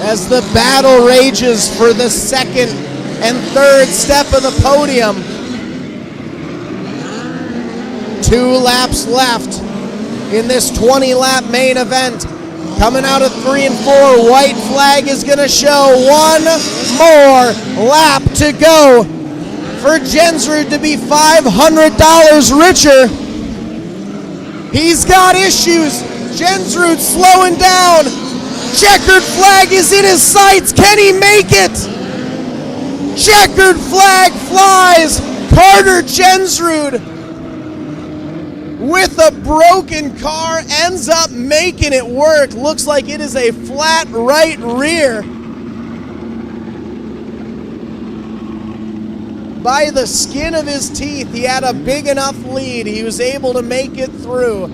As the battle rages for the 2nd and 3rd step of the podium. 2 laps left in this 20-lap main event. Coming out of 3 and 4, white flag is going to show 1 more lap to go for Jensrud to be $500 richer. He's got issues. Jensrud slowing down. Checkered flag is in his sights. Can he make it? Checkered flag flies. Carter Jensrud, with a broken car, ends up making it work. Looks like it is a flat right rear. By the skin of his teeth, he had a big enough lead. He was able to make it through.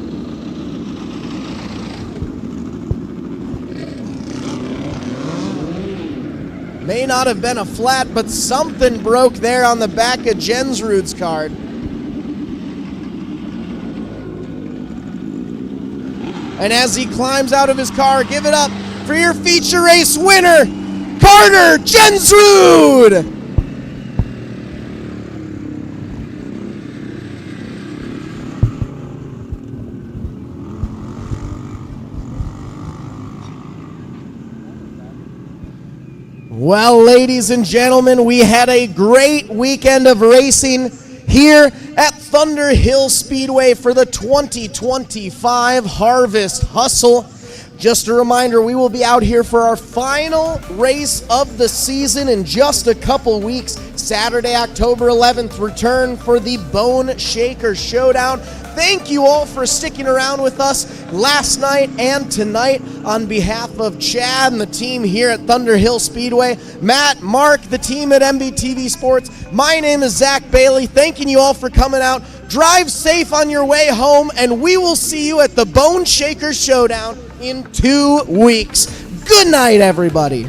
May not have been a flat, but something broke there on the back of Jensrud's card. And as he climbs out of his car, give it up for your feature race winner, Carter Jensrud! Well, ladies and gentlemen, we had a great weekend of racing here at Thunder Hill Speedway for the 2025 Harvest Hustle. Just a reminder, we will be out here for our final race of the season in just a couple weeks. Saturday, October 11th, return for the Bone Shaker Showdown. Thank you all for sticking around with us last night and tonight. On behalf of Chad and the team here at Thunder Hill Speedway, Matt, Mark, the team at MBTV Sports, my name is Zach Bailey. Thanking you all for coming out. Drive safe on your way home, and we will see you at the Bone Shaker Showdown in 2 weeks. Good night, everybody.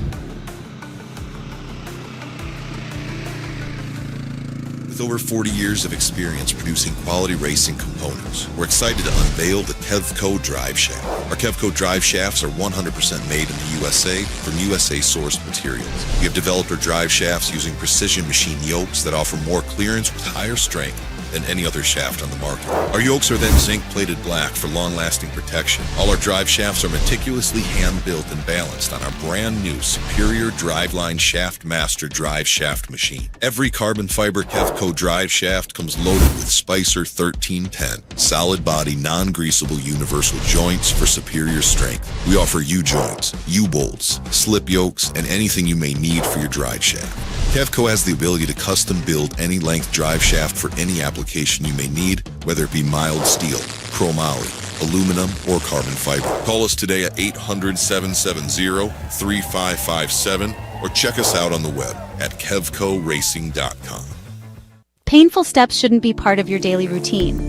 With over 40 years of experience producing quality racing components, we're excited to unveil the Kevco Drive Shaft. Our Kevco Drive Shafts are 100% made in the USA from USA-sourced materials. We have developed our drive shafts using precision machine yokes that offer more clearance with higher strength than any other shaft on the market. Our yokes are then zinc-plated black for long-lasting protection. All our drive shafts are meticulously hand-built and balanced on our brand new superior Driveline Shaft Master drive shaft machine. Every carbon fiber Kevco drive shaft comes loaded with Spicer 1310, solid body, non-greasable universal joints for superior strength. We offer U-joints, U-bolts, slip yokes, and anything you may need for your drive shaft. Kevco has the ability to custom build any length drive shaft for any application you may need, whether it be mild steel, chromoly, aluminum, or carbon fiber. Call us today at 800-770-3557 or check us out on the web at kevcoracing.com. Painful steps shouldn't be part of your daily routine.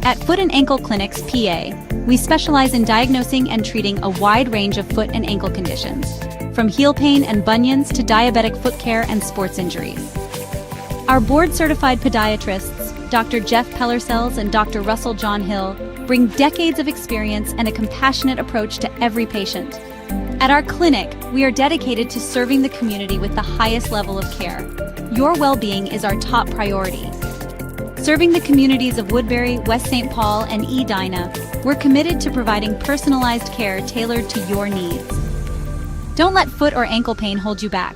At Foot and Ankle Clinics, PA, we specialize in diagnosing and treating a wide range of foot and ankle conditions, from heel pain and bunions to diabetic foot care and sports injuries. Our board-certified podiatrists, Dr. Jeff Pellersells and Dr. Russell John Hill, bring decades of experience and a compassionate approach to every patient. At our clinic, we are dedicated to serving the community with the highest level of care. Your well-being is our top priority. Serving the communities of Woodbury, West St. Paul, and Edina, we're committed to providing personalized care tailored to your needs. Don't let foot or ankle pain hold you back.